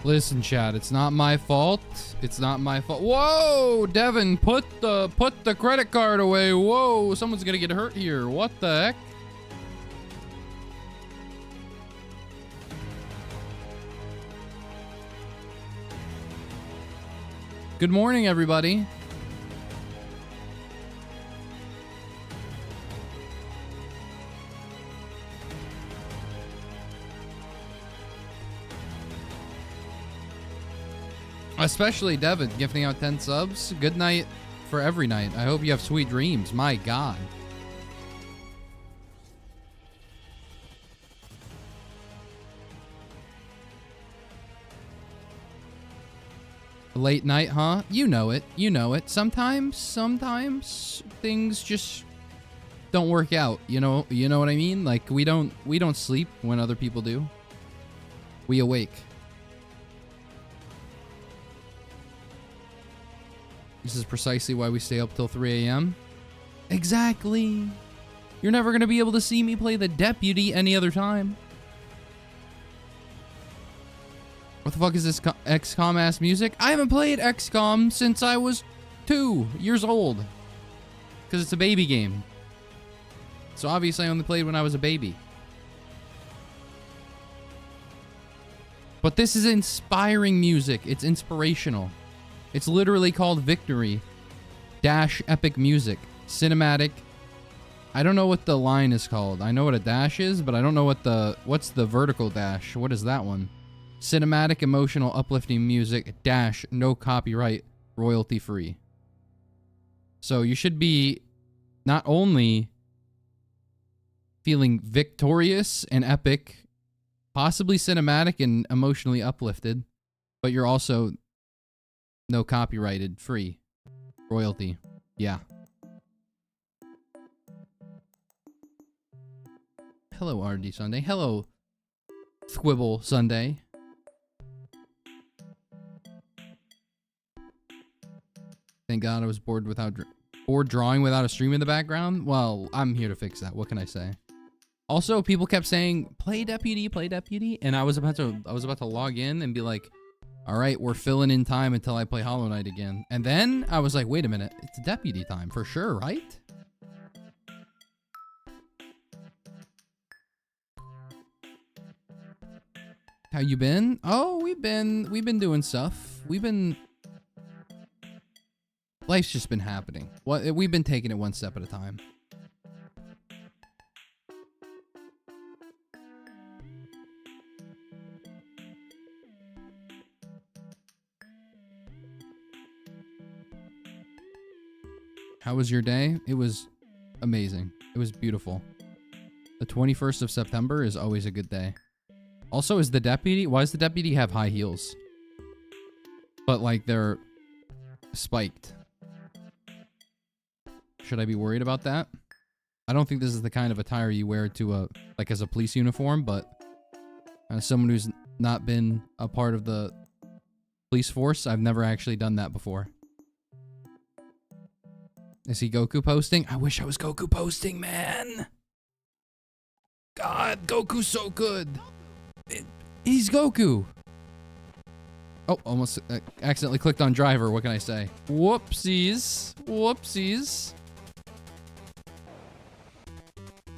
Listen, chat, it's not my fault. It's not my fault. Whoa, Devin, put the credit card away. Whoa, someone's gonna get hurt here. What the heck? Good morning, everybody. Especially Devin, gifting out 10 subs. Good night for every night. I hope you have sweet dreams. My God. Late night, huh? You know it. You know it. Sometimes things just don't work out. You know what I mean? Like we don't sleep when other people do. We awake. This is precisely why we stay up till 3 a.m. Exactly. You're never going to be able to see me play the deputy any other time. What the fuck is this XCOM ass music? I haven't played XCOM since I was 2 years old. Because it's a baby game. So obviously I only played when I was a baby. But this is inspiring music. It's inspirational. It's literally called Victory dash epic music cinematic. I don't know what the line is called. I know what a dash is, but I don't know what's the vertical dash. What is that one? Cinematic, emotional, uplifting music dash no copyright, royalty free. So you should be not only feeling victorious and epic, possibly cinematic and emotionally uplifted, but you're also no copyrighted, free, royalty. Yeah. Hello, rndThursday. Hello, Squibble Sunday. Thank God I was bored drawing without a stream in the background. Well, I'm here to fix that. What can I say? Also, people kept saying, play deputy, and I was about to log in and be like, all right, we're filling in time until I play Hollow Knight again. And then I was like, wait a minute, it's deputy time for sure, right? How you been? Oh, we've been doing stuff. Life's just been happening. We've been taking it one step at a time. How was your day? It was amazing. It was beautiful. The 21st of September is always a good day. Also, why does the deputy have high heels? But like they're spiked. Should I be worried about that? I don't think this is the kind of attire you wear to as a police uniform, but as someone who's not been a part of the police force, I've never actually done that before. Is he Goku posting? I wish I was Goku posting, man. God, Goku's so good. He's Goku. Oh, almost accidentally clicked on driver. What can I say? Whoopsies. Whoopsies.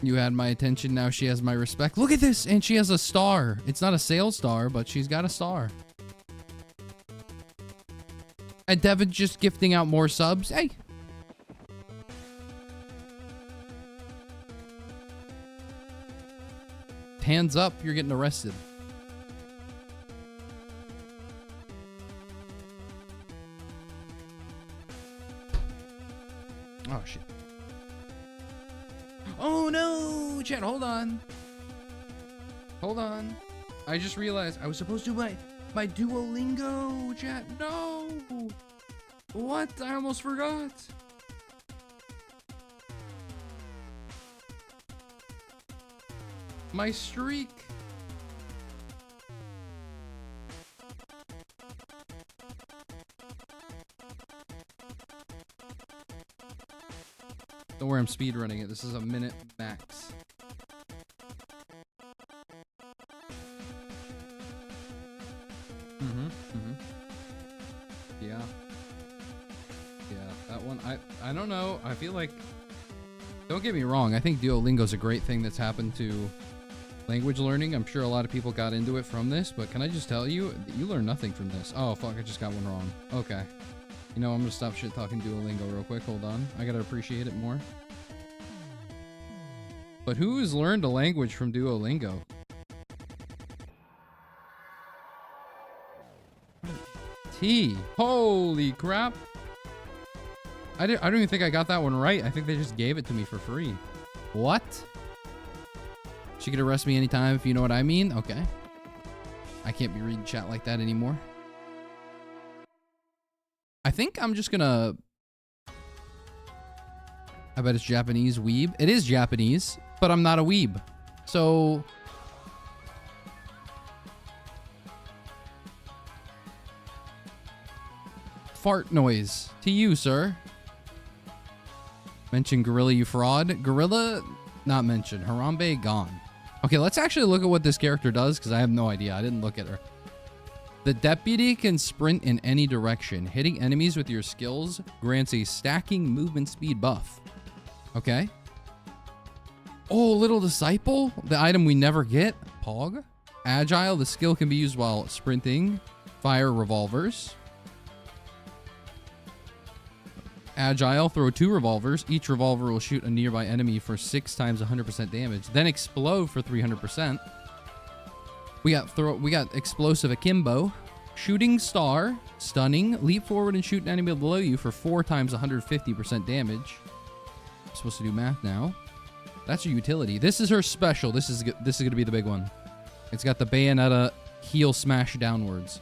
You had my attention. Now she has my respect. Look at this. And she has a star. It's not a sales star, but she's got a star. And Devin's just gifting out more subs. Hey. Hands up, you're getting arrested. Oh, shit. Oh, no! Chat, hold on. Hold on. I just realized I was supposed to do my Duolingo, chat. No! What? I almost forgot. My streak. Don't worry, I'm speedrunning it. This is a minute max. on. I don't know. I feel like, don't get me wrong, I think Duolingo's a great thing that's happened to language learning. I'm sure a lot of people got into it from this, but can I just tell you, you learn nothing from this. Oh, fuck, I just got one wrong. Okay. You know, I'm gonna stop shit talking Duolingo real quick. Hold on. I gotta appreciate it more. But who has learned a language from Duolingo? T. Holy crap. I don't even think I got that one right. I think they just gave it to me for free. What? She could arrest me anytime, if you know what I mean. Okay. I can't be reading chat like that anymore. I think I'm just gonna... I bet it's Japanese weeb. It is Japanese, but I'm not a weeb. So... Fart noise. To you, sir. Mention Gorilla, you fraud. Gorilla, not mentioned. Harambe, gone. Okay, let's actually look at what this character does, because I have no idea. I didn't look at her. The deputy can sprint in any direction. Hitting enemies with your skills grants a stacking movement speed buff. Okay. Oh, little disciple. The item we never get. Pog. Agile. The skill can be used while sprinting. Fire revolvers. Agile, throw 2 revolvers. Each revolver will shoot a nearby enemy for 6 times 100% damage. Then explode for 300%. We got explosive akimbo. Shooting star, stunning, leap forward and shoot an enemy below you for 4 times 150% damage. I'm supposed to do math now. That's her utility. This is her special. This is going to be the big one. It's got the Bayonetta heel smash downwards.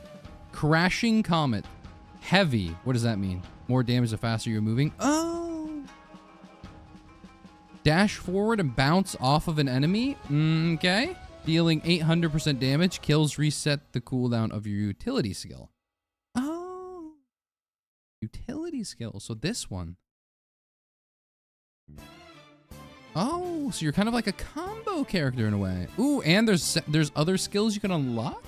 Crashing comet. Heavy. What does that mean? More damage the faster you're moving. Oh. Dash forward and bounce off of an enemy. Okay. Dealing 800% damage. Kills reset the cooldown of your utility skill. Oh. Utility skill. So this one. Oh, so you're kind of like a combo character in a way. Ooh, and there's other skills you can unlock?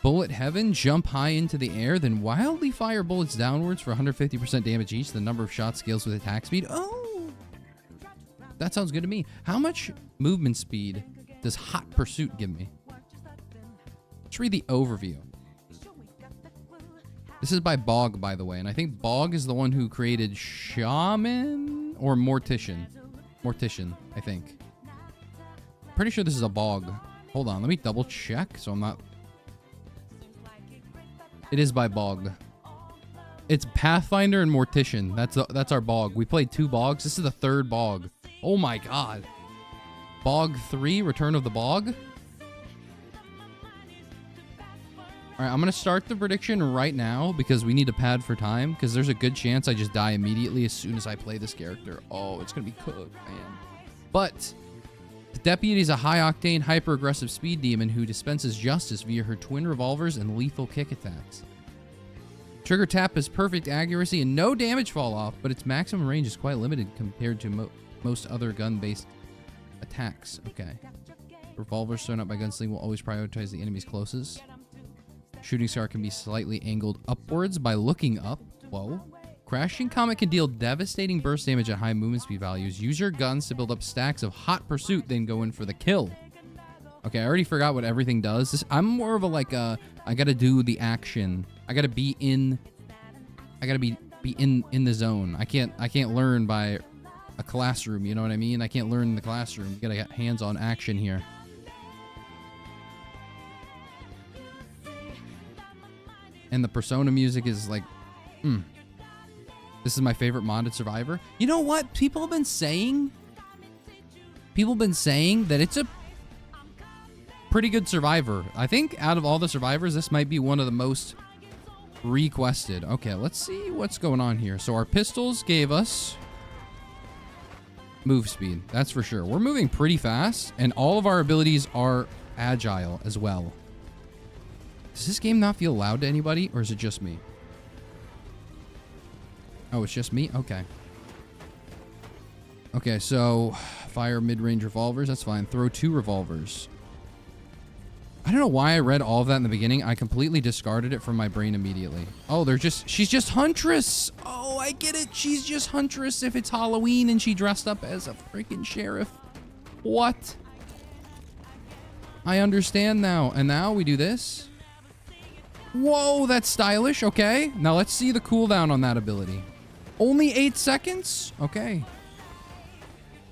Bullet heaven, jump high into the air, then wildly fire bullets downwards for 150% damage each. The number of shots scales with attack speed. Oh, that sounds good to me. How much movement speed does Hot Pursuit give me? Let's read the overview. This is by Bog, by the way, and I think Bog is the one who created Shaman or Mortician. Mortician, I think. Pretty sure this is a Bog. Hold on, let me double check so I'm not... It is by Bog. It's Pathfinder and Mortician. That's our Bog. We played 2 Bogs. This is the 3rd Bog. Oh my god. Bog 3, Return of the Bog. Alright, I'm going to start the prediction right now because we need to pad for time because there's a good chance I just die immediately as soon as I play this character. Oh, it's going to be cooked, man. But the deputy is a high-octane, hyper-aggressive speed demon who dispenses justice via her twin revolvers and lethal kick attacks. Trigger tap has perfect accuracy and no damage fall off, but its maximum range is quite limited compared to most other gun-based attacks. Okay. Revolvers thrown out by gunsling will always prioritize the enemy's closest. Shooting star can be slightly angled upwards by looking up. Whoa. Crashing Comet can deal devastating burst damage at high movement speed values. Use your guns to build up stacks of Hot Pursuit, then go in for the kill. Okay, I already forgot what everything does. I'm more of a like I gotta do the action. I gotta be in. I gotta be in the zone. I can't learn by a classroom. You know what I mean? I can't learn in the classroom. You gotta get hands-on action here. And the Persona music is like, This is my favorite modded Survivor. You know what? People have been saying that it's a pretty good Survivor. I think out of all the Survivors, this might be one of the most requested. Okay, let's see what's going on here. So our pistols gave us move speed. That's for sure. We're moving pretty fast, and all of our abilities are agile as well. Does this game not feel loud to anybody, or is it just me? Oh, it's just me? Okay. Okay, so fire mid-range revolvers. That's fine. Throw 2 revolvers. I don't know why I read all of that in the beginning. I completely discarded it from my brain immediately. Oh, she's just Huntress. Oh, I get it. She's just Huntress if it's Halloween and she dressed up as a freaking sheriff. What? I understand now. And now we do this. Whoa, that's stylish. Okay. Now let's see the cooldown on that ability. Only 8 seconds? Okay.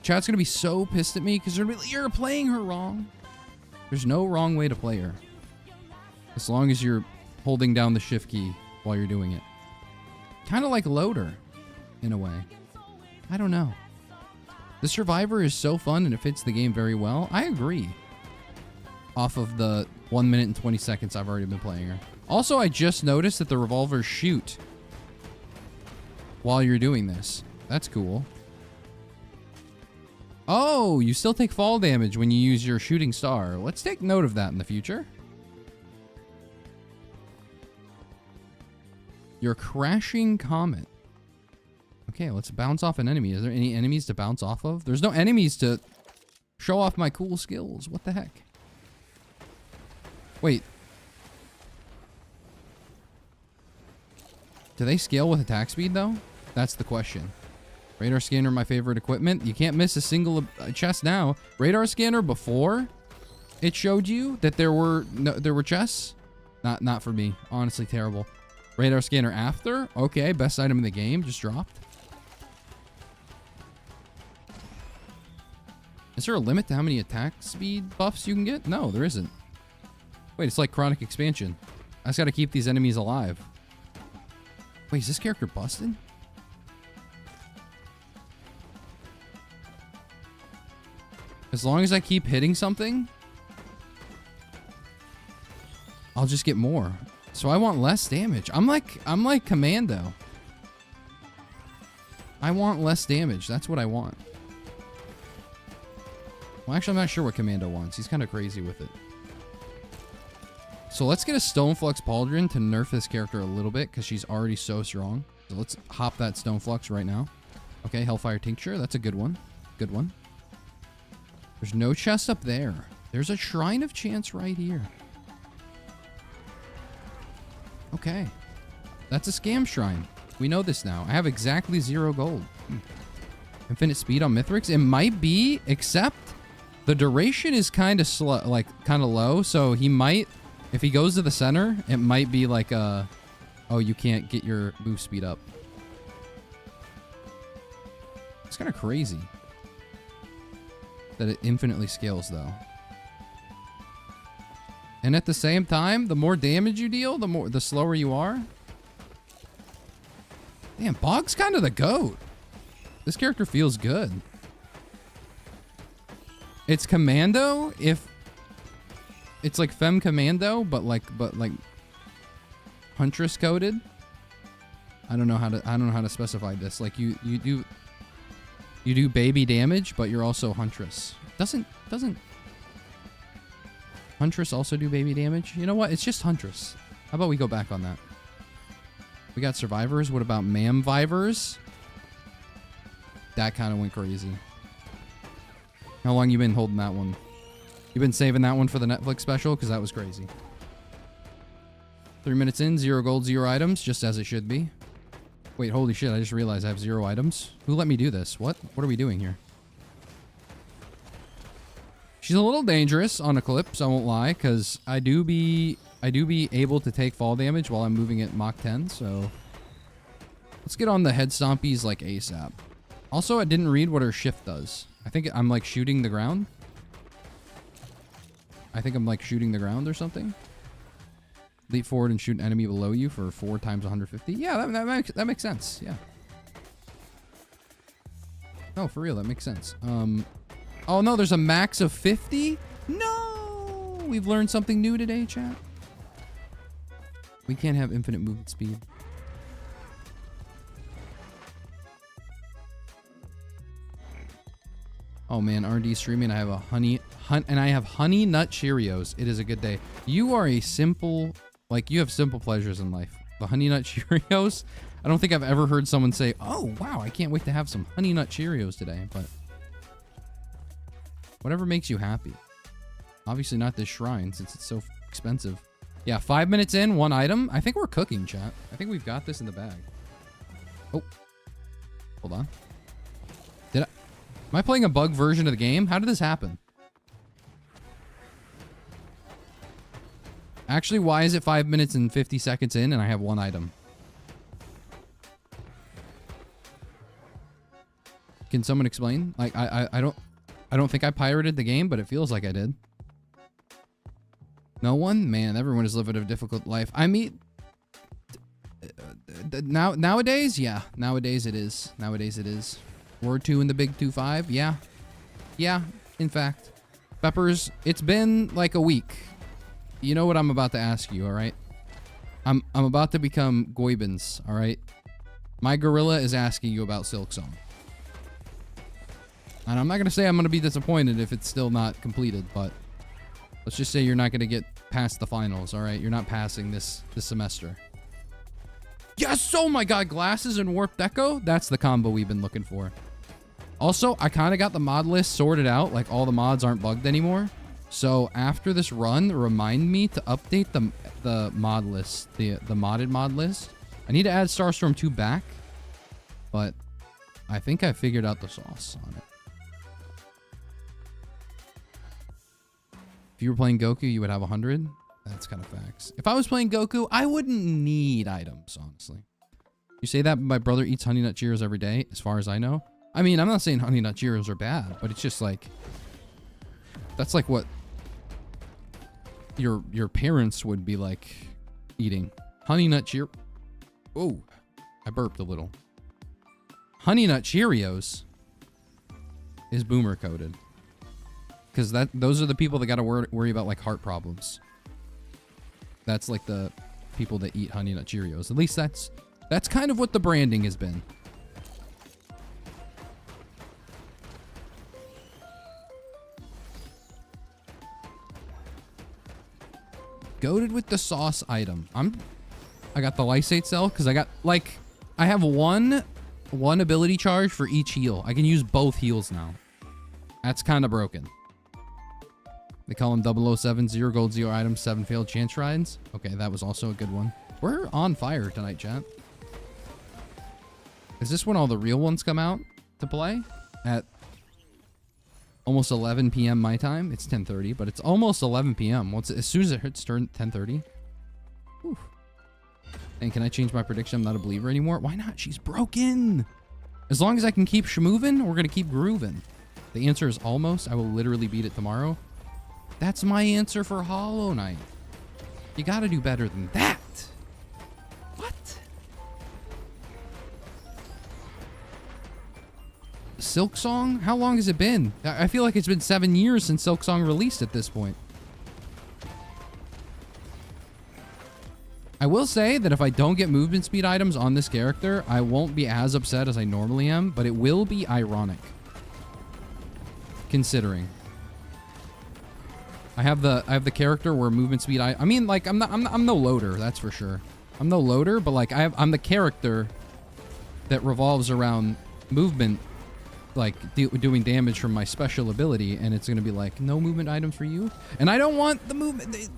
Chat's gonna be so pissed at me because they're like, you're playing her wrong. There's no wrong way to play her. As long as you're holding down the shift key while you're doing it. Kind of like Loader, in a way. I don't know. The Survivor is so fun and it fits the game very well. I agree. Off of the 1 minute and 20 seconds I've already been playing her. Also, I just noticed that the revolvers shoot while you're doing this. That's cool. Oh, you still take fall damage when you use your shooting star. Let's take note of that in the future. Your crashing comet. Okay, let's bounce off an enemy. Is there any enemies to bounce off of? There's no enemies to show off my cool skills. What the heck? Wait. Do they scale with attack speed, though? That's the question. Radar scanner, my favorite equipment. You can't miss a single chest now. Radar scanner before it showed you that there were chests. Not for me. Honestly, terrible. Radar scanner after. Okay, best item in the game. Just dropped. Is there a limit to how many attack speed buffs you can get? No, there isn't. Wait, it's like chronic expansion. I just gotta keep these enemies alive. Wait, is this character busted? As long as I keep hitting something, I'll just get more. So I want less damage. I'm like Commando. I want less damage. That's what I want. Well, actually, I'm not sure what Commando wants. He's kind of crazy with it. So let's get a Stoneflux Pauldron to nerf this character a little bit because she's already so strong. So let's hop that Stoneflux right now. Okay, Hellfire Tincture. That's a good one. Good one. There's no chest up there. There's a Shrine of Chance right here. Okay. That's a scam shrine. We know this now. I have exactly 0 gold. Infinite speed on Mithrix. It might be, except the duration is kind of slow, like kind of low. So he might, if he goes to the center, it might be like a, oh, you can't get your move speed up. It's kind of crazy that it infinitely scales though. And at the same time, the more damage you deal, the slower you are. Damn, Bog's kind of the GOAT. This character feels good. It's Commando if it's like Femme Commando, but like Huntress coded. I don't know how to specify this. Like you do baby damage, but you're also Huntress. Doesn't Huntress also do baby damage? You know what? It's just Huntress. How about we go back on that? We got Survivors. What about Mamvivers? That kind of went crazy. How long you been holding that one? You been saving that one for the Netflix special? Because that was crazy. 3 minutes in, 0 gold, 0 items, just as it should be. Wait, holy shit, I just realized I have 0 items. Who let me do this? What? What are we doing here? She's a little dangerous on Eclipse, I won't lie, because I do be able to take fall damage while I'm moving at Mach 10, so let's get on the head stompies like ASAP. Also, I didn't read what her shift does. I think I'm like shooting the ground. I think I'm like shooting the ground or something. Leap forward and shoot an enemy below you for 4 times 150. Yeah, that makes sense. Yeah. Oh, for real, that makes sense. Oh no, there's a max of 50? No! We've learned something new today, chat. We can't have infinite movement speed. Oh man, R&D streaming. I have a honey nut Cheerios. It is a good day. You are a simple, like you have simple pleasures in life. The honey nut Cheerios. I don't think I've ever heard someone say, "Oh wow, I can't wait to have some honey nut Cheerios today." But whatever makes you happy. Obviously not this shrine since it's so expensive. Yeah, 5 minutes in, 1 item. I think we're cooking, chat. I think we've got this in the bag. Oh, Hold on. Am I playing a bug version of the game? How did this happen? Actually, why is it 5 minutes and 50 seconds in and I have one item? Can someone explain? Like, I don't think I pirated the game, but it feels like I did. No one? Man, everyone is living a difficult life. I mean, nowadays, yeah. Nowadays it is. Nowadays it is. Word 2 in the big 2-5? Yeah. Yeah, in fact. Peppers, it's been like a week. You know what I'm about to ask you, alright? I'm about to become Goibens, alright? My gorilla is asking you about Silksong. And I'm not going to say I'm going to be disappointed if it's still not completed, but let's just say you're not going to get past the finals, alright? You're not passing this semester. Yes! Oh my god, glasses and warped echo? That's the combo we've been looking for. Also, I kind of got the mod list sorted out, like all the mods aren't bugged anymore. So after this run, remind me to update the mod list, the modded mod list. I need to add Starstorm 2 back, but I think I figured out the sauce on it. If you were playing Goku, you would have 100. That's kind of facts. If I was playing Goku, I wouldn't need items, honestly. You say that my brother eats Honey Nut Cheerios every day, as far as I know. I mean, I'm not saying Honey Nut Cheerios are bad, but it's just like, that's like what your parents would be like eating. Honey Nut Cheerios. Oh, I burped a little. Honey Nut Cheerios is boomer coded. Because those are the people that got to worry about like heart problems. That's like the people that eat Honey Nut Cheerios. At least that's kind of what the branding has been. Goated with the sauce item. I got the Lysate cell because I have one ability charge for each heal. I can use both heals now. That's kind of broken. They call him 007, 0 gold, 0 items, 7 failed chance shrines. Okay, that was also a good one. We're on fire tonight, chat. Is this when all the real ones come out to play? At almost 11 p.m. my time? It's 10:30, but it's almost 11 p.m. As soon as it hits 10:30. And can I change my prediction? I'm not a believer anymore. Why not? She's broken. As long as I can keep moving, we're going to keep grooving. The answer is almost. I will literally beat it tomorrow. That's my answer for Hollow Knight. You gotta do better than that. What? Silksong? How long has it been? I feel like it's been 7 years since Silksong released at this point. I will say that if I don't get movement speed items on this character, I won't be as upset as I normally am, but it will be ironic. Considering. I have the character where movement speed I mean, like, I'm no loader, that's for sure. I'm no loader, but like I'm the character that revolves around movement, like doing damage from my special ability, and it's gonna be like no movement items for you. And I don't want the movement.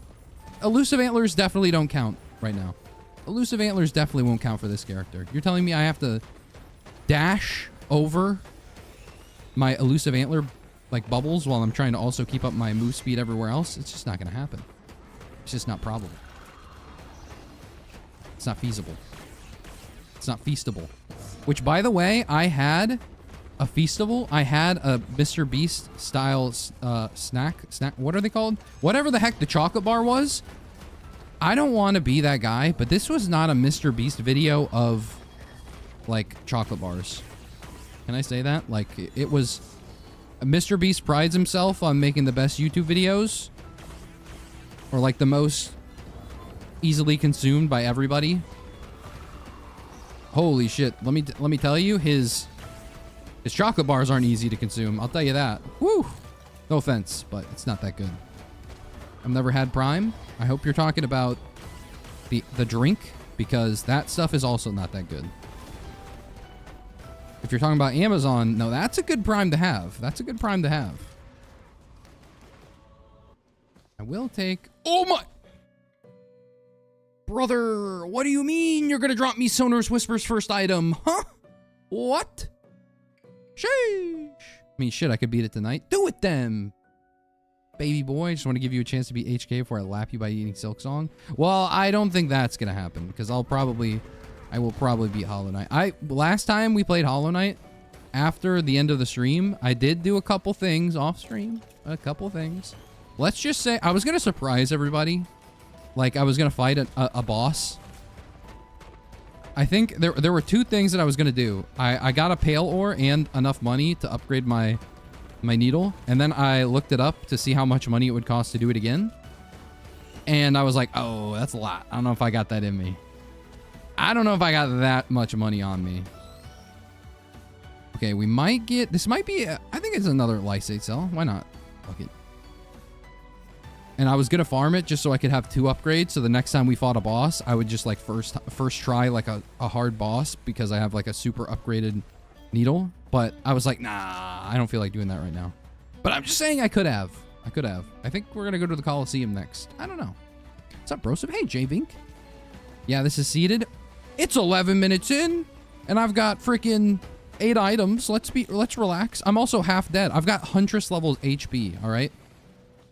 Elusive antlers definitely don't count right now. Elusive antlers definitely won't count for this character. You're telling me I have to dash over my elusive antler like bubbles while I'm trying to also keep up my move speed everywhere else? It's just not gonna happen. It's just not probable. It's not feasible. It's not feastable. Which, by the way, I had a feastable. I had a Mr. Beast style snack. What are they called? Whatever the heck the chocolate bar was. I don't want to be that guy, but this was not a Mr. Beast video of like chocolate bars. Can I say that? Like, it was... Mr. Beast prides himself on making the best YouTube videos, or like the most easily consumed by everybody. Holy shit. Let me tell you, his chocolate bars aren't easy to consume. I'll tell you that. Woo! No offense, but it's not that good. I've never had Prime. I hope you're talking about the drink, because that stuff is also not that good. If you're talking about Amazon, no, that's a good Prime to have. That's a good Prime to have. I will take... Oh my... Brother, what do you mean you're gonna drop me Sonorous Whisper's first item? Huh? What? Sheesh. I mean, shit, I could beat it tonight. Do it then, baby boy. Just want to give you a chance to beat HK before I lap you by eating Silksong. Well, I don't think that's gonna happen because I will probably beat Hollow Knight. Last time we played Hollow Knight, after the end of the stream, I did do a couple things off stream. A couple things. Let's just say I was gonna surprise everybody. Like I was gonna fight a boss. I think there were two things that I was gonna do. I got a pale ore and enough money to upgrade my needle, and then I looked it up to see how much money it would cost to do it again. And I was like, oh, that's a lot. I don't know if I got that in me. I don't know if I got that much money on me. Okay, we might get... This might be... I think it's another Lysate cell. Why not? Fuck it. And I was going to farm it just so I could have 2 upgrades. So the next time we fought a boss, I would just like first try like a hard boss because I have like a super upgraded needle. But I was like, nah, I don't feel like doing that right now. But I'm just saying I could have. I could have. I think we're going to go to the Coliseum next. I don't know. What's up, Brosip? Hey, J-Vink. Yeah, this is seeded. It's 11 minutes in, and I've got freaking 8 items. Let's relax. I'm also half dead. I've got Huntress levels HP, all right?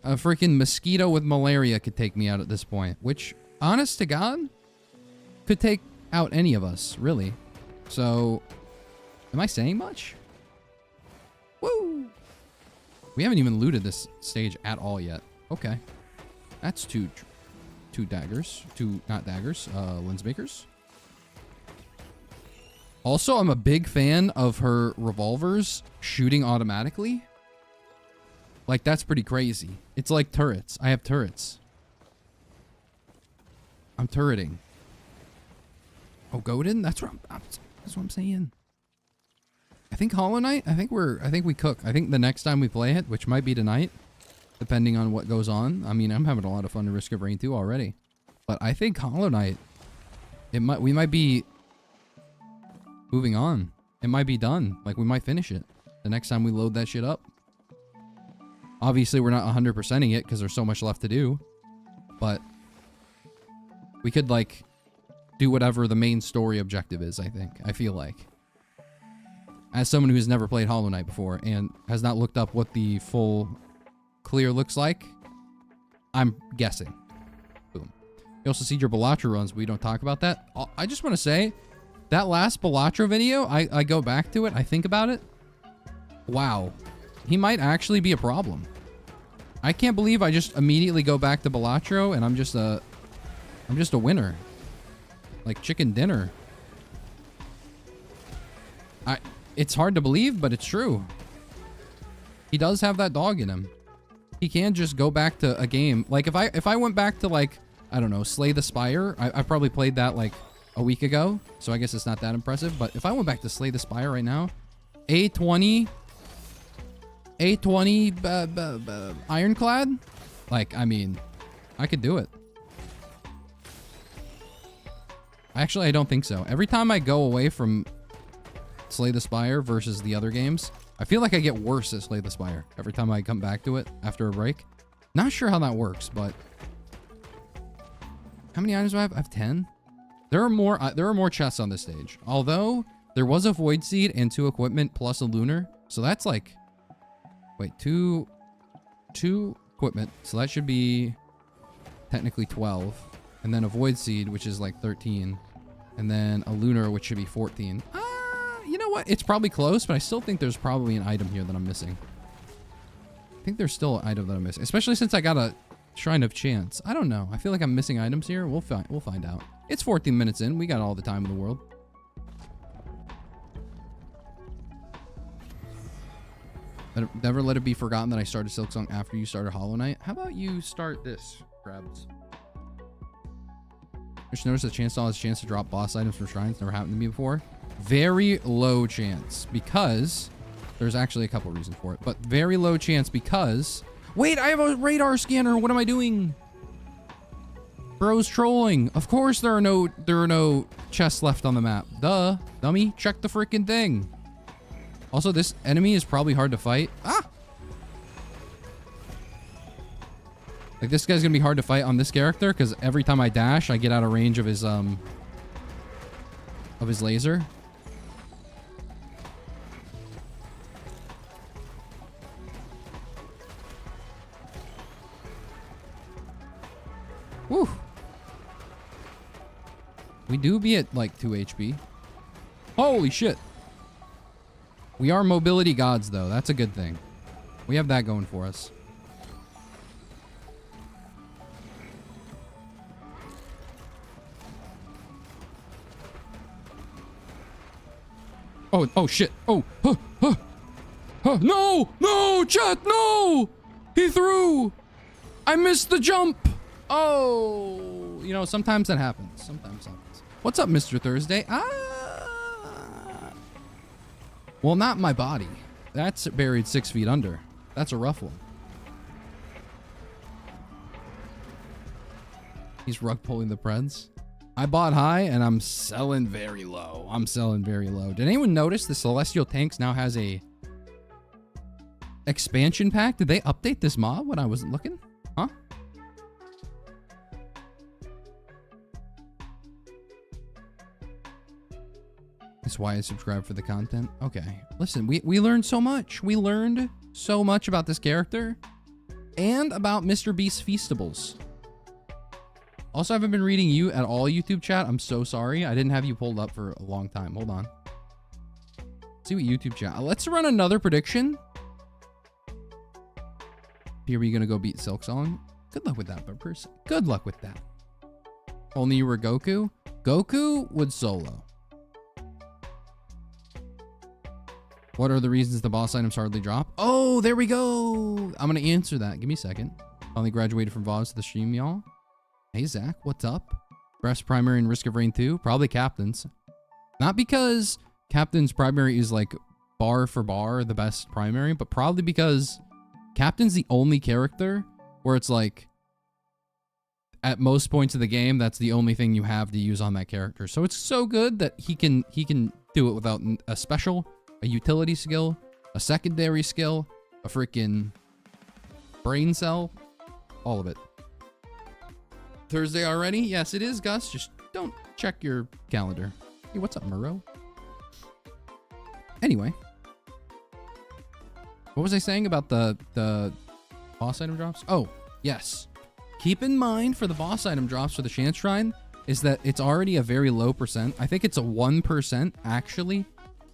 A freaking mosquito with malaria could take me out at this point, which, honest to God, could take out any of us, really. So, am I saying much? Woo! We haven't even looted this stage at all yet. Okay. That's two daggers. Not daggers, lens makers. Also, I'm a big fan of her revolvers shooting automatically. Like, that's pretty crazy. It's like turrets. I have turrets. I'm turreting. Oh, Godin? That's what I'm saying. I think Hollow Knight, I think we cook. I think the next time we play it, which might be tonight, depending on what goes on. I mean, I'm having a lot of fun in Risk of Rain 2 already. But I think Hollow Knight, we might be moving on. It might be done. Like, we might finish it the next time we load that shit up. Obviously, we're not 100%ing it because there's so much left to do. But we could, like, do whatever the main story objective is, I think. I feel like. As someone who's never played Hollow Knight before and has not looked up what the full clear looks like, I'm guessing. Boom. You also see your Bellatra runs, but we don't talk about that. I just want to say, that last Bellatra video, I go back to it, I think about it. Wow. He might actually be a problem. I can't believe I just immediately go back to Bellatra and I'm just a winner. Like chicken dinner. It's hard to believe, but it's true. He does have that dog in him. He can just go back to a game. Like if I went back to like, I don't know, Slay the Spire, I probably played that like a week ago, so I guess it's not that impressive. But if I went back to Slay the Spire right now, A20 Ironclad, like, I mean, I could do it. Actually, I don't think so. Every time I go away from Slay the Spire versus the other games, I feel like I get worse at Slay the Spire every time I come back to it after a break. Not sure how that works, but how many items do I have? I have 10. There are more chests on this stage. Although there was a Void Seed and 2 equipment plus a lunar, so that's like, wait, two equipment, so that should be technically 12, and then a Void Seed, which is like 13, and then a lunar, which should be 14. You know what? It's probably close, but I still think there's probably an item here that I'm missing. I think there's still an item that I'm missing, especially since I got a Shrine of Chance. I don't know. I feel like I'm missing items here. We'll find out. It's 14 minutes in. We got all the time in the world. Never let it be forgotten that I started Silksong after you started Hollow Knight. How about you start this, Krabs? Just noticed that Chance has a chance to drop boss items from shrines. Never happened to me before. Very low chance, because there's actually a couple reasons for it, but very low chance because... Wait, I have a radar scanner. What am I doing? Bro's trolling. Of course there are no chests left on the map. Duh, dummy. Check the freaking thing. Also, this enemy is probably hard to fight. Ah! Like, this guy's gonna be hard to fight on this character because every time I dash, I get out of range of his laser. We do be at like 2 HP. Holy shit. We are mobility gods, though. That's a good thing. We have that going for us. Oh shit. Oh, no, no, chat, no. He threw. I missed the jump. Oh, you know, sometimes that happens. Sometimes that happens. What's up, Mr. Thursday? Well, not my body. That's buried 6 feet under. That's a rough one. He's rug pulling the Preds. I bought high and I'm selling very low. I'm selling very low. Did anyone notice the Celestial Tanks now has a expansion pack? Did they update this mod when I wasn't looking? Huh? That's why I subscribe for the content. Okay. Listen, we learned so much. We learned so much about this character and about Mr. Beast's Feastables. Also, I haven't been reading you at all, YouTube chat. I'm so sorry. I didn't have you pulled up for a long time. Hold on. Let's see what YouTube chat. Let's run another prediction. Here we gonna go beat Silksong. Good luck with that, but person. Good luck with that. Only you were Goku. Goku would solo. What are the reasons the boss items hardly drop? Oh, there we go. I'm gonna answer that. Give me a second. Finally graduated from VODs to the stream, y'all. Hey, Zach, what's up? Best primary in Risk of Rain 2? Probably Captain's. Not because Captain's primary is like bar for bar the best primary, but probably because Captain's the only character where it's like at most points of the game, that's the only thing you have to use on that character. So it's so good that he can do it without a special, a utility skill, a secondary skill, a freaking brain cell, all of it. Thursday already? Yes, it is, Gus. Just don't check your calendar. Hey, what's up, Murrow? Anyway. What was I saying about the boss item drops? Oh, yes. Keep in mind for the boss item drops for the Chance Shrine is that it's already a very low percent. I think it's a 1% actually.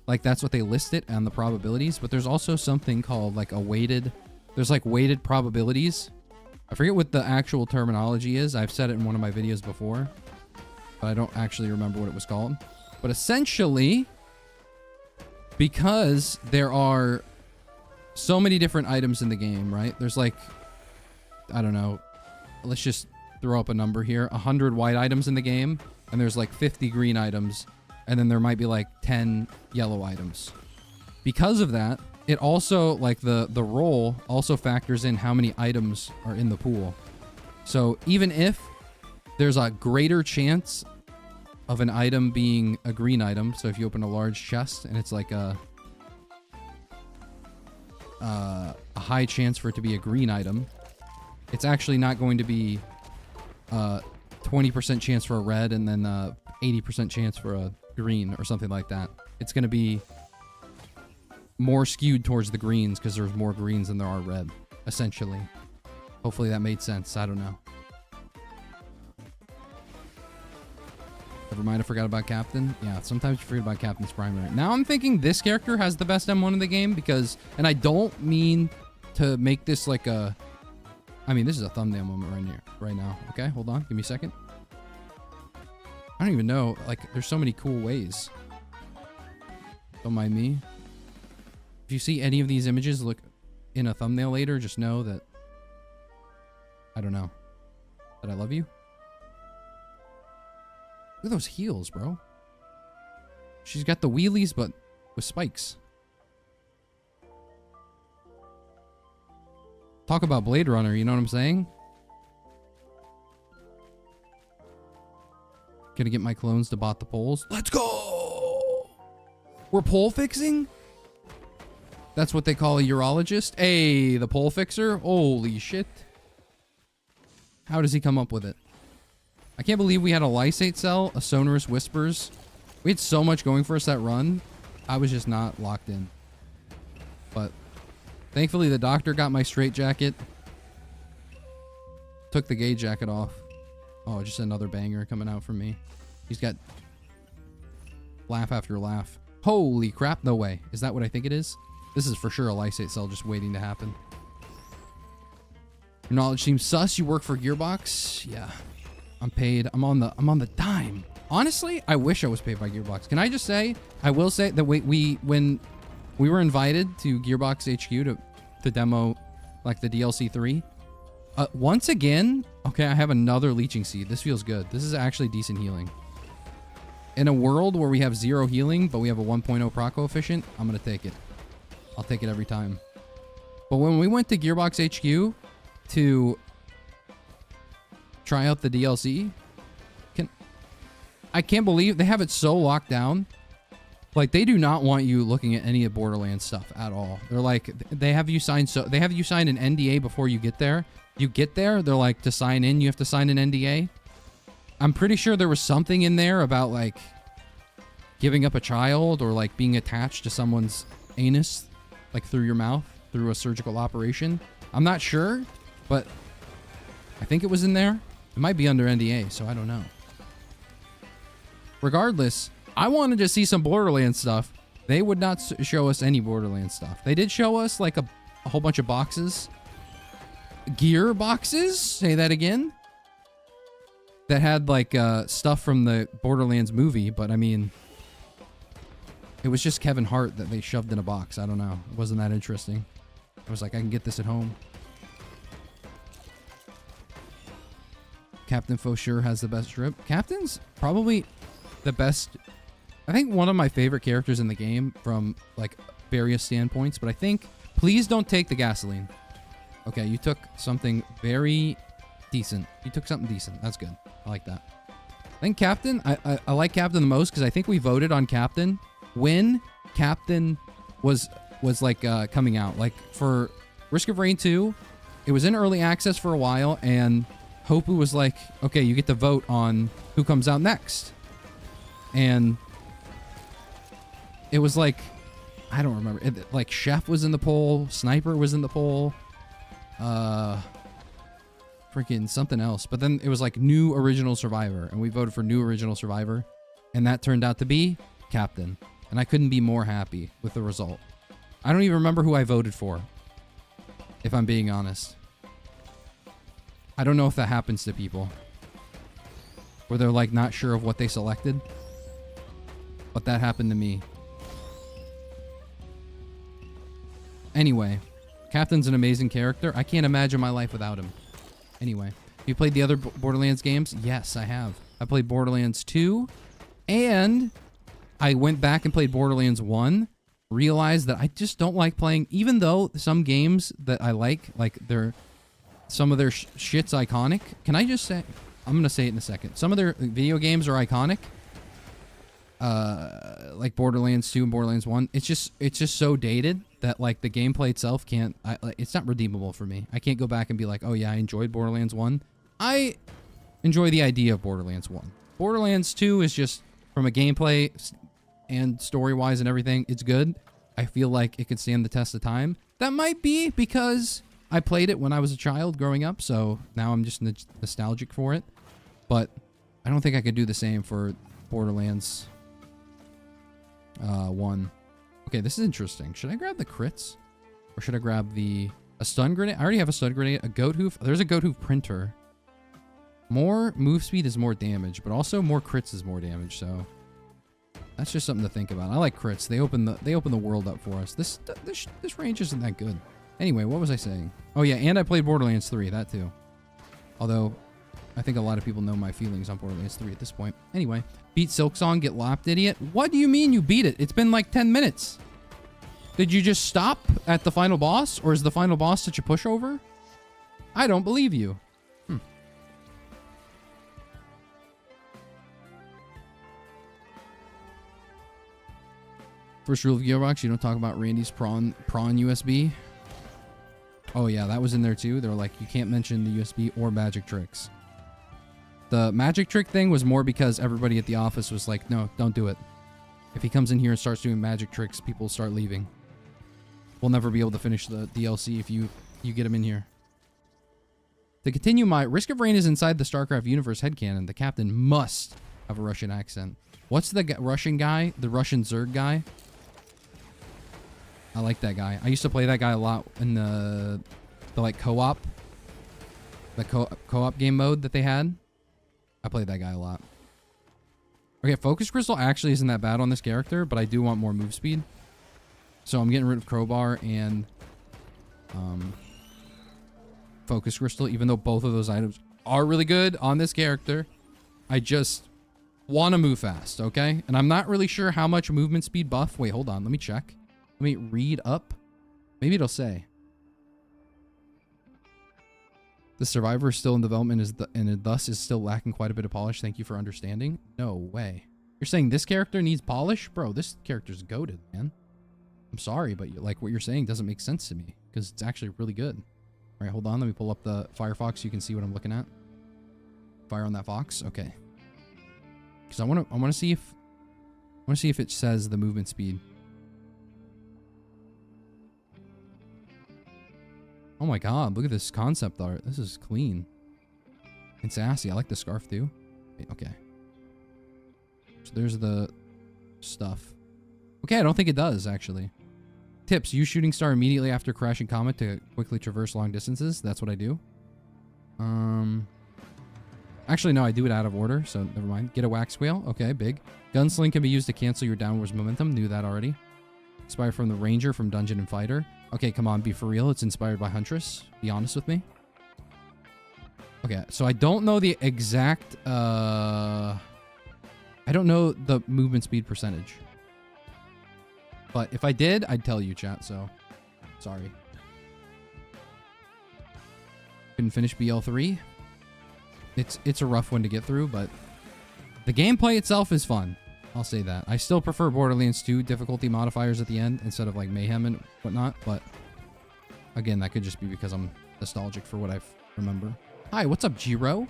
Like that's what they list it on the probabilities, but there's also something called like a weighted, there's like weighted probabilities. I forget what the actual terminology is. I've said it in one of my videos before, but I don't actually remember what it was called. But essentially, because there are so many different items in the game, right? There's like, I don't know, let's just throw up a number here. 100 white items in the game, and there's like 50 green items, and then there might be like 10 yellow items. Because of that, it also, like the roll also factors in how many items are in the pool. So even if there's a greater chance of an item being a green item, so if you open a large chest and it's like a high chance for it to be a green item, it's actually not going to be 20% chance for a red and then 80% chance for a green or something like that. It's going to be more skewed towards the greens because there's more greens than there are red, essentially. Hopefully that made sense. I don't know. Never mind, I forgot about Captain. Yeah, sometimes you forget about Captain's primary. Now I'm thinking this character has the best M1 in the game because, and I don't mean to make this like a, I mean, this is a thumbnail moment right now. Okay, hold on. Give me a second. I don't even know. Like, there's so many cool ways. Don't mind me. If you see any of these images look in a thumbnail later, just know that, I don't know, that I love you. Look at those heels, bro. She's got the wheelies, but with spikes. Talk about Blade Runner, you know what I'm saying? Gonna get my clones to bot the poles. Let's go! We're pole fixing? That's what they call a urologist? Hey, the pole fixer? Holy shit. How does he come up with it? I can't believe we had a Lysate cell, a Sonorous Whispers. We had so much going for us that run. I was just not locked in. But thankfully the doctor got my straight jacket. Took the gay jacket off. Oh, just another banger coming out from me. He's got laugh after laugh. Holy crap, no way. Is that what I think it is? This is for sure a lysate cell just waiting to happen. Your knowledge seems sus. You work for Gearbox? Yeah. I'm paid. I'm on the dime. Honestly, I wish I was paid by Gearbox. Can I just say, I will say that when we were invited to Gearbox HQ to demo like the DLC3, once again, okay, I have another leeching seed. This feels good. This is actually decent healing. In a world where we have 0 healing, but we have a 1.0 proc coefficient, I'm going to take it. I'll take it every time. But when we went to Gearbox HQ to try out the DLC, I can't believe they have it so locked down. Like, they do not want you looking at any of Borderlands stuff at all. They're like, they have you sign an NDA before you get there. You get there, they're like, to sign in, you have to sign an NDA. I'm pretty sure there was something in there about, like, giving up a child or, like, being attached to someone's anus, like, through your mouth, through a surgical operation. I'm not sure, but I think it was in there. It might be under NDA, so I don't know. Regardless, I wanted to see some Borderlands stuff. They would not show us any Borderlands stuff. They did show us, like, a whole bunch of boxes. Gear boxes? Say that again? That had, like, stuff from the Borderlands movie, but, I mean, it was just Kevin Hart that they shoved in a box. I don't know. It wasn't that interesting. I was like, I can get this at home. Captain Faucheur has the best drip. Captain's probably the best. I think one of my favorite characters in the game from, like, various standpoints, but I think, please don't take the gasoline. Okay, you took something very decent. You took something decent. That's good. I like that. I think Captain, I like Captain the most because I think we voted on Captain when Captain was like coming out. Like for Risk of Rain 2, it was in early access for a while, and Hopu was like, okay, you get to vote on who comes out next. And it was like, I don't remember. Like Chef was in the poll, Sniper was in the poll, freaking something else. But then it was like new original survivor, and we voted for new original survivor, and that turned out to be Captain. And I couldn't be more happy with the result. I don't even remember who I voted for, if I'm being honest. I don't know if that happens to people, where they're like not sure of what they selected, but that happened to me. Anyway, Captain's an amazing character. I can't imagine my life without him. Anyway, you played the other Borderlands games? Yes, I have. I played Borderlands 2, and I went back and played Borderlands 1, realized that I just don't like playing, even though some games that I like some of their shit's iconic. Can I just say, I'm going to say it in a second. Some of their video games are iconic. Like Borderlands 2 and Borderlands 1. It's just so dated that like the gameplay itself it's not redeemable for me. I can't go back and be like, oh yeah, I enjoyed Borderlands 1. I enjoy the idea of Borderlands 1. Borderlands 2 is just, from a gameplay and story-wise and everything, it's good. I feel like it could stand the test of time. That might be because I played it when I was a child growing up, so now I'm just nostalgic for it. But I don't think I could do the same for Borderlands 1. Okay, this is interesting. Should I grab the crits? Or should I grab a stun grenade? I already have a stun grenade. A goat hoof. There's a goat hoof printer. More move speed is more damage, but also more crits is more damage, so that's just something to think about. I like crits. They open the world up for us. This range isn't that good. Anyway, what was I saying? Oh yeah, and I played Borderlands 3, that too. Although, I think a lot of people know my feelings on Borderlands 3 at this point. Anyway, beat Silksong, get lopped, idiot. What do you mean you beat it? It's been like 10 minutes. Did you just stop at the final boss? Or is the final boss such a pushover? I don't believe you. First rule of Gearbox, you don't talk about Randy's prawn USB. Oh yeah, that was in there too. They were like, you can't mention the USB or magic tricks. The magic trick thing was more because everybody at the office was like, no, don't do it. If he comes in here and starts doing magic tricks, people start leaving. We'll never be able to finish the DLC if you get him in here. To continue, my Risk of Rain is inside the StarCraft universe headcanon. The captain must have a Russian accent. What's the Russian guy? The Russian Zerg guy? I like that guy. I used to play that guy a lot in the like co-op. The co-op game mode that they had. I played that guy a lot. Okay, Focus Crystal actually isn't that bad on this character, but I do want more move speed. So I'm getting rid of Crowbar and Focus Crystal, even though both of those items are really good on this character. I just want to move fast, okay? And I'm not really sure how much movement speed buff. Wait, hold on. Let me check. Let me read up. Maybe it'll say. The Survivor is still in development and thus is still lacking quite a bit of polish. Thank you for understanding. No way. You're saying this character needs polish? Bro, this character's goated, man. I'm sorry, but like what you're saying doesn't make sense to me because it's actually really good. All right, hold on. Let me pull up the Firefox so you can see what I'm looking at. Fire on that fox. Okay. Because I want to see if it says the movement speed. Oh my god, look at this concept art. This is clean. And sassy. I like the scarf too. Okay. So there's the stuff. Okay, I don't think it does, actually. Tips. Use Shooting Star immediately after crashing Comet to quickly traverse long distances. That's what I do. Actually, no, I do it out of order, so never mind. Get a Wax Whale. Okay, big. Gunsling can be used to cancel your downwards momentum. Knew that already. Inspired from the Ranger from Dungeon and Fighter. Okay, come on, be for real. It's inspired by Huntress. Be honest with me. Okay, so I don't know the exact, I don't know the movement speed percentage. But if I did, I'd tell you, chat, so sorry. Couldn't finish BL3. It's a rough one to get through, but the gameplay itself is fun. I'll say that. I still prefer Borderlands 2 difficulty modifiers at the end instead of like Mayhem and whatnot, but again, that could just be because I'm nostalgic for what I remember. Hi, what's up, Jiro?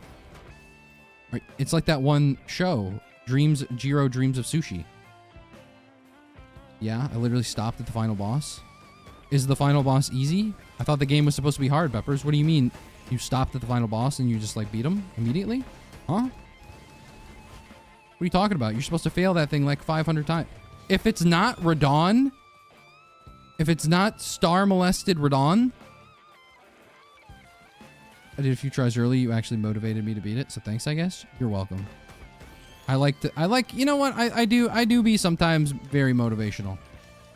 Right, it's like that one show, Jiro Dreams of Sushi. Yeah, I literally stopped at the final boss. Is the final boss easy? I thought the game was supposed to be hard, Peppers. What do you mean you stopped at the final boss and you just like beat him immediately? Huh? What are you talking about? You're supposed to fail that thing like 500 times. If it's not Radon, if it's not Star Molested Radon, I did a few tries early. You actually motivated me to beat it, so thanks, I guess. You're welcome. You know what? I do be sometimes very motivational.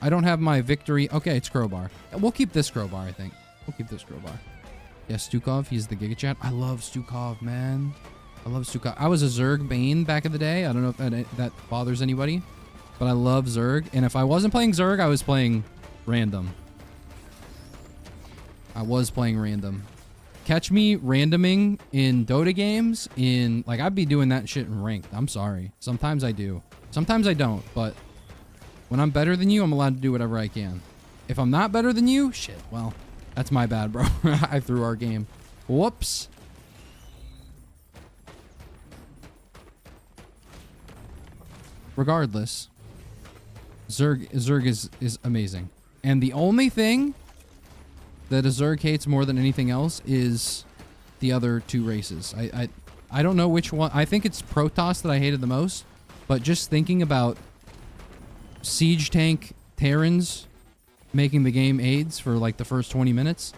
I don't have my victory. Okay, it's Crowbar. We'll keep this Crowbar, I think. We'll keep this Crowbar. Yeah, Stukov, he's the Giga Chat. I love Stukov, man. I love Stukov. I was a Zerg main back in the day. I don't know if that bothers anybody, but I love Zerg. And if I wasn't playing Zerg, I was playing random. Catch me randoming in Dota games I'd be doing that shit in ranked. I'm sorry. Sometimes I do. Sometimes I don't, but when I'm better than you, I'm allowed to do whatever I can. If I'm not better than you, shit, well, that's my bad, bro. I threw our game. Whoops. Regardless, Zerg is amazing. And the only thing that a Zerg hates more than anything else is the other two races. I don't know which one. I think it's Protoss that I hated the most, but just thinking about Siege Tank Terrans making the game AIDS for like the first 20 minutes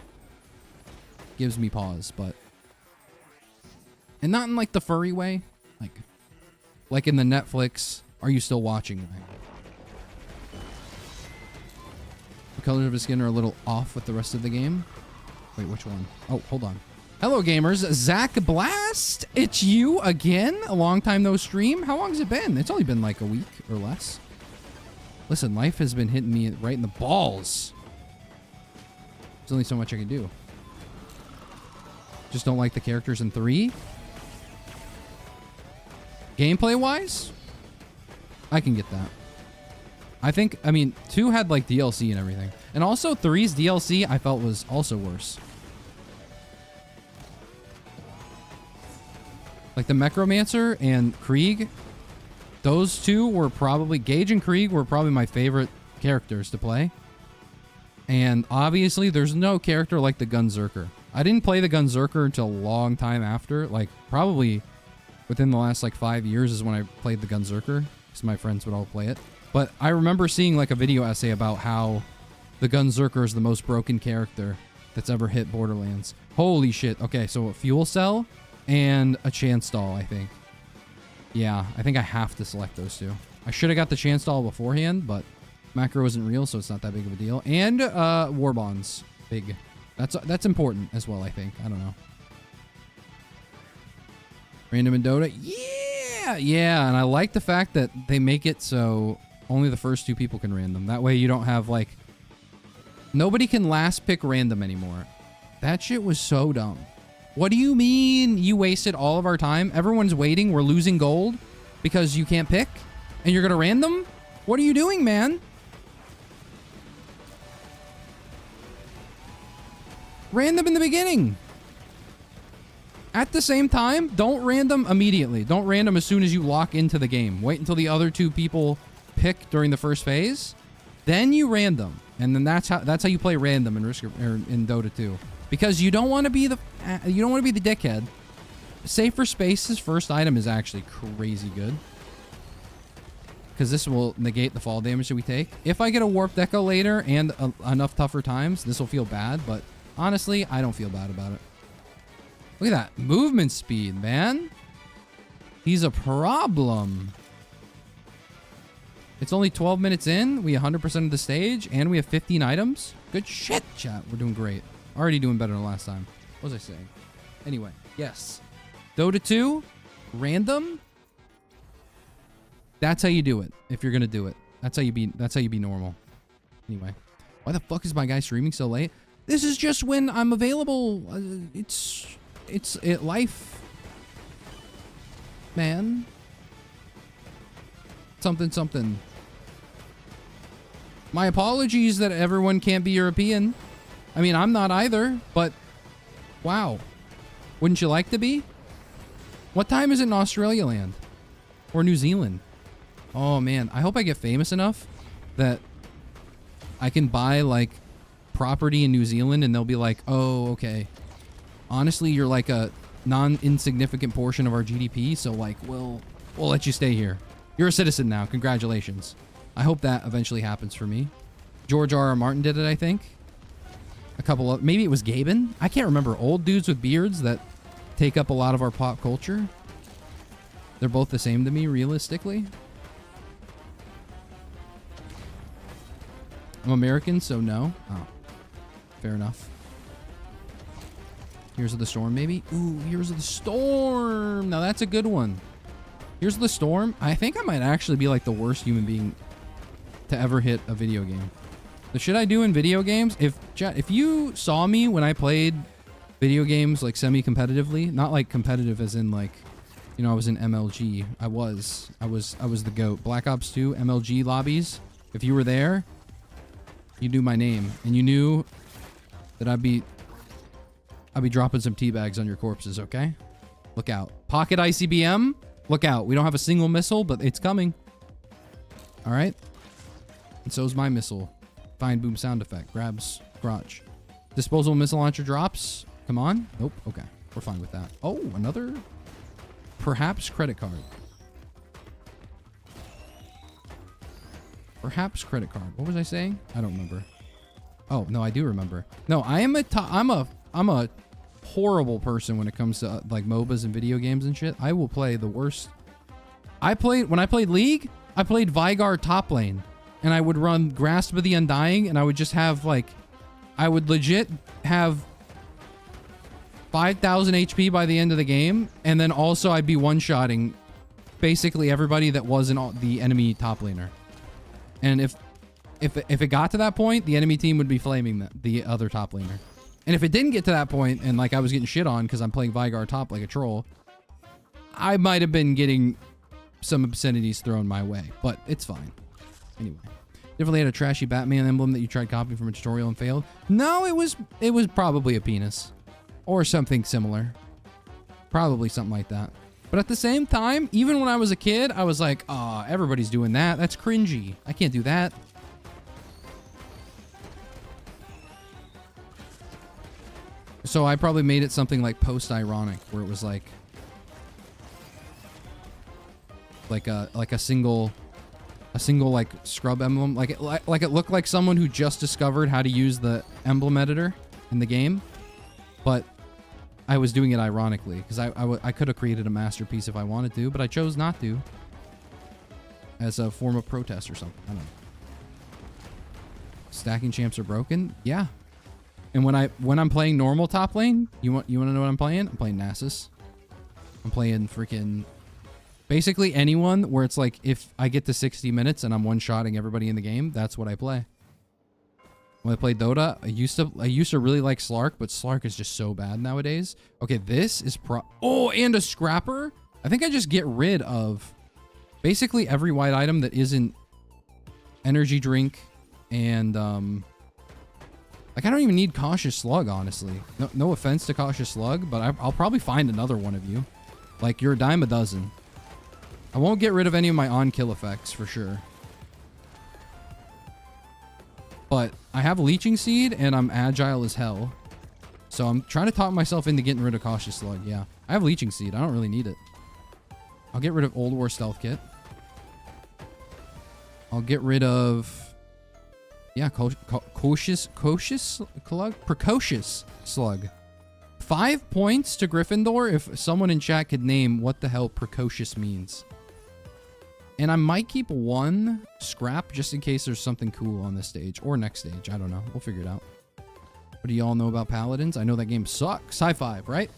gives me pause, but and not in like the furry way, like in the Netflix "Are you still watching?" way. The colors of his skin are a little off with the rest of the game. Wait, which one? Oh, hold on. Hello, gamers. Zach Blast, it's you again. A long time no stream. How long has it been? It's only been like a week or less. Listen, life has been hitting me right in the balls. There's only so much I can do. Just don't like the characters in 3. Gameplay-wise, I can get that. I mean, 2 had like DLC and everything. And also 3's DLC I felt was also worse. Like the Necromancer and Krieg, those two were probably, Gage and Krieg were probably my favorite characters to play. And obviously there's no character like the Gunzerker. I didn't play the Gunzerker until a long time after, like probably within the last like 5 years is when I played the Gunzerker, because my friends would all play it. But I remember seeing like a video essay about how the Gunzerker is the most broken character that's ever hit Borderlands. Holy shit. Okay, so a fuel cell and a chance doll, I think. Yeah, I think I have to select those two. I should have got the chance doll beforehand, but macro isn't real, so it's not that big of a deal. And war bonds. Big. That's important as well, I think. I don't know. Random in Dota? Yeah! Yeah, and I like the fact that they make it so only the first 2 people can random. That way you don't have, like... Nobody can last pick random anymore. That shit was so dumb. What do you mean you wasted all of our time? Everyone's waiting. We're losing gold because you can't pick? And you're going to random? What are you doing, man? Random in the beginning. At the same time, don't random immediately. Don't random as soon as you lock into the game. Wait until the other 2 people pick during the first phase. Then you random. And then that's how you play random in in Dota 2. Because you don't want to be the dickhead. Safer Space's first item is actually crazy good. Because this will negate the fall damage that we take. If I get a Warped Echo later and enough tougher times, this will feel bad. But honestly, I don't feel bad about it. Look at that. Movement speed, man. He's a problem. It's only 12 minutes in. We 100% of the stage. And we have 15 items. Good shit, chat. We're doing great. Already doing better than last time. What was I saying? Anyway, yes. Dota 2. Random. That's how you do it. If you're going to do it. That's how you be normal. Anyway. Why the fuck is my guy streaming so late? This is just when I'm available. It's life. Man. Something. My apologies that everyone can't be European. I mean, I'm not either, but wow. Wouldn't you like to be? What time is it in Australia land? Or New Zealand? Oh man, I hope I get famous enough that I can buy like property in New Zealand and they'll be like, oh, okay. Honestly, you're like a non-insignificant portion of our GDP, so like, we'll let you stay here. You're a citizen now. Congratulations. I hope that eventually happens for me. George R.R. Martin did it, I think. A couple of... Maybe it was Gaben? I can't remember. Old dudes with beards that take up a lot of our pop culture. They're both the same to me, realistically. I'm American, so no. Oh. Fair enough. Heroes of the Storm, maybe? Ooh, Heroes of the Storm! Now that's a good one. Here's the Storm. I think I might actually be like the worst human being to ever hit a video game. The shit I do in video games, if you saw me when I played video games like semi-competitively, not like competitive as in like, you know, I was in MLG. I was the GOAT. Black Ops 2 MLG lobbies. If you were there, you knew my name and you knew that I'd be dropping some teabags on your corpses, okay? Look out. Pocket ICBM? Look out. We don't have a single missile, but it's coming. All right. And so is my missile. Fine boom sound effect. Grabs crotch. Disposable missile launcher drops. Come on. Nope. Okay. We're fine with that. Oh, another perhaps credit card. Perhaps credit card. What was I saying? I don't remember. Oh, no, I do remember. No, I'm a horrible person when it comes to like MOBAs and video games and shit. I will play the worst. When I played League, I played Vygar top lane and I would run Grasp of the Undying and I would just have like, I would legit have 5,000 HP by the end of the game. And then also I'd be one-shotting basically everybody that wasn't the enemy top laner. And if it got to that point, the enemy team would be flaming the other top laner. And if it didn't get to that point, and like I was getting shit on because I'm playing Vygar top like a troll, I might have been getting some obscenities thrown my way, but it's fine. Anyway, definitely had a trashy Batman emblem that you tried copying from a tutorial and failed. No, it was probably a penis or something similar. Probably something like that. But at the same time, even when I was a kid, I was like, oh, everybody's doing that. That's cringy. I can't do that. So I probably made it something like post-ironic, where it was like, like a single like scrub emblem. Like it looked like someone who just discovered how to use the emblem editor in the game, but I was doing it ironically because I could have created a masterpiece if I wanted to, but I chose not to as a form of protest or something. I don't know. Stacking champs are broken. Yeah. And when I'm playing normal top lane, you want to know what I'm playing? I'm playing Nasus. I'm playing freaking basically anyone where it's like if I get to 60 minutes and I'm one-shotting everybody in the game, that's what I play. When I play Dota, I used to really like Slark, but Slark is just so bad nowadays. Okay, this is oh, and a scrapper? I think I just get rid of basically every white item that isn't energy drink and like I don't even need Cautious Slug, honestly. No offense to Cautious Slug, but I'll probably find another one of you. Like, you're a dime a dozen. I won't get rid of any of my on-kill effects, for sure. But I have Leeching Seed, and I'm agile as hell. So I'm trying to talk myself into getting rid of Cautious Slug, yeah. I have Leeching Seed. I don't really need it. I'll get rid of Old War Stealth Kit. I'll get rid of... yeah, Precocious Slug. 5 points to Gryffindor if someone in chat could name what the hell precocious means. And I might keep 1 scrap just in case there's something cool on this stage or next stage. I don't know. We'll figure it out. What do y'all know about Paladins? I know that game sucks. High five, right?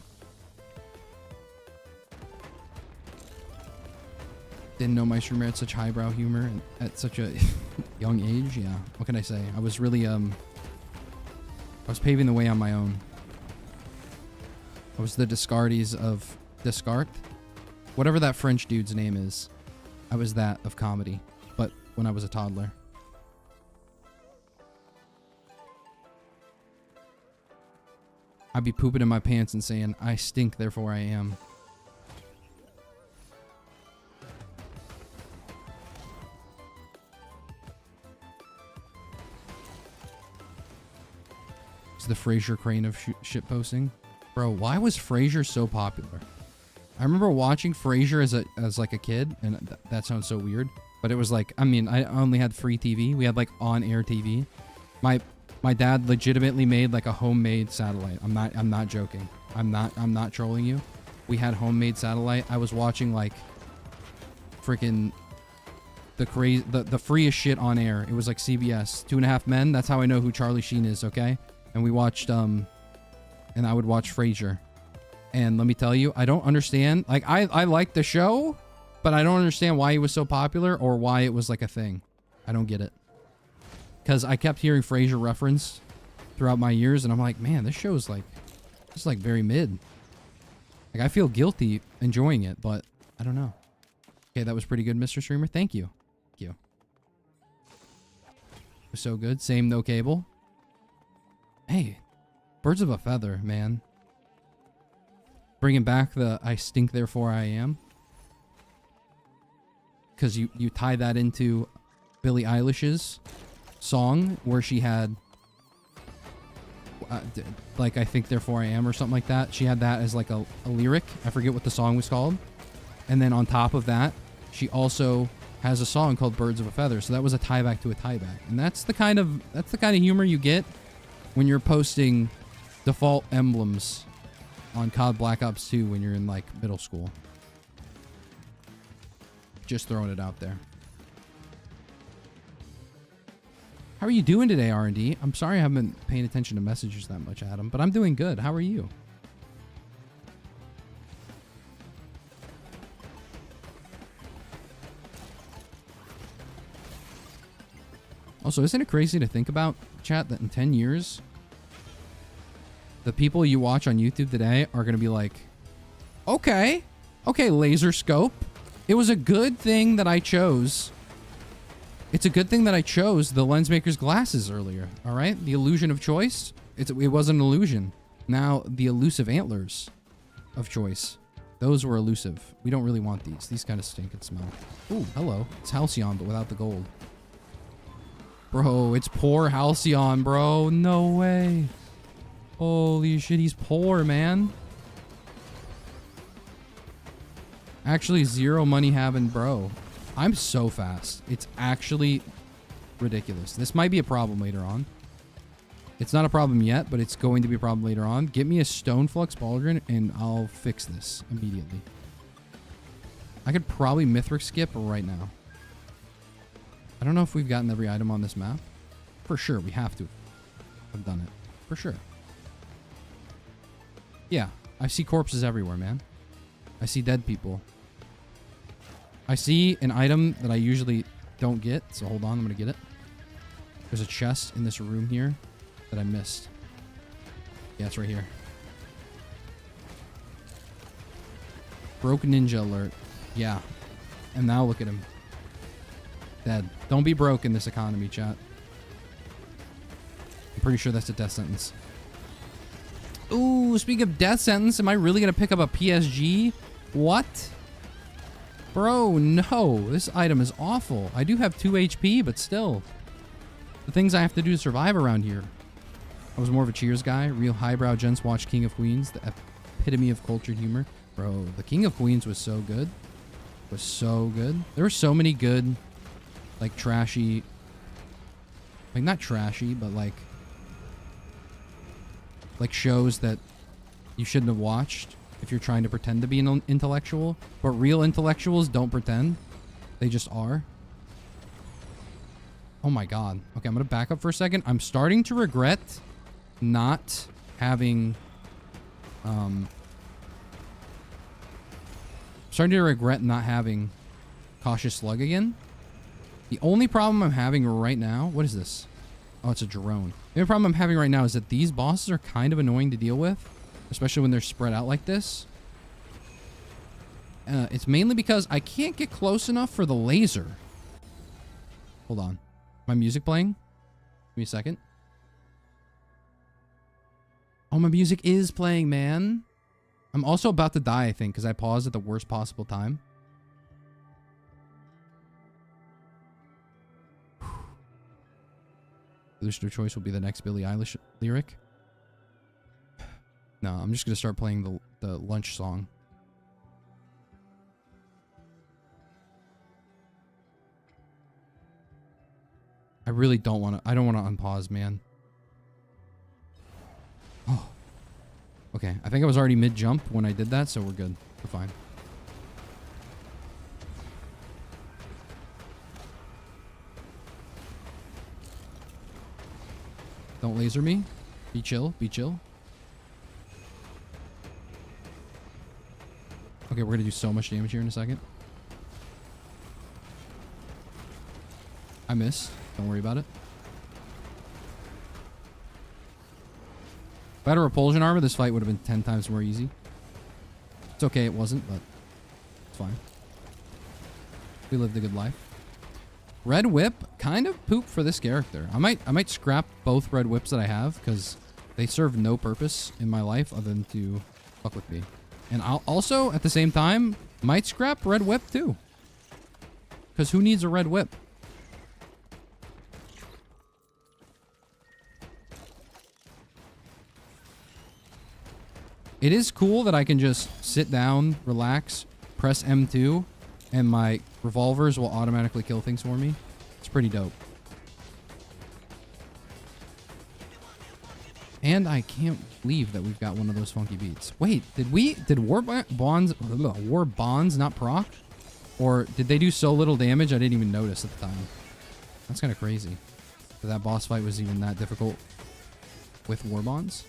Didn't know my streamer had such highbrow humor at such a young age. Yeah, what can I say? I was really, I was paving the way on my own. I was the Descartes of Descartes. Whatever that French dude's name is. I was that of comedy, but when I was a toddler. I'd be pooping in my pants and saying, I stink, therefore I am. The Frasier crane of shit posting. Bro, why was Frasier so popular? I remember watching Frasier as like a kid, and that sounds so weird, but it was like, I mean, I only had free TV. We had like on-air TV. My dad legitimately made like a homemade satellite. I'm not joking. I'm not trolling you. We had homemade satellite. I was watching like freaking the freest shit on air. It was like CBS. 2.5 Men. That's how I know who Charlie Sheen is, okay? And we watched, and I would watch Frasier. And let me tell you, I don't understand. Like, I like the show, but I don't understand why he was so popular or why it was like a thing. I don't get it. Because I kept hearing Frasier reference throughout my years, and I'm like, man, this show is like, it's like very mid. Like, I feel guilty enjoying it, but I don't know. Okay, that was pretty good, Mr. Streamer. Thank you. Thank you. It was so good. Same, no cable. Hey, birds of a feather, man. Bringing back the I stink, therefore I am. Because you tie that into Billie Eilish's song where she had, like, I think, therefore I am or something like that. She had that as like a lyric. I forget what the song was called. And then on top of that, she also has a song called Birds of a Feather. So that was a tie back to a tie back. And that's the kind of humor you get when you're posting default emblems on COD Black Ops 2 when you're in, like, middle school. Just throwing it out there. How are you doing today, R&D? I'm sorry I haven't been paying attention to messages that much, Adam, but I'm doing good. How are you? Also, isn't it crazy to think about, chat, that in 10 years, the people you watch on YouTube today are going to be like, okay, laser scope. It was a good thing that I chose. It's a good thing that I chose the Lensmaker's glasses earlier, all right? The illusion of choice, it was an illusion. Now, the elusive antlers of choice, those were elusive. We don't really want these. These kind of stink and smell. Ooh, hello. It's Halcyon, but without the gold. Bro, it's poor Halcyon, bro. No way. Holy shit, he's poor, man. Actually, zero money having, bro. I'm so fast. It's actually ridiculous. This might be a problem later on. It's not a problem yet, but it's going to be a problem later on. Get me a Stone Flux Pauldron, and I'll fix this immediately. I could probably Mithril skip right now. I don't know if we've gotten every item on this map. For sure, we have to have done it. For sure. Yeah, I see corpses everywhere, man. I see dead people. I see an item that I usually don't get, so hold on, I'm gonna get it. There's a chest in this room here that I missed. Yeah, it's right here. Broke ninja alert. Yeah. And now look at him. Dead. Don't be broke in this economy, chat. I'm pretty sure that's a death sentence. Ooh, speaking of death sentence, am I really gonna pick up a PSG? What? Bro, no. This item is awful. I do have 2 HP, but still. The things I have to do to survive around here. I was more of a Cheers guy. Real highbrow gents watch King of Queens. The epitome of cultured humor. Bro, the King of Queens was so good. Was so good. There were so many good, like, trashy... Like, not trashy, but, like shows that you shouldn't have watched if you're trying to pretend to be an intellectual. But real intellectuals don't pretend. They just are. Oh my god. Okay, I'm gonna back up for a second. I'm starting to regret not having... starting to regret not having Cautious Slug again. The only problem I'm having right now... What is this? Oh, it's a drone. The only problem I'm having right now is that these bosses are kind of annoying to deal with. Especially when they're spread out like this. It's mainly because I can't get close enough for the laser. Hold on. My music playing? Give me a second. Oh, my music is playing, man. I'm also about to die, I think, because I paused at the worst possible time. Listener choice will be the next Billie Eilish lyric. No, I'm just going to start playing the lunch song. I really don't want to... I don't want to unpause, man. Oh. Okay, I think I was already mid-jump when I did that, so we're good. We're fine. Don't laser me. Be chill. Be chill. Okay, we're going to do so much damage here in a second. I missed. Don't worry about it. If I had a repulsion armor, this fight would have been 10 times more easy. It's okay, it wasn't, but it's fine. We lived a good life. Red Whip, kind of poop for this character. I might scrap both Red Whips that I have, because they serve no purpose in my life other than to fuck with me. And I'll also, at the same time, might scrap Red Whip too. Because who needs a Red Whip? It is cool that I can just sit down, relax, press M2, and my revolvers will automatically kill things for me. It's pretty dope. And I can't believe that we've got one of those funky beats. Wait, did War Bonds not proc? Or did they do so little damage I didn't even notice at the time? That's kind of crazy. That boss fight was even that difficult with War Bonds.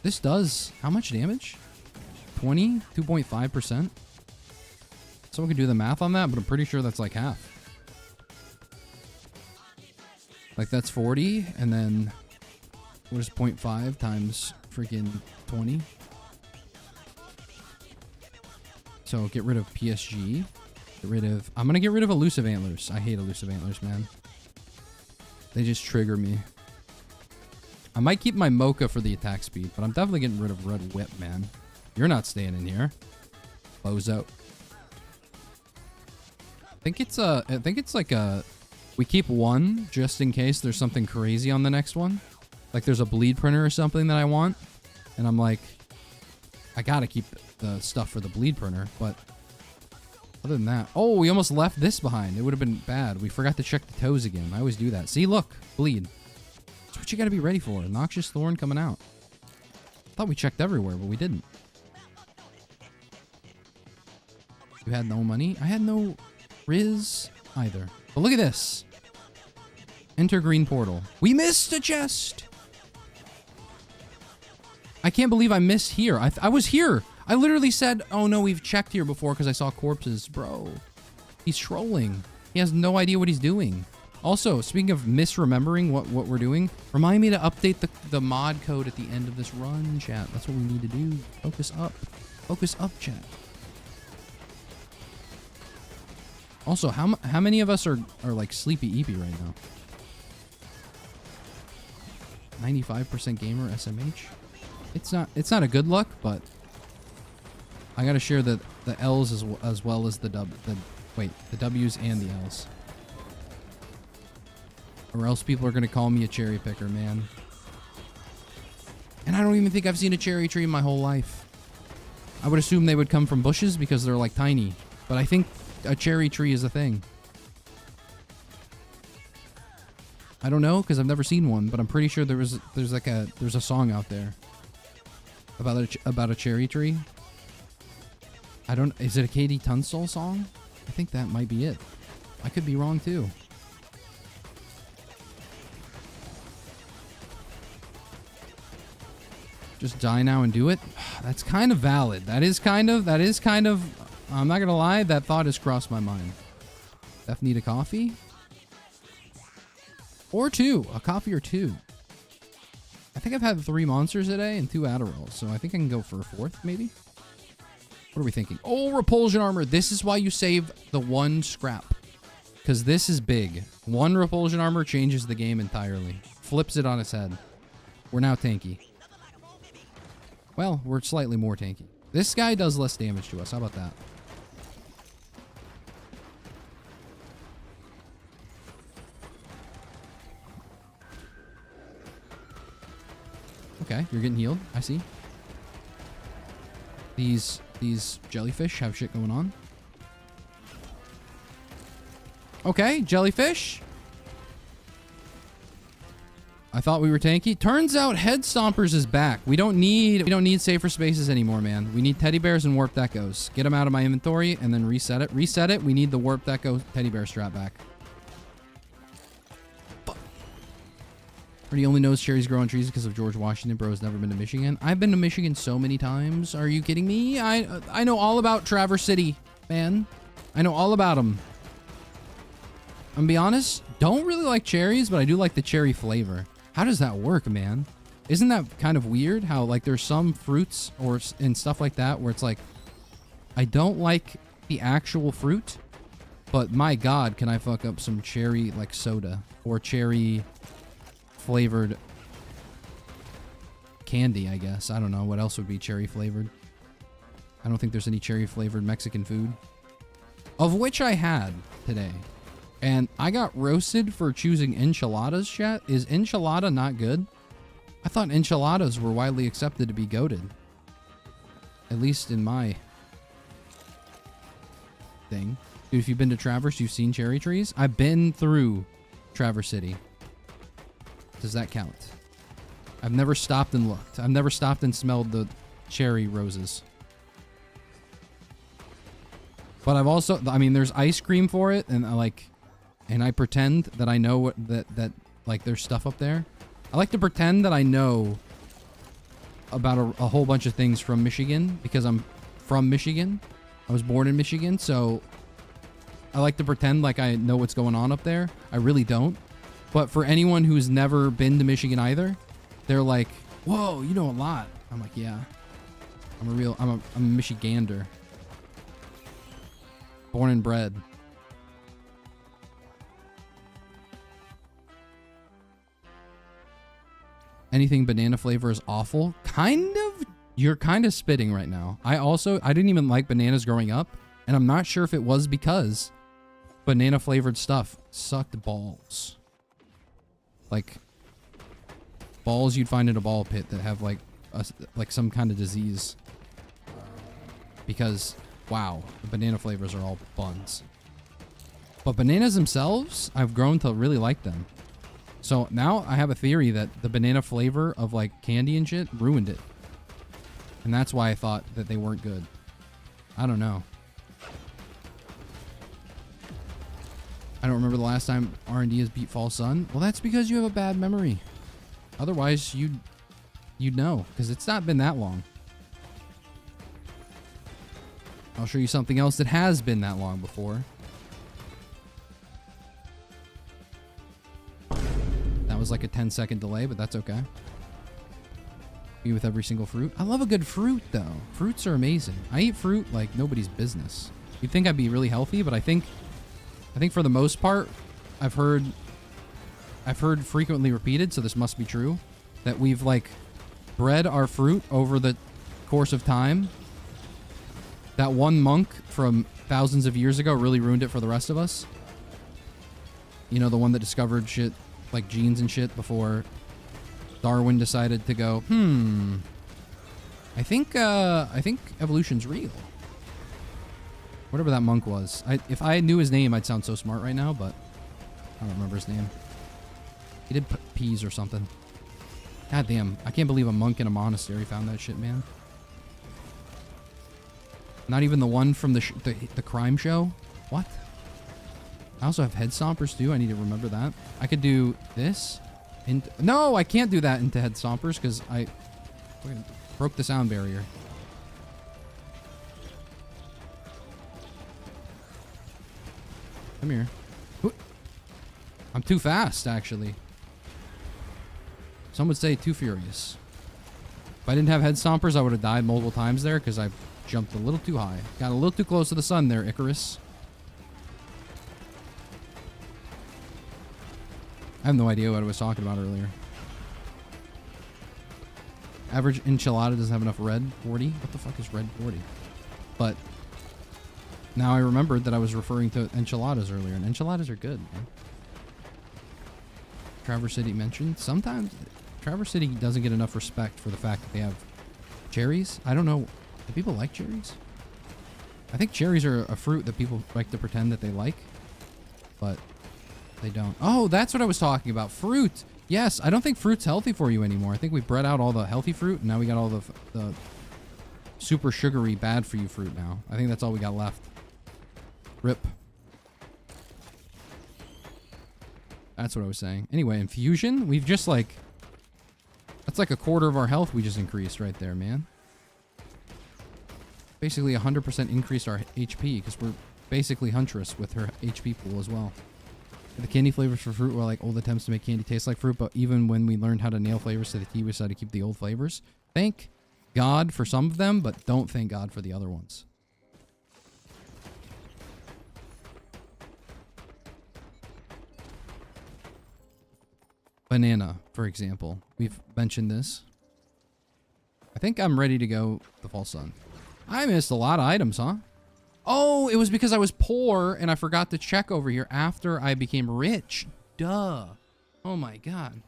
This does how much damage? 2.5%. Someone can do the math on that, but I'm pretty sure that's like half. Like that's 40, and then what is 0.5 times freaking 20? So get rid of PSG. Get rid of... I'm gonna get rid of Elusive Antlers. I hate Elusive Antlers, man. They just trigger me. I might keep my Mocha for the attack speed, but I'm definitely getting rid of Red Whip, man. You're not staying in here. Bozo. I think it's like a... We keep one just in case there's something crazy on the next one. Like there's a bleed printer or something that I want. And I'm like, I gotta keep the stuff for the bleed printer, but Other than that, oh, we almost left this behind. It would have been bad. We forgot to check the toes again. I always do that. See, look, bleed. That's what you got to be ready for. Noxious Thorn coming out. Thought we checked everywhere, but we didn't. You had no money. I had no Riz either. But look at this. Enter green portal. We missed a chest. I can't believe I missed here. I was here. I literally said, oh no, we've checked here before because I saw corpses. Bro, he's trolling. He has no idea what he's doing. Also, speaking of misremembering what we're doing, remind me to update the mod code at the end of this run, chat. That's what we need to do. Focus up. Focus up, chat. Also, how many of us are like sleepy eepy right now? 95% gamer SMH. It's not a good luck, but I gotta share the L's as well as the W's and the L's. Or else people are gonna call me a cherry picker, man. And I don't even think I've seen a cherry tree in my whole life. I would assume they would come from bushes because they're like tiny, but I think a cherry tree is a thing. I don't know because I've never seen one, but I'm pretty sure there's a song out there about a cherry tree. Is it a Katie Tunstall song? I think that might be it. I could be wrong too. Just die now and do it. That's kind of valid. That is kind of, I'm not gonna lie, that thought has crossed my mind. Def need a coffee? Or two. A coffee or two. I think I've had 3 monsters today and 2 Adderalls, so I think I can go for a 4th, maybe? What are we thinking? Oh, repulsion armor. This is why you save the 1 scrap. Because this is big. 1 repulsion armor changes the game entirely. Flips it on its head. We're now tanky. Well, we're slightly more tanky. This guy does less damage to us. How about that? Okay, you're getting healed. I see. These jellyfish have shit going on. Okay, jellyfish. I thought we were tanky. Turns out Head Stompers is back. We don't need safer spaces anymore, man. We need teddy bears and warp echoes. Get them out of my inventory and then reset it. Reset it. We need the warp echo teddy bear strap back. He only knows cherries grow on trees because of George Washington. Bro has never been to Michigan. I've been to Michigan so many times. Are you kidding me? I know all about Traverse City, man. I know all about them. I'm gonna be honest, don't really like cherries, but I do like the cherry flavor. How does that work, man? Isn't that kind of weird how like there's some fruits and stuff like that where it's like, I don't like the actual fruit, but my God, can I fuck up some cherry like soda or cherry flavored candy, I guess. I don't know what else would be cherry flavored. I don't think there's any cherry flavored Mexican food, of which I had today. And I got roasted for choosing enchiladas, chat. Is enchilada not good? I thought enchiladas were widely accepted to be goated. At least in my thing. Dude, if you've been to Traverse, you've seen cherry trees. I've been through Traverse City. Does that count? I've never stopped and looked. I've never stopped and smelled the cherry roses. But I've also, I mean, there's ice cream for it, and I pretend that I know what that like there's stuff up there. I like to pretend that I know about a whole bunch of things from Michigan because I'm from Michigan. I was born in Michigan, so I like to pretend like I know what's going on up there. I really don't. But for anyone who's never been to Michigan either, they're like, "Whoa, you know a lot." I'm like, "Yeah, I'm a Michigander, born and bred." Anything banana flavor is awful. Kind of. You're kind of spitting right now. I didn't even like bananas growing up, and I'm not sure if it was because banana flavored stuff sucked balls. Like balls you'd find in a ball pit that have like some kind of disease. Because wow, the banana flavors are all buns. But bananas themselves, I've grown to really like them. So now I have a theory that the banana flavor of like candy and shit ruined it. And that's why I thought that they weren't good. I don't know. I don't remember the last time R&D has beat Fall Sun. Well, that's because you have a bad memory. Otherwise, you'd know, because it's not been that long. I'll show you something else that has been that long before. That was like a 10-second delay, but that's okay. Be with every single fruit. I love a good fruit, though. Fruits are amazing. I eat fruit like nobody's business. You'd think I'd be really healthy, but I think for the most part, I've heard frequently repeated, so this must be true, that we've like bred our fruit over the course of time. That one monk from thousands of years ago really ruined it for the rest of us. You know, the one that discovered shit like genes and shit before Darwin decided to go, I think evolution's real. Whatever that monk was. If I knew his name, I'd sound so smart right now, but I don't remember his name. He did put peas or something. God damn. I can't believe a monk in a monastery found that shit, man. Not even the one from the crime show? What? I also have head stompers too. I need to remember that. I could do this. No, I can't do that into head stompers because I broke the sound barrier. Come here. I'm too fast, actually. Some would say too furious. If I didn't have head stompers, I would have died multiple times there because I jumped a little too high. Got a little too close to the sun there, Icarus. I have no idea what I was talking about earlier. Average enchilada doesn't have enough red 40. What the fuck is red 40? But now I remembered that I was referring to enchiladas earlier, and enchiladas are good, man. Traverse City mentioned. Sometimes Traverse City doesn't get enough respect for the fact that they have cherries. I don't know. Do people like cherries? I think cherries are a fruit that people like to pretend that they like, but they don't. Oh, that's what I was talking about. Fruit. Yes, I don't think fruit's healthy for you anymore. I think we bred out all the healthy fruit, and now we got all the super sugary, bad for you fruit now. I think that's all we got left. Rip. That's what I was saying. Anyway, infusion, we've just like... That's like a quarter of our health we just increased right there, man. Basically 100% increased our HP because we're basically Huntress with her HP pool as well. The candy flavors for fruit were like old attempts to make candy taste like fruit, but even when we learned how to nail flavors to the tea, we decided to keep the old flavors. Thank God for some of them, but don't thank God for the other ones. Banana, for example. We've mentioned this. I think I'm ready to go the Fall Sun. I missed a lot of items, huh? Oh, it was because I was poor and I forgot to check over here after I became rich. Duh. Oh my God.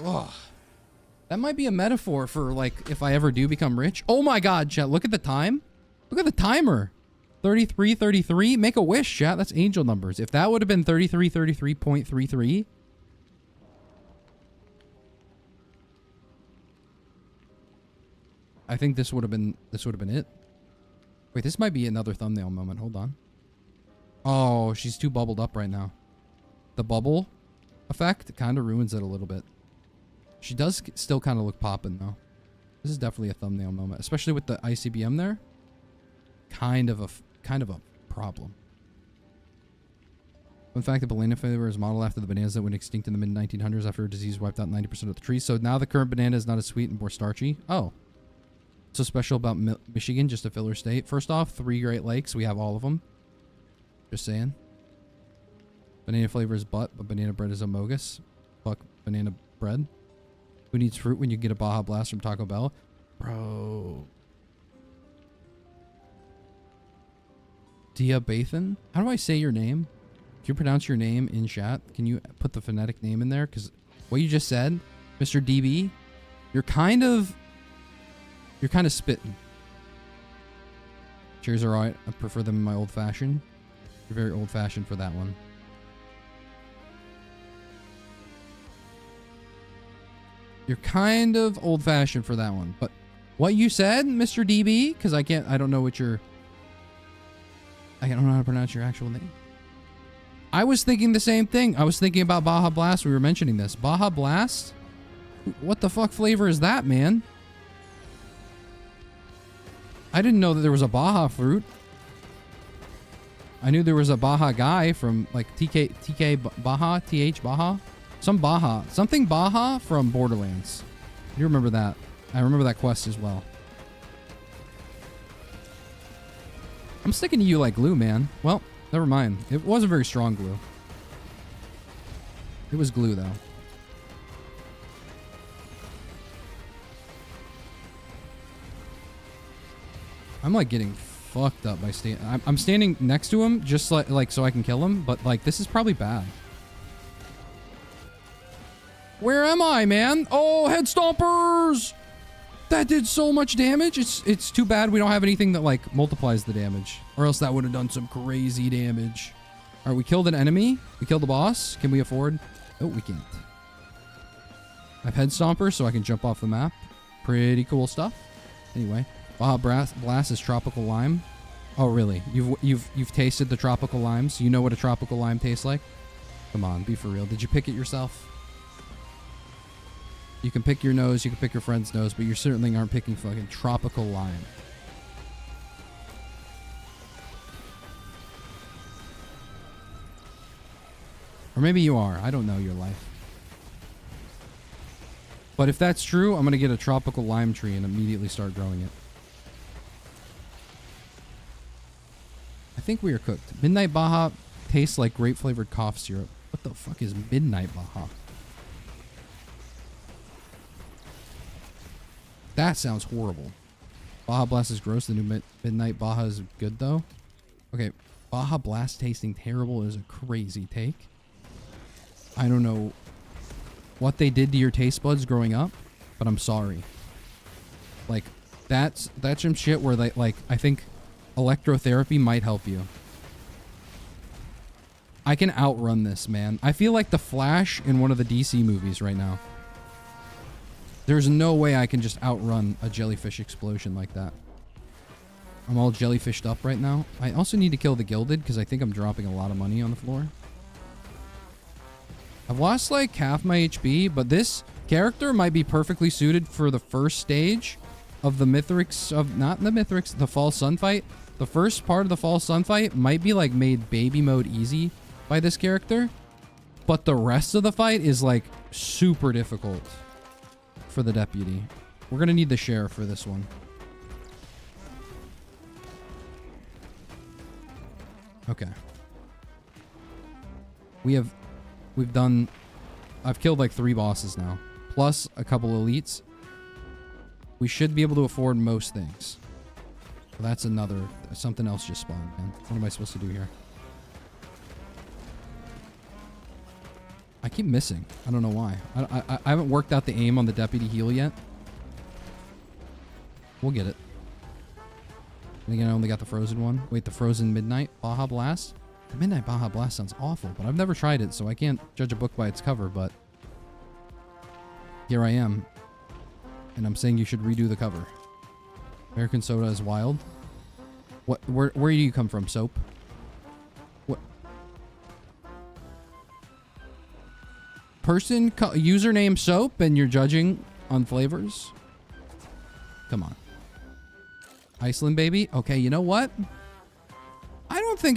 Ugh. That might be a metaphor for like if I ever do become rich. Oh my God, chat. Look at the time. Look at the timer. 3333. Make a wish, chat. That's angel numbers. If that would have been 3333.33. I think this would have been it. Wait, this might be another thumbnail moment. Hold on. Oh, she's too bubbled up right now. The bubble effect kind of ruins it a little bit. She does still kind of look poppin' though. This is definitely a thumbnail moment, especially with the ICBM there. Kind of a problem. In fact, the banana flavor is modeled after the bananas that went extinct in the mid-1900s after a disease wiped out 90% of the trees. So now the current banana is not as sweet and more starchy. Oh. So special about Michigan, just a filler state. First off, 3 Great Lakes. We have all of them. Just saying. Banana flavor is butt, but banana bread is amogus. Fuck banana bread. Who needs fruit when you get a Baja Blast from Taco Bell? Bro. Dia Bathan? How do I say your name? Can you pronounce your name in chat? Can you put the phonetic name in there? Because what you just said, Mr. DB, you're kind of spitting. Cherries are alright. I prefer them in my old-fashioned. You're very old-fashioned for that one. You're kind of old-fashioned for that one. But what you said, Mr. DB? Because I don't know what your... I don't know how to pronounce your actual name. I was thinking the same thing. I was thinking about Baja Blast. We were mentioning this. Baja Blast? What the fuck flavor is that, man? I didn't know that there was a Baja fruit. I knew there was a Baja guy from like TK Baja, TH Baja. Some Baja. Something Baja from Borderlands. You remember that. I remember that quest as well. I'm sticking to you like glue, man. Well, never mind. It wasn't very strong glue. It was glue, though. I'm like getting fucked up by I'm standing next to him just like so I can kill him, but like this is probably bad. Where am I, man? Oh, head stompers! That did so much damage. It's too bad we don't have anything that like multiplies the damage, or else that would have done some crazy damage. All right, we killed an enemy. We killed the boss. Can we afford? Oh, we can't. I have head stompers, so I can jump off the map. Pretty cool stuff. Anyway, Baja Blast is tropical lime. Oh, really? You've tasted the tropical limes? You know what a tropical lime tastes like? Come on, be for real. Did you pick it yourself? You can pick your nose, you can pick your friend's nose, but you certainly aren't picking fucking tropical lime. Or maybe you are. I don't know your life. But if that's true, I'm going to get a tropical lime tree and immediately start growing it. I think we are cooked. Midnight Baja tastes like grape-flavored cough syrup. What the fuck is Midnight Baja? That sounds horrible. Baja Blast is gross. The new Midnight Baja is good, though. Okay, Baja Blast tasting terrible is a crazy take. I don't know what they did to your taste buds growing up, but I'm sorry. Like, that's some shit where they, like, I think electrotherapy might help you. I can outrun this, man. I feel like the Flash in one of the DC movies right now. There's no way I can just outrun a jellyfish explosion like that. I'm all jellyfished up right now. I also need to kill the Gilded because I think I'm dropping a lot of money on the floor. I've lost like half my HP, but this character might be perfectly suited for the first stage of the Mithrix, the False Sun fight. The first part of the False Sun fight might be like made baby mode easy by this character, but the rest of the fight is like super difficult for the deputy. We're gonna need the sheriff for this one. Okay. I've killed like 3 bosses now, plus a couple elites. We should be able to afford most things. Well, that's something else just spawned, man. What am I supposed to do here? I keep missing. I don't know why. I haven't worked out the aim on the deputy heal yet. We'll get it. And again, I only got the frozen one. Wait, the frozen Midnight Baja Blast? The Midnight Baja Blast sounds awful, but I've never tried it, so I can't judge a book by its cover, but here I am. And I'm saying you should redo the cover. American soda is wild. Where do you come from, Soap? What? Username Soap and you're judging on flavors? Come on. Iceland baby? Okay, you know what? I don't think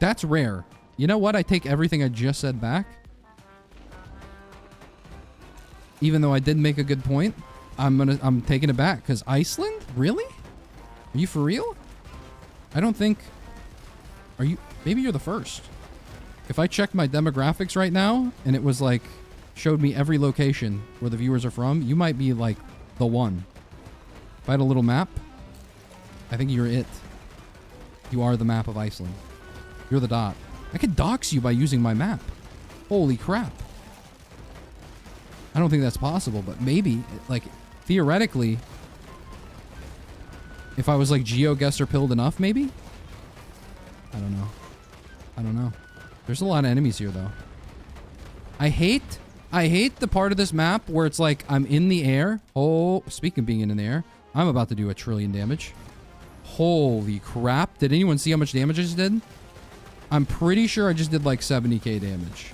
that's rare. You know what? I take everything I just said back. Even though I did make a good point, I'm taking it back because Iceland? Really? Are you for real? I don't think. Are you? Maybe you're the first. If I checked my demographics right now and it was like showed me every location where the viewers are from, you might be like the one. If I had a little map, I think you're it. You are the map of Iceland. You're the dot. I could dox you by using my map. Holy crap. I don't think that's possible, but maybe, like, theoretically, If I was like GeoGuessr pilled enough, maybe? I don't know. I don't know. There's a lot of enemies here, though. I hate the part of this map where it's like I'm in the air. Oh, speaking of being in the air, I'm about to do 1 trillion damage. Holy crap. Did anyone see how much damage I just did? I'm pretty sure I just did like 70k damage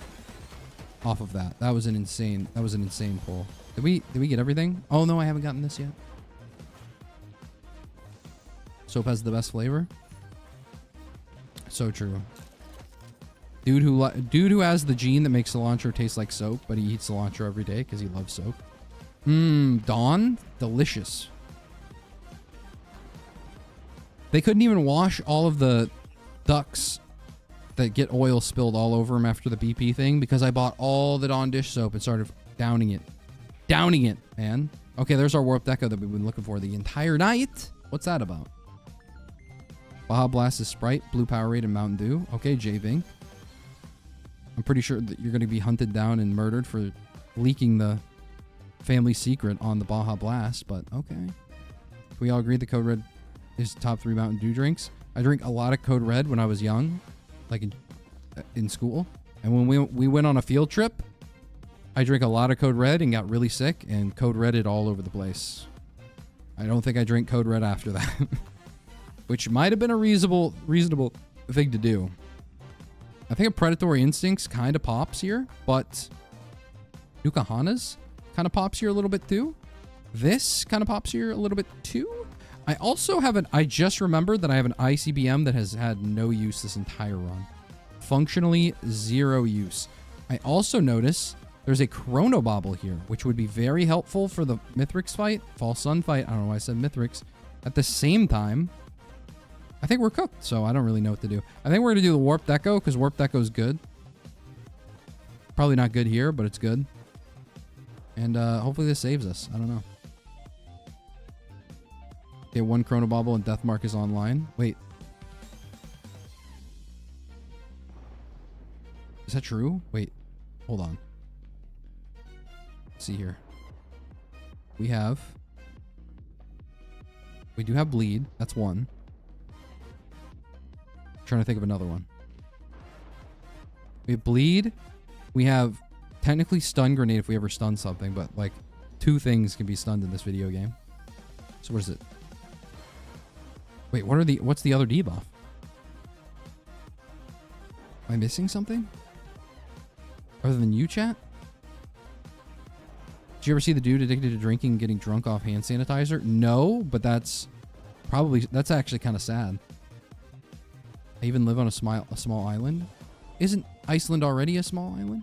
off of that. That was an insane pull. Did we get everything? Oh no, I haven't gotten this yet. Soap has the best flavor. So true. Dude who has the gene that makes cilantro taste like soap, but he eats cilantro every day because he loves soap. Dawn? Delicious. They couldn't even wash all of the ducks that get oil spilled all over them after the BP thing because I bought all the Dawn dish soap and started downing it. Downing it, man. Okay, there's our warp deco that we've been looking for the entire night. What's that about? Baja Blast is Sprite, Blue Powerade, and Mountain Dew. Okay, J-Ving. I'm pretty sure that you're going to be hunted down and murdered for leaking the family secret on the Baja Blast, but okay. We all agree the Code Red is top 3 Mountain Dew drinks. I drink a lot of Code Red when I was young, like in school. And when we went on a field trip, I drank a lot of Code Red and got really sick and Code Red it all over the place. I don't think I drank Code Red after that, which might have been a reasonable thing to do. I think a Predatory Instincts kind of pops here, but Nukahana's kind of pops here a little bit too. This kind of pops here a little bit too. I also have I just remembered that I have an ICBM that has had no use this entire run. Functionally 0 use. I also notice there's a Chronobobble here, which would be very helpful for the Mithrix fight, False Sun fight. I don't know why I said Mithrix. At the same time, I think we're cooked, so I don't really know what to do. I think we're going to do the Warp Deco, because Warp Deco is good. Probably not good here, but it's good. And hopefully this saves us. I don't know. Okay, 1 Chronobobble and Deathmark is online. Wait. Is that true? Wait. Hold on. Let's see here. We do have Bleed. That's 1. Trying to think of another one. We have Bleed. We have technically Stun Grenade if we ever stun something, but like 2 things can be stunned in this video game. So what is it? Wait, what's the other debuff? Am I missing something? Other than you, chat? Did you ever see the dude addicted to drinking and getting drunk off hand sanitizer? No, but that's actually kind of sad. I even live on a small island. Isn't Iceland already a small island?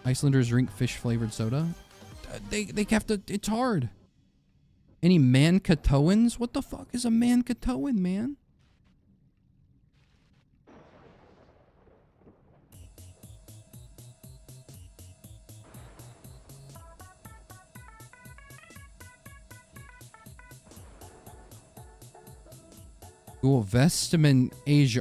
Icelanders drink fish-flavored soda. They have to... It's hard. Any Mankatoans? What the fuck is a Mankatoan, man? Cool. Vestamin Asia.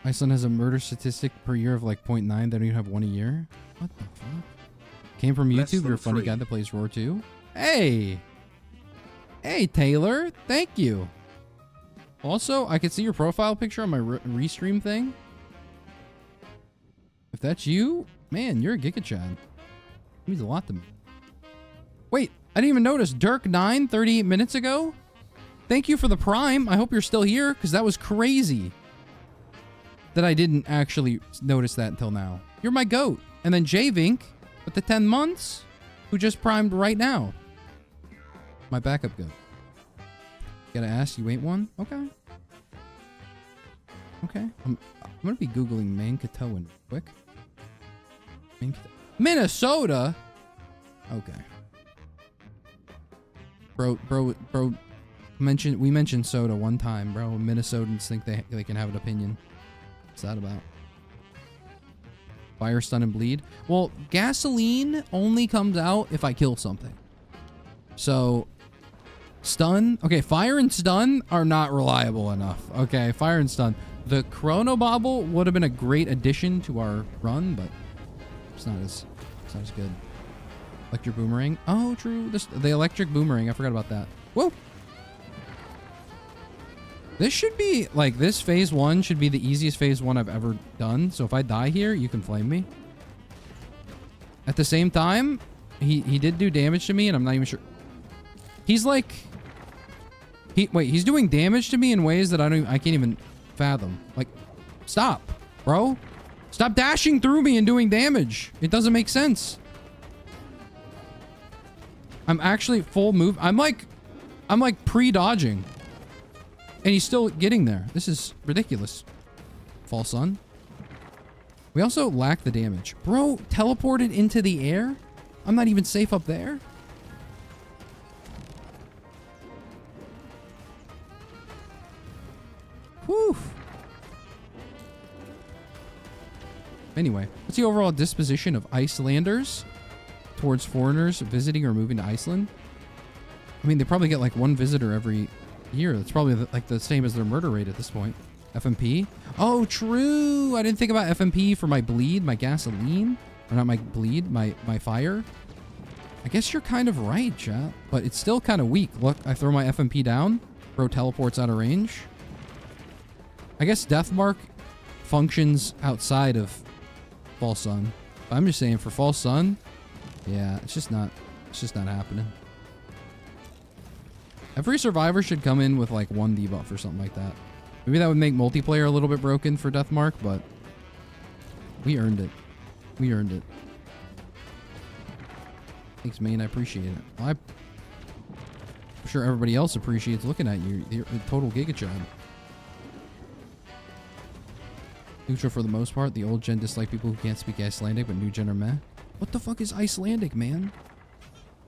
Iceland has a murder statistic per year of like 0.9. They don't even have 1 a year. What the fuck? Came from YouTube. You're a funny guy that plays Roar 2. Hey! Hey, Taylor. Thank you. Also, I can see your profile picture on my restream thing. If that's you, man, you're a Giga Chad. It means a lot to me. Wait, I didn't even notice. Dirk9, 38 minutes ago? Thank you for the Prime. I hope you're still here, because that was crazy that I didn't actually notice that until now. You're my goat. And then J-Vink with the 10 months, who just primed right now. My backup good. Gotta ask, you ain't one? Okay. Okay. I'm gonna be Googling Mankato quick. Minnesota? Okay. Bro, we mentioned soda one time, bro. Minnesotans think they can have an opinion. What's that about? Fire, stun, and bleed? Well, gasoline only comes out if I kill something. So, stun. Okay, fire and stun are not reliable enough. Okay, fire and stun. The Chrono Bobble would have been a great addition to our run, but it's not as good. Electric Boomerang. Oh, true. The Electric Boomerang. I forgot about that. Whoa. This should be, like, this phase 1 should be the easiest phase 1 I've ever done. So if I die here, you can flame me. At the same time, he did do damage to me, and I'm not even sure. He's like... he's doing damage to me in ways that I can't even fathom. Like, stop, bro. Stop dashing through me and doing damage. It doesn't make sense. I'm actually full move. I'm like pre-dodging. And he's still getting there. This is ridiculous. False Sun. We also lack the damage. Bro, teleported into the air? I'm not even safe up there. Whew. Anyway, what's the overall disposition of Icelanders towards foreigners visiting or moving to Iceland? I mean, they probably get like one visitor every year. That's probably like the same as their murder rate at this point. FMP? Oh, true. I didn't think about FMP for my bleed, my gasoline. Or not my bleed, my fire. I guess you're kind of right, chat. But it's still kind of weak. Look, I throw my FMP down. Bro teleports out of range. I guess Deathmark functions outside of False Sun. But I'm just saying for False Sun, yeah, it's just not happening. Every survivor should come in with like one debuff or something like that. Maybe that would make multiplayer a little bit broken for Deathmark, but we earned it. We earned it. Thanks, man. I appreciate it. Well, I'm sure everybody else appreciates looking at you. You're a total gigachad. Neutral for the most part. The old gen dislike people who can't speak Icelandic, but new gen are meh. What the fuck is Icelandic, man?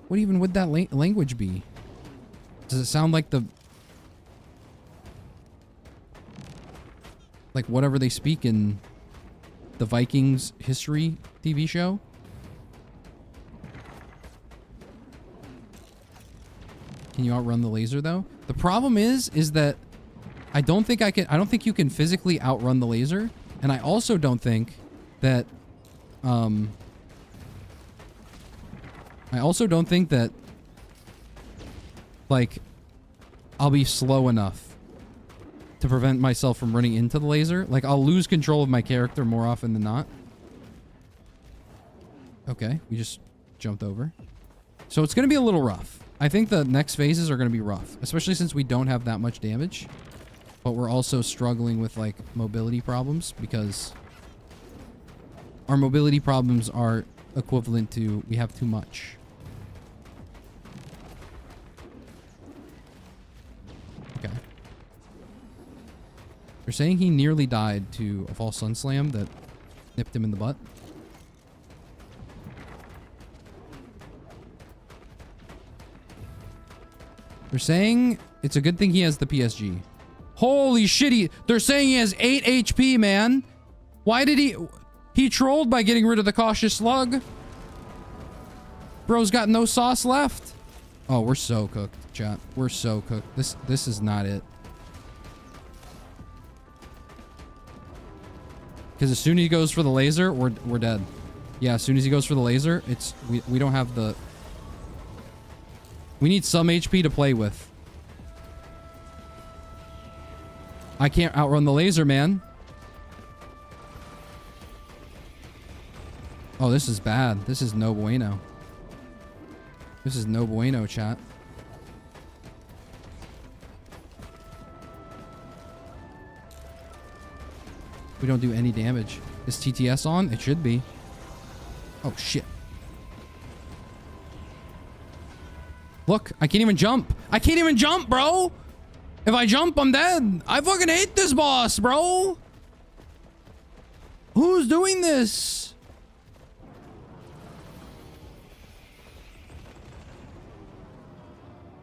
What even would that language be? Does it sound like like whatever they speak in the Vikings history TV show? Can you outrun the laser though? The problem is that I don't think you can physically outrun the laser, and I also don't think that like I'll be slow enough to prevent myself from running into the laser. Like, I'll lose control of my character more often than not. Okay, we just jumped over. So it's going to be a little rough. I think the next phases are going to be rough, especially since we don't have that much damage. But we're also struggling with, like, mobility problems because our mobility problems are equivalent to we have too much. Okay. They're saying he nearly died to a false sun slam that nipped him in the butt. They're saying it's a good thing he has the PSG. Holy shit, they're saying he has 8 HP, man. Why did he trolled by getting rid of the cautious slug? Bro's got no sauce left. Oh, we're so cooked, chat. We're so cooked. This is not it. Because as soon as he goes for the laser, we're dead. Yeah, as soon as he goes for the laser, we don't have the... We need some HP to play with. I can't outrun the laser, man. Oh, this is bad. This is no bueno. This is no bueno, chat. We don't do any damage. Is TTS on? It should be. Oh, shit. Look, I can't even jump. I can't even jump, bro. If I jump, I'm dead. I fucking hate this boss, bro. Who's doing this?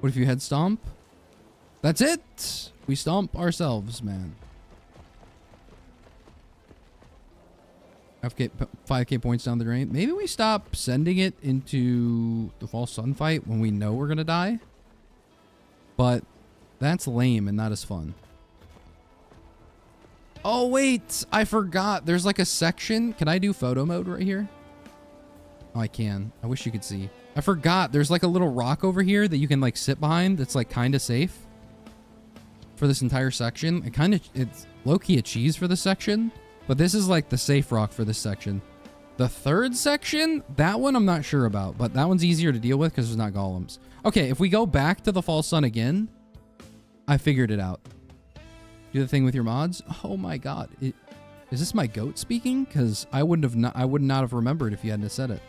What if you head stomp? That's it. We stomp ourselves, man. 5k points down the drain. Maybe we stop sending it into the false sun fight when we know we're gonna die. But that's lame and not as fun. Oh, wait. I forgot. There's like a section. Can I do photo mode right here? Oh, I can. I wish you could see. I forgot. There's like a little rock over here that you can like sit behind. That's like kind of safe for this entire section. It's low-key a cheese for this section. But this is like the safe rock for this section. The third section, that one I'm not sure about. But that one's easier to deal with because there's not golems. Okay, if we go back to the false sun again, I figured it out. Do the thing with your mods. Oh my god. Is this my goat speaking? Because I would not have remembered if you hadn't said it.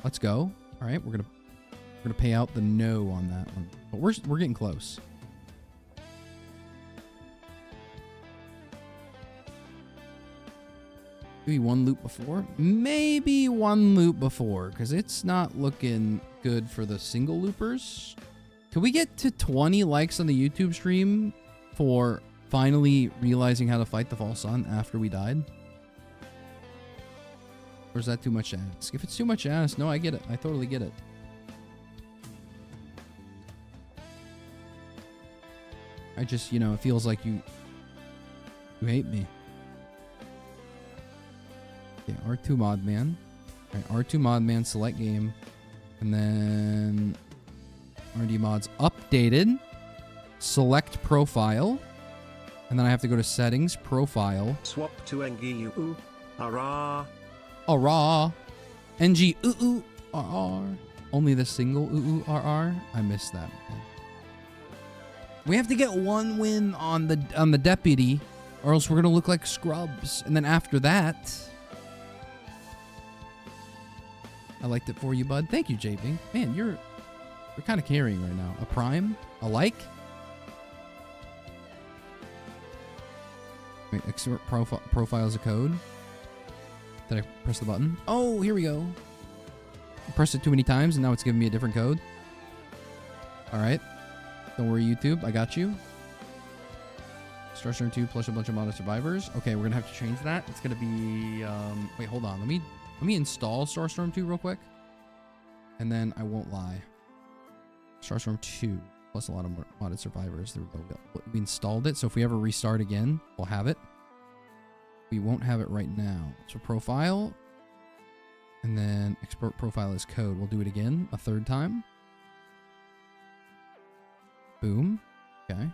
Let's go. All right, we're gonna pay out the no on that one. But we're getting close. Maybe one loop before? Maybe one loop before, because it's not looking good for the single loopers. Could we get to 20 likes on the YouTube stream for finally realizing how to fight the false sun after we died? Or is that too much to ask? If it's too much to ask, no, I get it. I totally get it. I just, you know, it feels like you hate me. Okay, R2 mod man. All right, R2 mod man, select game. And then RD mods updated. Select profile. And then I have to go to settings, profile. Swap to NG RR. RR. NG RR. Only the single RR. I missed that. We have to get one win on the deputy, or else we're gonna look like scrubs. And then after that, I liked it for you, bud. Thank you, JB. Man, you're kind of carrying right now. A prime, a like. Wait, export profile as a code. Did I press the button? Oh, here we go. I pressed it too many times, and now it's giving me a different code. All right. Don't worry, YouTube. I got you. Starstorm 2 plus a bunch of modded survivors. Okay, we're gonna have to change that. It's gonna be wait, hold on. Let me install Starstorm 2 real quick. And then I won't lie. Starstorm 2 plus a lot of modded survivors. There we go. We installed it, so if we ever restart again, we'll have it. We won't have it right now. So profile. And then export profile as code. We'll do it again a third time. Boom. Okay.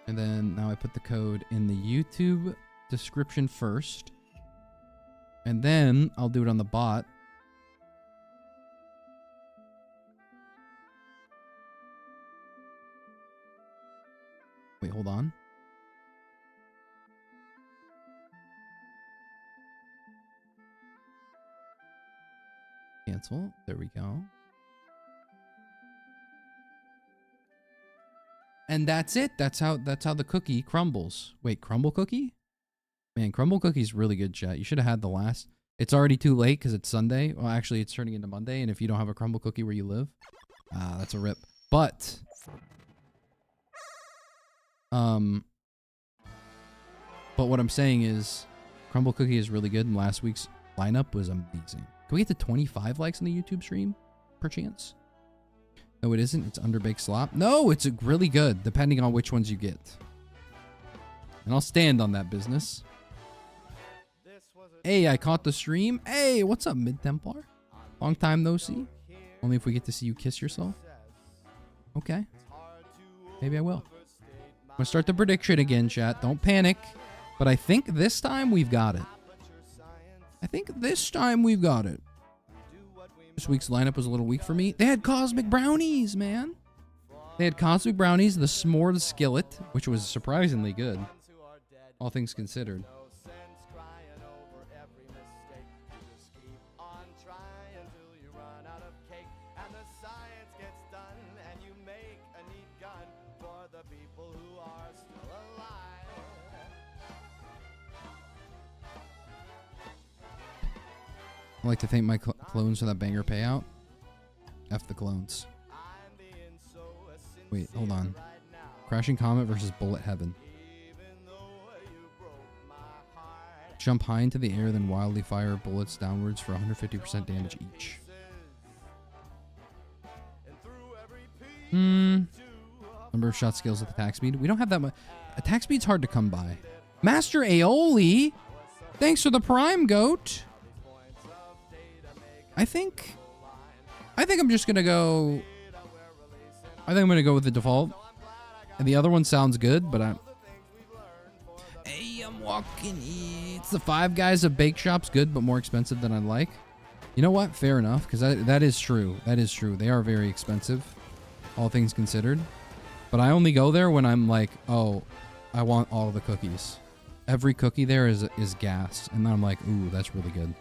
And then now I put the code in the YouTube description first. And then I'll do it on the bot. Wait, hold on. Cancel. There we go. And that's it. That's how the cookie crumbles. Wait, crumble cookie? Man, crumble cookie's really good, chat. You should have had the last. It's already too late because it's Sunday. Well, actually, it's turning into Monday. And if you don't have a crumble cookie where you live, that's a rip. But what I'm saying is, crumble cookie is really good, and last week's lineup was amazing. Can we get to 25 likes on the YouTube stream, perchance? No, it isn't. It's underbaked slop. No, it's really good, depending on which ones you get. And I'll stand on that business. Hey, I caught the stream. Hey, what's up, Mid-Templar? Long time no see. Only if we get to see you kiss yourself. Okay. Maybe I will. I'm gonna start the prediction again, chat. Don't panic. But I think this time we've got it. This week's lineup was a little weak for me. They had Cosmic Brownies, man. They had Cosmic Brownies, the S'more Skillet, which was surprisingly good, all things considered. I'd like to thank my clones for that banger payout. F the clones. Wait, hold on. Crashing Comet versus Bullet Heaven. Jump high into the air, then wildly fire bullets downwards for 150% damage each. Number of shot skills with attack speed. We don't have that much. Attack speed's hard to come by. Master Aeoli! Thanks for the Prime, Goat! I think I'm just gonna go... I think I'm gonna go with the default. And the other one sounds good, but Hey, I'm walking. It's the Five Guys of Bake Shops. Good, but more expensive than I'd like. You know what? Fair enough, because that is true. That is true. They are very expensive, all things considered. But I only go there when I'm like, oh, I want all the cookies. Every cookie there is gas. And then I'm like, ooh, that's really good.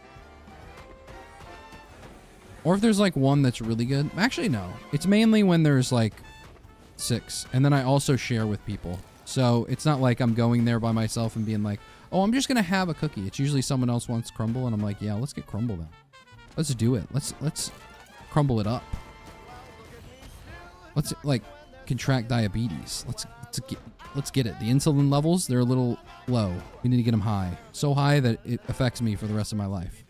Or if there's like one that's really good. Actually, no. It's mainly when there's like 6. And then I also share with people. So it's not like I'm going there by myself and being like, oh, I'm just going to have a cookie. It's usually someone else wants crumble. And I'm like, yeah, let's get crumble then. Let's do it. Let's crumble it up. Let's like contract diabetes. Let's get it. The insulin levels, they're a little low. We need to get them high. So high that it affects me for the rest of my life.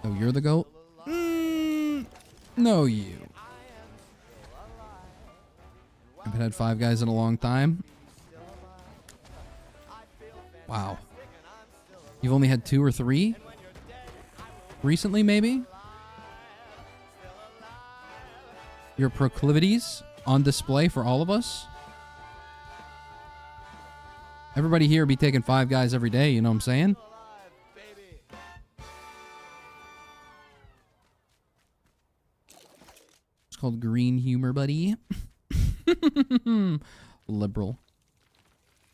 Oh, you're the goat? No, you. I haven't had Five Guys in a long time. Wow. You've only had 2 or 3? Recently, maybe? Your proclivities on display for all of us? Everybody here be taking Five Guys every day, you know what I'm saying? It's called green humor, buddy. Liberal.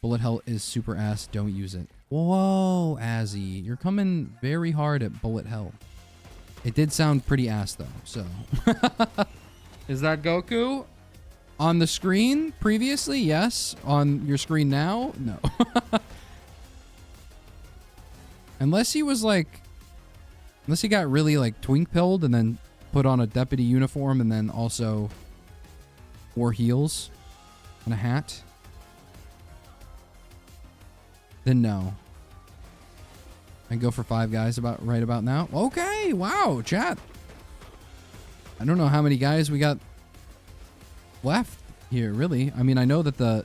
Bullet hell is super ass. Don't use it. Whoa, Azzy. You're coming very hard at bullet hell. It did sound pretty ass, though, so. Is that Goku? On the screen previously? Yes. On your screen now? No. Unless he was like... Unless he got really like twink-pilled and then put on a deputy uniform and then also wore heels and a hat. Then no. I go for Five Guys right about now. Okay, wow, chat. I don't know how many guys we got left here, really. I mean, I know that the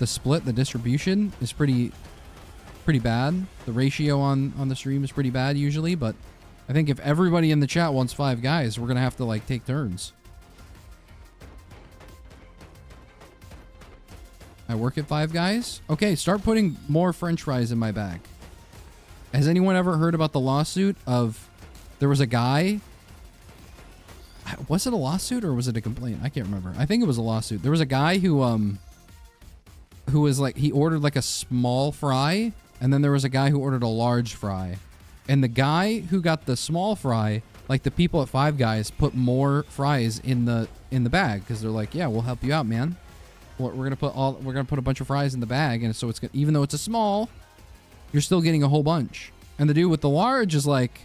split, the distribution is pretty bad. The ratio on the stream is pretty bad usually, but I think if everybody in the chat wants Five Guys, we're gonna have to like take turns. I work at Five Guys. Okay, start putting more French fries in my bag. Has anyone ever heard about the lawsuit of... There was a guy... Was it a lawsuit or was it a complaint? I can't remember. I think it was a lawsuit. There was a guy who was like... He ordered like a small fry, and then there was a guy who ordered a large fry. And the guy who got the small fry, like the people at Five Guys, put more fries in the bag because they're like, yeah, we'll help you out, man. We're gonna put a bunch of fries in the bag, and so it's gonna, even though it's a small, you're still getting a whole bunch. And the dude with the large is like,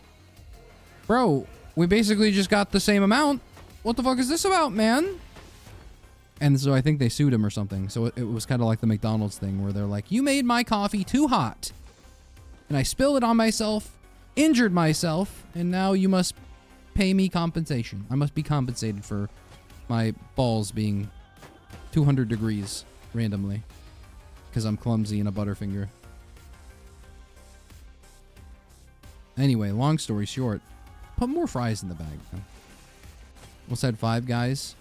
bro, we basically just got the same amount. What the fuck is this about, man? And so I think they sued him or something. So it was kind of like the McDonald's thing where they're like, you made my coffee too hot, and I spilled it on myself, injured myself, and now you must pay me compensation. I must be compensated for my balls being 200 degrees randomly because I'm clumsy and a butterfinger. Anyway, long story short, put more fries in the bag, man. What's that, Five Guys?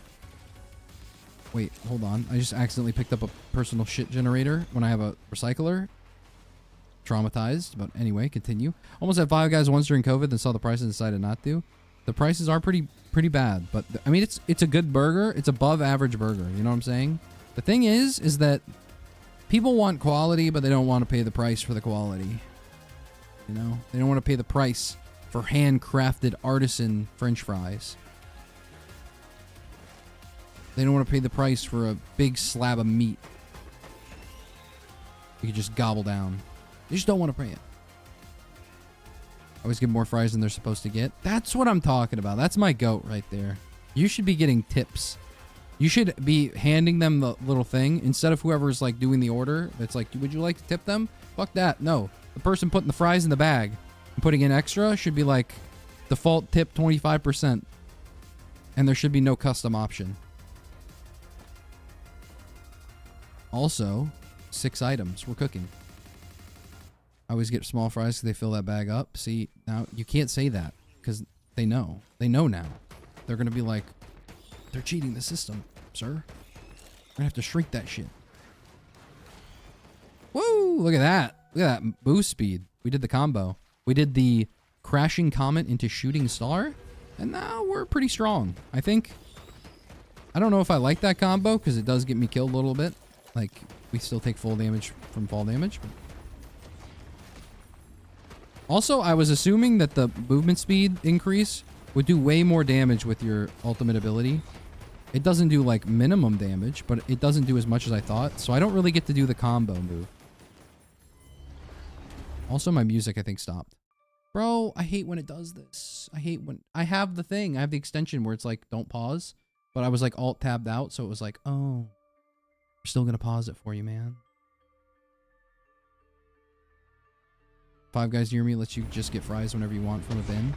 Wait, hold on. I just accidentally picked up a personal shit generator when I have a recycler. Traumatized, but anyway, continue. Almost had Five Guys once during COVID, then saw the prices and decided not to. The prices are pretty bad, but I mean, it's a good burger. It's above average burger. You know what I'm saying? The thing is that people want quality, but they don't want to pay the price for the quality. You know, they don't want to pay the price for handcrafted artisan French fries. They don't want to pay the price for a big slab of meat you can just gobble down. They just don't want to pay it. Always give more fries than they're supposed to get. That's what I'm talking about. That's my goat right there. You should be getting tips. You should be handing them the little thing instead of whoever's like doing the order. That's like, would you like to tip them? Fuck that. No. The person putting the fries in the bag and putting in extra should be like default tip 25%. And there should be no custom option. Also, 6 items. We're cooking. I always get small fries because they fill that bag up. See, now you can't say that because they know. They know now. They're going to be like, they're cheating the system, sir. We're going to have to shrink that shit. Woo! Look at that. Look at that boost speed. We did the combo. We did the crashing comet into shooting star. And now we're pretty strong. I think. I don't know if I like that combo because it does get me killed a little bit. Like, we still take full damage from fall damage. But also, I was assuming that the movement speed increase would do way more damage with your ultimate ability. It doesn't do like minimum damage, but it doesn't do as much as I thought. So I don't really get to do the combo move. Also, my music, I think, stopped. Bro, I hate when it does this. I hate when I have the thing. I have the extension where it's like, don't pause. But I was like alt tabbed out. So it was like, oh, we're still going to pause it for you, man. Five Guys near me lets you just get fries whenever you want from a bin.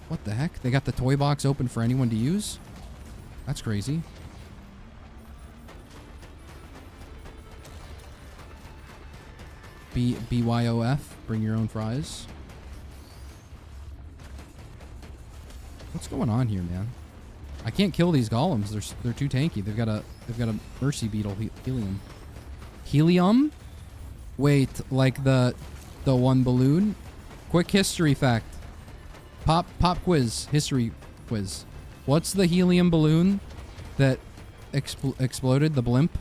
What the heck? They got the toy box open for anyone to use? That's crazy. BYOF, bring your own fries. What's going on here, man? I can't kill these golems. They're too tanky. They've got a mercy beetle helium. Helium? Wait, like the one balloon? Quick history fact. Pop quiz. History quiz. What's the helium balloon that exploded? The blimp?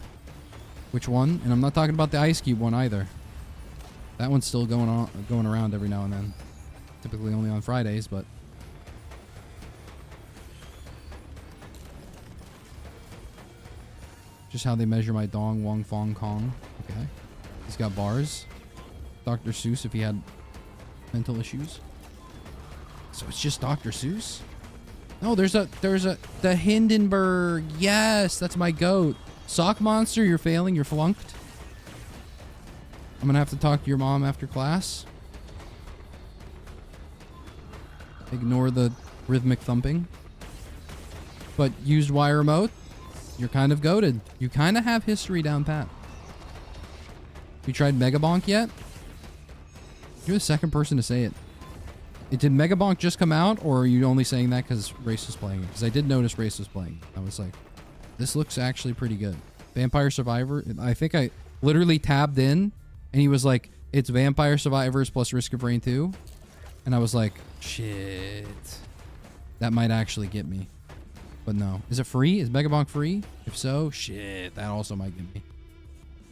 Which one? And I'm not talking about the Ice Cube one either. That one's still going around every now and then. Typically only on Fridays, but just how they measure my Dong Wong Fong Kong. Okay. He's got bars. Dr. Seuss if he had mental issues. So it's just Dr. Seuss? No, there's the Hindenburg. Yes, that's my goat. Sock monster, you're failing. You're flunked. I'm gonna have to talk to your mom after class. Ignore the rhythmic thumping. But used wire remote, you're kind of goated. You kind of have history down pat. You tried Mega Bonk yet? You're the second person to say it. Did Mega Bonk just come out, or are you only saying that because Race was playing it? Because I did notice Race was playing it. I was like, this looks actually pretty good. Vampire Survivor. I think I literally tabbed in, and he was like, it's Vampire Survivors plus Risk of Rain 2. And I was like, shit. That might actually get me. But no. Is it free? Is Mega Bonk free? If so, shit. That also might get me.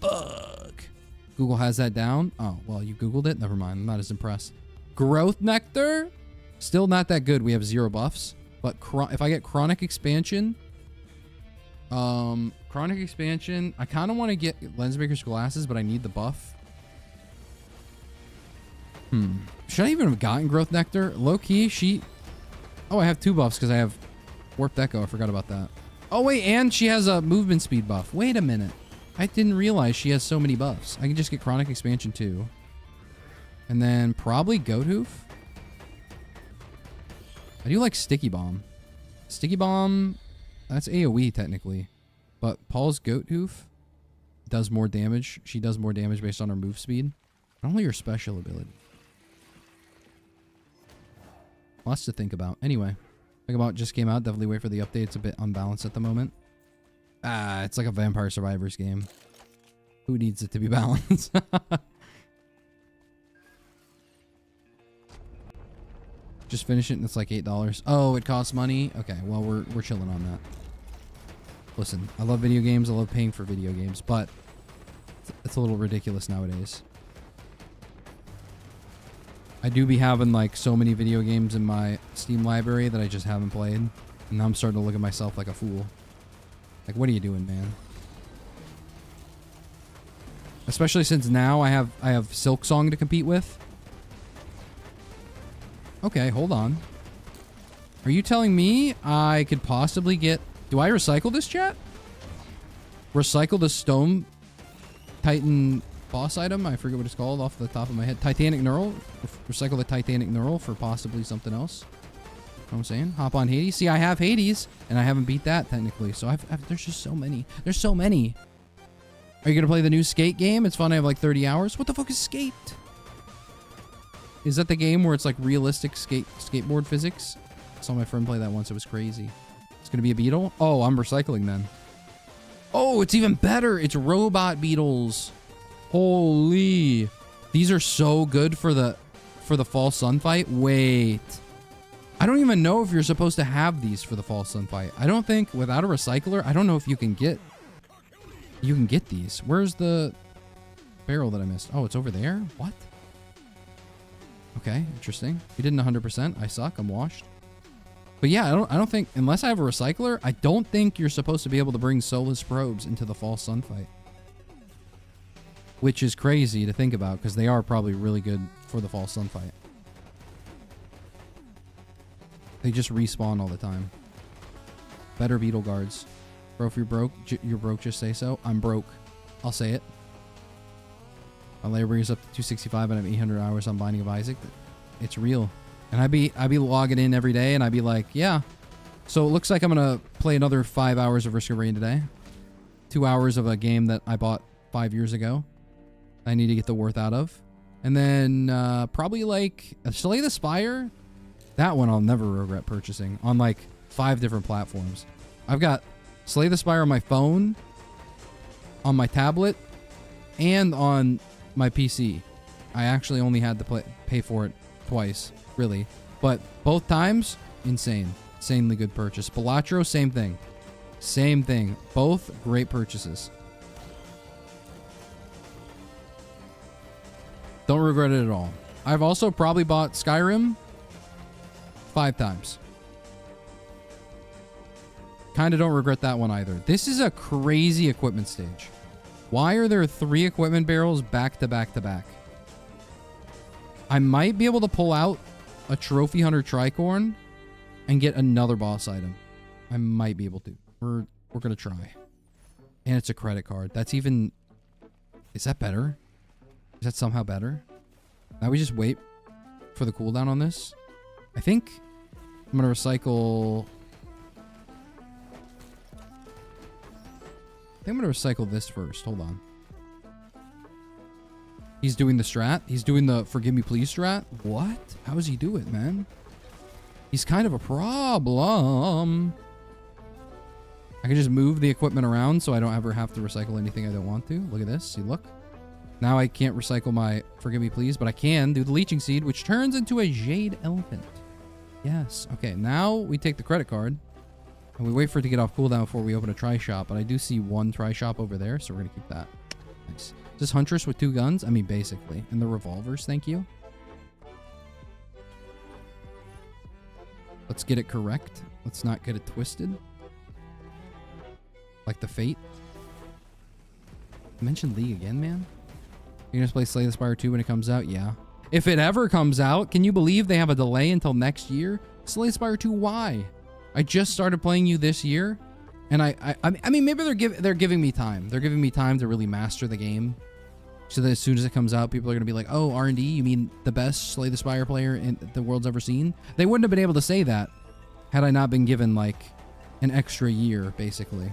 Fuck. Google has that down? Oh, well, you Googled it? Never mind. I'm not as impressed. Growth Nectar? Still not that good. We have 0 buffs. But if I get Chronic Expansion... Chronic Expansion... I kind of want to get Lensmaker's Glasses, but I need the buff. Should I even have gotten Growth Nectar? Low-key, she... Oh, I have 2 buffs because I have Warped Echo. I forgot about that. Oh, wait, and she has a movement speed buff. Wait a minute. I didn't realize she has so many buffs. I can just get Chronic Expansion too. And then probably Goat Hoof. I do like Sticky Bomb. Sticky Bomb, that's AoE technically. But Paul's Goat Hoof does more damage. She does more damage based on her move speed. Not only her special ability. Lots to think about. Anyway, think about just came out. Definitely wait for the update. It's a bit unbalanced at the moment. It's like a Vampire Survivors game. Who needs it to be balanced? Just finish it and it's like $8. Oh, it costs money? Okay, well, we're chilling on that. Listen, I love video games. I love paying for video games, but it's a little ridiculous nowadays. I do be having like so many video games in my Steam library that I just haven't played. And now I'm starting to look at myself like a fool. Like, what are you doing, man? Especially since now I have Silksong to compete with. Okay, hold on. Are you telling me I could possibly get... Do I recycle this, chat? Recycle the Stone Titan boss item? I forget what it's called off the top of my head. Titanic Neural? Recycle the Titanic Neural for possibly something else. Know what I'm saying? Hop on Hades. See, I have Hades, and I haven't beat that, technically. So there's just so many. There's so many. Are you going to play the new Skate game? It's fun. I have like 30 hours. What the fuck is Skate? Is that the game where it's like realistic skateboard physics? I saw my friend play that once. It was crazy. It's going to be a beetle? Oh, I'm recycling then. Oh, it's even better. It's robot beetles. Holy. These are so good for the fall sun fight. Wait. I don't even know if you're supposed to have these for the fall sun fight. I don't think without a recycler, I don't know if you can get these. Where's the barrel that I missed? Oh, it's over there? What? Okay, interesting. We didn't 100%. I suck. I'm washed. But yeah, I don't think, unless I have a recycler, I don't think you're supposed to be able to bring soulless probes into the fall sun fight. Which is crazy to think about, because they are probably really good for the fall sun fight. They just respawn all the time. Better beetle guards. Bro, if you're broke, just say so. I'm broke. I'll say it. My labor is up to 265 and I have 800 hours on Binding of Isaac. It's real. And I'd be logging in every day and I'd be like, yeah. So it looks like I'm going to play another 5 hours of Risk of Rain today. 2 hours of a game that I bought 5 years ago. I need to get the worth out of. And then probably like Slay the Spire. That one I'll never regret purchasing on like 5 different platforms. I've got Slay the Spire on my phone, on my tablet, and on my PC. I actually only had to pay for it twice, really. But both times, insane. Insanely good purchase. Balatro, same thing. Same thing. Both great purchases. Don't regret it at all. I've also probably bought Skyrim 5 times. Kind of don't regret that one either. This is a crazy equipment stage. Why are there 3 equipment barrels back to back to back? I might be able to pull out a Trophy Hunter Tricorn and get another boss item. I might be able to. We're going to try. And it's a credit card. That's even... Is that better? Is that somehow better? Now we just wait for the cooldown on this. I think I'm going to recycle... I think I'm going to recycle this first. Hold on. He's doing the strat. He's doing the forgive me please strat. What? How does he do it, man? He's kind of a problem. I can just move the equipment around so I don't ever have to recycle anything I don't want to. Look at this. See, look. Now I can't recycle my forgive me please, but I can do the leeching seed, which turns into a jade elephant. Yes. Okay, now we take the credit card. And we wait for it to get off cooldown before we open a tri-shop. But I do see one tri-shop over there, so we're going to keep that. Nice. Is this Huntress with 2 guns? I mean, basically. And the revolvers, thank you. Let's get it correct. Let's not get it twisted. Like the Fate. You mentioned League again, man? You're going to play Slay the Spire 2 when it comes out? Yeah. If it ever comes out, can you believe they have a delay until next year? Slay the Spire 2, why? I just started playing you this year, and I mean, maybe they're giving me time. They're giving me time to really master the game, so that as soon as it comes out, people are gonna be like, "Oh, R&D, you mean the best Slay the Spire player the world's ever seen?" They wouldn't have been able to say that had I not been given like an extra year, basically.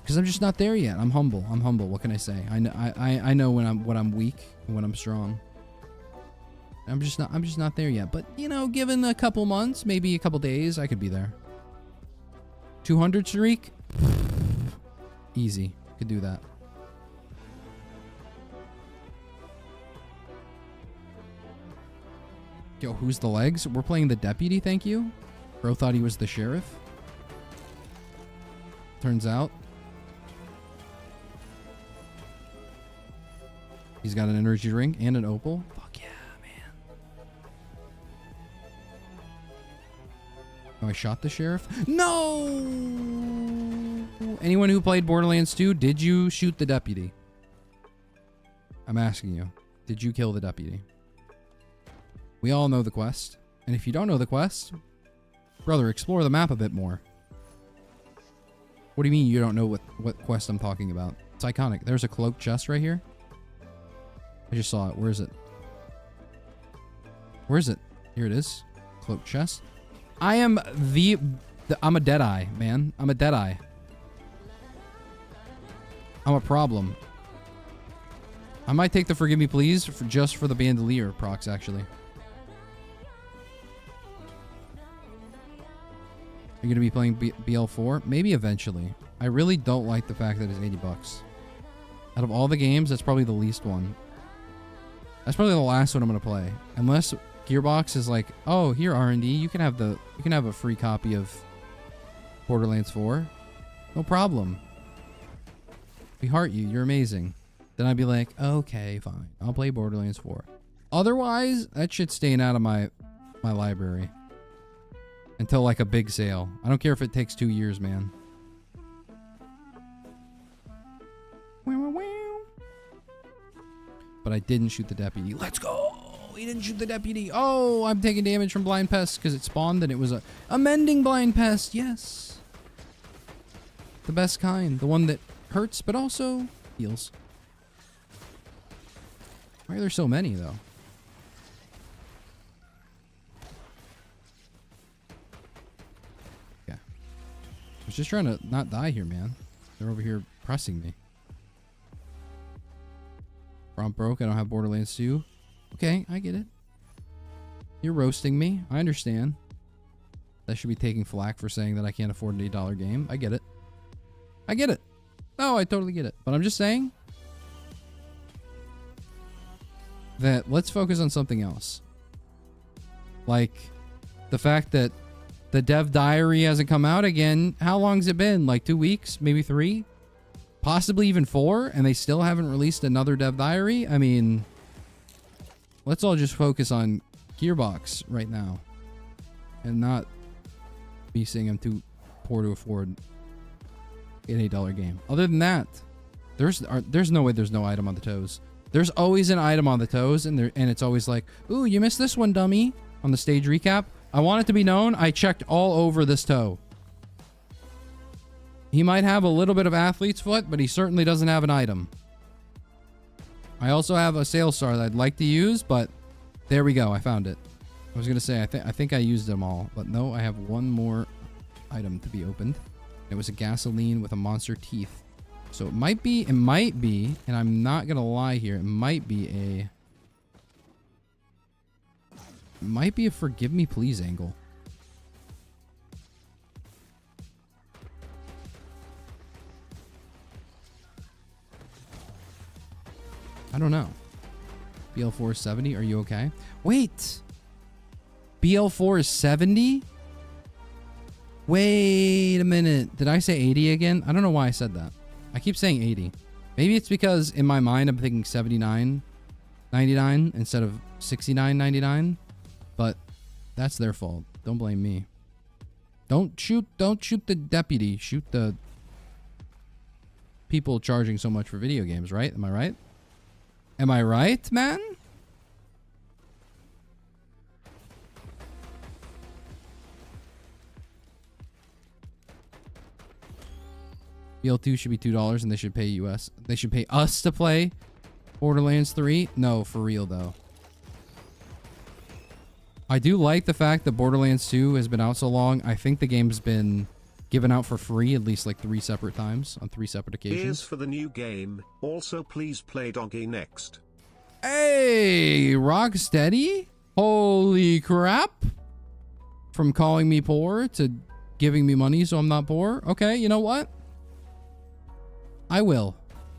Because I'm just not there yet. I'm humble. I'm humble. What can I say? I know when I'm weak and when I'm strong. I'm just not there yet. But, you know, given a couple months, maybe a couple days, I could be there. 200 streak? Easy. Could do that. Yo, who's the legs? We're playing the deputy, thank you. Bro thought he was the sheriff. Turns out he's got an energy drink and an opal. Fuck yeah. Oh, I shot the sheriff? No! Anyone who played Borderlands 2, did you shoot the deputy? I'm asking you. Did you kill the deputy? We all know the quest. And if you don't know the quest, brother, explore the map a bit more. What do you mean you don't know what quest I'm talking about? It's iconic. There's a cloaked chest right here. I just saw it. Where is it? Where is it? Here it is. Cloaked chest. I am I'm a deadeye, man. I'm a deadeye. I'm a problem. I might take the Forgive Me Please just for the bandolier procs, actually. You're going to be playing BL4? Maybe eventually. I really don't like the fact that it's 80 bucks. Out of all the games, that's probably the least one. That's probably the last one I'm going to play. Unless Gearbox is like, oh, here R&D, you can have a free copy of Borderlands 4. No problem. We heart you. You're amazing. Then I'd be like, okay, fine. I'll play Borderlands 4. Otherwise, that shit's staying out of my library. Until like a big sale. I don't care if it takes 2 years, man. But I didn't shoot the deputy. Let's go! We didn't shoot the deputy. Oh, I'm taking damage from blind pest because it spawned and it was a mending blind pest. Yes. The best kind. The one that hurts but also heals. Why are there so many though? Yeah. I was just trying to not die here, man. They're over here pressing me. Prompt broke. I don't have Borderlands 2. Okay, I get it. You're roasting me. I understand. I should be taking flack for saying that I can't afford an $8 game. I get it. I get it. No, I totally get it. But I'm just saying that let's focus on something else. Like the fact that the dev diary hasn't come out again. How long's it been? Like 2 weeks? Maybe 3? Possibly even 4? And they still haven't released another dev diary? I mean, let's all just focus on Gearbox right now. And not be saying I'm too poor to afford an $8 game. Other than that, there's no way there's no item on the toes. There's always an item on the toes, and it's always like, ooh, you missed this one, dummy. On the stage recap, I want it to be known I checked all over this toe. He might have a little bit of athlete's foot, but he certainly doesn't have an item. I also have a sales star that I'd like to use, but there we go. I found it. I was gonna say I think I used them all, but no, I have one more item to be opened. It was a gasoline with a monster teeth. So it might be, and I'm not gonna lie here, it might be a Forgive Me Please angle. I don't know. BL4 is 70. Are you okay? Wait. BL4 is 70? Wait a minute. Did I say 80 again? I don't know why I said that. I keep saying 80. Maybe it's because in my mind I'm thinking 79.99 instead of 69.99. But that's their fault. Don't blame me. Don't shoot the deputy. Shoot the people charging so much for video games, right? Am I right? Am I right, man? BL2 should be $2 and they should pay US. They should pay us to play Borderlands 3. No, for real though. I do like the fact that Borderlands 2 has been out so long. I think the game's been given out for free at least like 3 separate times on 3 separate occasions. Here's for the new game. Also, please play Doggy next. Hey, Rocksteady? Holy crap. From calling me poor to giving me money so I'm not poor. Okay, you know what? I will.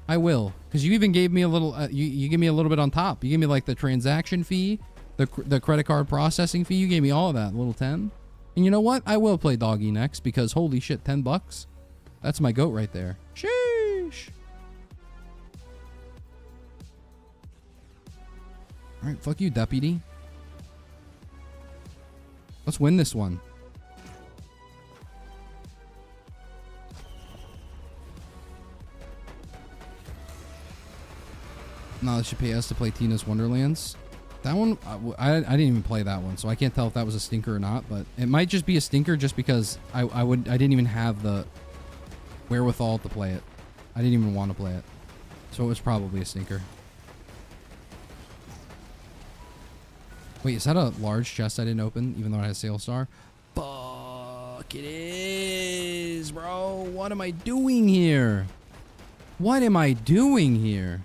Because you even gave me a little, you gave me a little bit on top. You gave me like the transaction fee, the credit card processing fee. You gave me all of that, a little 10. And you know what? I will play Doggy next because holy shit, 10 bucks. That's my goat right there. Sheesh. All right, fuck you, deputy. Let's win this one. Now they should pay us to play Tina's Wonderlands. That one, I didn't even play that one, so I can't tell if that was a stinker or not, but it might just be a stinker just because I didn't even have the wherewithal to play it. I didn't even want to play it. So it was probably a stinker. Wait, is that a large chest I didn't open, even though it has Sail Star? Fuck, it is, bro. What am I doing here? What am I doing here?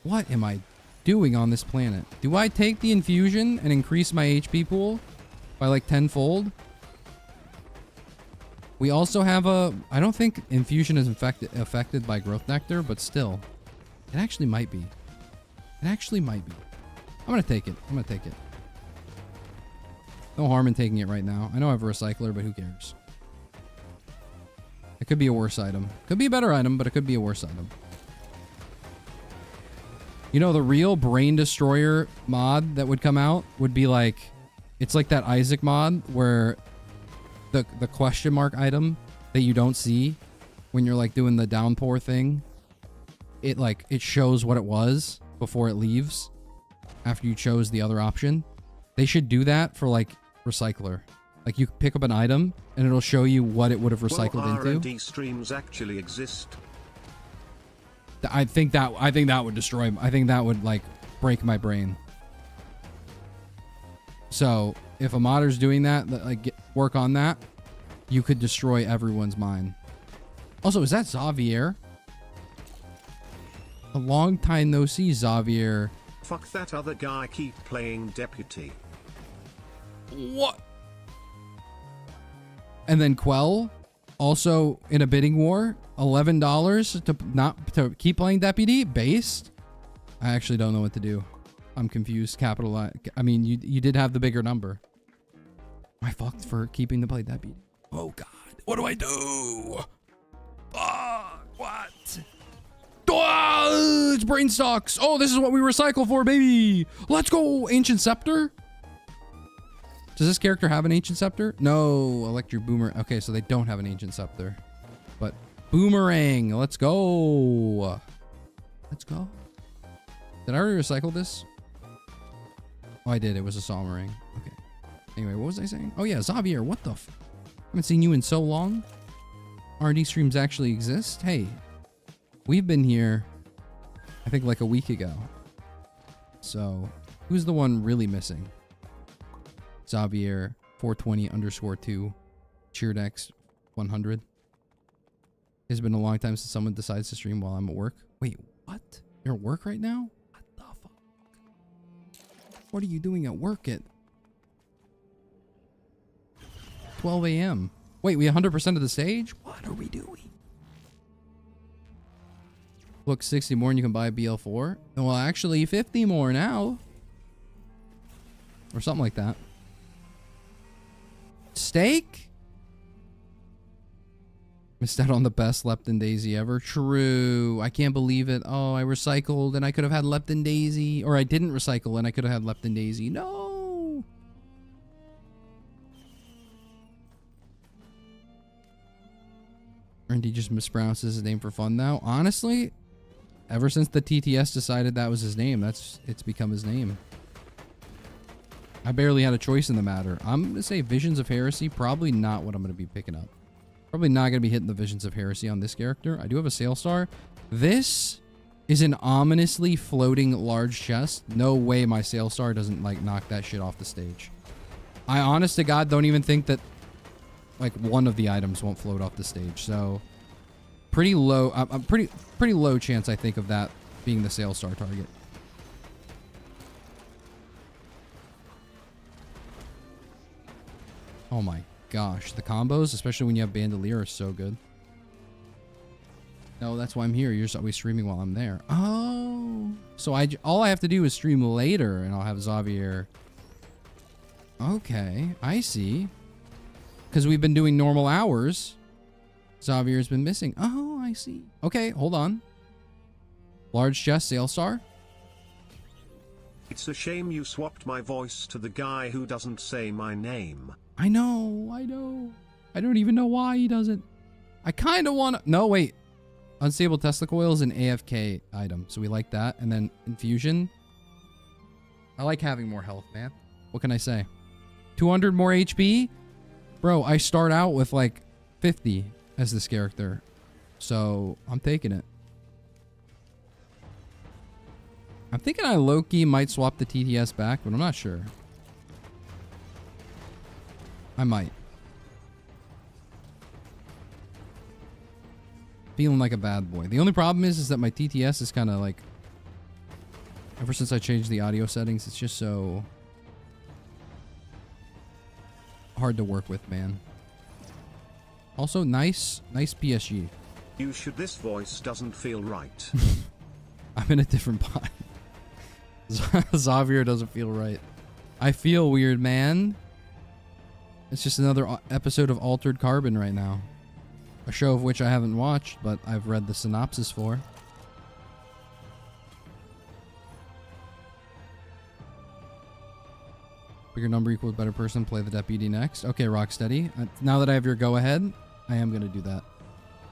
What am I doing on this planet? Do I take the infusion and increase my HP pool by like 10-fold? We also have a... I don't think infusion is affected by growth nectar, but still. It actually might be. It actually might be. I'm going to take it. I'm going to take it. No harm in taking it right now. I know I have a recycler, but who cares? It could be a worse item. Could be a better item, but it could be a worse item. You know, the real brain destroyer mod that would come out would be like... It's like that Isaac mod where the question mark item that you don't see when you're like doing the downpour thing. It shows what it was before it leaves after you chose the other option. They should do that for like recycler. Like you pick up an item and it'll show you what it would have recycled into. RND streams actually exist. I think that would destroy. I think that would like break my brain. So if a modder's doing that, like work on that, you could destroy everyone's mind. Also, is that Xavier? A long time no see, Xavier. Fuck that other guy, keep playing deputy. What? And then Quell, also in a bidding war, $11 to keep playing deputy based. I actually don't know what to do. I'm confused. Capitalize. I mean, you did have the bigger number. Am I fucked for keeping the play deputy? Oh God, what do I do? What? Oh, it's brain stocks. Oh, this is what we recycle for, baby. Let's go. Ancient Scepter. Does this character have an Ancient Scepter? No. Electric Boomer. Okay, so they don't have an Ancient Scepter. But Boomerang. Let's go. Let's go. Did I already recycle this? Oh, I did. It was a Solmarang. Okay. Anyway, what was I saying? Oh, yeah. Xavier, what the f... Haven't seen you in so long. R&D streams actually exist. Hey. We've been here, I think, like a week ago. So, who's the one really missing? Xavier 420_2 Cheerdex 100. It's been a long time since someone decides to stream while I'm at work. Wait, what? You're at work right now? What the fuck? What are you doing at work at 12 a.m.? Wait, we 100% of the stage? What are we doing? Look, 60 more and you can buy a BL4. Well, actually 50 more now. Or something like that. Steak? Missed out on the best Lepton Daisy ever. True. I can't believe it. Oh, I recycled and I could have had Lepton Daisy. Or I didn't recycle and I could have had Lepton Daisy. No. Randy just mispronounces his name for fun now. Honestly, ever since the TTS decided that was his name, it's become his name. I barely had a choice in the matter. I'm going to say Visions of Heresy, probably not what I'm going to be picking up. Probably not going to be hitting the Visions of Heresy on this character. I do have a Sail Star. This is an ominously floating large chest. No way my Sail Star doesn't like knock that shit off the stage. I honest to God don't even think that like one of the items won't float off the stage. So pretty low. I'm pretty low chance I think of that being the Sail Star target. Oh my gosh, the combos, especially when you have Bandolier, are so good. No, that's why I'm here. You're just always streaming while I'm there. Oh, so all I have to do is stream later, and I'll have Xavier. Okay, I see. Because we've been doing normal hours, Xavier's been missing. Oh, I see. Okay, hold on. Large chest, Sail Star. It's a shame you swapped my voice to the guy who doesn't say my name. I know. I don't even know why he doesn't. I kind of want to... No, wait. Unstable Tesla coil is an AFK item, so we like that. And then infusion. I like having more health, man. What can I say? 200 more HP? Bro, I start out with like 50 as this character. So I'm taking it. I'm thinking I low-key might swap the TTS back, but I'm not sure. I might. Feeling like a bad boy. The only problem is that my TTS is kind of like... Ever since I changed the audio settings, it's just so... hard to work with, man. Also, nice PSG. You should. This voice doesn't feel right. I'm in a different pod. Xavier doesn't feel right. I feel weird, man. It's just another episode of Altered Carbon right now. A show of which I haven't watched, but I've read the synopsis for. Bigger number equals better person. Play the deputy next. Okay, Rocksteady. Now that I have your go-ahead, I am going to do that.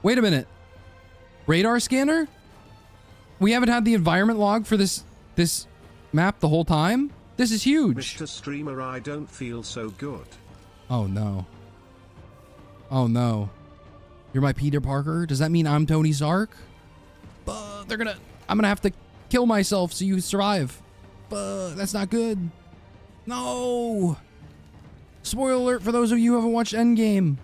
Wait a minute. Radar scanner? We haven't had the environment log for this map the whole time? This is huge. Mr. Streamer, I don't feel so good. Oh, no. Oh, no. You're my Peter Parker? Does that mean I'm Tony Stark? I'm gonna have to kill myself so you survive. That's not good. No! Spoiler alert for those of you who haven't watched Endgame.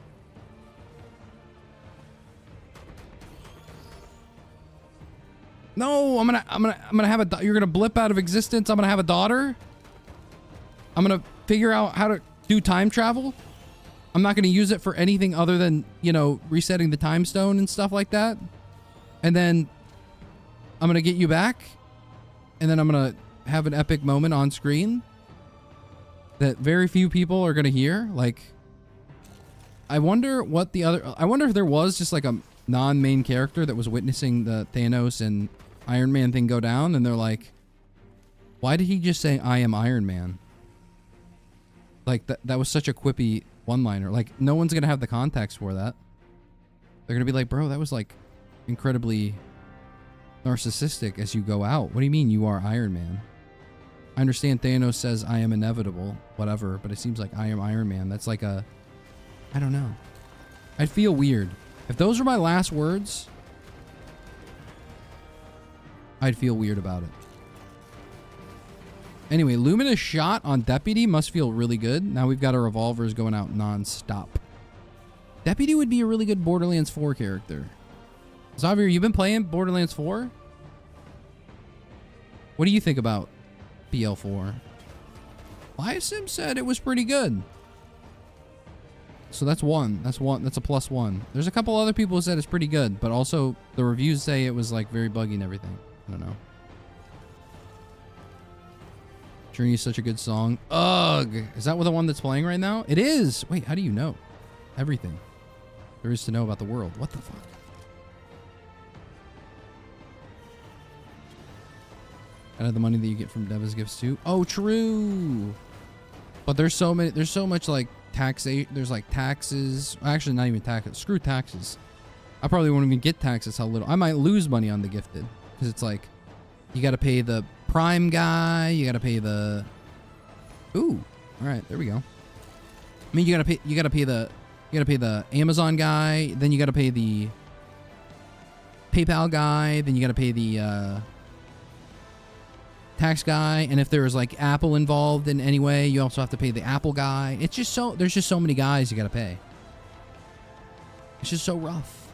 No, I'm gonna have a. You're gonna blip out of existence. I'm gonna have a daughter. I'm gonna figure out how to do time travel. I'm not gonna use it for anything other than, you know, resetting the time stone and stuff like that. And then I'm gonna get you back, and then I'm gonna have an epic moment on screen that very few people are gonna hear. Like, I wonder what the other. I wonder if there was just like a non-main character that was witnessing the Thanos and Iron Man thing go down, and they're like, why did he just say I am Iron Man? Like, that was such a quippy one-liner. Like, no one's gonna have the context for that. They're gonna be like, bro, that was like incredibly narcissistic as you go out. What do you mean you are Iron Man? I understand Thanos says I am inevitable, whatever, but it seems like I am Iron Man. That's like a, I don't know. I'd feel weird. If those were my last words, I'd feel weird about it. Anyway, Luminous shot on Deputy must feel really good. Now we've got our revolvers going out non-stop. Deputy would be a really good Borderlands 4 character. Xavier, you've been playing Borderlands 4? What do you think about BL4? Lyasim said it was pretty good. So that's one. That's one. That's a +1. There's a couple other people who said it's pretty good, but also the reviews say it was like very buggy and everything. I don't know. Journey is such a good song. Ugh. Is that the one that's playing right now? It is. Wait, how do you know? Everything there is to know about the world. What the fuck? I have the money that you get from Deva's gifts too. Oh, true. But there's so much like taxation. There's like taxes. Actually, not even taxes. Screw taxes. I probably won't even get taxes. How little. I might lose money on the gifted because it's like you got to pay the Prime guy. You got to pay the. Ooh. All right. There we go. I mean, you got to pay the Amazon guy. Then you got to pay the PayPal guy. Then you got to pay the tax guy, and if there is like Apple involved in any way, you also have to pay the Apple guy. It's just so there's just so many guys you gotta pay. It's just so rough.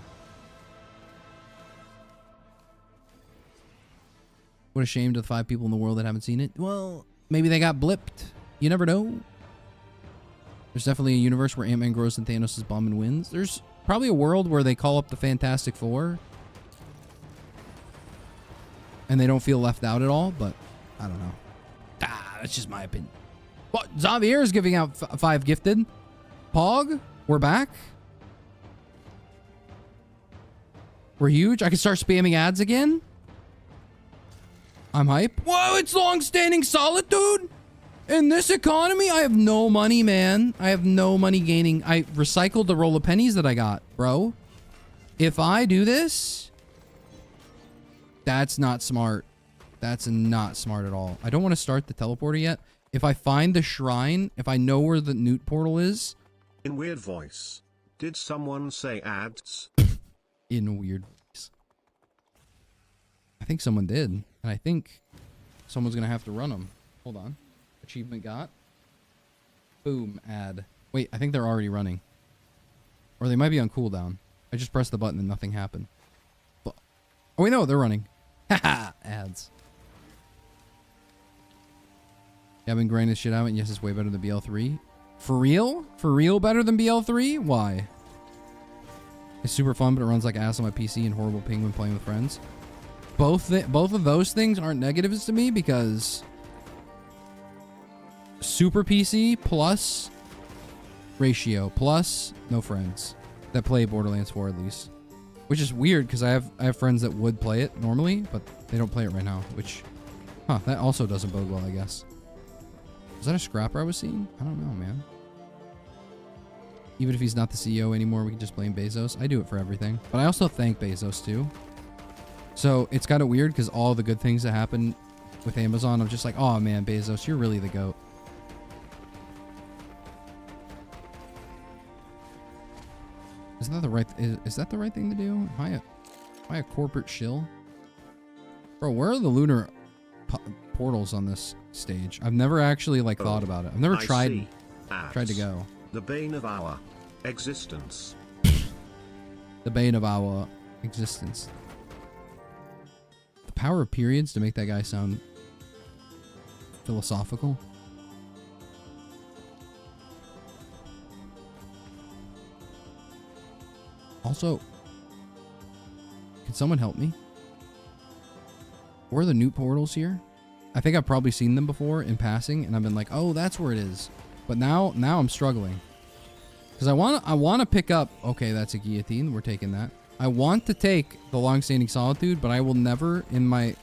What a shame to the 5 people in the world that haven't seen it. Well, maybe they got blipped. You never know. There's definitely a universe where Ant-Man grows in Thanos' bomb and wins. There's probably a world where they call up the Fantastic Four and they don't feel left out at all, but I don't know. That's just my opinion. What? Xavier is giving out 5 gifted. Pog, we're back. We're huge. I can start spamming ads again. I'm hype. Whoa, it's long-standing solitude. In this economy, I have no money, man. I have no money gaining. I recycled the roll of pennies that I got, bro. If I do this, That's not smart. That's not smart at all. I don't want to start the teleporter yet. If I find the shrine, if I know where the Newt portal is. In weird voice. Did someone say ads? In weird voice. I think someone did. And I think someone's going to have to run them. Hold on. Achievement got. Boom. Ad. Wait, I think they're already running. Or they might be on cooldown. I just pressed the button and nothing happened. But, oh, wait, no, they're running. Haha. Ads. Yeah, I've been grinding this shit out, and yes, it's way better than BL3. For real? For real better than BL3? Why? It's super fun, but it runs like ass on my PC and horrible ping when playing with friends. Both of those things aren't negatives to me because super PC plus ratio plus no friends that play Borderlands 4 at least. Which is weird because I have friends that would play it normally, but they don't play it right now, which that also doesn't bode well, I guess. Was that a scrapper I was seeing? I don't know, man. Even if he's not the CEO anymore, we can just blame Bezos. I do it for everything. But I also thank Bezos too. So it's kind of weird because all the good things that happen with Amazon, I'm just like, oh man, Bezos, you're really the GOAT. Isn't that the right, is that the right thing to do? Am I a corporate shill? Bro, where are the lunar portals on this stage? I've never actually like thought about it. I've never tried to go. The bane of our existence. The bane of our existence. The power of periods to make that guy sound philosophical. Also, can someone help me? Where are the new portals here? I think I've probably seen them before in passing, and I've been like, oh, that's where it is. But now I'm struggling. Because I want to pick up... Okay, that's a guillotine. We're taking that. I want to take the long-standing solitude, but I will never in my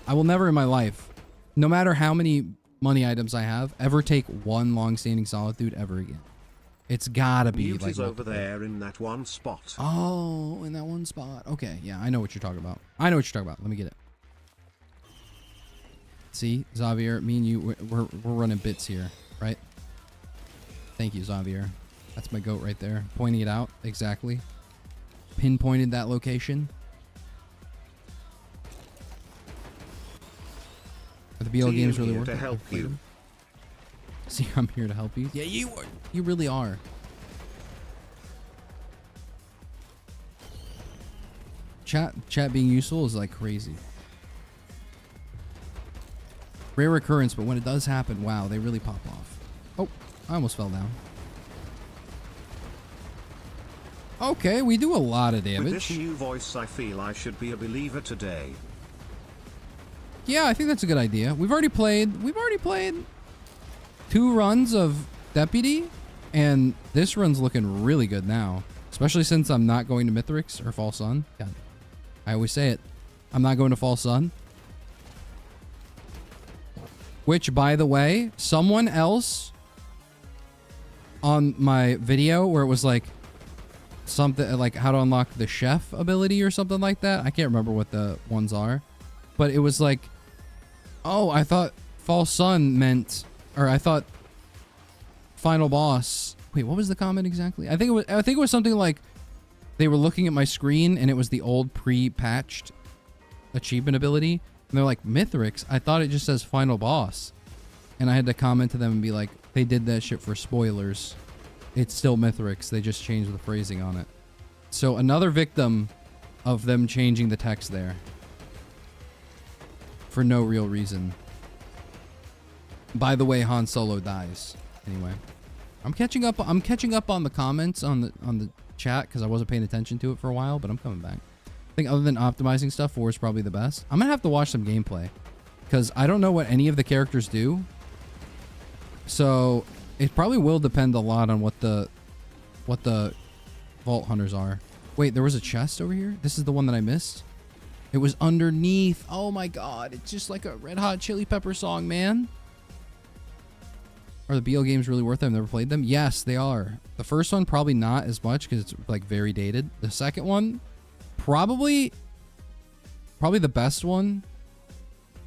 life, no matter how many money items I have, ever take one long-standing solitude ever again. It's gotta be like... over there in that one spot. Oh, in that one spot. Okay, yeah, I know what you're talking about. Let me get it. See, Xavier, me and you, we're running bits here, right? Thank you, Xavier. That's my goat right there. Pointing it out, exactly. Pinpointed that location. Are the BL games really worth it? To help you. See, I'm here to help you. Yeah, you really are. Chat being useful is like crazy. Rare occurrence, but when it does happen, wow, they really pop off. Oh, I almost fell down. Okay, we do a lot of damage. With this new voice, I feel I should be a believer today. Yeah, I think that's a good idea. We've already played 2 runs of Deputy, and this run's looking really good now. Especially since I'm not going to Mithrix or False Sun. God, I always say it. I'm not going to False Sun. Which, by the way, someone else on my video where it was like something like how to unlock the chef ability or something like that. I can't remember what the ones are, but it was like, oh, I thought False Sun meant, or I thought final boss. Wait, what was the comment exactly? I think it was something like they were looking at my screen and it was the old pre-patched achievement ability. And they're like, Mithrix? I thought it just says final boss. And I had to comment to them and be like, they did that shit for spoilers. It's still Mithrix. They just changed the phrasing on it. So another victim of them changing the text there. For no real reason. By the way, Han Solo dies. Anyway. I'm catching up on the comments on the chat because I wasn't paying attention to it for a while, but I'm coming back. I think other than optimizing stuff, 4 is probably the best. I'm gonna have to watch some gameplay because I don't know what any of the characters do. So it probably will depend a lot on what the Vault Hunters are. Wait, there was a chest over here? This is the one that I missed? It was underneath. Oh my god, it's just like a Red Hot Chili Pepper song, man. Are the BL games really worth it? I've never played them. Yes, they are. The first one, probably not as much because it's like very dated. The second one, probably probably the best one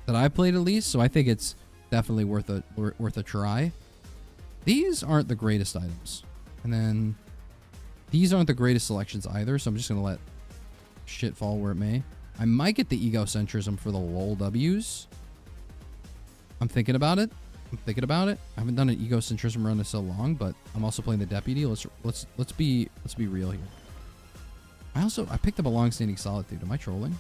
that I played at least. So I think it's definitely worth a try. These aren't the greatest items. And then these aren't the greatest selections either. So I'm just going to let shit fall where it may. I might get the egocentrism for the lol W's. I'm thinking about it. I haven't done an egocentrism run in so long, but I'm also playing the deputy. Let's be real here. I picked up a long-standing solitude. Am I trolling?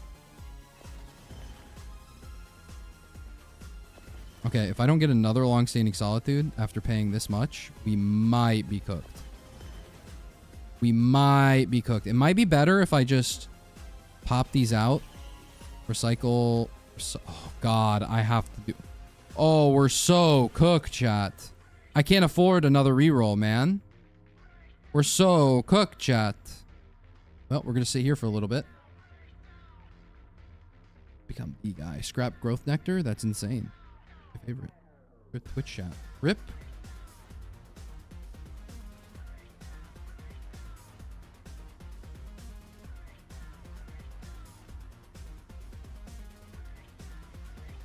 Okay, if I don't get another long-standing solitude after paying this much, we might be cooked. It might be better if I just pop these out. Recycle. Oh, God, I have to do... Oh, we're so cooked, chat. I can't afford another reroll, man. We're so cooked, chat. Well, we're going to sit here for a little bit. Become the guy. Scrap growth nectar? That's insane. My favorite. Twitch chat. Rip.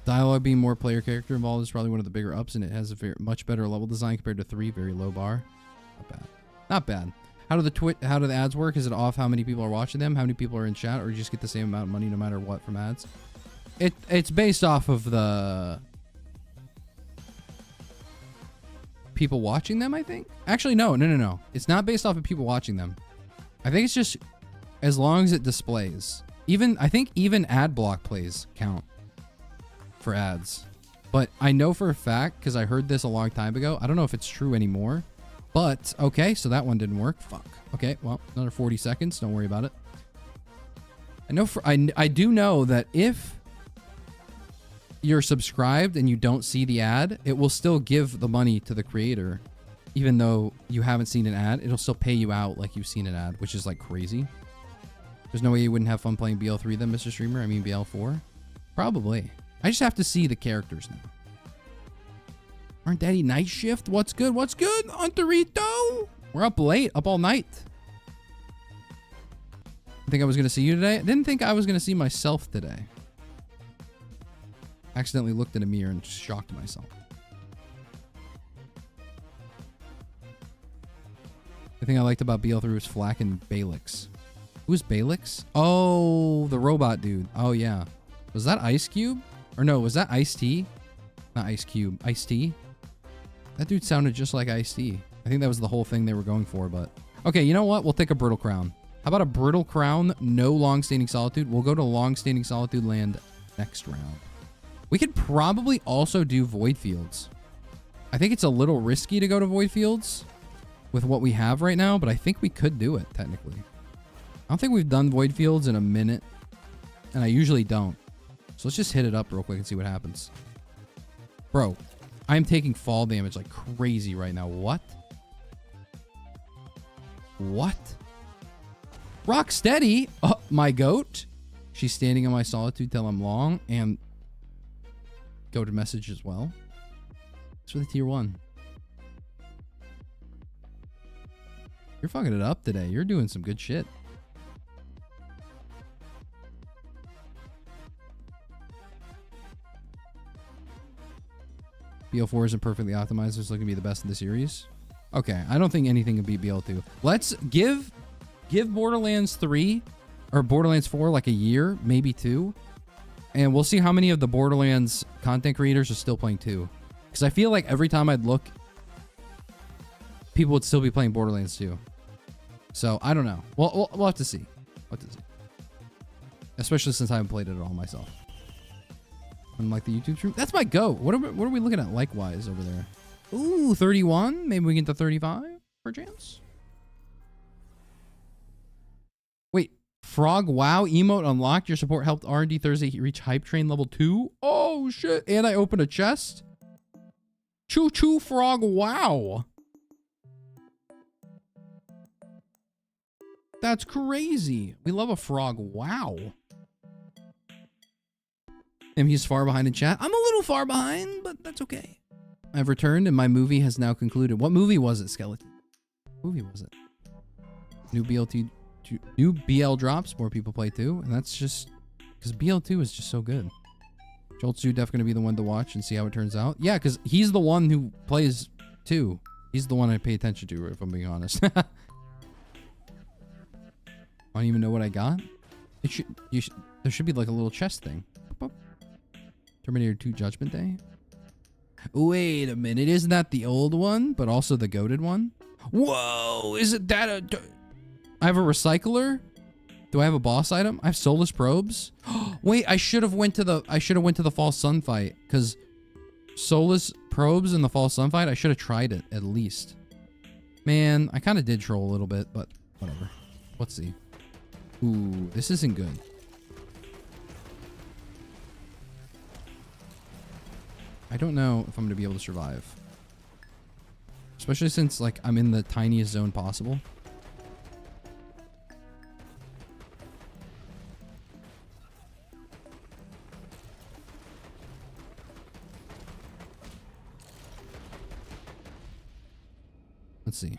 Dialogue being more player character involved is probably one of the bigger ups, and it has a much better level design compared to 3. Very low bar. Not bad. Not bad. How do the ads work? Is it off how many people are watching them? How many people are in chat? Or you just get the same amount of money no matter what from ads? It's based off of the people watching them, I think. Actually, no. It's not based off of people watching them. I think it's just as long as it displays. I think even ad block plays count for ads. But I know for a fact, because I heard this a long time ago. I don't know if it's true anymore. But, okay, so that one didn't work. Fuck. Okay, well, another 40 seconds. Don't worry about it. I do know that if you're subscribed and you don't see the ad, it will still give the money to the creator. Even though you haven't seen an ad, it'll still pay you out like you've seen an ad, which is like crazy. There's no way you wouldn't have fun playing BL3 then, Mr. Streamer. I mean, BL4. Probably. I just have to see the characters now. Aren't Daddy Night Shift? What's good? What's good, Hunterito? We're up late, up all night. I think I was going to see you today. I didn't think I was going to see myself today. Accidentally looked in a mirror and shocked myself. The thing I liked about BL3 was Flack and Balix. Who's Balix? Oh, the robot dude. Oh, yeah. Was that Ice Cube? Or no, was that Ice-T? Not Ice Cube. Ice-T? That dude sounded just like Ice-T. I think that was the whole thing they were going for, but... Okay, you know what? We'll take a Brittle Crown. How about a Brittle Crown, no long-standing solitude? We'll go to long-standing solitude land next round. We could probably also do Void Fields. I think it's a little risky to go to Void Fields with what we have right now, but I think we could do it, technically. I don't think we've done Void Fields in a minute, and I usually don't. So let's just hit it up real quick and see what happens. Bro, I'm taking fall damage like crazy right now. What? What? Rock steady. Oh, my goat. She's standing on my solitude till I'm long. And go to message as well. It's for the tier 1. You're fucking it up today. You're doing some good shit. BL4 isn't perfectly optimized. It's looking to be the best in the series. Okay, I don't think anything can beat BL2. Let's give Borderlands 3 or Borderlands 4 like a year, maybe 2. And we'll see how many of the Borderlands content creators are still playing 2. Because I feel like every time I'd look, people would still be playing Borderlands 2. So, I don't know. We'll have to see. We'll have to see. Especially since I haven't played it at all myself. Unlike the YouTube stream. That's my goat. What are we looking at likewise over there? Ooh, 31. Maybe we get to 35 per chance. Wait, Frog Wow emote unlocked. Your support helped rndThursday reach hype train level 2. Oh shit! And I opened a chest. Choo choo Frog Wow. That's crazy. We love a Frog Wow. And he's far behind in chat. I'm a little far behind, but that's okay. I've returned and my movie has now concluded. What movie was it, Skeleton? What movie was it? New BL drops. More people play too. And that's just Because BL2 is just so good. Joltsu definitely gonna be the one to watch and see how it turns out. Yeah, because he's the one who plays 2. He's the one I pay attention to, if I'm being honest. I don't even know what I got. There should be like a little chest thing. Terminator 2 Judgment Day. Wait a minute, isn't that the old one, but also the goated one? Whoa, is it that I have a recycler? Do I have a boss item? I have soulless probes. Wait, I should have went to the false sun fight, because soulless probes in the false sun fight, I should have tried it at least. Man, I kind of did troll a little bit, but whatever. Let's see. Ooh, this isn't good. I don't know if I'm gonna be able to survive. Especially since, like, I'm in the tiniest zone possible. Let's see.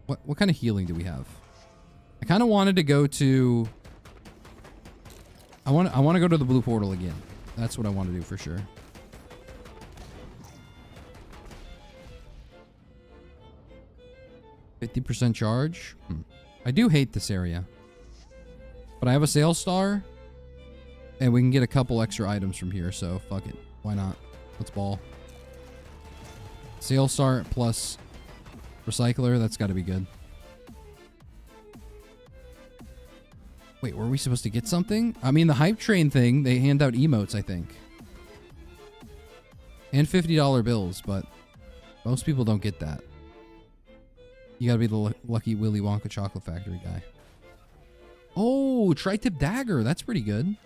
What kind of healing do we have? I kind of wanted to go to... I want to go to the blue portal again. That's what I want to do for sure. %charge. I do hate this area. But I have a sales star. And we can get a couple extra items from here, so fuck it. Why not? Let's ball. Sales star plus recycler, that's got to be good. Wait, were we supposed to get something? I mean, the hype train thing, they hand out emotes, I think. And $50 bills, but most people don't get that. You gotta be the lucky Willy Wonka chocolate factory guy. Oh, tri-tip dagger. That's pretty good.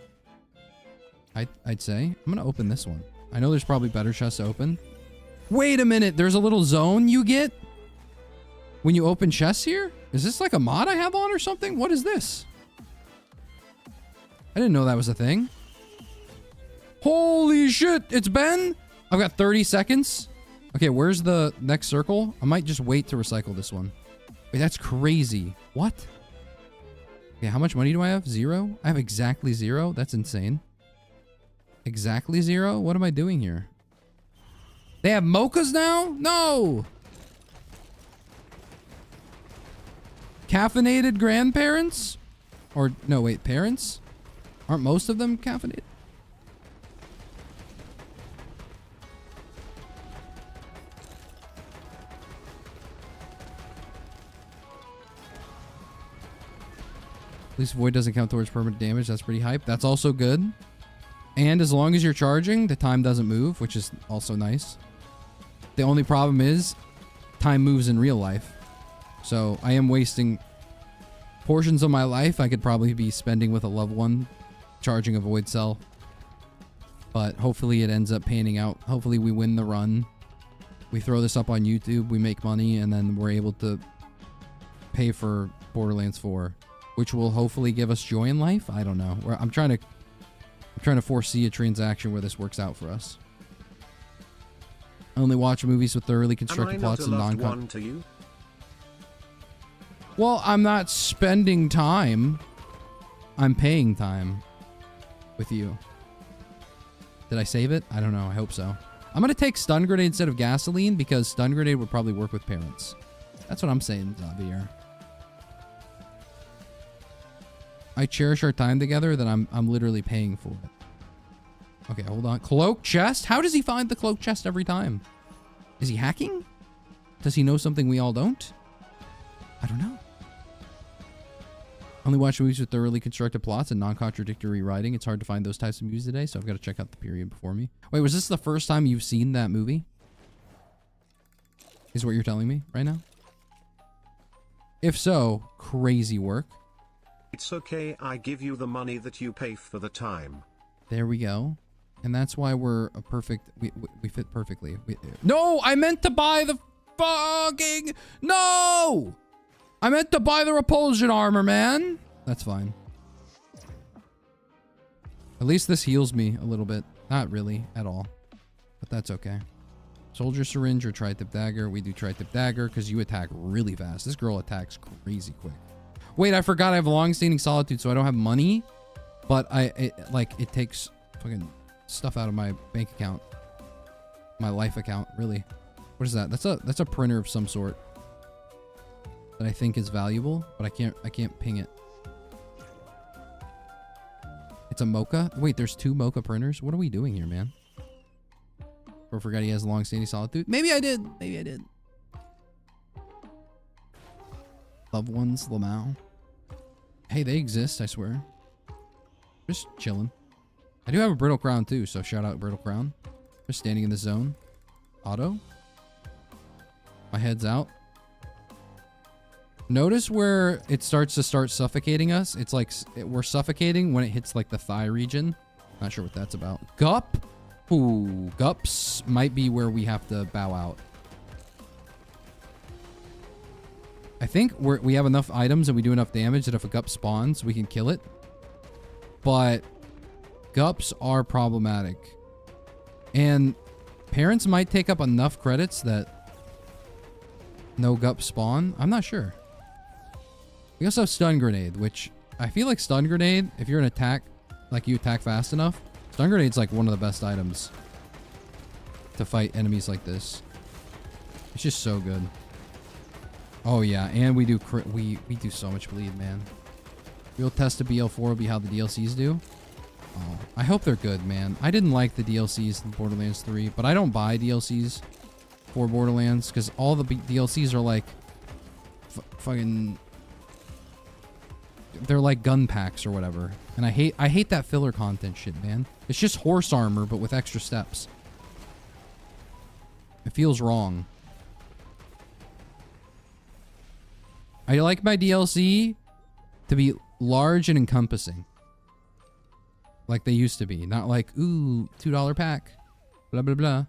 I'd say. I'm gonna open this one. I know there's probably better chests to open. Wait a minute. There's a little zone you get when you open chests here? Is this like a mod I have on or something? What is this? I didn't know that was a thing. Holy shit. It's Ben. I've got 30 seconds. Okay, where's the next circle? I might just wait to recycle this one. Wait, that's crazy. What? Okay, how much money do I have? 0? I have exactly 0? That's insane. Exactly 0? What am I doing here? They have mochas now? No! Caffeinated grandparents? Or, no, wait, parents? Aren't most of them caffeinated? At least void doesn't count towards permanent damage. That's pretty hype. That's also good. And as long as you're charging, the time doesn't move, which is also nice. The only problem is time moves in real life. So I am wasting portions of my life I could probably be spending with a loved one charging a void cell. But hopefully it ends up panning out. Hopefully we win the run. We throw this up on YouTube, we make money, and then we're able to pay for Borderlands 4. Which will hopefully give us joy in life. I don't know. I'm trying to foresee a transaction where this works out for us. I only watch movies with thoroughly constructed plots and non-con. Well, I'm not spending time. I'm paying time with you. Did I save it? I don't know. I hope so. I'm gonna take stun grenade instead of gasoline because stun grenade would probably work with parents. That's what I'm saying, Xavier. I cherish our time together that I'm literally paying for it. Okay, hold on. Cloak chest? How does he find the cloak chest every time? Is he hacking? Does he know something we all don't? I don't know. Only watch movies with thoroughly constructed plots and non-contradictory writing. It's hard to find those types of movies today, so I've got to check out the period before me. Wait, was this the first time you've seen that movie? Is what you're telling me right now? If so, crazy work. It's okay, I give you the money that you pay for the time. There we go. And that's why we're a perfect... We fit perfectly. No! I meant to buy the fucking... No! I meant to buy the repulsion armor, man! That's fine. At least this heals me a little bit. Not really, at all. But that's okay. Soldier syringe or tri-tip dagger. We do tri-tip dagger because you attack really fast. This girl attacks crazy quick. Wait, I forgot I have long-standing solitude, so I don't have money. But it takes fucking stuff out of my bank account. My life account, really. What is that? That's a printer of some sort that I think is valuable, but I can't ping it. It's a Mocha? Wait, there's 2 Mocha printers? What are we doing here, man? Or forgot he has long-standing solitude? Maybe I did. Maybe I did. Loved ones, Lamau. Hey, they exist, I swear. Just chilling. I do have a brittle crown too, so shout out brittle crown. Just standing in the zone. Auto. My head's out. Notice where it starts to suffocating us. It's like we're suffocating when it hits like the thigh region. Not sure what that's about. Gup. Ooh, Gups might be where we have to bow out. I think we have enough items and we do enough damage that if a Gup spawns, we can kill it. But Gups are problematic. And parents might take up enough credits that no Gup spawn. I'm not sure. We also have Stun Grenade, which I feel like Stun Grenade, if you're an attack, like you attack fast enough, Stun Grenade's like one of the best items to fight enemies like this. It's just so good. Oh yeah, and we do do so much bleed, man. Real test of BL4 will be how the DLCs do. Oh, I hope they're good, man. I didn't like the DLCs in Borderlands 3, but I don't buy DLCs for Borderlands because all the DLCs are like fucking. They're like gun packs or whatever, and I hate that filler content shit, man. It's just horse armor but with extra steps. It feels wrong. I like my DLC to be large and encompassing. Like they used to be. Not like, ooh, $2 pack. Blah, blah, blah.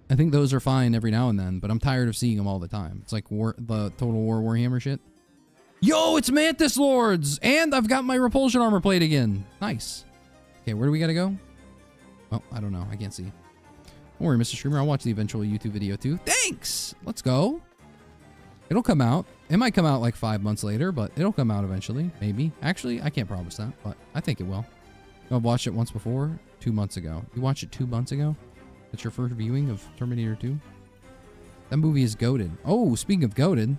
I think those are fine every now and then, but I'm tired of seeing them all the time. It's like the Total War Warhammer shit. Yo, it's Mantis Lords! And I've got my repulsion armor plate again. Nice. Okay, where do we gotta go? Well, I don't know. I can't see. Don't worry, Mr. Streamer. I'll watch the eventual YouTube video too. Thanks! Let's go. It'll come out. It might come out like 5 months later, but it'll come out eventually. Maybe. Actually, I can't promise that, but I think it will. I've watched it once before. 2 months ago. You watched it 2 months ago? That's your first viewing of Terminator 2? That movie is goated. Oh, speaking of goated.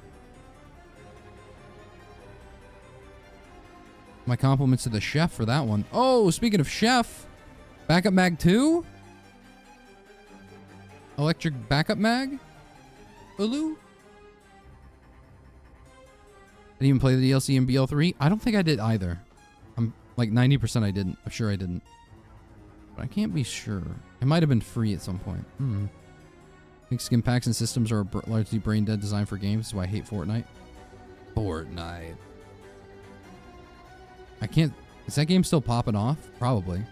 My compliments to the chef for that one. Oh, speaking of chef. Backup mag 2? Electric backup mag? Ulu? Didn't even play the DLC in BL3? I don't think I did either. I'm like 90% I didn't. I'm sure I didn't. But I can't be sure. It might have been free at some point. I think skin packs and systems are largely brain dead design for games, so I hate Fortnite. Fortnite. I can't... Is that game still popping off? Probably.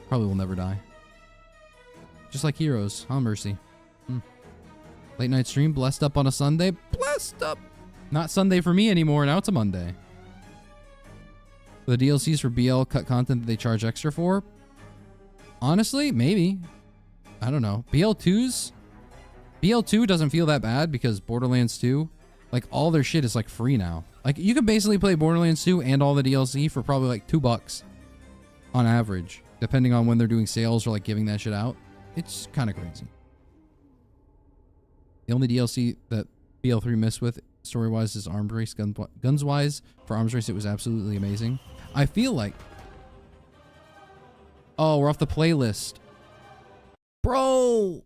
Probably will never die. Just like Heroes. Huh, Mercy. Late night stream, blessed up on a Sunday. Blessed up! Not Sunday for me anymore, now it's a Monday. The DLCs for BL cut content that they charge extra for? Honestly, maybe. I don't know. BL2 doesn't feel that bad because Borderlands 2, like all their shit is like free now. Like you can basically play Borderlands 2 and all the DLC for probably like $2 on average, depending on when they're doing sales or like giving that shit out. It's kind of crazy. The only DLC that BL3 missed with story-wise is Arms Race. Guns-wise, for Arms Race, it was absolutely amazing. I feel like... Oh, we're off the playlist. Bro!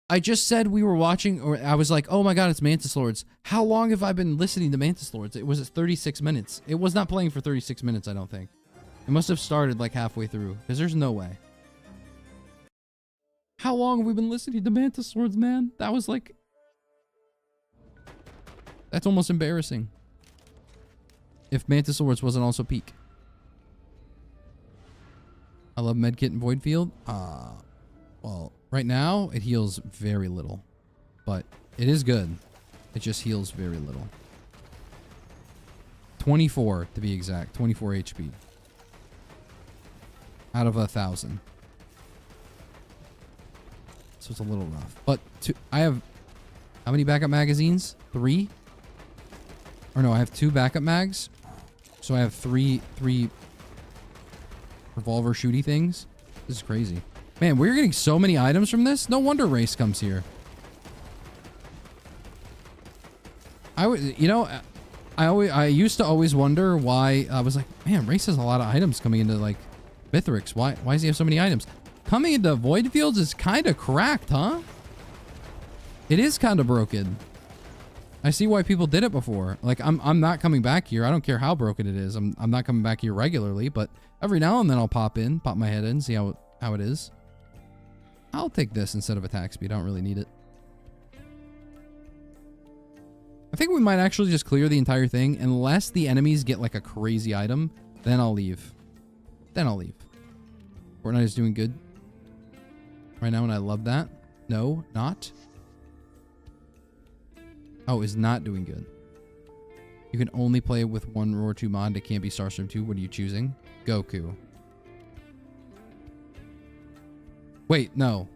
I just said we were watching, or I was like, oh my god, it's Mantis Lords. How long have I been listening to Mantis Lords? It was at 36 minutes. It was not playing for 36 minutes, I don't think. It must have started like halfway through, because there's no way. How long have we been listening to Mantis Lords, man? That was like... That's almost embarrassing. If Mantis Lords wasn't also peak. I love Medkit and Void Field. Well, right now, it heals very little. But it is good. It just heals very little. 24, to be exact. 24 HP. Out of 1,000. So it's a little rough. But I have... How many backup magazines? 3? Or no, I have 2 backup mags. So I have three revolver shooty things. This is crazy. Man, we're getting so many items from this. No wonder Race comes here. I used to always wonder why. I was like, man, Race has a lot of items coming into like Mithrix. Why does he have so many items? Coming into Void Fields is kind of cracked, huh? It is kind of broken. I see why people did it before. Like, I'm not coming back here. I don't care how broken it is. I'm not coming back here regularly, but every now and then I'll pop my head in, see how it is. I'll take this instead of attack speed. I don't really need it. I think we might actually just clear the entire thing unless the enemies get like a crazy item. Then I'll leave. Fortnite is doing good right now, and I love that. No, not. Oh, is not doing good. You can only play with 1 Roar 2 mod. It can't be Starstorm 2. What are you choosing? Goku. Wait, no.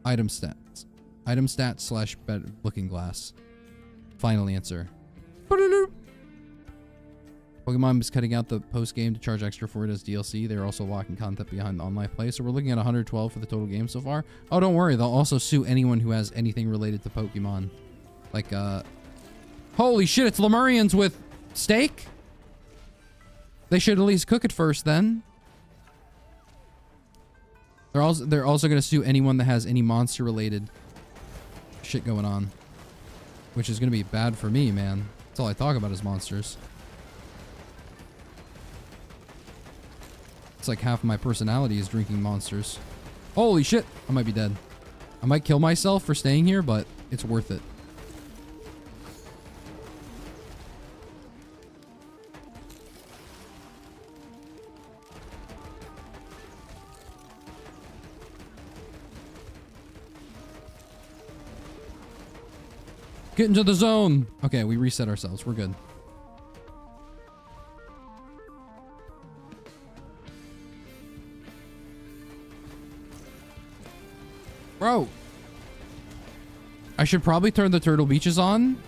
Item stats. Item stats / better looking glass. Final answer. Pokemon is cutting out the post game to charge extra for it as DLC. They're also locking content behind online play. So we're looking at 112 for the total game so far. Oh, don't worry. They'll also sue anyone who has anything related to Pokemon. Like, holy shit, it's Lemurians with steak? They should at least cook it first then. They're also going to sue anyone that has any monster related shit going on. Which is going to be bad for me, man. That's all I talk about is monsters. It's like half my personality is drinking monsters. Holy shit, I might be dead. I might kill myself for staying here, but it's worth it. Get into the zone. Okay, we reset ourselves. We're good. Bro. I should probably turn the Turtle Beaches on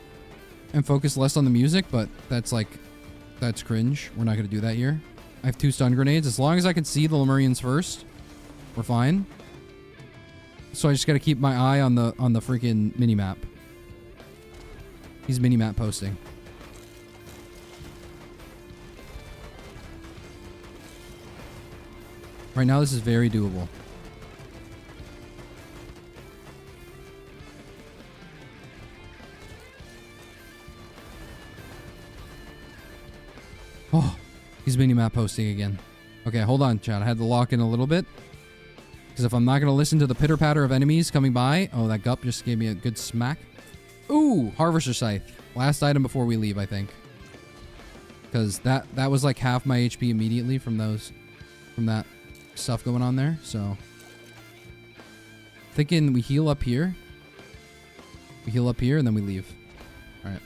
and focus less on the music, but that's cringe. We're not going to do that here. I have 2 stun grenades. As long as I can see the Lemurians first, we're fine. So I just got to keep my eye on the freaking minimap. He's minimap posting. Right now, this is very doable. Oh, he's minimap posting again. Okay, hold on, chat. I had to lock in a little bit. Because if I'm not going to listen to the pitter-patter of enemies coming by... Oh, that gup just gave me a good smack. Ooh, Harvester Scythe. Last item before we leave, I think. Because that was like half my HP immediately from that stuff going on there. So, thinking we heal up here. We heal up here and then we leave. All right.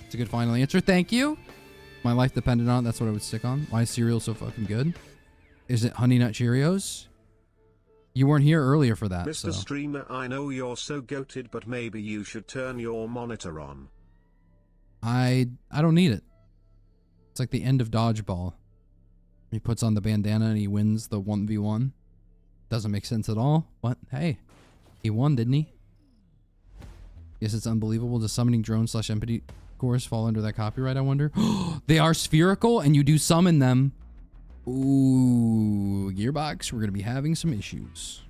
It's a good final answer. Thank you. My life depended on it. That's what I would stick on. Why is cereal so fucking good? Is it Honey Nut Cheerios? You weren't here earlier for that, Mr. Streamer, I know you're so goated, but maybe you should turn your monitor on. I don't need it. It's like the end of Dodgeball. He puts on the bandana and he wins the 1v1. Doesn't make sense at all. But hey, he won, didn't he? Yes, it's unbelievable. Does summoning drone / empathy cores fall under that copyright, I wonder? They are spherical and you do summon them. Ooh, Gearbox, we're going to be having some issues.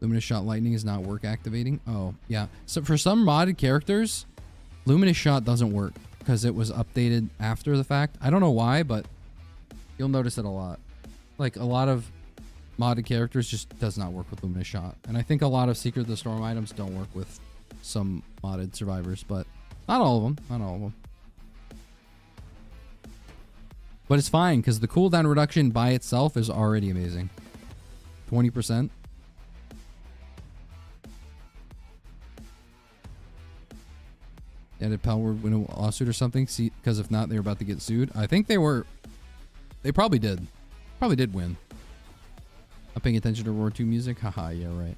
Luminous Shot Lightning is not work activating. Oh, yeah. So for some modded characters, Luminous Shot doesn't work because it was updated after the fact. I don't know why, but you'll notice it a lot. Like a lot of modded characters just does not work with Luminous Shot. And I think a lot of Secret of the Storm items don't work with some modded survivors, but not all of them. Not all of them. But it's fine because the cooldown reduction by itself is already amazing. 20%. Yeah, did Power win a lawsuit or something? See, because if not, they're about to get sued. I think they were. They probably did. Probably did win. Not paying attention to Roar 2 music? Haha, yeah, right.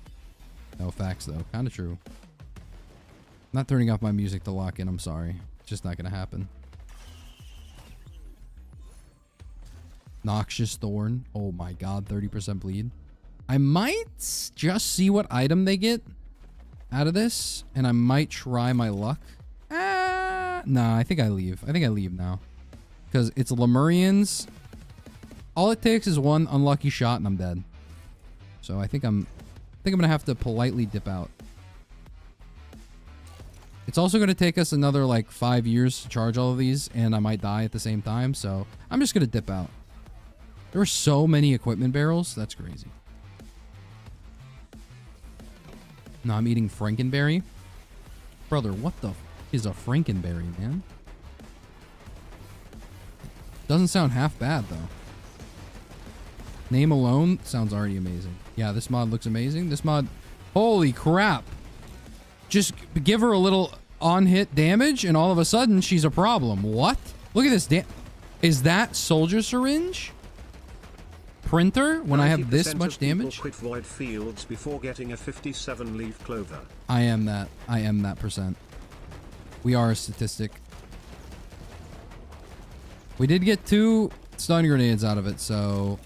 No facts, though. Kind of true. Not turning off my music to lock in, I'm sorry. It's just not going to happen. Noxious Thorn. Oh my god, 30% bleed. I might just see what item they get out of this, and I might try my luck. Nah, I think I leave. I think I leave now. Because it's Lemurians. All it takes is one unlucky shot and I'm dead. So I think I'm gonna have to politely dip out. It's also gonna take us another like 5 years to charge all of these, and I might die at the same time, so I'm just gonna dip out. There were so many equipment barrels, that's crazy. No, I'm eating Frankenberry. Brother, what the is a Frankenberry, man? Doesn't sound half bad, though. Name alone sounds already amazing. Yeah, this mod looks amazing. This mod... Holy crap. Just give her a little on-hit damage, and all of a sudden, she's a problem. What? Look at this. Is that soldier syringe? Printer when I have this much damage? Quit void fields before getting a 57 leaf clover. I am that. I am that percent. We are a statistic. We did get 2 stun grenades out of it, so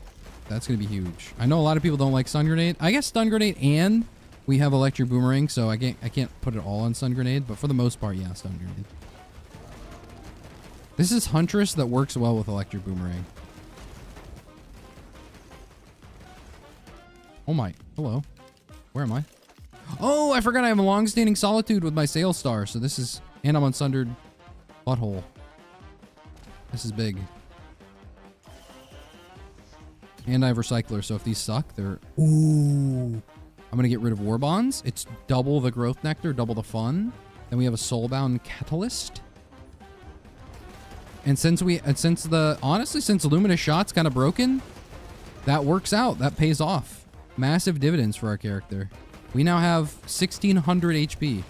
that's going to be huge. I know a lot of people don't like stun grenade. I guess stun grenade and we have electric boomerang, so I can't put it all on stun grenade, but for the most part, yeah, stun grenade. This is Huntress that works well with electric boomerang. Oh my, hello. Where am I? Oh, I forgot I have a long-standing solitude with my sail star, so this is, and I'm on Sundered Butthole. This is big. And I have Recycler, so if these suck, they're... Ooh. I'm gonna get rid of War Bonds. It's double the Growth Nectar, double the fun. Then we have a Soulbound Catalyst. And since honestly, since Luminous Shot's kind of broken, that works out. That pays off. Massive dividends for our character. We now have 1600 HP.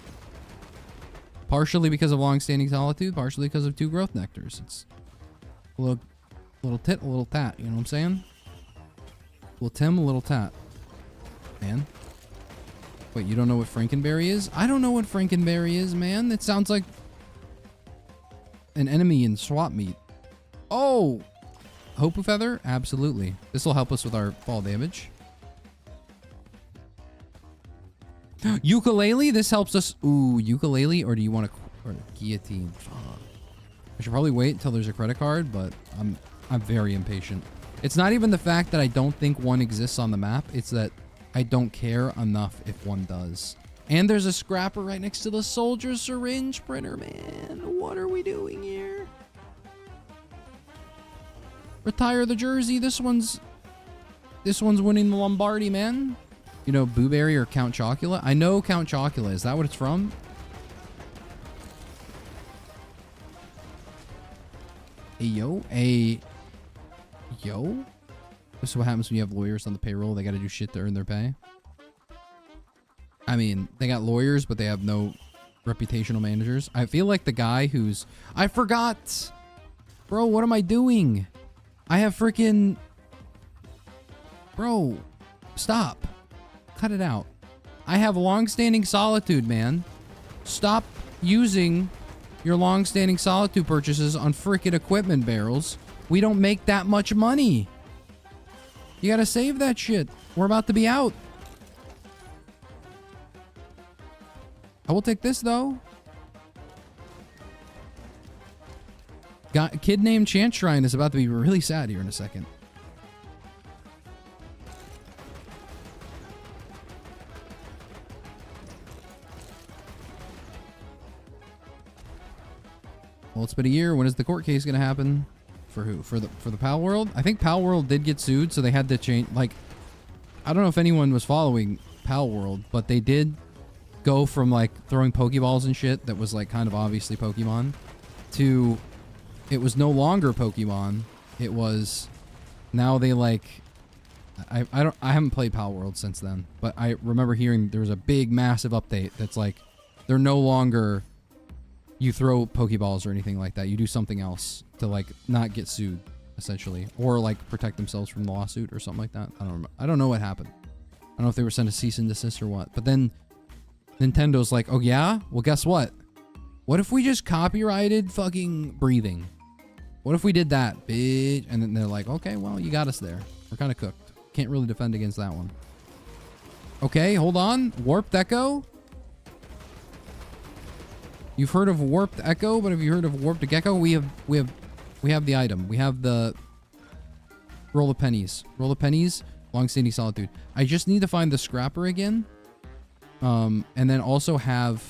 Partially because of long-standing solitude, partially because of 2 growth nectars. It's a little tit, a little tat, you know what I'm saying? A little Tim, a little tat. Man. Wait, you don't know what Frankenberry is? I don't know what Frankenberry is, man. It sounds like an enemy in swap meet. Oh! Hopu Feather? Absolutely. This will help us with our fall damage. Ukulele? This helps us. Ooh, ukulele? Or do you want a guillotine? I should probably wait until there's a credit card, but I'm very impatient. It's not even the fact that I don't think one exists on the map. It's that I don't care enough if one does. And there's a scrapper right next to the soldier syringe printer, man. What are we doing here? Retire the jersey. This one's winning the Lombardi, man. You know, Booberry or Count Chocula? I know Count Chocula. Is that what it's from? Yo. This is what happens when you have lawyers on the payroll. They got to do shit to earn their pay. I mean, they got lawyers, but they have no reputational managers. I feel like the guy who's... I forgot! Bro, what am I doing? I have freaking... Bro, stop. Cut it out. I have long-standing solitude, man. Stop using your long-standing solitude purchases on freaking equipment barrels. We don't make that much money. You gotta save that shit. We're about to be out. I will take this, though. Got a kid named Chant Shrine is about to be really sad here in a second. Well, it's been a year. When is the court case going to happen? For who? For the Pal World? I think Pal World did get sued, so they had to change. Like, I don't know if anyone was following Pal World, but they did go from like throwing Pokeballs and shit that was like kind of obviously Pokemon to it was no longer Pokemon. It was now they like I haven't played Pal World since then, but I remember hearing there was a big massive update that's like they're no longer you throw Pokeballs or anything like that. You do something else to like not get sued. essentially, or like protect themselves from the lawsuit or something like that. I don't remember. I don't know what happened. I don't know if they were sent a cease and desist or what. But then Nintendo's like, oh yeah? Well, guess what? What if we just copyrighted fucking breathing? What if we did that, bitch? And then they're like, okay, well, you got us there. We're kind of cooked. Can't really defend against that one. Okay, hold on. Warped Echo? You've heard of Warped Echo, but have you heard of Warped Gecko? We have the item. We have the roll of pennies. Roll of pennies, long-standing solitude. I just need to find the scrapper again. And then also have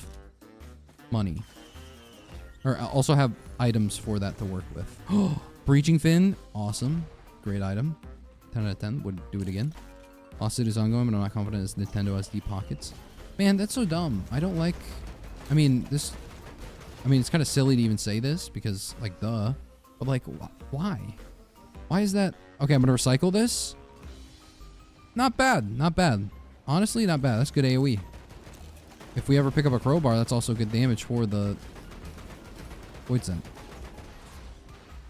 money. Or also have items for that to work with. Breaching Fin, awesome. Great item. 10 out of 10. Would do it again. Lawsuit is ongoing, but I'm not confident as Nintendo has deep pockets. Man, that's so dumb. I don't like... I mean, it's kind of silly to even say this because, like, duh. But, like, why? Why is that? Okay, I'm going to recycle this. Not bad. Not bad. Honestly, not bad. That's good AoE. If we ever pick up a crowbar, that's also good damage for the Void Scent.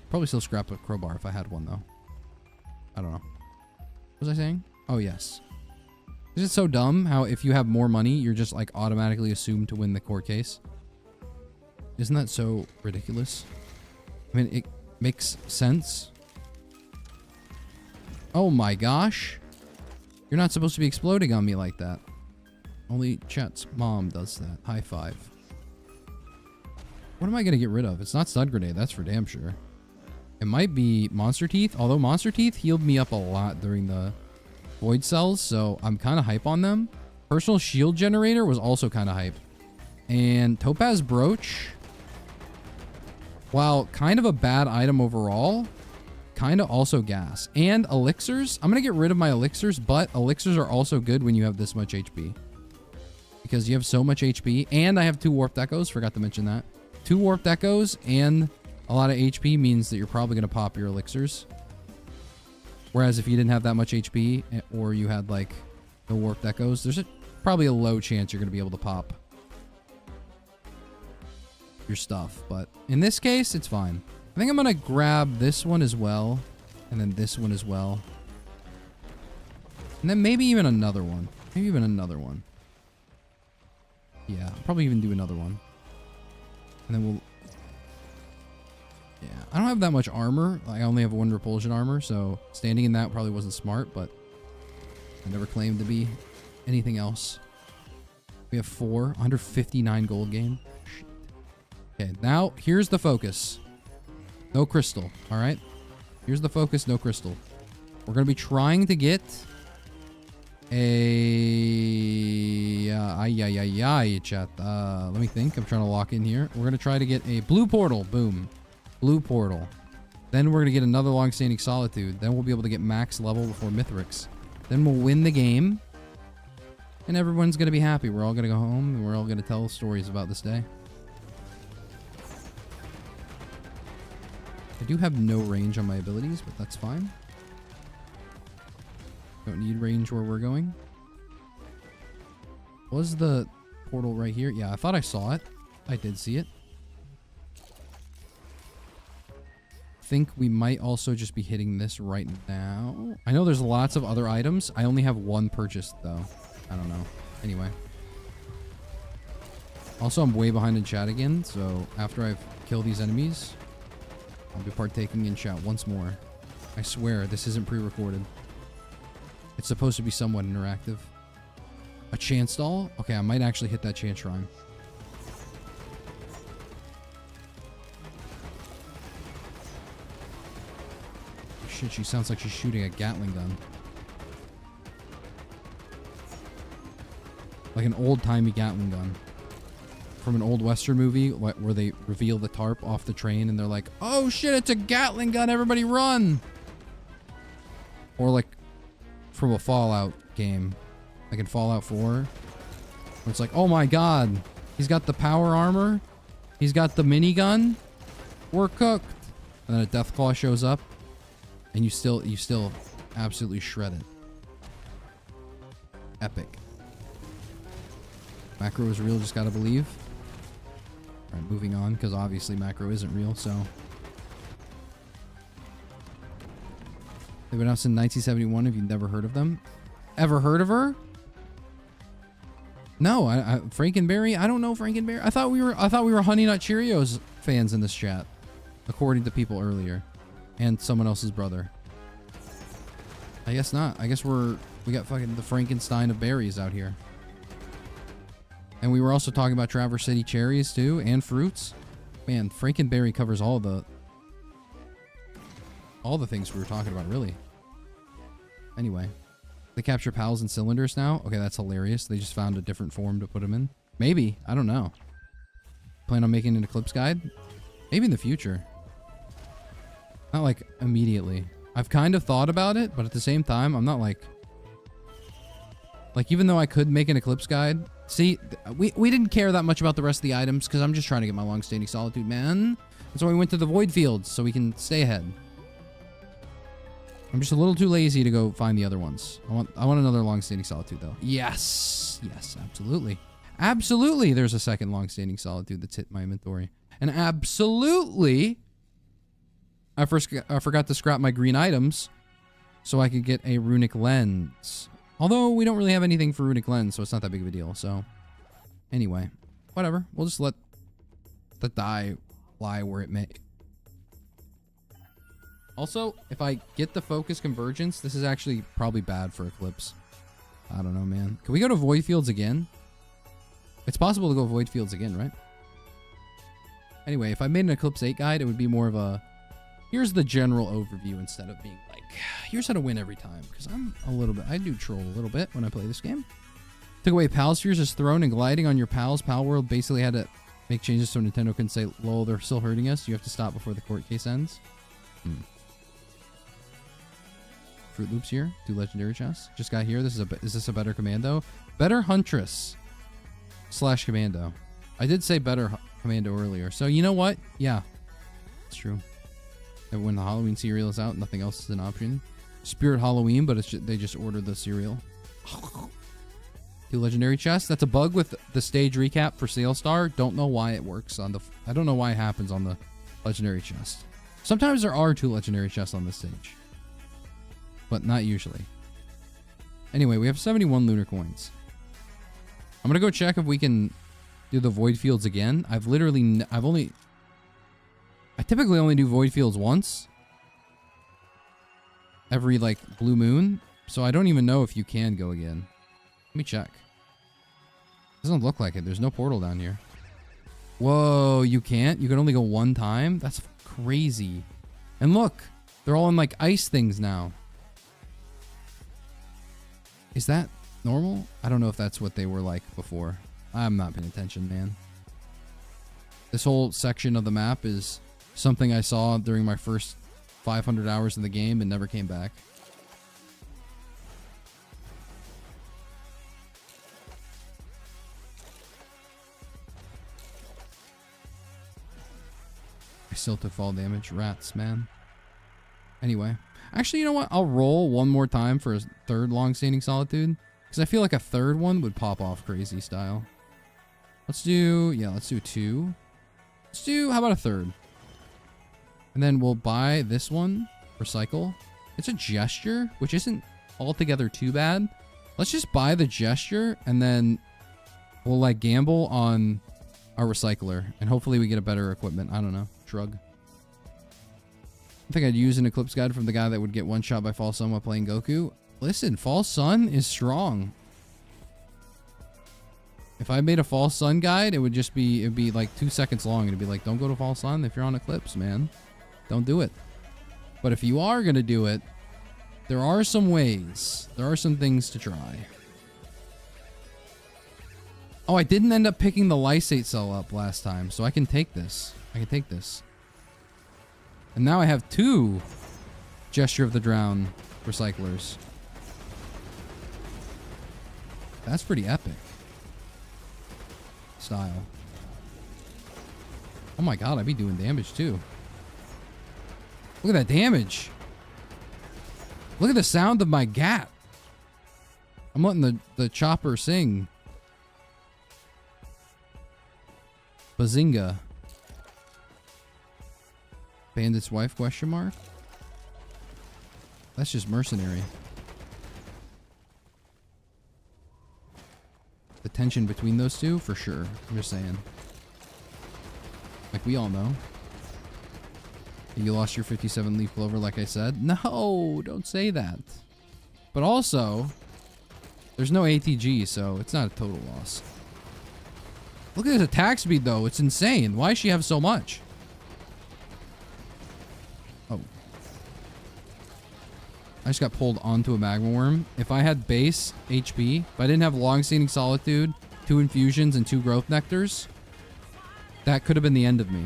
Probably still scrap a crowbar if I had one, though. I don't know. What was I saying? Oh, yes. Is it so dumb how if you have more money, you're just, like, automatically assumed to win the court case? Isn't that so ridiculous? I mean, it makes sense. Oh my gosh. You're not supposed to be exploding on me like that. Only Chet's mom does that. High five. What am I going to get rid of? It's not Stun Grenade. That's for damn sure. It might be Monster Teeth. Although Monster Teeth healed me up a lot during the Void Cells. So I'm kind of hype on them. Personal Shield Generator was also kind of hype. And Topaz Brooch, while kind of a bad item overall, kind of also gas. And elixirs. I'm going to get rid of my elixirs, but elixirs are also good when you have this much HP. Because you have so much HP. And I have 2 Warped Echoes. Forgot to mention that. 2 Warped Echoes and a lot of HP means that you're probably going to pop your elixirs. Whereas if you didn't have that much HP or you had like the Warped Echoes, there's probably a low chance you're going to be able to pop your stuff. But in this case, it's fine. I think I'm going to grab this one as well. And then this one as well. And then maybe even another one. Maybe even another one. Yeah, I'll probably even do another one. And then we'll... Yeah, I don't have that much armor. I only have 1 repulsion armor, so standing in that probably wasn't smart, but I never claimed to be anything else. We have 4. 159 gold gain. Shit. Okay, now here's the focus. No crystal, alright? Here's the focus, no crystal. We're going to be trying to get a... chat. Let me think. I'm trying to lock in here. We're going to try to get a blue portal. Boom. Blue portal. Then we're going to get another long-standing solitude. Then we'll be able to get max level before Mithrix. Then we'll win the game. And everyone's going to be happy. We're all going to go home and we're all going to tell stories about this day. I do have no range on my abilities, but that's fine. Don't need range where we're going. Was the portal right here? Yeah, I thought I saw it. I did see it. Think we might also just be hitting this right now. I know there's lots of other items. I only have 1 purchased though. I don't know. Anyway. Also, I'm way behind in chat again, so after I've killed these enemies, I'll be partaking in chat once more. I swear, this isn't pre-recorded. It's supposed to be somewhat interactive. A chance doll? Okay, I might actually hit that chance shrine. Shit, she sounds like she's shooting a Gatling gun. Like an old-timey Gatling gun. From an old Western movie where they reveal the tarp off the train and they're like, oh shit, it's a Gatling gun, everybody run! Or like from a Fallout game. Like in Fallout 4. Where it's like, oh my god, he's got the power armor. He's got the minigun. We're cooked. And then a Deathclaw shows up. And you still absolutely shred it. Epic. Macro is real, just gotta believe. Alright, moving on, because obviously macro isn't real, so. They've been out since 1971. Have you never heard of them? Ever heard of her? No, Frankenberry. I don't know Frankenberry. I thought we were Honey Nut Cheerios fans in this chat, according to people earlier, and someone else's brother. I guess not. I guess we got fucking the Frankenstein of berries out here. And we were also talking about Traverse City cherries too, and fruits. Man, Frankenberry covers all the things we were talking about, really. Anyway, they capture pals in cylinders now. Okay, that's hilarious. They just found a different form to put them in. Maybe. I don't know. Plan on making an Eclipse guide? Maybe in the future. Not like immediately. I've kind of thought about it, but at the same time, I'm not like even though I could make an Eclipse guide. See, we didn't care that much about the rest of the items because I'm just trying to get my long-standing solitude, man. That's why we went to the void fields, so we can stay ahead. I'm just a little too lazy to go find the other ones. I want another long-standing solitude, though. Yes. Yes, absolutely. Absolutely, there's a second long-standing solitude that's hit my inventory. And absolutely, I forgot to scrap my green items so I could get a runic lens. Although we don't really have anything for runic lens, so it's not that big of a deal. So, anyway, whatever. We'll just let the die lie where it may. Also, if I get the focus convergence, this is actually probably bad for Eclipse. I don't know, man. Can we go to void fields again? It's possible to go void fields again, right? Anyway, if I made an Eclipse 8 guide, it would be more of a... Here's the general overview instead of being like, here's how to win every time. Because I do troll a little bit when I play this game. Took away Pal Spheres as thrown and gliding on your pals. Pal World basically had to make changes so Nintendo can say, lol, they're still hurting us. You have to stop before the court case ends. Fruit Loops here. 2 legendary chests. Just got here. Is this a better commando? Better Huntress / commando. I did say better commando earlier. So you know what? Yeah, it's true. And when the Halloween cereal is out, nothing else is an option. Spirit Halloween, but they just ordered the cereal. 2 legendary chests. That's a bug with the stage recap for Sailstar. Don't know why it works on the... I don't know why it happens on the legendary chest. Sometimes there are 2 legendary chests on this stage, but not usually. Anyway, we have 71 lunar coins. I'm gonna go check if we can do the void fields again. I typically only do void fields once every like blue moon, so I don't even know if you can go again. Let me check. Doesn't look like it. There's no portal down here. Whoa, you can't? You can only go one time? That's crazy. And look, they're all in like ice things now. Is that normal? I don't know if that's what they were like before. I'm not paying attention, man. This whole section of the map is something I saw during my first 500 hours in the game and never came back. I still took fall damage. Rats, man. Anyway. Actually, you know what? I'll roll one more time for a third long-standing solitude. Because I feel like a third one would pop off crazy style. Let's do 2. How about a third? And then we'll buy this one. Recycle. It's a gesture, which isn't altogether too bad. Let's just buy the gesture, and then we'll like gamble on our recycler. And hopefully we get a better equipment. I don't know. Shrug. I think I'd use an Eclipse guide from the guy that would get one shot by False Sun while playing Goku. Listen, False Sun is strong. If I made a False Sun guide, it'd be like 2 seconds long. It'd be like, don't go to False Sun if you're on Eclipse, man. Don't do it. But if you are going to do it, there are some ways. There are some things to try. Oh, I didn't end up picking the Lysate cell up last time, so I can take this. And now I have 2 Gesture of the Drown recyclers. That's pretty epic. Style. Oh my god, I be doing damage too. Look at that damage. Look at the sound of my gat. I'm letting the chopper sing. Bazinga. Bandit's wife, question mark? That's just mercenary. The tension between those two, for sure. I'm just saying. Like we all know. You lost your 57 leaf clover, like I said. No, don't say that. But also, there's no ATG, so it's not a total loss. Look at his attack speed, though. It's insane. Why does she have so much? Oh. I just got pulled onto a magma worm. If I had base HP, if I didn't have long-standing solitude, 2 infusions, and 2 growth nectars, that could have been the end of me.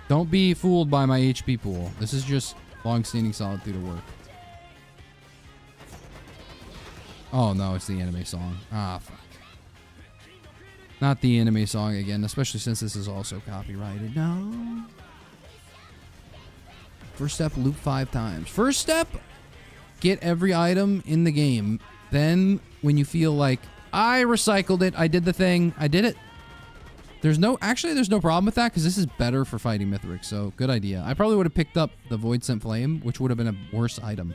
Don't be fooled by my HP pool. This is just long-standing solitude at work. Oh no, it's the anime song. Ah, fuck. Not the anime song again, especially since this is also copyrighted. No. First step, loop 5 times. First step, get every item in the game. Then, when you feel like, I recycled it, I did the thing, I did it. There's no problem with that because this is better for fighting Mithrix, so good idea. I probably would have picked up the Void Sent Flame, which would have been a worse item.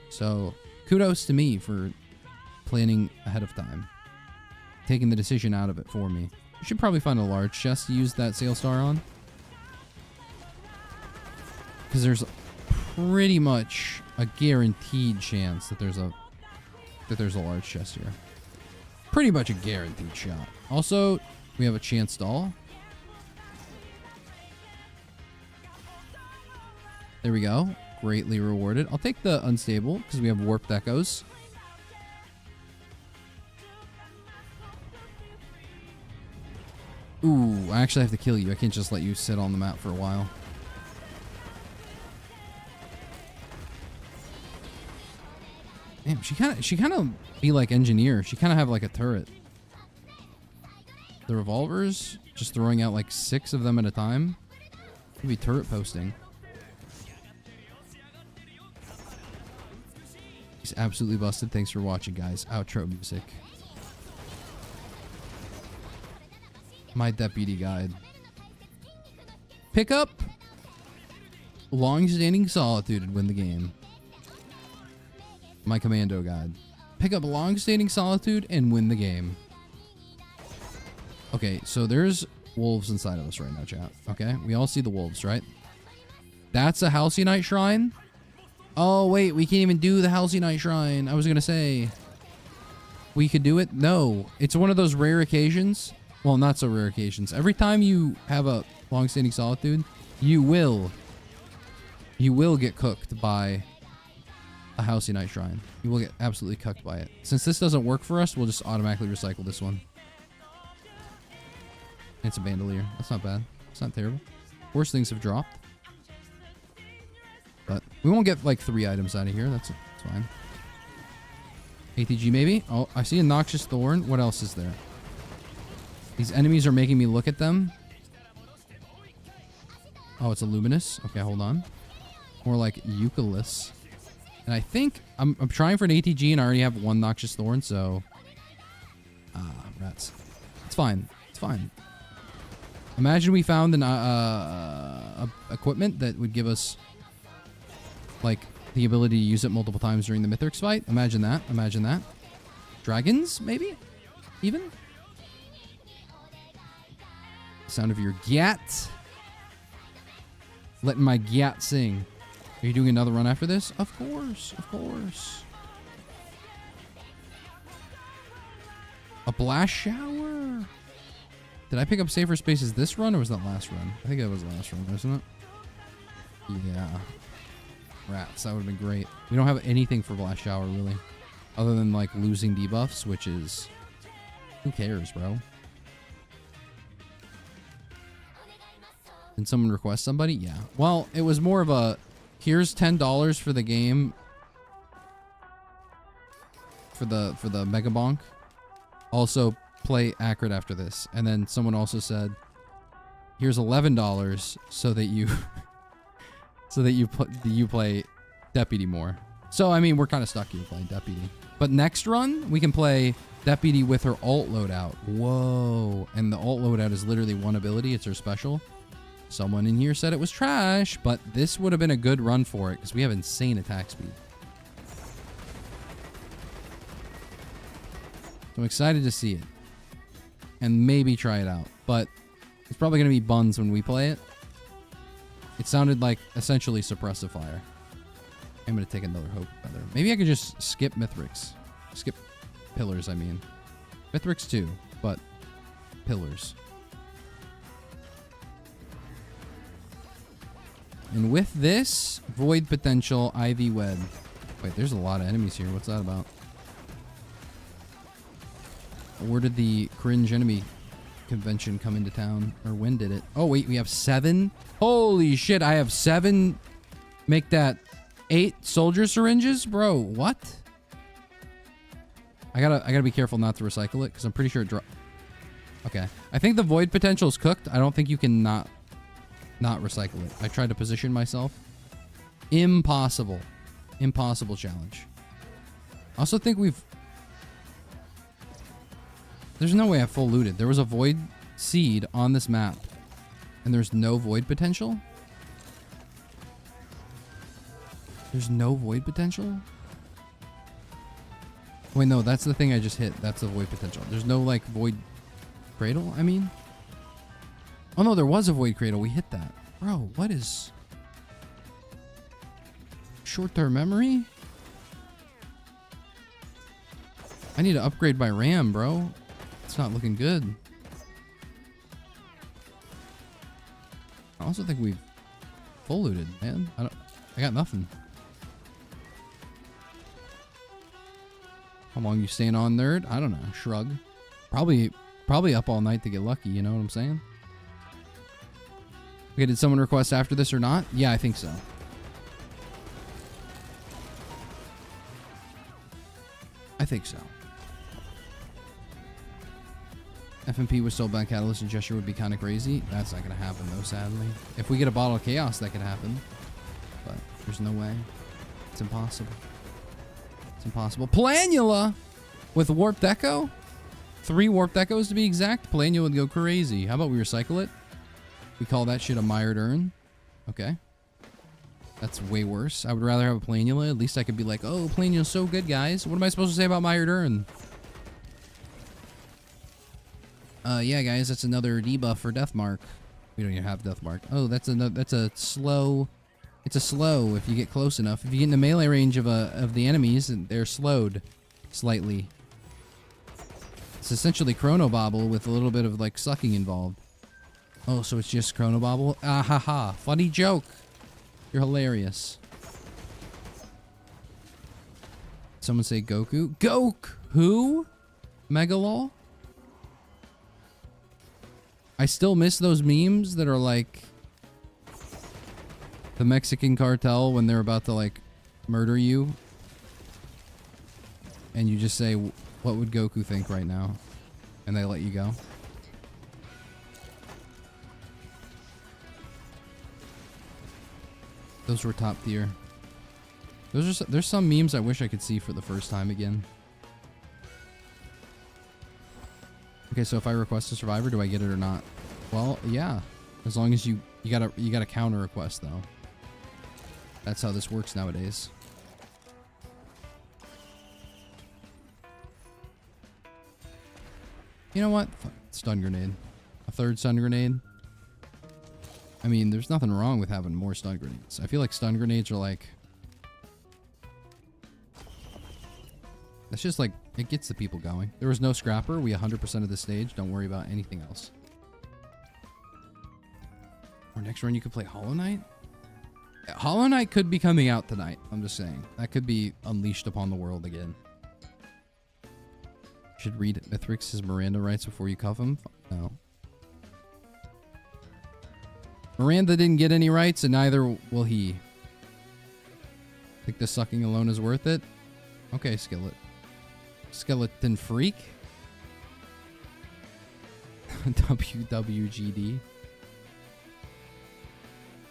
So, kudos to me for planning ahead of time. Taking the decision out of it for me. You should probably find a large chest to use that Sail Star on. Because there's pretty much a guaranteed chance that there's a large chest here. Pretty much a guaranteed shot. Also, we have a chance stall. There we go. Greatly rewarded. I'll take the unstable because we have warped echoes. Ooh, I actually have to kill you. I can't just let you sit on the map for a while. Damn, she kind of be like engineer. She kind of have like a turret. The revolvers, just throwing out like 6 of them at a time. Could be turret posting. He's absolutely busted. Thanks for watching, guys. Outro music. My deputy guide. Pick up long-standing solitude and win the game. My commando guide. Pick up long-standing solitude and win the game. Okay, so there's wolves inside of us right now, chat. Okay, we all see the wolves, right? That's a Halcyon Shrine? Oh, wait, we can't even do the Halcyon Shrine. I was going to say, we could do it? No, it's one of those rare occasions. Well, not so rare occasions. Every time you have a long-standing solitude, you will get cooked by a Halcyon Shrine. You will get absolutely cooked by it. Since this doesn't work for us, we'll just automatically recycle this one. It's a bandolier. That's not bad. It's not terrible. Worse things have dropped. But we won't get like 3 items out of here. That's fine. ATG maybe? Oh, I see a Noxious Thorn. What else is there? These enemies are making me look at them. Oh, it's a Luminous. Okay, hold on. More like Eucalyptus. And I think I'm trying for an ATG and I already have 1 Noxious Thorn, so... rats. It's fine. It's fine. Imagine we found an equipment that would give us, like, the ability to use it multiple times during the Mithrix fight. Imagine that. Imagine that. Dragons, maybe? Even? Sound of your gat. Letting my gat sing. Are you doing another run after this? Of course. Of course. A blast shower. Did I pick up safer spaces this run or was that last run? I think that was last run, wasn't it? Yeah. Rats, that would have been great. We don't have anything for blast shower, really. Other than, like, losing debuffs, which is... Who cares, bro? Did someone request somebody? Yeah. Well, it was more of a... Here's $10 for the game. For the Mega Bonk. Also... play Acrid after this. And then someone also said, here's $11 so that you you play Deputy more. So I mean, we're kind of stuck here playing Deputy. But next run we can play Deputy with her alt loadout. Whoa. And the alt loadout is literally 1 ability. It's her special. Someone in here said it was trash, but this would have been a good run for it because we have insane attack speed. So I'm excited to see it and maybe try it out, but it's probably going to be buns when we play it. It sounded like essentially suppressive fire. I'm going to take another hope feather. Maybe I could just skip Mithrix. Skip pillars, I mean. Mithrix too, but pillars. And with this, Void Potential, Ivy Web. Wait, there's a lot of enemies here. What's that about? Where did the cringe enemy convention come into town? Or when did it? Oh, wait, we have 7? Holy shit, I have 7. Make that 8 soldier syringes? Bro, what? I gotta be careful not to recycle it, because I'm pretty sure it Okay. I think the Void Potential is cooked. I don't think you can not recycle it. I tried to position myself. Impossible. Impossible challenge. I also think there's no way I full looted. There was a void seed on this map and there's no void potential. There's no void potential? Wait, no, that's the thing I just hit. That's the void potential. There's no like void cradle, I mean. Oh no, there was a void cradle. We hit that. Bro, what is... short-term memory? I need to upgrade my RAM, bro. It's not looking good. I also think we've full looted, man. I got nothing. How long you staying on, nerd? I don't know. Shrug. Probably up all night to get lucky, you know what I'm saying? Okay, did someone request after this or not? Yeah, I think so. I think so. FMP with sold by Catalyst and Gesture would be kind of crazy. That's not going to happen, though, sadly. If we get a Bottle of Chaos, that could happen. But there's no way. It's impossible. It's impossible. Planula with Warped Echo? 3 Warped Echoes to be exact. Planula would go crazy. How about we recycle it? We call that shit a mired urn. Okay. That's way worse. I would rather have a Planula. At least I could be like, oh, Planula's so good, guys. What am I supposed to say about mired urn? Yeah, guys, that's another debuff for Deathmark. We don't even have Deathmark. Oh, that's a slow. It's a slow if you get close enough. If you get in the melee range of the enemies, they're slowed slightly. It's essentially Chrono Bobble with a little bit of like sucking involved. Oh, so it's just Chrono Bobble? Ah ha ha. Funny joke. You're hilarious. Someone say Goku? Goku? Megalol? I still miss those memes that are like the Mexican cartel when they're about to like murder you. And you just say, what would Goku think right now? And they let you go. Those were top tier. There's some memes I wish I could see for the first time again. Okay, so if I request a survivor, do I get it or not? Well, yeah. As long as you gotta counter request though. That's how this works nowadays. You know what? Fuck, stun grenade. A 3rd stun grenade. I mean, there's nothing wrong with having more stun grenades. I feel like stun grenades are like... That's just like, it gets the people going. There was no scrapper. We 100% of the stage. Don't worry about anything else. Or next run you could play Hollow Knight? Hollow Knight could be coming out tonight. I'm just saying. That could be unleashed upon the world again. Should read Mithrix's Miranda rights before you cuff him? No. Miranda didn't get any rights, and neither will he. Think the sucking alone is worth it? Okay, Skillet. Skeleton Freak? WWGD.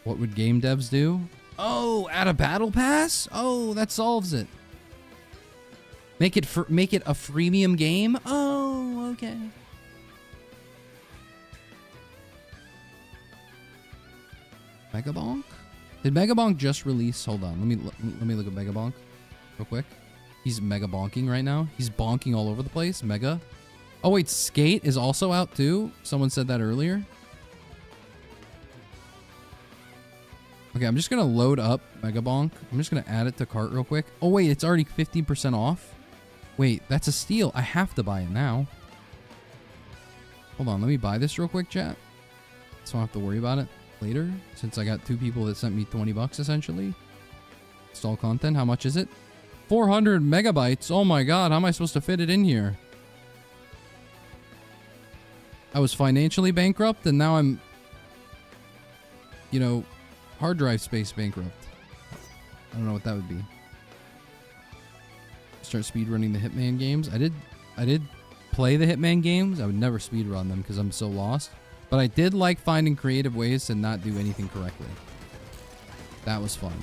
What would game devs do? Oh, add a battle pass? Oh, that solves it. Make it a freemium game? Oh, okay. Megabonk? Did Megabonk just release? Hold on. Let me look at Megabonk real quick. He's mega bonking right now. He's bonking all over the place. Mega. Oh wait, Skate is also out too. Someone said that earlier. Okay, I'm just gonna load up Megabonk. I'm just gonna add it to cart real quick. Oh wait, it's already 15% off. Wait, that's a steal. I have to buy it now. Hold on, let me buy this real quick, chat. So I don't have to worry about it later, since I got 2 people that sent me 20 bucks essentially. Install content. How much is it? 400 megabytes. Oh my god, how am I supposed to fit it in here? I was financially bankrupt and now I'm, you know, hard drive space bankrupt. I don't know what that would be. Start speedrunning the Hitman games. I did play the Hitman games. I would never speedrun them because I'm so lost. But I did like finding creative ways to not do anything correctly. That was fun.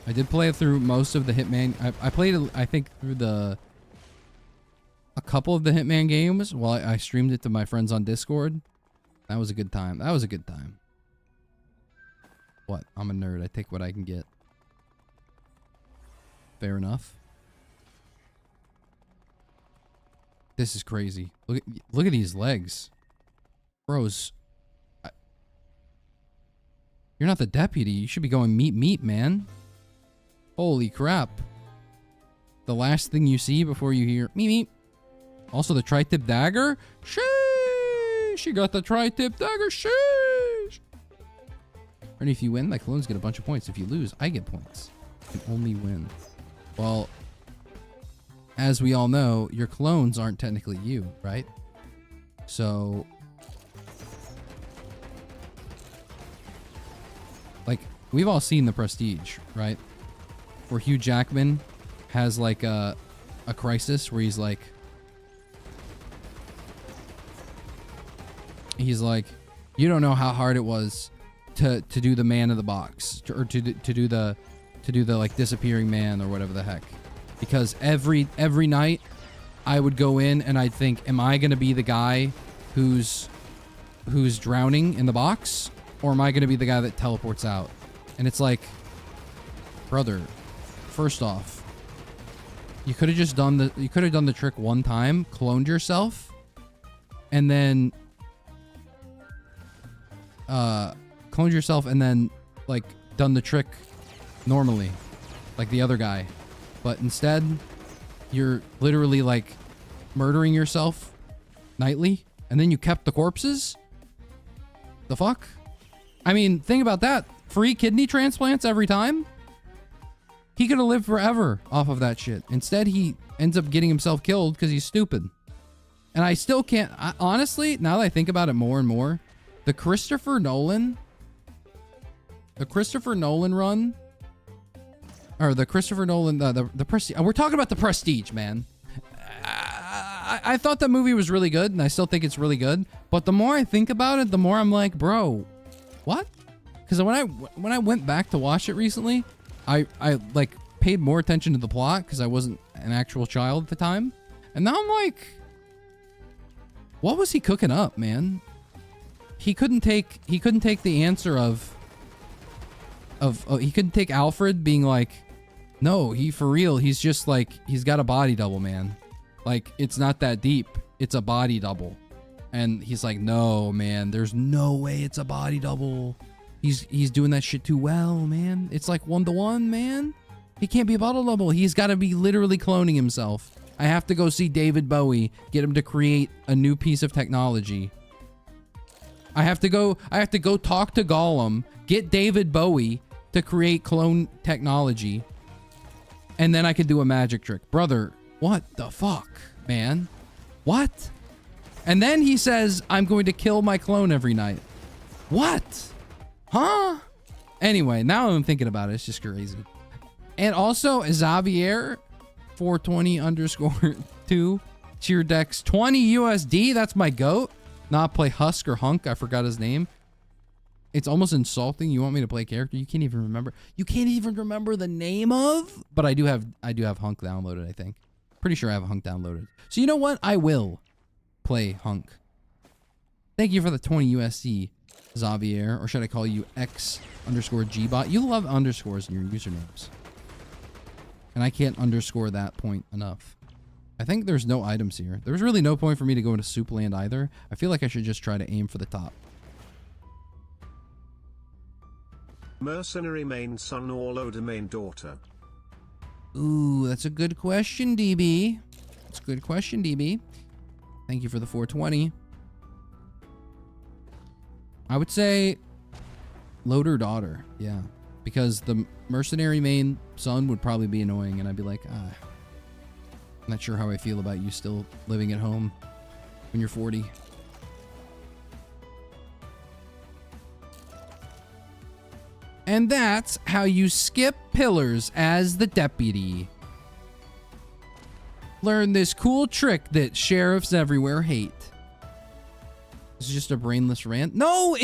I did play through most of the Hitman. I played, I think, through a couple of the Hitman games while I streamed it to my friends on Discord. That was a good time. That was a good time. What? I'm a nerd. I take what I can get. Fair enough. This is crazy. Look at these legs. Bros. You're not the deputy. You should be going meet, man. Holy crap. The last thing you see before you hear meep. Also the tri-tip dagger. Sheesh. She got the tri-tip dagger. Sheesh. And if you win, my clones get a bunch of points. If you lose, I get points. I can only win. Well, as we all know, your clones aren't technically you, right? So, like, we've all seen The Prestige, right? Where Hugh Jackman has like a crisis where he's like, you don't know how hard it was to do the man in the box, or to do the like disappearing man or whatever the heck, because every night I would go in and I'd think, am I gonna be the guy who's drowning in the box, or am I gonna be the guy that teleports out? And it's like, brother, first off, you could have just done the trick one time, cloned yourself, and then like done the trick normally, like the other guy. But instead, you're literally like murdering yourself nightly, and then you kept the corpses? The fuck? I mean, think about that. Free kidney transplants every time? He could have lived forever off of that shit. Instead, he ends up getting himself killed because he's stupid. And I still can't... honestly, now that I think about it more and more, the Christopher Nolan run... Or the Christopher Nolan... The Prestige... We're talking about The Prestige, man. I thought that movie was really good, and I still think it's really good. But the more I think about it, the more I'm like, bro, what? Because when I went back to watch it recently, I like paid more attention to the plot because I wasn't an actual child at the time. And now I'm like, what was he cooking up, man? He couldn't take the answer of he couldn't take Alfred being like, no, he for real, he's just like, he's got a body double, man. Like, it's not that deep. It's a body double. And he's like, no, man, there's no way it's a body double. He's doing that shit too well, man. It's like 1-to-1, man. He can't be a body double. He's got to be literally cloning himself. I have to go see David Bowie, get him to create a new piece of technology. I have to go talk to Gollum, get David Bowie to create clone technology, and then I could do a magic trick. Brother, what the fuck, man? What? And then he says, I'm going to kill my clone every night. What? Huh? Anyway, now I'm thinking about it. It's just crazy. And also, Xavier 420_2 tier decks 20 USD. That's my goat. Not play Husk or Hunk. I forgot his name. It's almost insulting. You want me to play a character you can't even remember. You can't even remember the name of. But I do have Hunk downloaded, I think. Pretty sure I have Hunk downloaded. So you know what? I will play Hunk. Thank you for the 20 USD. Xavier, or should I call you X_Gbot? You love underscores in your usernames. And I can't underscore that point enough. I think there's no items here. There's really no point for me to go into Soup Land either. I feel like I should just try to aim for the top. Mercenary main son or loader main daughter? Ooh, that's a good question, DB. That's a good question, DB. Thank you for the 420. I would say loader daughter, yeah. Because the mercenary main son would probably be annoying, and I'd be like, I'm not sure how I feel about you still living at home when you're 40. And that's how you skip pillars as the deputy. Learn this cool trick that sheriffs everywhere hate. This is just a brainless rant. No,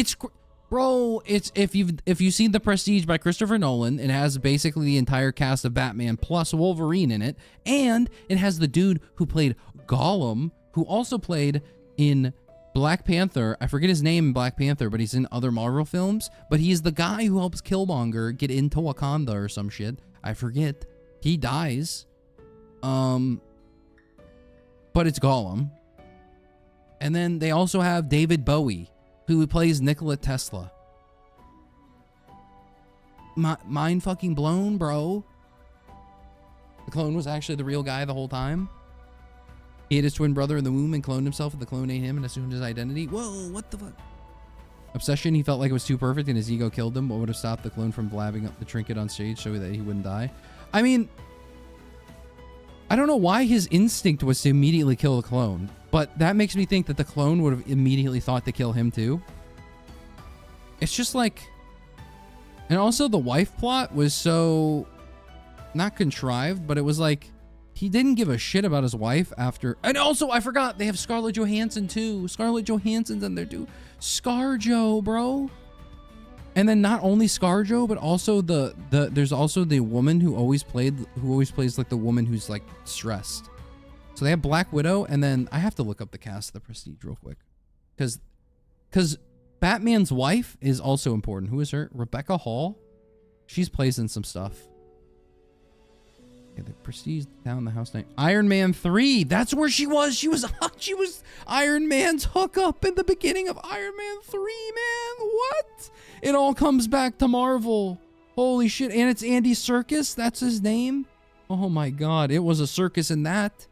bro, it's if you've seen The Prestige by Christopher Nolan, it has basically the entire cast of Batman plus Wolverine in it, and it has the dude who played Gollum, who also played in Black Panther. I forget his name in Black Panther, but he's in other Marvel films. But he's the guy who helps Killmonger get into Wakanda or some shit. I forget. He dies. But it's Gollum. And then they also have David Bowie, who plays Nikola Tesla. Mind fucking blown, bro. The clone was actually the real guy the whole time. He had his twin brother in the womb and cloned himself, and the clone ate him and assumed his identity. Whoa, what the fuck? Obsession, he felt like it was too perfect and his ego killed him. What would have stopped the clone from blabbing up the trinket on stage so that he wouldn't die? I mean, I don't know why his instinct was to immediately kill the clone, but that makes me think that the clone would have immediately thought to kill him too. It's just like... And also the wife plot was so... not contrived, but it was like... He didn't give a shit about his wife after... And also, I forgot, they have Scarlett Johansson too. Scarlett Johansson's in there too. ScarJo, bro. And then not only ScarJo, but also there's also the woman who always plays like the woman who's like stressed. So they have Black Widow, and then I have to look up the cast of The Prestige real quick. Because Batman's wife is also important. Who is her? Rebecca Hall? She's plays in some stuff. The Prestige down the house night. Iron Man 3. That's where she was. She was Iron Man's hookup in the beginning of Iron Man 3, man. What? It all comes back to Marvel. Holy shit. And it's Andy Serkis. That's his name. Oh my god. It was a circus in that.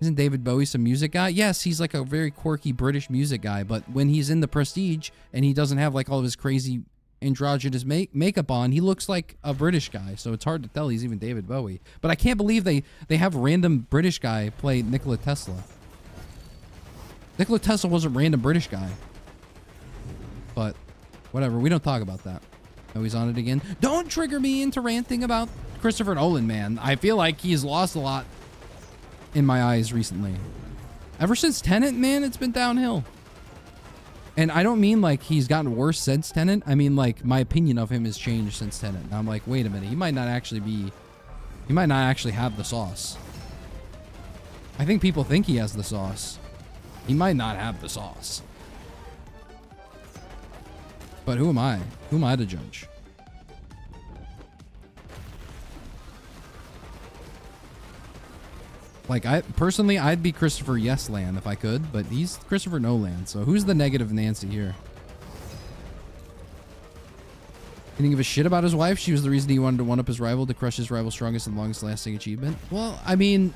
Isn't David Bowie some music guy? Yes, he's like a very quirky British music guy. But when he's in The Prestige and he doesn't have like all of his crazy androgynous makeup on, he looks like a British guy, so it's hard to tell he's even David Bowie. But I can't believe they have random British guy play Nikola Tesla. Nikola Tesla wasn't random British guy. But whatever, we don't talk about that. Oh, he's on it again. Don't trigger me into ranting about Christopher Nolan, man. I feel like he's lost a lot in my eyes recently. Ever since Tenet, man, it's been downhill. And I don't mean like he's gotten worse since Tenet. I mean like my opinion of him has changed since Tenet. And I'm like, wait a minute, he might not actually have the sauce. I think people think he has the sauce. He might not have the sauce. But who am I? Who am I to judge? Like, I'd be Christopher Yes-Land if I could, but he's Christopher No-Land, so who's the negative Nancy here? He didn't give a shit about his wife. She was the reason he wanted to one-up his rival to crush his rival's strongest and longest-lasting achievement. Well, I mean,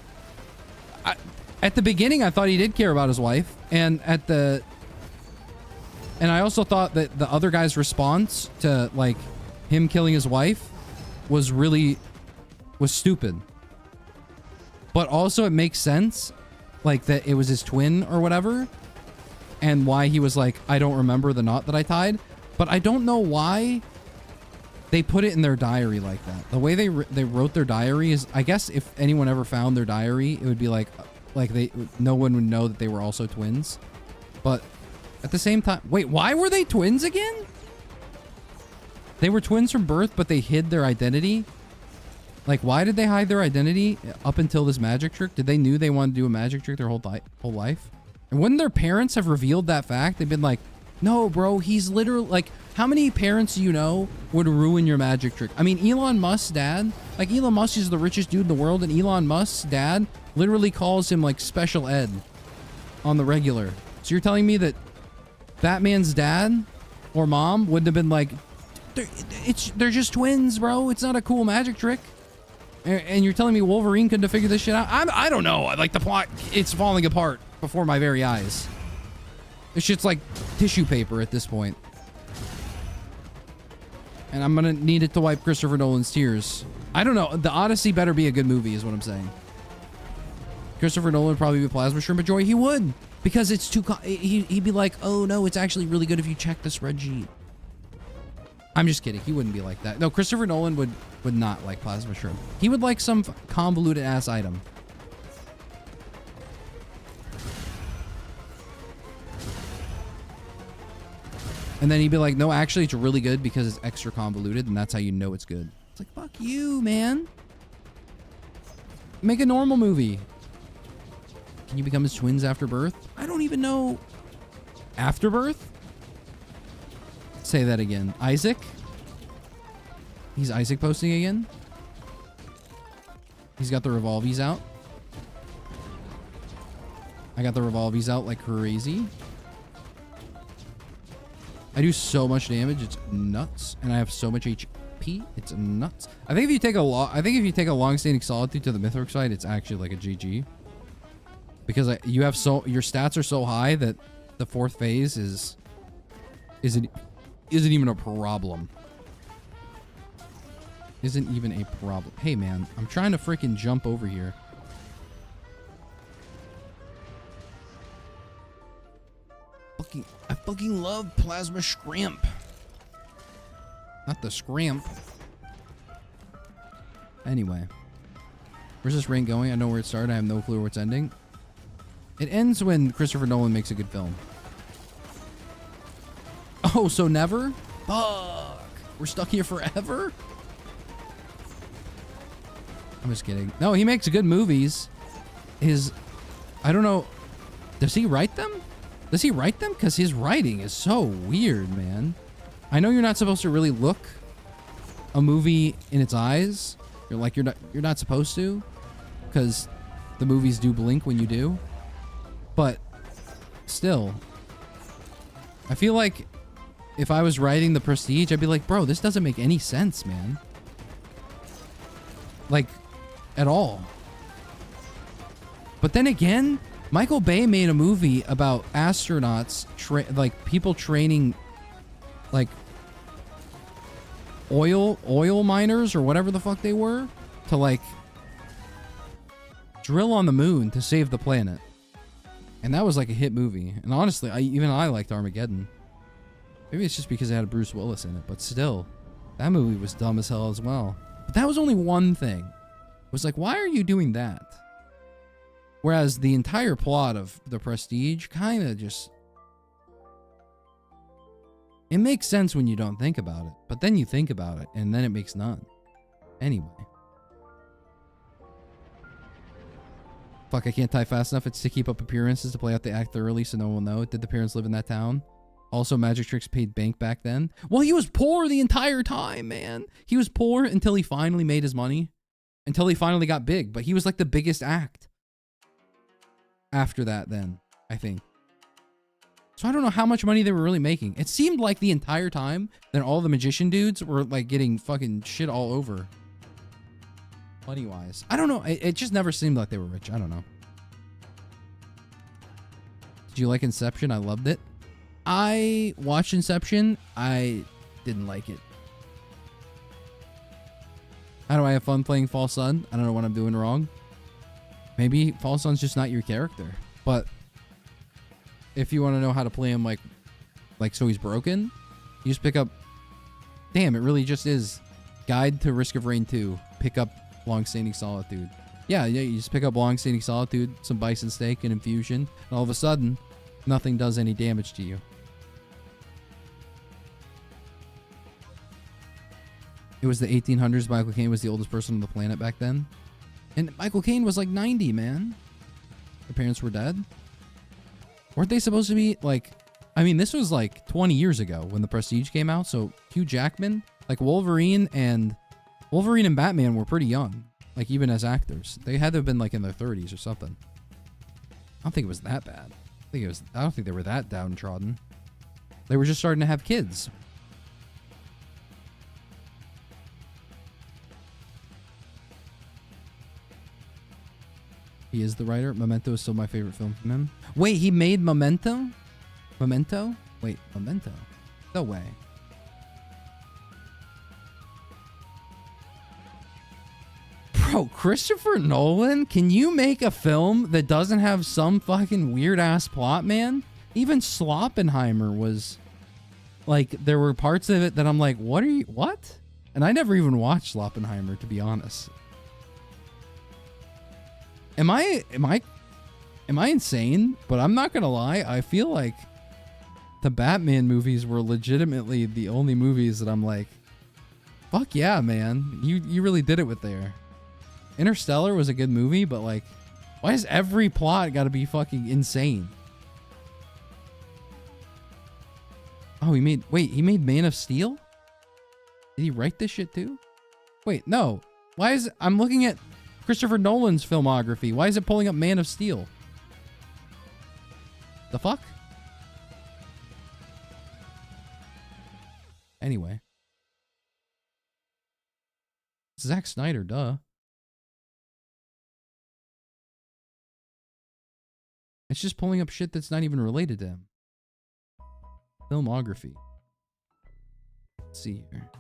at the beginning, I thought he did care about his wife, and I also thought that the other guy's response to, like, him killing his wife was stupid. But also it makes sense, like that it was his twin or whatever, and why he was like, I don't remember the knot that I tied. But I don't know why they put it in their diary like that. The way they wrote their diary is, I guess if anyone ever found their diary, it would be like no one would know that they were also twins. But at the same time, wait, why were they twins again? They were twins from birth, but they hid their identity. Like, why did they hide their identity up until this magic trick? Did they knew they wanted to do a magic trick their whole life? And wouldn't their parents have revealed that fact? They've been like, No, bro, he's literally like, how many parents do you know would ruin your magic trick? I mean, Elon Musk's dad, like Elon Musk is the richest dude in the world, and Elon Musk's dad literally calls him like special ed on the regular. So you're telling me that Batman's dad or mom wouldn't have been like, they're just twins, bro. It's not a cool magic trick. And you're telling me Wolverine couldn't have figured this shit out? I don't know. Like the plot, it's falling apart before my very eyes. This shit's like tissue paper at this point. And I'm gonna need it to wipe Christopher Nolan's tears. I don't know. The Odyssey better be a good movie is what I'm saying. Christopher Nolan would probably be Plasma Shrimp of Joy. He would. Because it's too... He'd be like, oh no, it's actually really good if you check the spreadsheet. I'm just kidding. He wouldn't be like that. No, Christopher Nolan would not like Plasma Shrimp. He would like some convoluted ass item. And then he'd be like, no, actually, it's really good because it's extra convoluted, and that's how you know it's good. It's like, fuck you, man. Make a normal movie. Can you become his twins after birth? I don't even know. After birth? Say that again. Isaac? He's Isaac posting again? He's got the revolvies out. I got the revolvies out like crazy. I do so much damage, it's nuts, and I have so much HP, it's nuts. I think if you take a long-standing solitude to the Mythic side, it's actually like a GG, because your stats are so high that the fourth phase isn't even a problem. Isn't even a problem. Hey man, I'm trying to freaking jump over here. I fucking love Plasma Shrimp. Not the Scrimp. Anyway. Where's this rank going? I know where it started. I have no clue where it's ending. It ends when Christopher Nolan makes a good film. Oh, so never? Fuck. We're stuck here forever? I'm just kidding. No, he makes good movies. I don't know. Does he write them? Does he write them? Because his writing is so weird, man. I know you're not supposed to really look a movie in its eyes. You're not supposed to, because the movies do blink when you do. But still, I feel like if I was writing The Prestige, I'd be like, bro, this doesn't make any sense, man. Like, at all. But then again, Michael Bay made a movie about astronauts, like people training, like oil miners or whatever the fuck they were, to like drill on the moon to save the planet. And that was like a hit movie. And honestly, even I liked Armageddon. Maybe it's just because it had Bruce Willis in it, but still, that movie was dumb as hell as well. But that was only one thing. It was like, why are you doing that? Whereas the entire plot of The Prestige kind of just... It makes sense when you don't think about it. But then you think about it, and then it makes none. Anyway. Fuck, I can't type fast enough. It's to keep up appearances, to play out the act thoroughly so no one will know. Did the parents live in that town? Also, Magic Tricks paid bank back then. Well, he was poor the entire time, man. He was poor until he finally made his money. Until he finally got big. But he was like the biggest act after that then, I think. So I don't know how much money they were really making. It seemed like the entire time that all the magician dudes were like getting fucking shit all over. Money-wise. I don't know. It just never seemed like they were rich. I don't know. Did you like Inception? I loved it. I watched Inception. I didn't like it. How do I have fun playing False Sun? I don't know what I'm doing wrong. Maybe False Sun's just not your character. But if you want to know how to play him like so he's broken, you just pick up... Damn, it really just is Guide to Risk of Rain 2. Pick up Long-Standing Solitude. Yeah, you just pick up Long-Standing Solitude, some bison steak, and infusion, and all of a sudden, nothing does any damage to you. It was the 1800s. Michael Caine was the oldest person on the planet back then. And Michael Caine was like 90, man. Their parents were dead. Weren't they supposed to be, like, I mean, this was like 20 years ago when The Prestige came out. So Hugh Jackman, like Wolverine and Batman were pretty young, like even as actors. They had to have been like in their 30s or something. I don't think it was that bad. I don't think they were that downtrodden. They were just starting to have kids. He is the writer. Memento is still my favorite film from him. Wait, he made Memento? Memento? Wait, Memento? No way. Bro, Christopher Nolan? Can you make a film that doesn't have some fucking weird-ass plot, man? Even Sloppenheimer was... Like, there were parts of it that I'm like, what? And I never even watched Sloppenheimer, to be honest. Am I insane? But I'm not gonna lie, I feel like the Batman movies were legitimately the only movies that I'm like, fuck yeah, man. You really did it with there. Interstellar was a good movie, but like, why does every plot gotta be fucking insane? Oh, he made Man of Steel? Did he write this shit too? Wait, no. I'm looking at Christopher Nolan's filmography. Why is it pulling up Man of Steel? The fuck? Anyway. Zack Snyder, duh. It's just pulling up shit that's not even related to him. Filmography. Let's see here.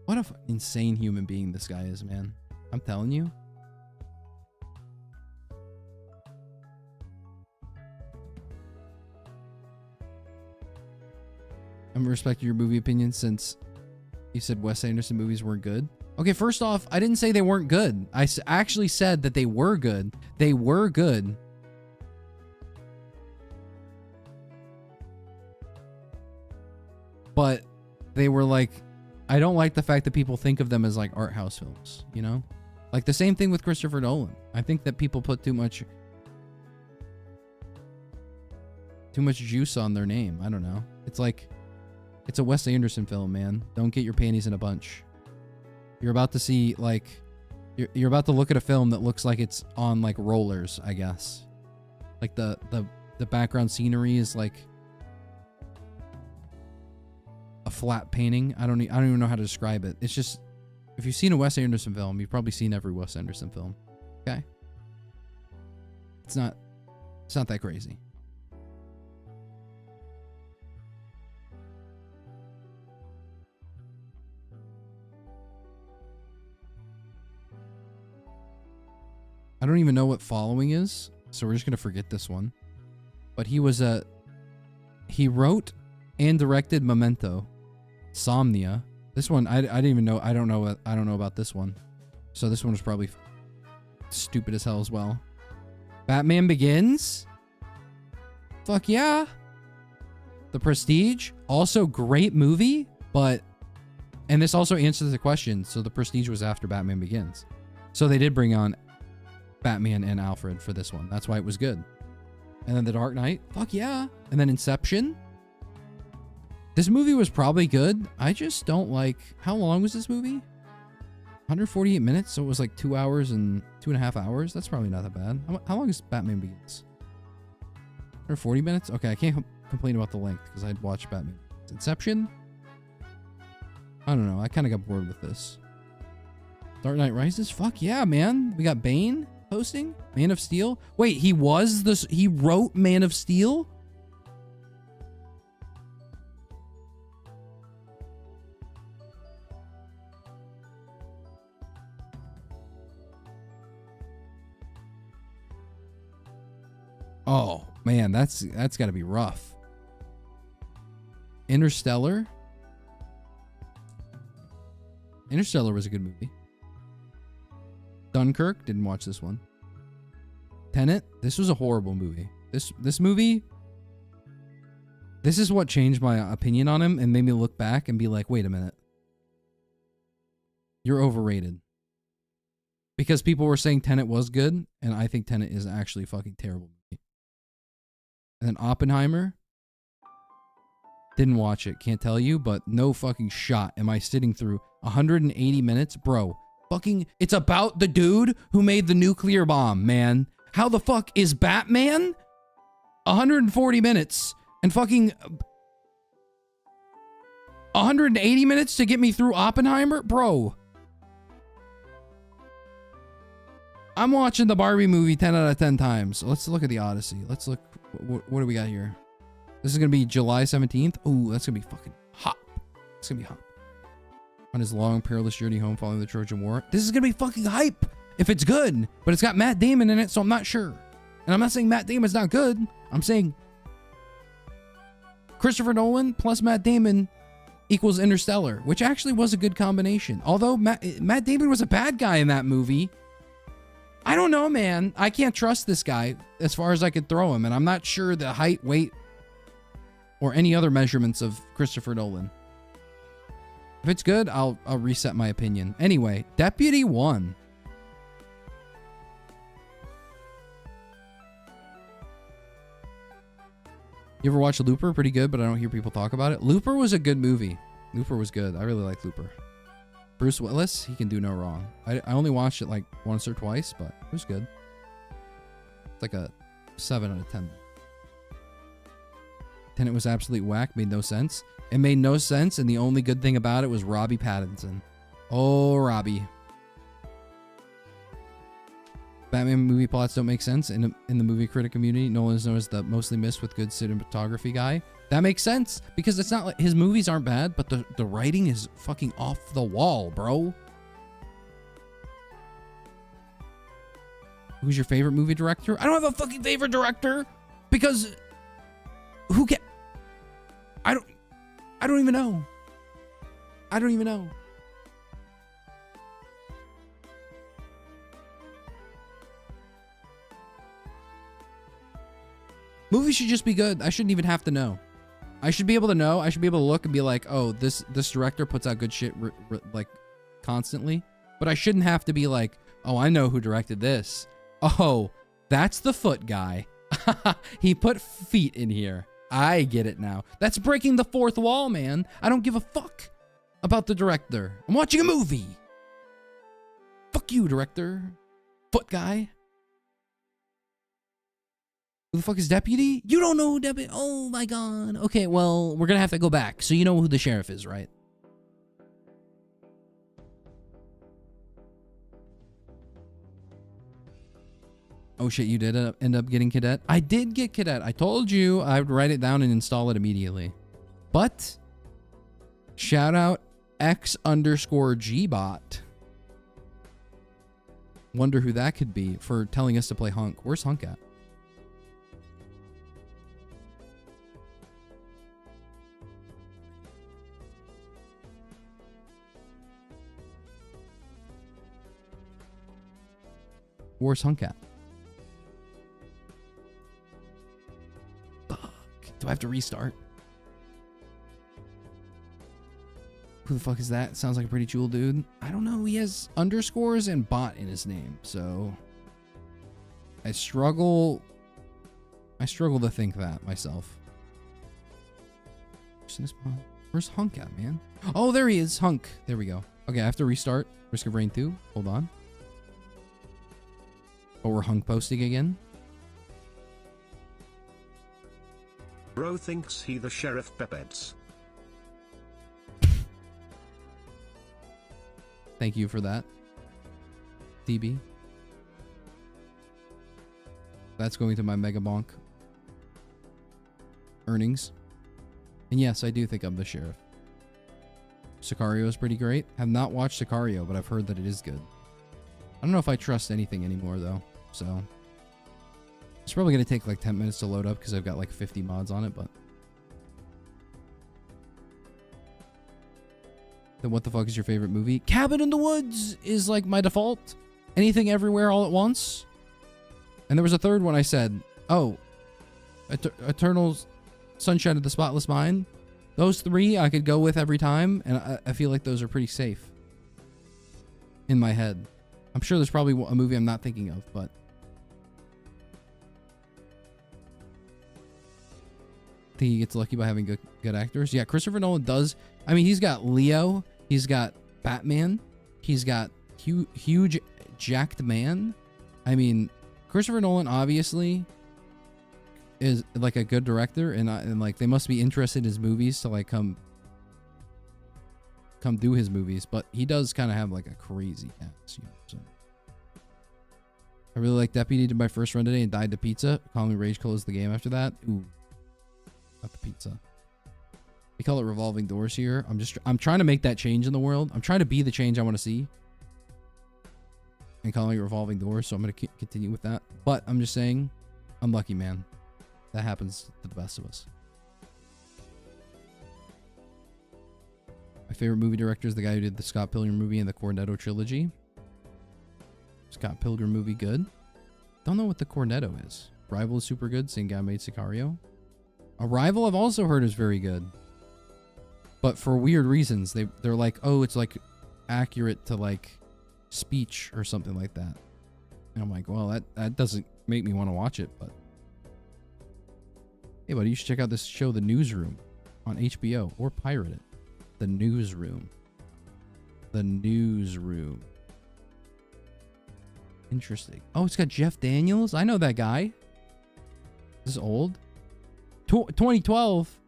What an insane human being this guy is, man. I'm telling you. I'm respecting your movie opinion since you said Wes Anderson movies weren't good. Okay, first off, I didn't say they weren't good. I actually said that they were good. They were good. But they were like, I don't like the fact that people think of them as like art house films, you know? Like the same thing with Christopher Nolan. I think that people put too much juice on their name. I don't know. It's like, it's a Wes Anderson film, man. Don't get your panties in a bunch. You're about to see like, you're about to look at a film that looks like it's on like rollers, I guess. Like the background scenery is like a flat painting. I don't even know how to describe it. It's just, if you've seen a Wes Anderson film, you've probably seen every Wes Anderson film. Okay? It's not that crazy. I don't even know what following is, so we're just gonna forget this one. But he wrote and directed Memento, Somnia. This one I didn't even know. I don't know about this one. So this one was probably stupid as hell as well. Batman Begins. Fuck yeah. The Prestige, also great movie, but and this also answers the question. So The Prestige was after Batman Begins. So they did bring on Batman and Alfred for this one. That's why it was good. And then The Dark Knight. Fuck yeah. And then Inception. This movie was probably good. I just don't like... How long was this movie? 148 minutes, so it was like 2 hours and 2.5 hours. That's probably not that bad. How long is Batman Begins? 140 minutes? Okay, I can't complain about the length because I'd watch Batman. Inception? I don't know. I kind of got bored with this. Dark Knight Rises? Fuck yeah, man. We got Bane hosting. Man of Steel. Wait, he wrote Man of Steel? Oh, man, that's got to be rough. Interstellar? Interstellar was a good movie. Dunkirk, didn't watch this one. Tenet, this was a horrible movie. This movie, this is what changed my opinion on him and made me look back and be like, wait a minute. You're overrated. Because people were saying Tenet was good, and I think Tenet is actually a fucking terrible movie. And then Oppenheimer. Didn't watch it. Can't tell you, but no fucking shot am I sitting through 180 minutes. Bro, fucking, it's about the dude who made the nuclear bomb, man. How the fuck is Batman 140 minutes and fucking 180 minutes to get me through Oppenheimer? Bro. I'm watching the Barbie movie 10 out of 10 times. Let's look at the Odyssey. Let's look. What do we got here? This is going to be July 17th. Oh, that's going to be fucking hot. It's going to be hot. On his long, perilous journey home following the Trojan War. This is going to be fucking hype if it's good. But it's got Matt Damon in it, so I'm not sure. And I'm not saying Matt Damon's not good. I'm saying Christopher Nolan plus Matt Damon equals Interstellar, which actually was a good combination. Although Matt Damon was a bad guy in that movie. I don't know, man. I can't trust this guy as far as I could throw him. And I'm not sure the height, weight, or any other measurements of Christopher Nolan. If it's good, I'll reset my opinion. Anyway, Deputy 1. You ever watch Looper? Pretty good, but I don't hear people talk about it. Looper was a good movie. Looper was good. I really like Looper. Bruce Willis, he can do no wrong. I only watched it like once or twice, but it was good. It's like a 7 out of 10. Tenet was absolute whack, made no sense. It made no sense, and the only good thing about it was Robbie Pattinson. Oh, Robbie. Batman movie plots don't make sense in the movie critic community. Nolan is known as the mostly missed with good cinematography guy. That makes sense, because it's not like his movies aren't bad, but the writing is fucking off the wall, bro. Who's your favorite movie director? I don't have a fucking favorite director, because who can? I don't even know. I don't even know. Movies should just be good. I shouldn't even have to know. I should be able to know. I should be able to look and be like, oh, this director puts out good shit like constantly. But I shouldn't have to be like, oh, I know who directed this. Oh, that's the Foot guy. He put feet in here. I get it now. That's breaking the fourth wall, man. I don't give a fuck about the director. I'm watching a movie. Fuck you, director. Foot guy. Who the fuck is Deputy? You don't know who Deputy? Oh my god. Okay, well, we're gonna have to go back. So you know who the sheriff is, right? Oh shit, you did end up getting Cadet? I did get Cadet. I told you I would write it down and install it immediately. But shout out X_Gbot. Wonder who that could be for telling us to play Hunk. Where's Hunk at? Where's Hunk at? Fuck. Do I have to restart? Who the fuck is that? Sounds like a pretty cool dude. I don't know. He has underscores and bot in his name, so I struggle to think that myself. Where's Hunk at, man? Oh, there he is. Hunk. There we go. Okay, I have to restart Risk of Rain 2. Hold on. Oh, we're Hunk posting again. Bro thinks he the sheriff Pepets. Thank you for that, DB. That's going to my Mega Bonk earnings. And yes, I do think I'm the sheriff. Sicario is pretty great. Have not watched Sicario, but I've heard that it is good. I don't know if I trust anything anymore, though. So it's probably going to take like 10 minutes to load up because I've got like 50 mods on it, but then what the fuck is your favorite movie? Cabin in the Woods is like my default. Anything Everywhere All at Once. And there was a third one I said, oh, Eternal Sunshine of the Spotless Mind. Those three I could go with every time, and I feel like those are pretty safe in my head. I'm sure there's probably a movie I'm not thinking of, but think he gets lucky by having good actors. Yeah, Christopher Nolan does. I mean, he's got Leo. He's got Batman. He's got huge jacked man. I mean, Christopher Nolan obviously is like a good director, and like they must be interested in his movies to like come do his movies. But he does kind of have like a crazy cast, you know. So I really like Deputy. Did my first run today and died to pizza. Calling me Rage closed the game after that. Ooh, not the pizza. We call it revolving doors here. I'm trying to make that change in the world. I'm trying to be the change I want to see. And calling it revolving doors, so I'm going to continue with that. But I'm just saying, unlucky, man. That happens to the best of us. My favorite movie director is the guy who did the Scott Pilgrim movie and the Cornetto trilogy. Scott Pilgrim movie, good. Don't know what the Cornetto is. Arrival is super good. Same guy made Sicario. Arrival I've also heard is very good. But for weird reasons. They're like, oh, it's like accurate to like speech or something like that. And I'm like, well, that doesn't make me want to watch it, but hey buddy, you should check out this show, The Newsroom, on HBO, or pirate it. The Newsroom. The Newsroom. Interesting. Oh, it's got Jeff Daniels. I know that guy. This is old. 2012.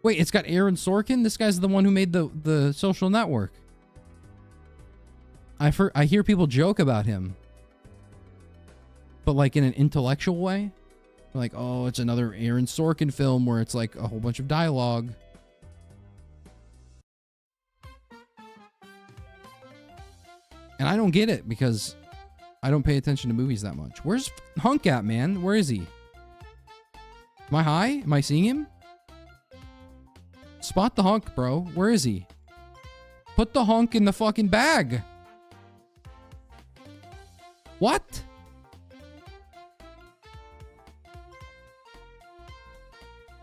Wait, it's got Aaron Sorkin. This guy's the one who made the Social Network. I hear people joke about him, but like in an intellectual way. Like, oh, it's another Aaron Sorkin film where it's like a whole bunch of dialogue. And I don't get it because I don't pay attention to movies that much. Where's Hunk at, man? Where is he? Am I high? Am I seeing him? Spot the Hunk, bro. Where is he? Put the Hunk in the fucking bag. What?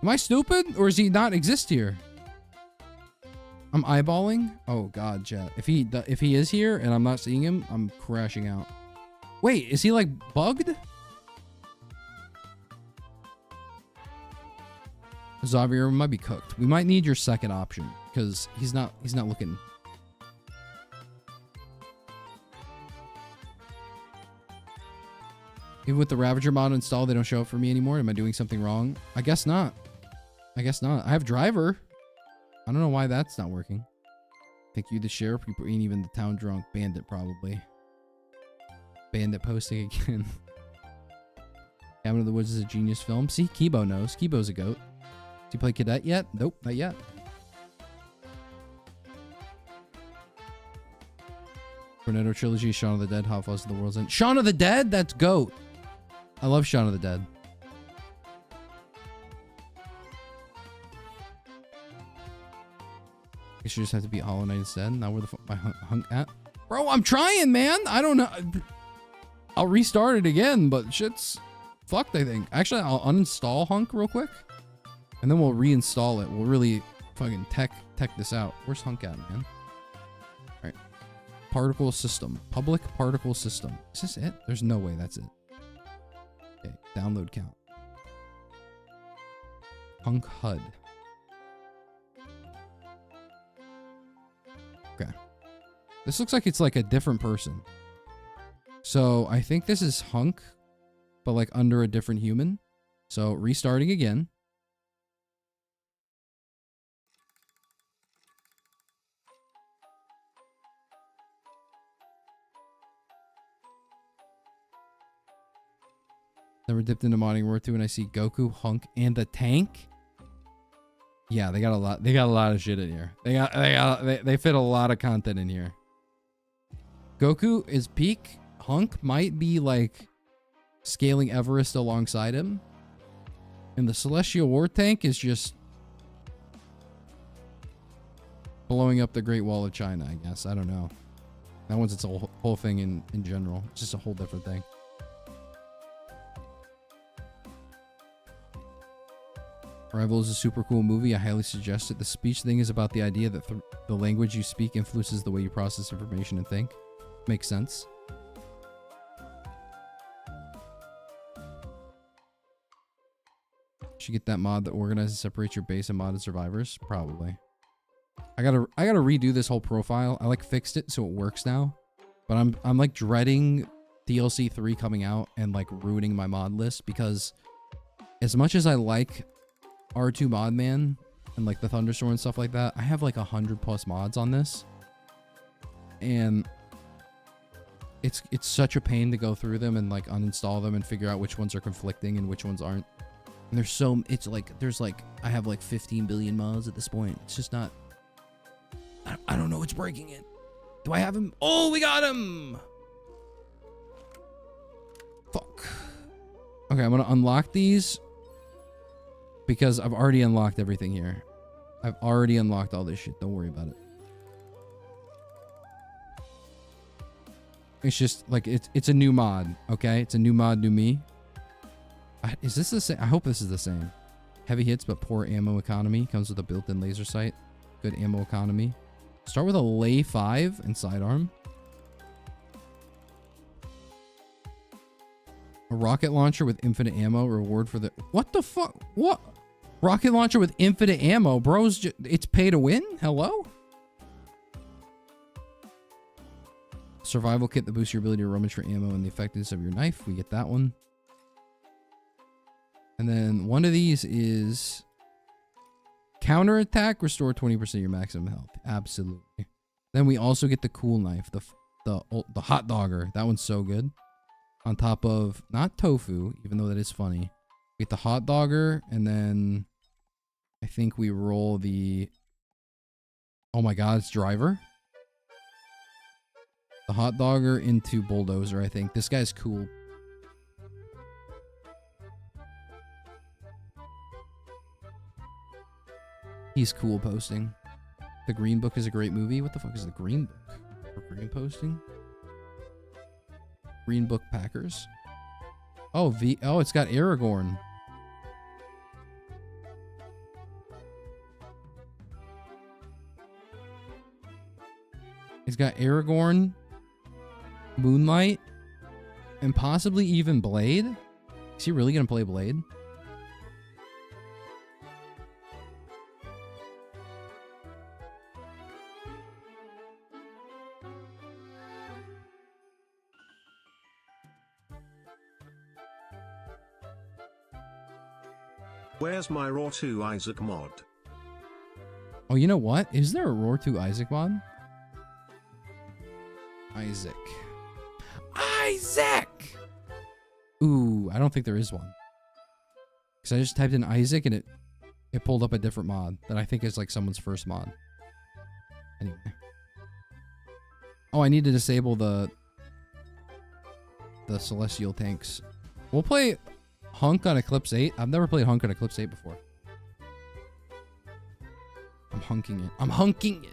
Am I stupid? Or does he not exist here? I'm eyeballing? Oh god, chat. If he is here and I'm not seeing him, I'm crashing out. Wait, is he like bugged? Xavier might be cooked. We might need your second option because he's not looking. Even with the Ravager mod installed, they don't show up for me anymore. Am I doing something wrong? I guess not. I guess not. I have driver. I don't know why that's not working. Think you the sheriff? You ain't even the town drunk. Bandit probably. Bandit posting again. Cabin of the Woods is a genius film. See, Kibo knows. Kibo's a goat. Has he played Cadet yet? Nope, not yet. Cornetto trilogy, Shaun of the Dead, Hot Fuzz of the World's End. Shaun of the Dead? That's goat. I love Shaun of the Dead. I guess you just have to beat Hollow Knight instead. Now where the fuck my Hunk at? Bro, I'm trying, man. I don't know. I'll restart it again, but shit's fucked, I think. Actually, I'll uninstall Hunk real quick. And then we'll reinstall it. We'll really fucking tech this out. Where's Hunk at, man? Alright. Particle system. Public particle system. Is this it? There's no way that's it. Okay, download count. Hunk HUD. Okay. This looks like it's like a different person. So I think this is Hunk, but like under a different human. So restarting again. Never dipped into modding War 2 and I see Goku, Hunk, and the tank. Yeah, they got a lot. They got a lot of shit in here. They fit a lot of content in here. Goku is peak. Hunk might be like scaling Everest alongside him. And the Celestial War tank is just blowing up the Great Wall of China, I guess. I don't know. That one's its whole thing in general. It's just a whole different thing. Arrival is a super cool movie. I highly suggest it. The speech thing is about the idea that the language you speak influences the way you process information and think. Makes sense. Should get that mod that organizes and separates your base and modded survivors. Probably. I gotta redo this whole profile. I like fixed it so it works now, but I'm like dreading DLC3 coming out and like ruining my mod list, because as much as I like R2 Modman and like the Thunderstorm and stuff like that, I have like 100+ mods on this, and it's such a pain to go through them and like uninstall them and figure out which ones are conflicting and which ones aren't. And there's I have like 15 billion mods at this point. It's just not. I don't know what's breaking it. Do I have him? Oh, we got him! Fuck. Okay, I'm gonna unlock these because I've already unlocked everything here. I've already unlocked all this shit. Don't worry about it. It's just like it's a new mod, okay? It's a new mod, new me. Is this the same? I hope this is the same. Heavy hits but poor ammo economy. Comes with a built-in laser sight. Good ammo economy. Start with a lay 5 and sidearm. A rocket launcher with infinite ammo. Reward for the... What the fuck? What? Rocket launcher with infinite ammo? Bros, it's pay to win? Hello? Survival kit that boosts your ability to rummage for ammo and the effectiveness of your knife. We get that one. And then one of these is... Counterattack, restore 20% of your maximum health. Absolutely. Then we also get the cool knife, the hot dogger. That one's so good. On top of, not tofu, even though that is funny. We get the hot dogger, and then I think we roll the... Oh my god, it's driver. The hot dogger into bulldozer, I think. This guy's cool. He's cool posting. The Green Book is a great movie. What the fuck is the Green Book? For green posting? Green Book Packers. Oh, it's got Aragorn. It's got Aragorn, Moonlight, and possibly even Blade. Is he really gonna play Blade? Where's my Raw 2 Isaac mod? Oh, you know what? Is there a Roar 2 Isaac mod? Isaac. Isaac! Ooh, I don't think there is one. Because I just typed in Isaac and it pulled up a different mod that I think is like someone's first mod. Anyway. Oh, I need to disable the celestial tanks. We'll play Hunk on Eclipse 8. I've never played Hunk on Eclipse 8 before. I'm hunking it. I'm hunking it!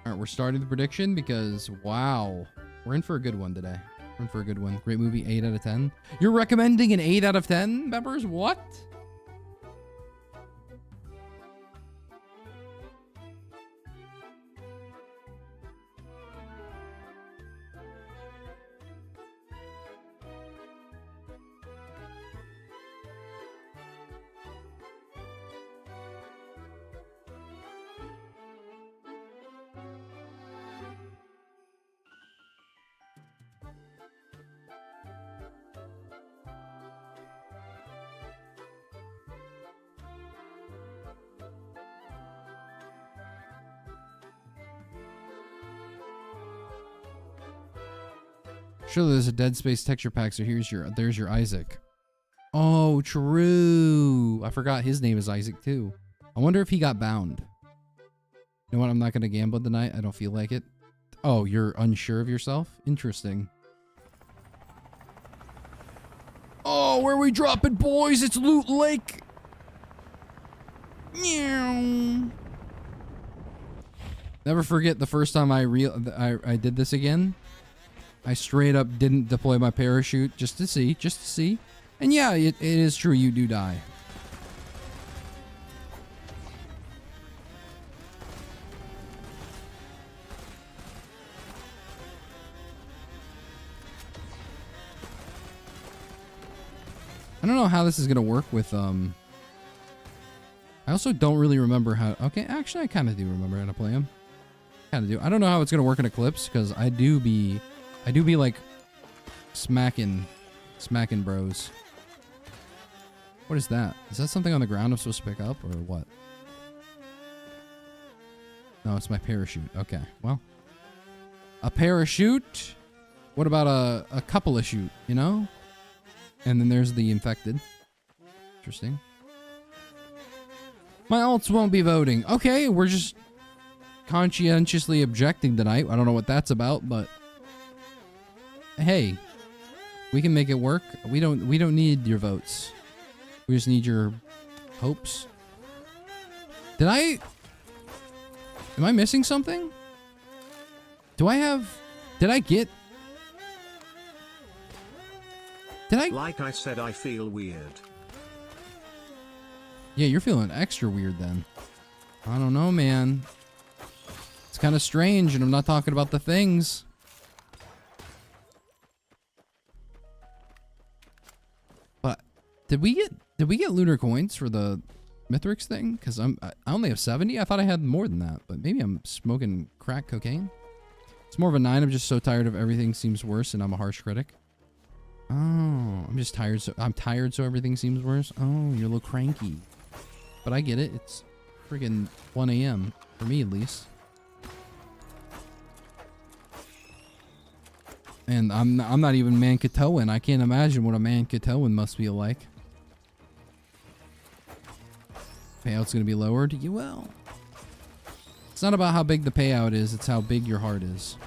Alright, we're starting the prediction because, wow. We're in for a good one today. We're in for a good one. Great movie, 8 out of 10. You're recommending an 8 out of 10, members? What? Surely there's a Dead Space texture pack, so there's your Isaac. Oh, true. I forgot his name is Isaac too. I wonder if he got bound. You know what? I'm not gonna gamble tonight. I don't feel like it. Oh, you're unsure of yourself? Interesting. Oh, where are we dropping, boys? It's Loot Lake. Meow. Never forget the first time I did this again. I straight up didn't deploy my parachute just to see. And yeah, it is true, you do die. I don't know how this is gonna work with I also don't really remember how. Okay, actually, I kind of do remember how to play him. Kind of do. I don't know how it's gonna work in Eclipse because I do be like smacking bros. What is that? Is that something on the ground I'm supposed to pick up or what? No, it's my parachute. Okay, well, a parachute. What about a couple of shoot? You know? And then there's the infected. Interesting. My alts won't be voting. Okay, we're just conscientiously objecting tonight. I don't know what that's about, but hey, we can make it work. We don't need your votes. We just need your hopes. Am I missing something? Did I get Like I said, I feel weird. Yeah, you're feeling extra weird then. I don't know, man. It's kind of strange, and I'm not talking about the things. But did we get lunar coins for the Mithrix thing? Because I only have 70. I thought I had more than that, but maybe I'm smoking crack cocaine. It's more of a 9. I'm just so tired of everything seems worse, and I'm a harsh critic. Oh, I'm just tired. I'm tired, so everything seems worse. Oh, you're a little cranky. But I get it. It's friggin' 1 a.m. for me, at least. And I'm not even Mankatoan. I can't imagine what a Mankatoan must feel like. Payout's gonna be lowered. You will. It's not about how big the payout is. It's how big your heart is.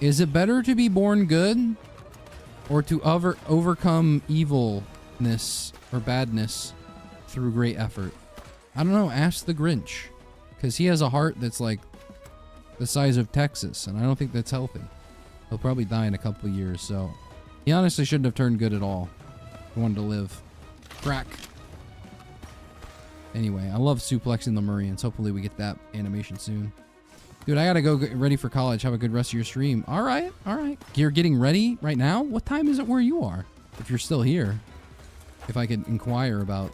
Is it better to be born good or to overcome evilness or badness through great effort? I don't know. Ask the Grinch, because he has a heart that's like the size of Texas, and I don't think that's healthy. He'll probably die in a couple of years, so he honestly shouldn't have turned good at all. He wanted to live. Crack. Anyway, I love suplexing the Murrians. Hopefully we get that animation soon. Dude, I gotta go get ready for college. Have a good rest of your stream. All right, all right. You're getting ready right now? What time is it where you are? If you're still here. If I could inquire about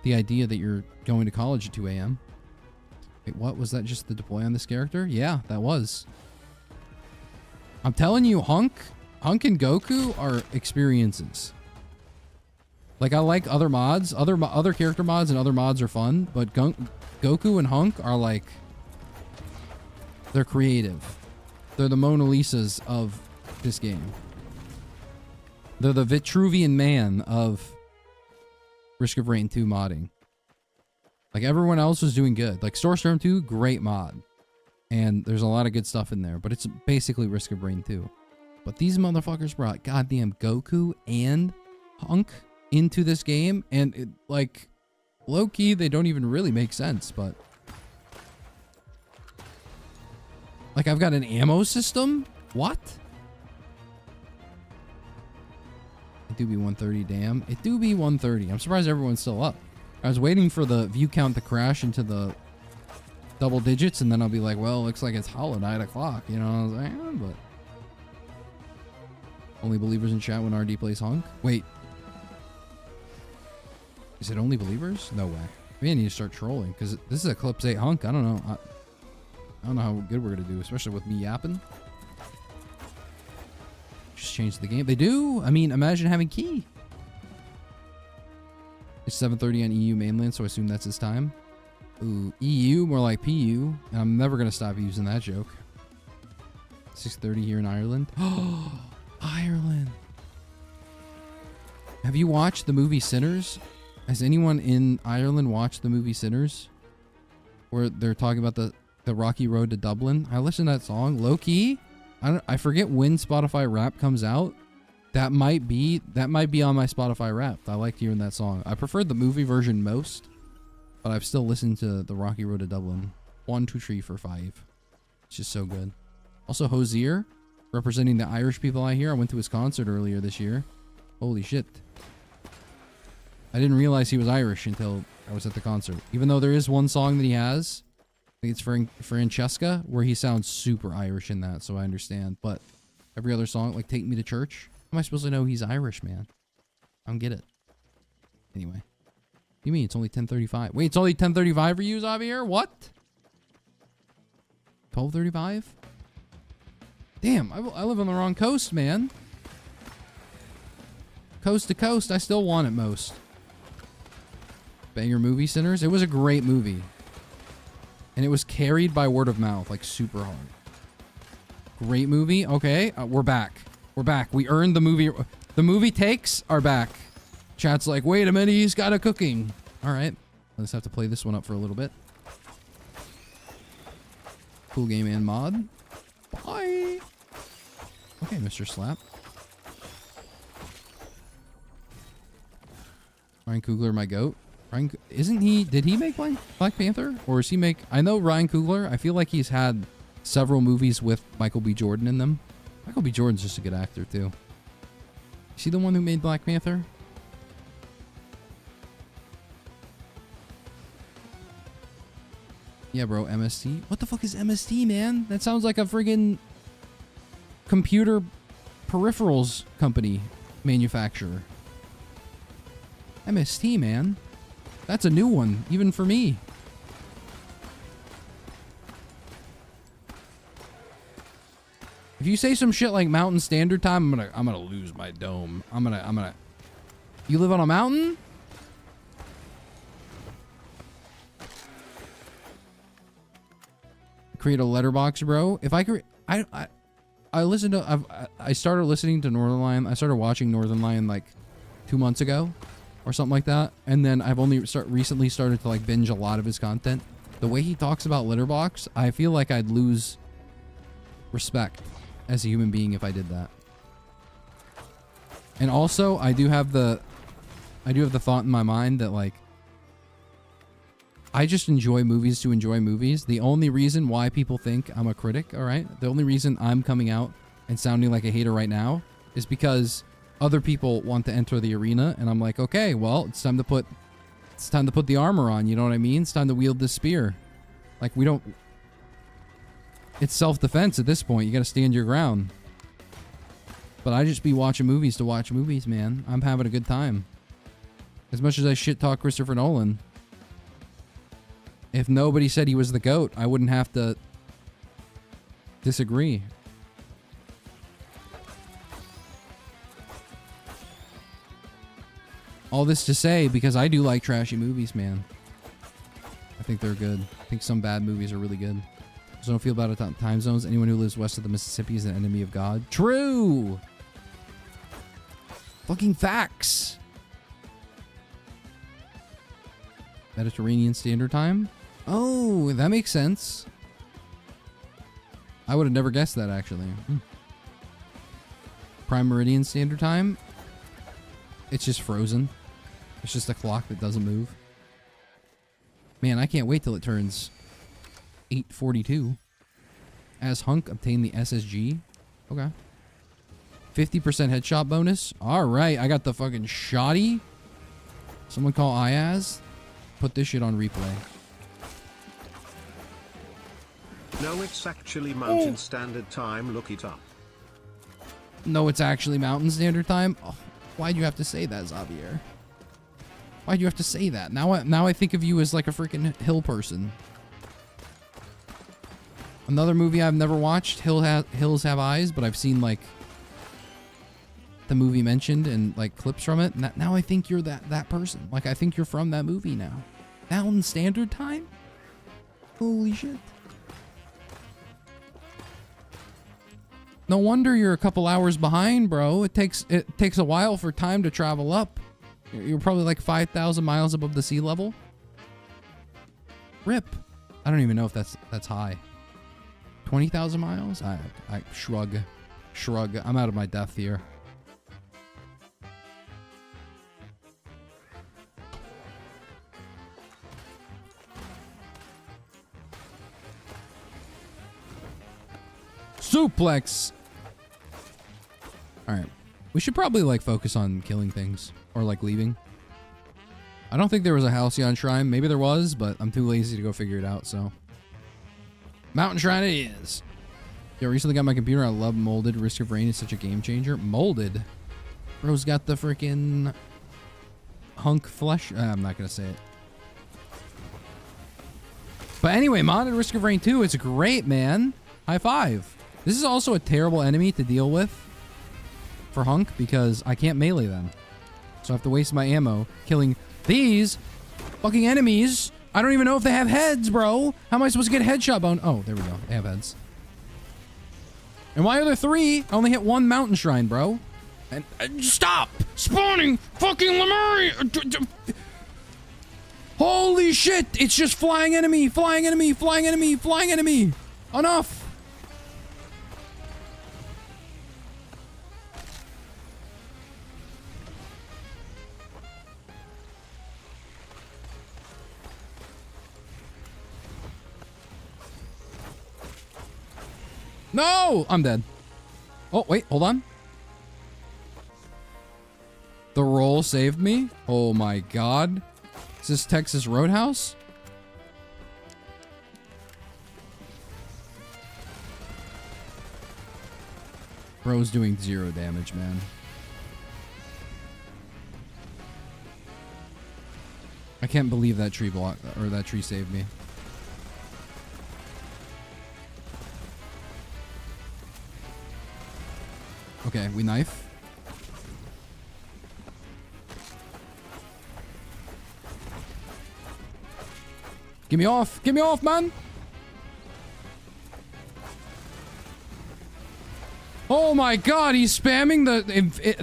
the idea that you're going to college at 2 a.m. Wait, what? Was that just the deploy on this character? Yeah, that was. I'm telling you, Hunk and Goku are experiences. Like, I like other mods. Other character mods and other mods are fun, but Goku and Hunk are like... They're creative. They're the Mona Lisas of this game. They're the Vitruvian Man of Risk of Rain 2 modding. Like, everyone else was doing good. Like, Storestorm 2, great mod. And there's a lot of good stuff in there, but it's basically Risk of Rain 2. But these motherfuckers brought goddamn Goku and Hunk into this game, and it, like, low-key, they don't even really make sense, but... Like, I've got an ammo system? What? It do be 130, damn. It do be 130. I'm surprised everyone's still up. I was waiting for the view count to crash into the double digits, and then I'll be like, well, looks like it's Hollow Knight o'clock. You know, I was like, but... Only believers in chat when RD plays Hunk? Wait. Is it only believers? No way. Maybe I need to start trolling, because this is Eclipse 8 Hunk. I don't know. I don't know how good we're going to do, especially with me yapping. Just change the game. They do. I mean, imagine having Key. It's 7:30 on EU mainland, so I assume that's his time. Ooh, EU, more like PU. And I'm never going to stop using that joke. 6:30 here in Ireland. Oh, Ireland. Have you watched the movie Sinners? Has anyone in Ireland watched the movie Sinners? Where they're talking about the Rocky Road to Dublin. I listened to that song. Low key. I forget when Spotify Wrapped comes out. That might be on my Spotify Wrapped. I liked hearing that song. I preferred the movie version most, but I've still listened to the Rocky Road to Dublin 1, 2, 3, 4, 5. It's just so good. Also, Hosier, representing the Irish people I hear. I went to his concert earlier this year. Holy shit. I didn't realize he was Irish until I was at the concert. Even though there is one song that he has, I think it's Francesca, where he sounds super Irish in that, so I understand. But Every other song, like Take Me to Church. How am I supposed to know he's Irish, man? I don't get it. Anyway. What do you mean it's only 10:35? Wait, it's only 10:35 for you, Xavier? What? 12:35? Damn, I live on the wrong coast, man. Coast to coast, I still want it most. Banger Movie Centers. It was a great movie. And it was carried by word of mouth, like super hard. Great movie. Okay, we're back. We're back. We earned the movie. The movie takes are back. Chat's like, wait a minute, he's got a cooking. All right. I just have to play this one up for a little bit. Cool game and mod. Bye. Okay, Mr. Slap. Ryan Coogler, my goat. Ryan, isn't he? Did he make Black Panther? Or is he make? I know Ryan Coogler. I feel like he's had several movies with Michael B. Jordan in them. Michael B. Jordan's just a good actor too. Is he the one who made Black Panther? Yeah, bro. MST. What the fuck is MST, man? That sounds like a friggin' computer peripherals company manufacturer. MST, man. That's a new one, even for me. If you say some shit like Mountain Standard Time, I'm gonna lose my dome. I'm gonna. You live on a mountain? Create a letterbox, bro. If I could, I listened to. I started listening to Northern Lion. I started watching Northern Lion like 2 months ago, or something like that. And then I've only recently started to like binge a lot of his content. The way he talks about letterbox, I feel like I'd lose respect as a human being if I did that. And also, I do have the thought in my mind that like I just enjoy movies to enjoy movies. The only reason why people think I'm a critic, all right? The only reason I'm coming out and sounding like a hater right now is because other people want to enter the arena, and I'm like, okay, well, it's time to put the armor on, you know what I mean? It's time to wield the spear. Like, it's self-defense at this point. You gotta stand your ground. But I just be watching movies to watch movies, man. I'm having a good time. As much as I shit talk Christopher Nolan, if nobody said he was the GOAT, I wouldn't have to disagree. All this to say, because I do like trashy movies, man. I think they're good. I think some bad movies are really good. So don't feel bad about time zones. Anyone who lives west of the Mississippi is an enemy of God. True! Fucking facts! Mediterranean Standard Time? Oh, that makes sense. I would have never guessed that, actually. Prime Meridian Standard Time? It's just frozen. It's just a clock that doesn't move. Man, I can't wait till it turns 8:42. As Hunk obtained the SSG. Okay. 50% headshot bonus. Alright, I got the fucking shotty. Someone call Iaz. Put this shit on replay. No, it's actually Mountain Standard Time. Look it up. No, it's actually Mountain Standard Time. Oh, why'd you have to say that, Xavier? Why'd you have to say that? Now I think of you as like a freaking hill person. Another movie I've never watched, Hills Have Eyes, but I've seen like the movie mentioned and like clips from it. Now I think you're that person. Like I think you're from that movie now. Mountain Standard Time? Holy shit. No wonder you're a couple hours behind, bro. It takes a while for time to travel up. You're probably like 5,000 miles above the sea level. Rip. I don't even know if that's high. 20,000 miles? I shrug. Shrug. I'm out of my depth here. Suplex. All right. We should probably like focus on killing things or like leaving. I don't think there was a Halcyon Shrine. Maybe there was, but I'm too lazy to go figure it out, so. Mountain Shrine it is. Yo, recently got my computer. I love molded. Risk of Rain is such a game changer. Molded? Bro's got the freaking hunk flesh. I'm not going to say it. But anyway, modded Risk of Rain 2. It's great, man. High five. This is also a terrible enemy to deal with for hunk because I can't melee them. So I have to waste my ammo killing these fucking enemies. I don't even know if they have heads, bro. How am I supposed to get a headshot bone? Oh, there we go. They have heads. And why are there 3? I only hit 1 mountain shrine, bro. And stop spawning fucking Lemuria. Holy shit. It's just flying enemy, flying enemy, flying enemy, flying enemy. Enough. No! I'm dead. Oh, wait, hold on. The roll saved me? Oh my god. Is this Texas Roadhouse? Bro's doing 0 damage, man. I can't believe that tree block, or that tree saved me. Okay, we knife. Get me off! Get me off, man! Oh my god, he's spamming the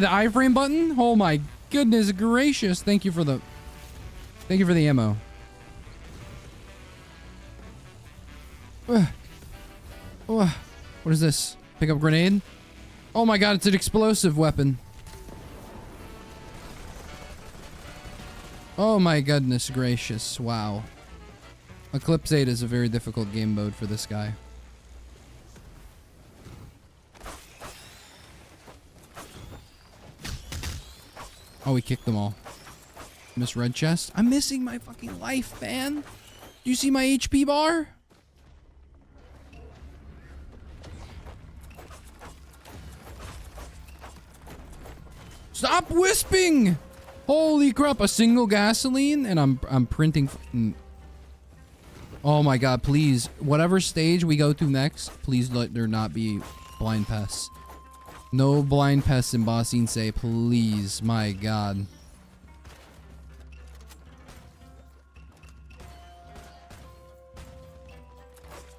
iframe button? Oh my goodness gracious. Thank you for the ammo. What is this? Pick up grenade? Oh my god, it's an explosive weapon. Oh my goodness gracious. Wow. Eclipse 8 is a very difficult game mode for this guy. Oh, we kicked them all. Miss red chest. I'm missing my fucking life, man. Do you see my HP bar? Stop wisping! Holy crap, a single gasoline and I'm printing. Oh my god, please. Whatever stage we go to next, please let there not be blind pests. No blind pests in Bossine say, please. My god.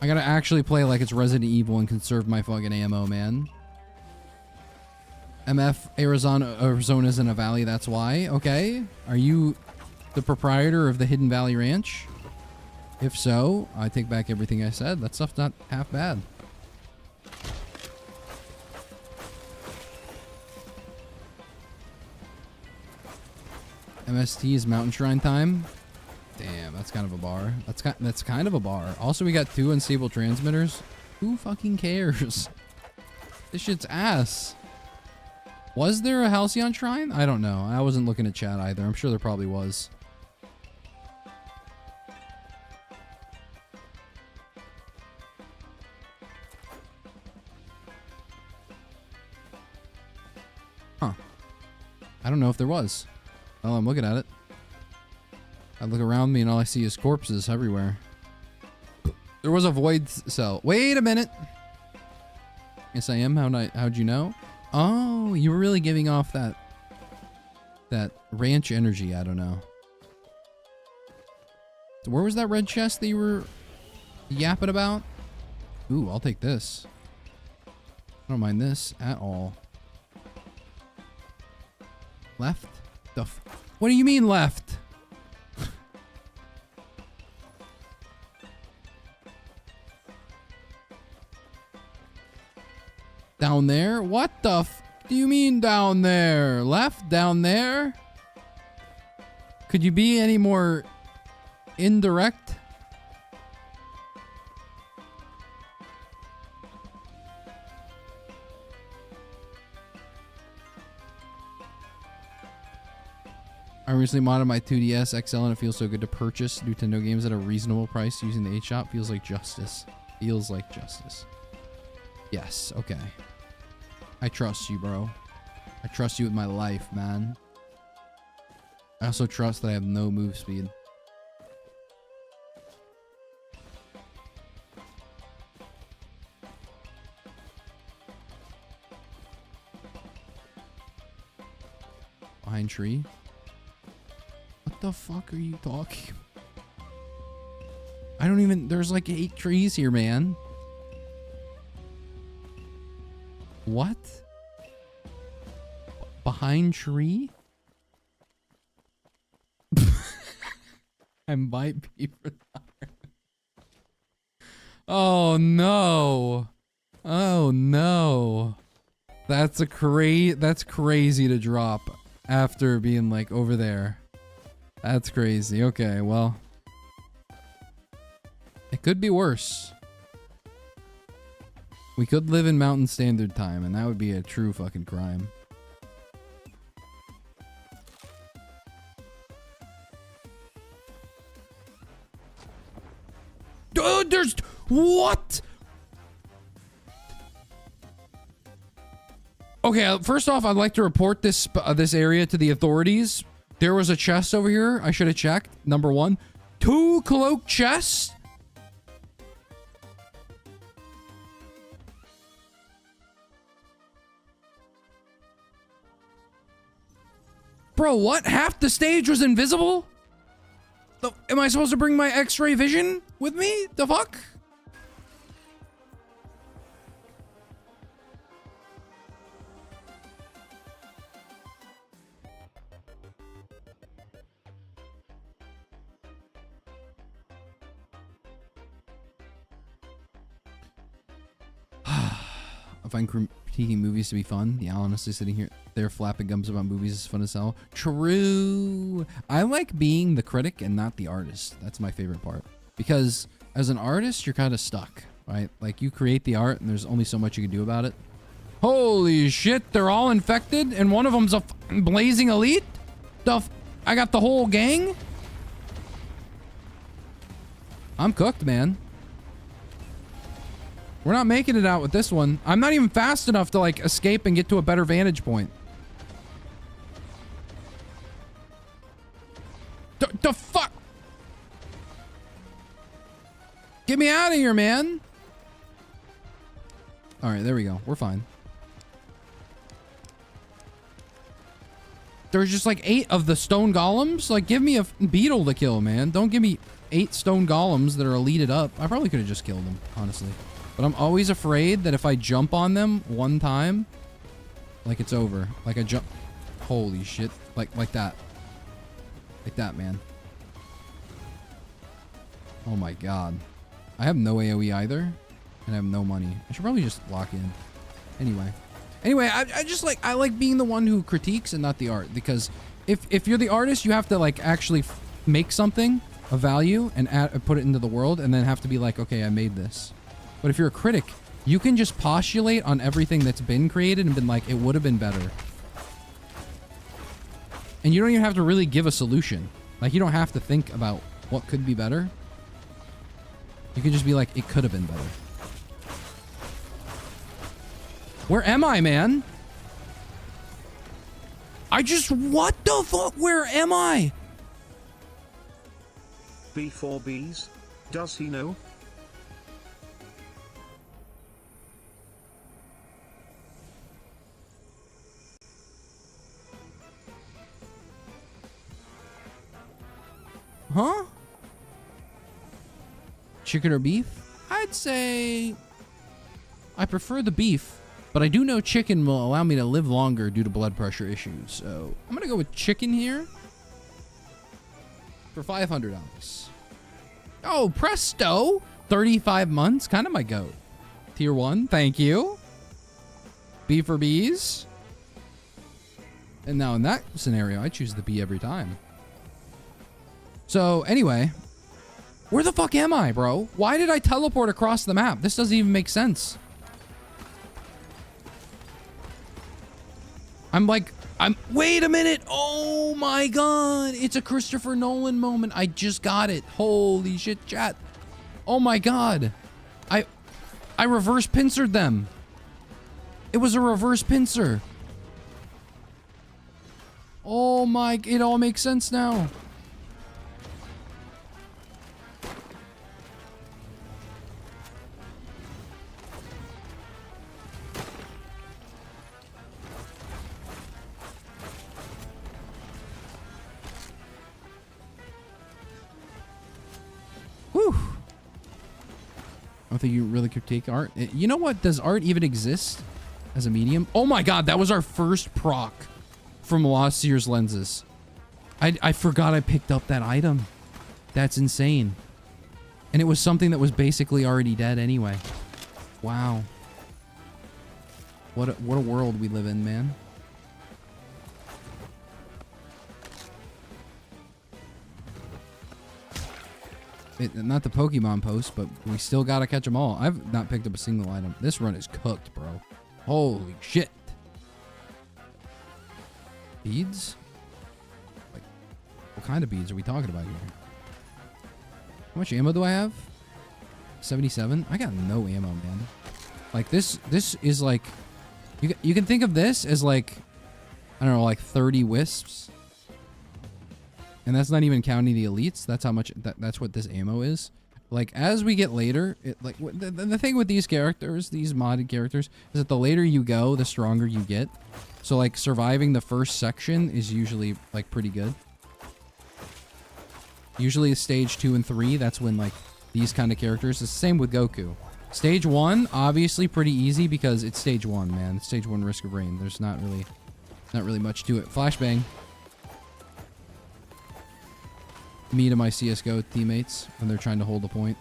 I gotta actually play like it's Resident Evil and conserve my fucking ammo, man. MF Arizona's in a valley, that's why. Okay. Are you the proprietor of the Hidden Valley Ranch? If so, I take back everything I said. That stuff's not half bad. MST is Mountain Shrine time. Damn, that's kind of a bar. That's kind of a bar. Also, we got 2 unstable transmitters. Who fucking cares? This shit's ass. Was there a Halcyon Shrine? I don't know. I wasn't looking at chat either. I'm sure there probably was. Huh. I don't know if there was. Well, I'm looking at it. I look around me and all I see is corpses everywhere. There was a void cell. Wait a minute. Yes, I am. How'd you know? Oh, you were really giving off that ranch energy. I don't know. So where was that red chest that you were yapping about? Ooh, I'll take this. I don't mind this at all. Left? What do you mean left? Down there? What the do you mean down there? Left? Down there? Could you be any more indirect? I recently modded my 2DS XL and it feels so good to purchase. Nintendo games at a reasonable price using the 8-shop feels like justice. Feels like justice. Yes, okay. I trust you, bro. I trust you with my life, man. I also trust that I have no move speed. Behind tree? What the fuck are you talking about? I don't even... There's like 8 trees here, man. What? Behind tree? I might be retired. Oh no. Oh no. That's crazy to drop after being like over there. That's crazy. Okay, well. It could be worse. We could live in Mountain Standard Time, and that would be a true fucking crime. Dude, there's... What? Okay, first off, I'd like to report this area to the authorities. There was a chest over here. I should have checked. Number 1. 2 cloak chests? Bro, what? Half the stage was invisible? Am I supposed to bring my X-ray vision with me? The fuck? I find critiquing movies to be fun. Yeah, honestly, sitting here there flapping gums about movies is fun as hell. True. I like being the critic and not the artist. That's my favorite part. Because as an artist, you're kind of stuck, right? Like, you create the art and there's only so much you can do about it. Holy shit, they're all infected and one of them's a blazing elite? I got the whole gang? I'm cooked, man. We're not making it out with this one. I'm not even fast enough to, like, escape and get to a better vantage point. The fuck? Get me out of here, man. All right, there we go. We're fine. There's just, like, 8 of the stone golems. Like, give me a beetle to kill, man. Don't give me 8 stone golems that are elited up. I probably could have just killed them, honestly. But I'm always afraid that if I jump on them one time, like, it's over. Like, I jump... Holy shit. Like that. Like that, man. Oh my god. I have no AoE either. And I have no money. I should probably just lock in. Anyway, I just like... I like being the one who critiques and not the art. Because if you're the artist, you have to, like, actually make something of value and put it into the world. And then have to be like, okay, I made this. But if you're a critic, you can just postulate on everything that's been created and been like, it would have been better. And you don't even have to really give a solution. Like, you don't have to think about what could be better. You can just be like, it could have been better. Where am I, man? What the fuck? Where am I? B4Bs? Does he know? Huh? Chicken or beef? I'd say I prefer the beef, but I do know chicken will allow me to live longer due to blood pressure issues. So I'm gonna go with chicken here for $500. Oh, presto! 35 months, kind of my goat. Tier 1, thank you. B for bees. And now in that scenario, I choose the bee every time. So, anyway, where the fuck am I, bro? Why did I teleport across the map? This doesn't even make sense. Wait a minute. Oh my god. It's a Christopher Nolan moment. I just got it. Holy shit, chat. Oh my god. I reverse pincered them. It was a reverse pincer. Oh my, it all makes sense now. Whew. I don't think you really critique art. You know what? Does art even exist as a medium? Oh my god, that was our first proc from Lost Sears lenses. I forgot I picked up that item. That's insane. And it was something that was basically already dead anyway. Wow. What a world we live in, man. Not the Pokemon post, but we still gotta catch them all. I've not picked up a single item. This run is cooked, bro. Holy shit. Beads? Like, what kind of beads are we talking about here? How much ammo do I have? 77? I got no ammo, man. Like, this is like... You can think of this as like... I don't know, like 30 wisps. And that's not even counting the elites. That's how much... That's what this ammo is. Like, as we get later... Like, the thing with these characters, these modded characters, is that the later you go, the stronger you get. So, like, surviving the first section is usually, like, pretty good. Usually stage 2 and 3, that's when, like, these kind of characters... It's the same with Goku. Stage 1, obviously pretty easy because it's stage 1, man. It's stage 1 Risk of Rain. There's not really much to it. Flashbang. Me to my CSGO teammates when they're trying to hold the point.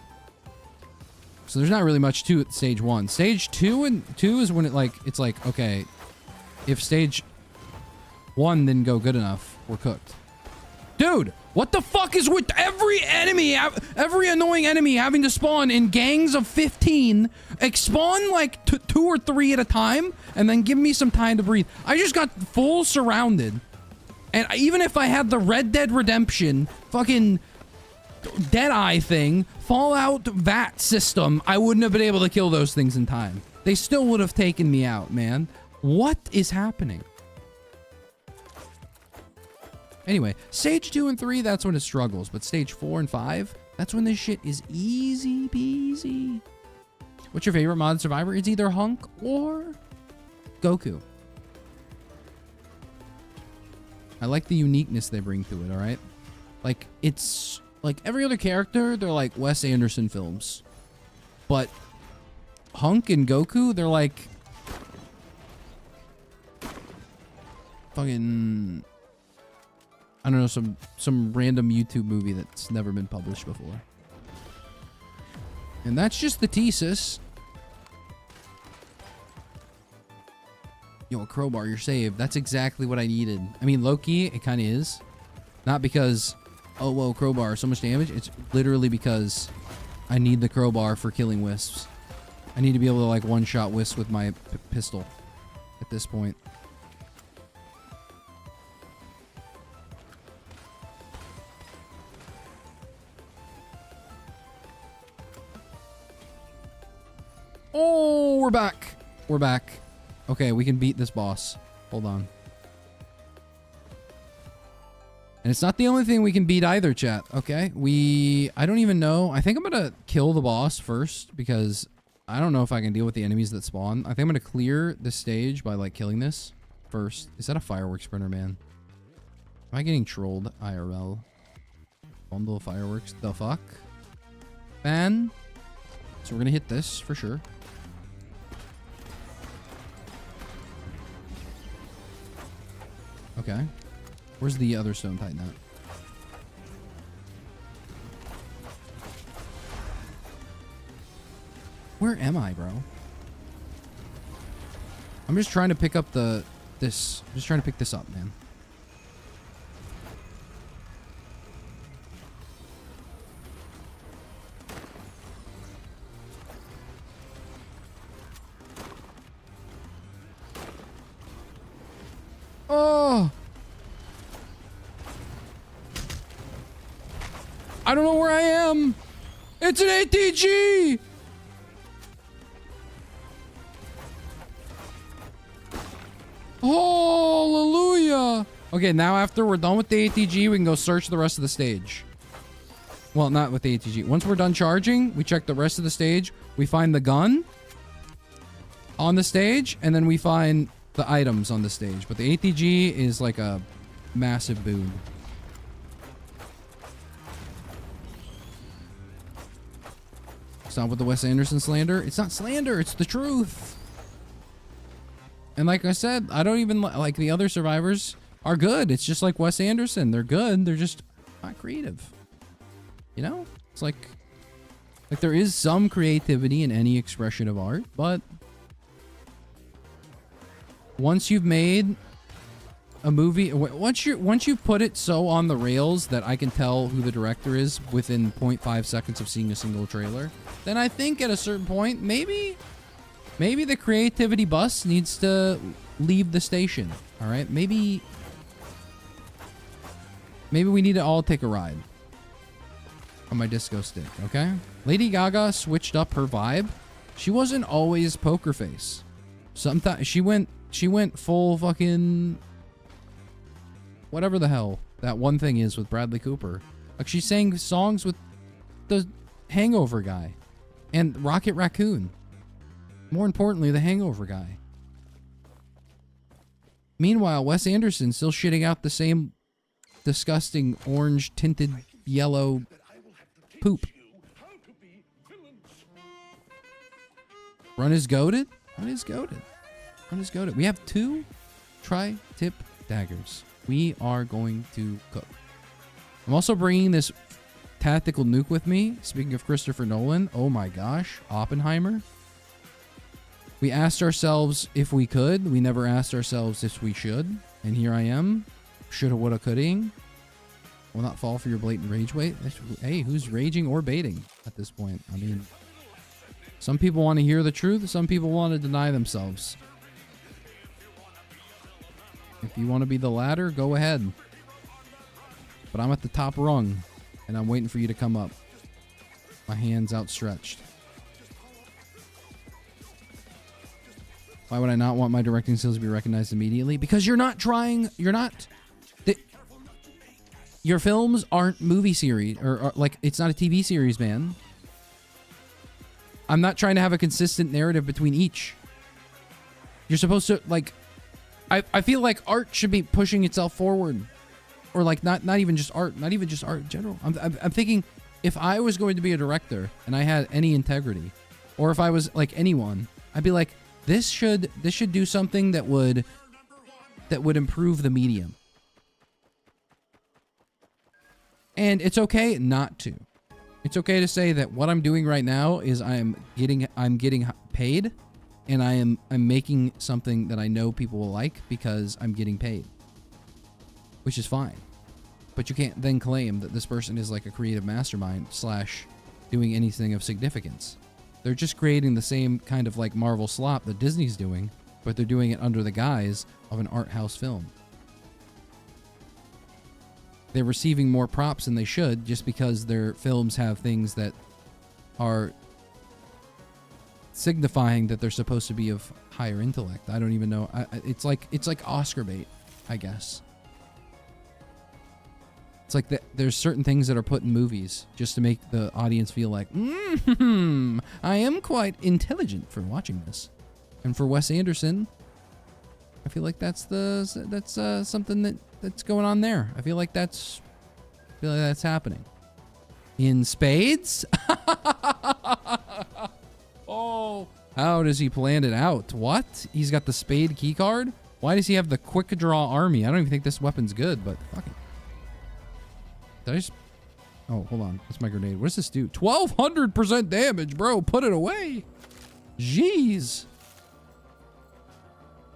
So there's not really much to it stage 1. Stage 2 is when it's like, okay, if stage 1 didn't go good enough, we're cooked. Dude, what the fuck is with every enemy, every annoying enemy having to spawn in gangs of 15, spawn like 2 or 3 at a time, and then give me some time to breathe. I just got full surrounded. And even if I had the Red Dead Redemption fucking Deadeye thing, Fallout VAT system, I wouldn't have been able to kill those things in time. They still would have taken me out, man. What is happening? Anyway, stage 2 and 3, that's when it struggles. But stage 4 and 5, that's when this shit is easy peasy. What's your favorite mod survivor? It's either Hunk or Goku. I like the uniqueness they bring to it, alright? Like, it's... Like, every other character, they're like Wes Anderson films. But Hunk and Goku, they're like... Fucking... I don't know, some random YouTube movie that's never been published before. And that's just the thesis. Yo, a crowbar, you're saved. That's exactly what I needed. I mean, low-key, it kind of is. Not because, oh, whoa, crowbar, so much damage. It's literally because I need the crowbar for killing wisps. I need to be able to, like, one-shot wisps with my pistol at this point. Oh, we're back. We're back. Okay, we can beat this boss. Hold on. And it's not the only thing we can beat either, chat. Okay, I don't even know. I think I'm gonna kill the boss first because I don't know if I can deal with the enemies that spawn. I think I'm gonna clear the stage by, like, killing this first. Is that a fireworks sprinter, man? Am I getting trolled IRL? Bundle of fireworks. The fuck? Man. So we're gonna hit this for sure. Okay. Where's the other stone titan at? Where am I, bro? I'm just trying to pick up I'm just trying to pick this up, man. Oh! I don't know where I am! It's an ATG! Hallelujah. Okay, now after we're done with the ATG, we can go search the rest of the stage. Well, not with the ATG. Once we're done charging, we check the rest of the stage. We find the gun on the stage, and then we find the items on the stage. But the ATG is like a massive boon. Stop with the Wes Anderson slander. It's not slander, it's the truth. And like I said, I don't even like the other survivors are good. It's just like Wes Anderson. They're good. They're just not creative. You know? It's like there is some creativity in any expression of art, but once you've made a movie, once you put it so on the rails that I can tell who the director is within 0.5 seconds of seeing a single trailer, then I think at a certain point, maybe the creativity bus needs to leave the station. All right, maybe we need to all take a ride on my disco stick. Okay, Lady Gaga switched up her vibe. She wasn't always poker face. Sometimes she went full fucking whatever the hell that one thing is with Bradley Cooper. Like she sang songs with the Hangover guy and Rocket Raccoon. More importantly, the Hangover guy. Meanwhile, Wes Anderson still shitting out the same disgusting orange tinted yellow poop. Run is goated? Run is goated. Run is goated. We have 2 tri-tip daggers. We are going to cook. I'm also bringing this tactical nuke with me. Speaking of Christopher Nolan, oh my gosh, Oppenheimer. We asked ourselves if we could. We never asked ourselves if we should. And here I am. Shoulda, woulda, coulda-ing. Will not fall for your blatant rage bait. Hey, who's raging or baiting at this point? I mean, some people want to hear the truth. Some people want to deny themselves. If you want to be the latter, go ahead. But I'm at the top rung, and I'm waiting for you to come up. My hands outstretched. Why would I not want my directing skills to be recognized immediately? Because you're not trying. You're not. Your films aren't movie series, or like it's not a TV series, man. I'm not trying to have a consistent narrative between each. You're supposed to like. I feel like art should be pushing itself forward, or like not even just art, not even just art in general. I'm thinking if I was going to be a director and I had any integrity, or if I was like anyone, I'd be like, this should do something that would improve the medium. And it's okay not to. It's okay to say that what I'm doing right now is I'm getting paid, and I'm making something that I know people will like because I'm getting paid, which is fine. But you can't then claim that this person is like a creative mastermind / doing anything of significance. They're just creating the same kind of like Marvel slop that Disney's doing, but they're doing it under the guise of an art house film. They're receiving more props than they should just because their films have things that are signifying that they're supposed to be of higher intellect. I don't even know. It's like Oscar bait, I guess. It's like there's certain things that are put in movies just to make the audience feel like, I am quite intelligent for watching this. And for Wes Anderson, I feel like that's something that's going on there. I feel like that's happening. In spades? Oh, how does he plan it out? What? He's got the spade key card? Why does he have the quick draw army? I don't even think this weapon's good, but fuck it. Did I just... Oh, hold on. That's my grenade. What does this do? 1200% damage, bro. Put it away. Jeez.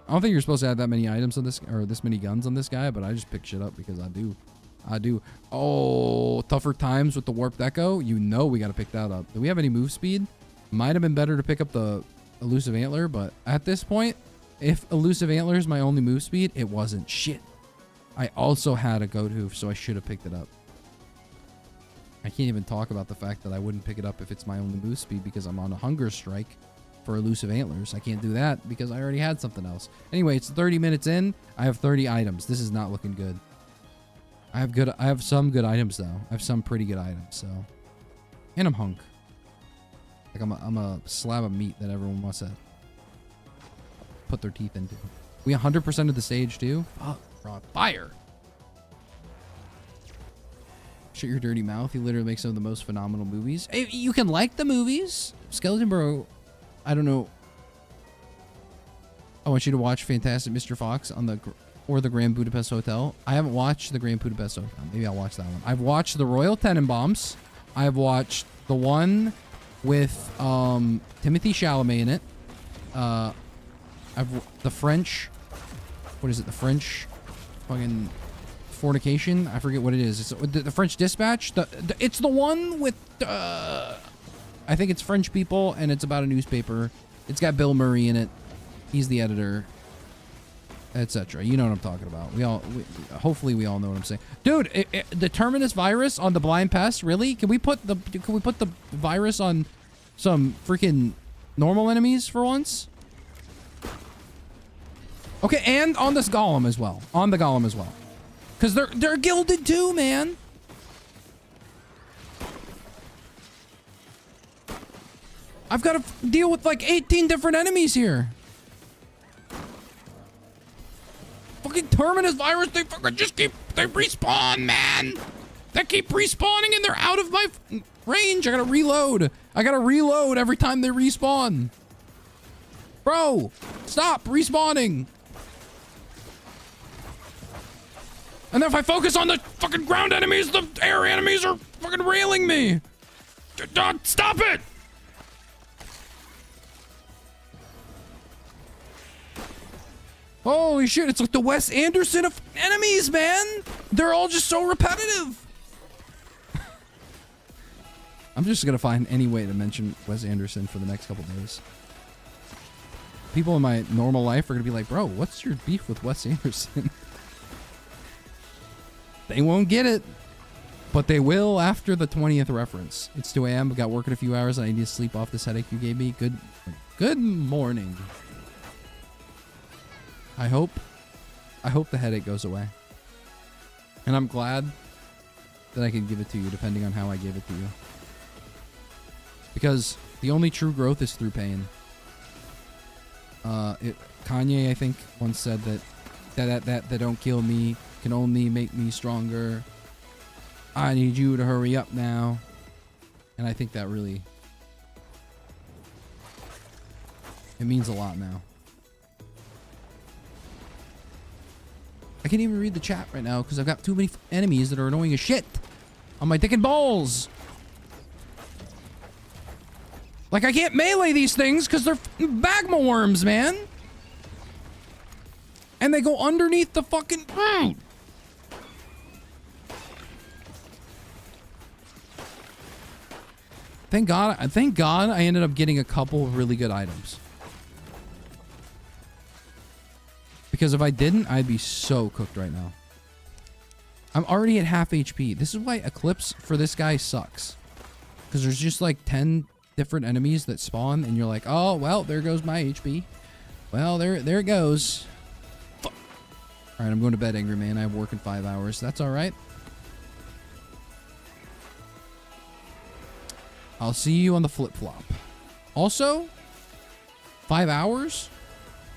I don't think you're supposed to have that many items on this, or this many guns on this guy, but I just pick shit up because I do. Oh, tougher times with the warped echo. You know we got to pick that up. Do we have any move speed? Might have been better to pick up the elusive antler, but at this point, if elusive antler is my only move speed, it wasn't shit. I also had a goat hoof, so I should have picked it up. I can't even talk about the fact that I wouldn't pick it up if it's my only move speed because I'm on a hunger strike for elusive antlers. I can't do that because I already had something else. Anyway, it's 30 minutes in. I have 30 items. This is not looking good. I have some good items though. I have some pretty good items, so. And I'm hunk. Like I'm a slab of meat that everyone wants to put their teeth into. We 100% of the stage too? Fuck, we're on fire. Shut your dirty mouth. You literally make some of the most phenomenal movies. Hey, you can like the movies. Skeleton Bro, I don't know. I want you to watch Fantastic Mr. Fox on the Grand Budapest Hotel. I haven't watched the Grand Budapest Hotel. Maybe I'll watch that one. I've watched the Royal Tenenbaums. I've watched the one with Timothy Chalamet in it. The French. What is it? The French fucking fornication. I forget what it is. It's the French Dispatch. It's the one with. I think it's French people, and it's about a newspaper. It's got Bill Murray in it. He's the editor, etc. You know what I'm talking about. Hopefully we all know what I'm saying. Dude, the terminus virus on the blind pest, really? Can we put the virus on some freaking normal enemies for once? Okay, and on this golem as well. On the golem as well. Cuz they're gilded too, man. I've got to deal with like 18 different enemies here. Fucking terminus virus, they fucking just they respawn, man. They keep respawning and they're out of my range. I gotta reload. I gotta reload every time they respawn. Bro, stop respawning. And then if I focus on the fucking ground enemies, the air enemies are fucking railing me. Stop it. Holy shit, it's like the Wes Anderson of enemies, man. They're all just so repetitive. I'm just gonna find any way to mention Wes Anderson for the next couple days. People in my normal life are gonna be like, bro, what's your beef with Wes Anderson? They won't get it, but they will after the 20th reference. It's 2 a.m. I've got work in a few hours and I need to sleep off this headache you gave me. Good morning. I hope the headache goes away. And I'm glad that I can give it to you depending on how I give it to you. Because the only true growth is through pain. Kanye, I think, once said that don't kill me can only make me stronger. I need you to hurry up now. And I think that really, it means a lot now. I can't even read the chat right now because I've got too many enemies that are annoying as shit on my dick and balls. Like, I can't melee these things because they're magma worms, man. And they go underneath the fucking... Thank God I ended up getting a couple of really good items. Because if I didn't, I'd be so cooked right now. I'm already at half HP. This is why Eclipse for this guy sucks. Because there's just like 10 different enemies that spawn and you're like, oh, well, there goes my HP. Well, there it goes. Fuck. All right, I'm going to bed, Angry Man. I have work in 5 hours. That's all right. I'll see you on the flip-flop. Also, 5 hours?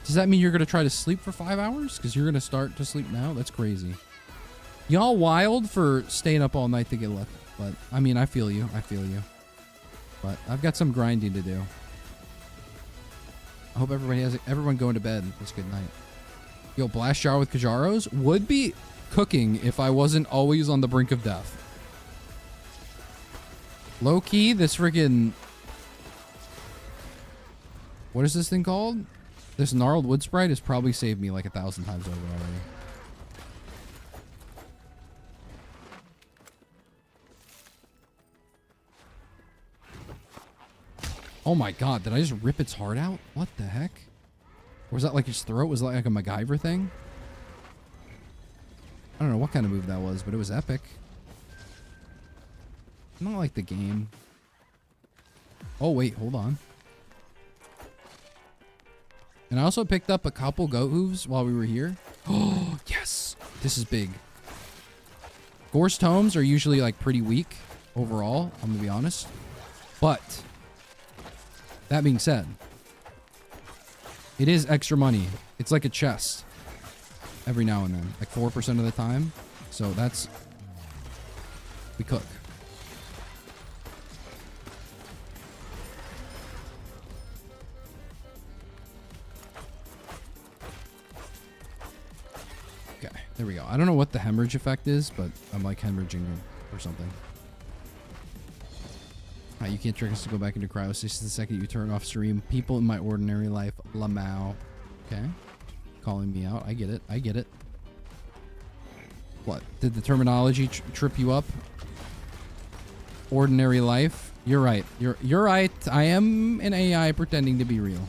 Does that mean you're going to try to sleep for 5 hours? Because you're going to start to sleep now? That's crazy. Y'all wild for staying up all night to get lucky. But, I mean, I feel you. I feel you. But I've got some grinding to do. I hope everyone going to bed this good night. Yo, Blast Jar with Kajaros would be cooking if I wasn't always on the brink of death. Low key, this friggin... What is this thing called? This gnarled wood sprite has probably saved me like 1,000 times over already. Oh my god, did I just rip its heart out? What the heck? Or was that like its throat? Was that like a MacGyver thing? I don't know what kind of move that was, but it was epic. Not like the game. Oh wait, hold on. And I also picked up a couple goat hooves while we were here. Oh, yes. This is big. Gorse tomes are usually like pretty weak overall, I'm gonna be honest. But that being said, it is extra money. It's like a chest every now and then, like 4% of the time. So that's, we cook. Okay, there we go. I don't know what the hemorrhage effect is, but I'm like hemorrhaging or something. You can't trick us to go back into cryostasis the second you turn off stream. People in my ordinary life, Lamau. Okay. Calling me out. I get it. I get it. What? Did the terminology trip you up? Ordinary life? You're right. You're right. I am an AI pretending to be real.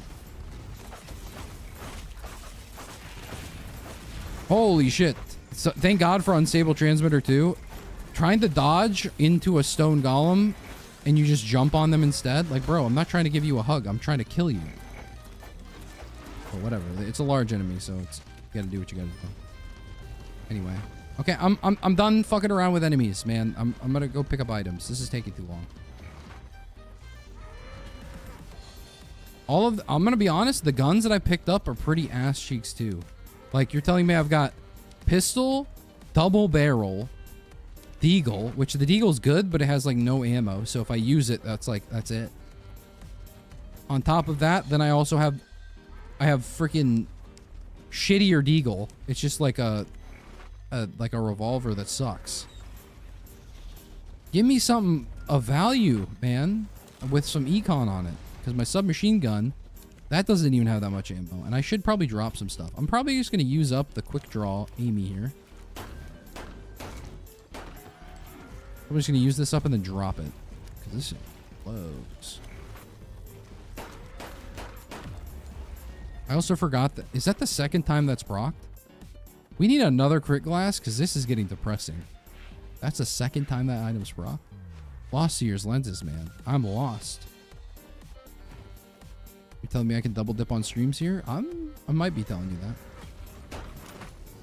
Holy shit. So, thank God for Unstable Transmitter 2. Trying to dodge into a stone golem and you just jump on them instead? Like, bro, I'm not trying to give you a hug. I'm trying to kill you. But whatever. It's a large enemy, so it's, you gotta do what you gotta do. Anyway. Okay, I'm done fucking around with enemies, man. I'm gonna go pick up items. This is taking too long. I'm gonna be honest, the guns that I picked up are pretty ass cheeks too. Like, you're telling me I've got pistol, double barrel, deagle, which the deagle's good, but it has like no ammo. So if I use it, that's it. On top of that, then I also have, freaking shittier deagle. It's just like a revolver that sucks. Give me something of value, man, with some econ on it. Because my submachine gun, that doesn't even have that much ammo. And I should probably drop some stuff. I'm probably just going to use up the quick draw Amy here. I'm just going to use this up and then drop it. Because this blows. I also forgot that. Is that the second time that's procced? We need another crit glass because this is getting depressing. That's the second time that item's procced. Lost Seer's lenses, man. I'm lost. You're telling me I can double dip on streams here? I might be telling you that.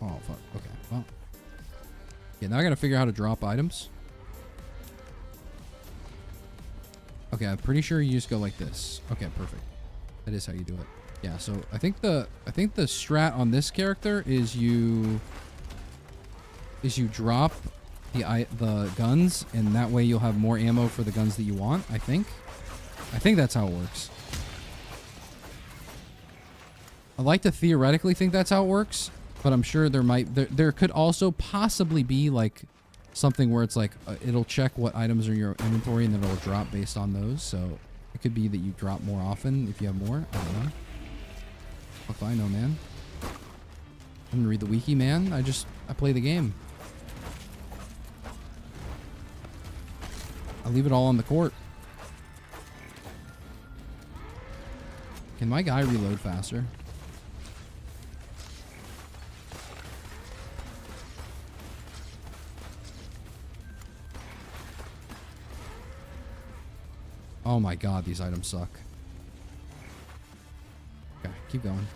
Oh, fuck. Okay, well. Yeah, now I gotta figure out how to drop items. Okay, I'm pretty sure you just go like this. Okay, perfect. That is how you do it. Yeah, so I think the strat on this character is you drop the guns, and that way you'll have more ammo for the guns that you want. I think that's how it works. I like to theoretically think that's how it works, but I'm sure there could also possibly be like something where it's like it'll check what items are in your inventory and then it'll drop based on those. So it could be that you drop more often if you have more. I don't know. Fuck if I know, man. I didn't read the wiki, man. I play the game. I leave it all on the court. Can my guy reload faster? Oh my god, these items suck. Okay, keep going.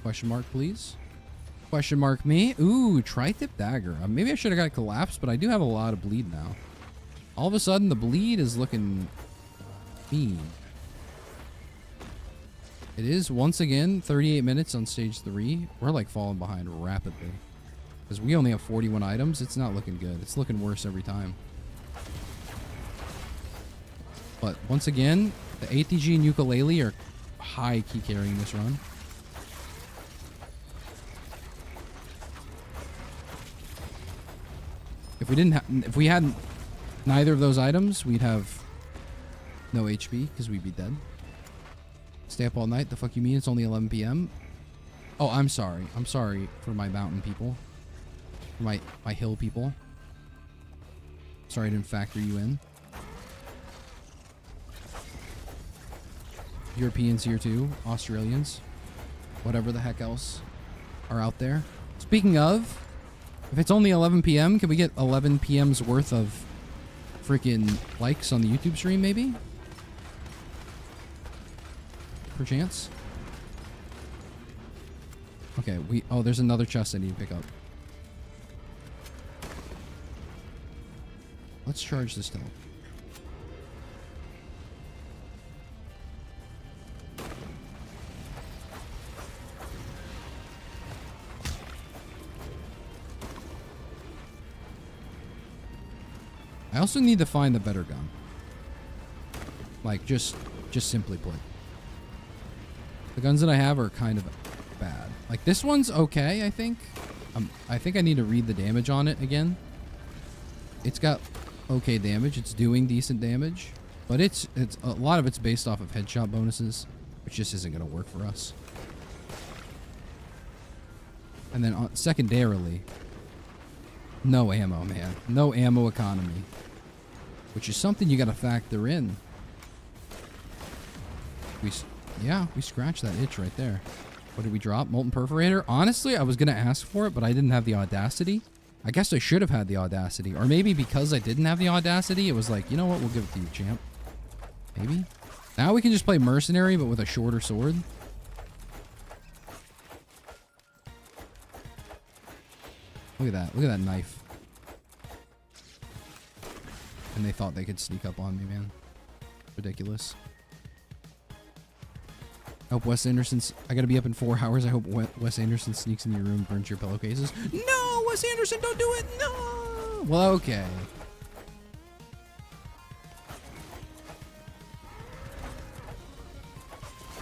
Question mark, please. Question mark me. Ooh, tri-tip dagger. Maybe I should have got collapsed, but I do have a lot of bleed now. All of a sudden, the bleed is looking mean. It is, once again, 38 minutes on stage 3. We're like falling behind rapidly. Because we only have 41 items. It's not looking good. It's looking worse every time. But once again, the ATG and ukulele are high key carrying this run. If we hadn't neither of those items, we'd have no HP because we'd be dead. Stay up all night? The fuck you mean? It's only 11 p.m. Oh, I'm sorry. I'm sorry for my mountain people. For my hill people. Sorry I didn't factor you in. Europeans here too. Australians. Whatever the heck else are out there. Speaking of, If it's only 11 p.m., can we get 11 p.m.'s worth of freaking likes on the YouTube stream, maybe? Perchance? Okay, oh, there's another chest I need to pick up. Let's charge this down. I also need to find the better gun. Like, just simply put. The guns that I have are kind of bad. Like, this one's okay, I think. I think I need to read the damage on it again. It's got okay damage. It's doing decent damage. But it's a lot of it's based off of headshot bonuses, which just isn't going to work for us. And then secondarily, no ammo, man. No ammo economy. Which is something you got to factor in. Yeah, we scratched that itch right there. What did we drop? Molten Perforator? Honestly, I was going to ask for it, but I didn't have the audacity. I guess I should have had the audacity. Or maybe because I didn't have the audacity, it was like, you know what? We'll give it to you, champ. Maybe? Now we can just play Mercenary, but with a shorter sword. Look at that. Look at that knife. And they thought they could sneak up on me, man. Ridiculous. I hope Wes Anderson's... I gotta be up in 4 hours. I hope Wes Anderson sneaks in your room, burns your pillowcases. No! Wes Anderson, don't do it! No! Well, okay.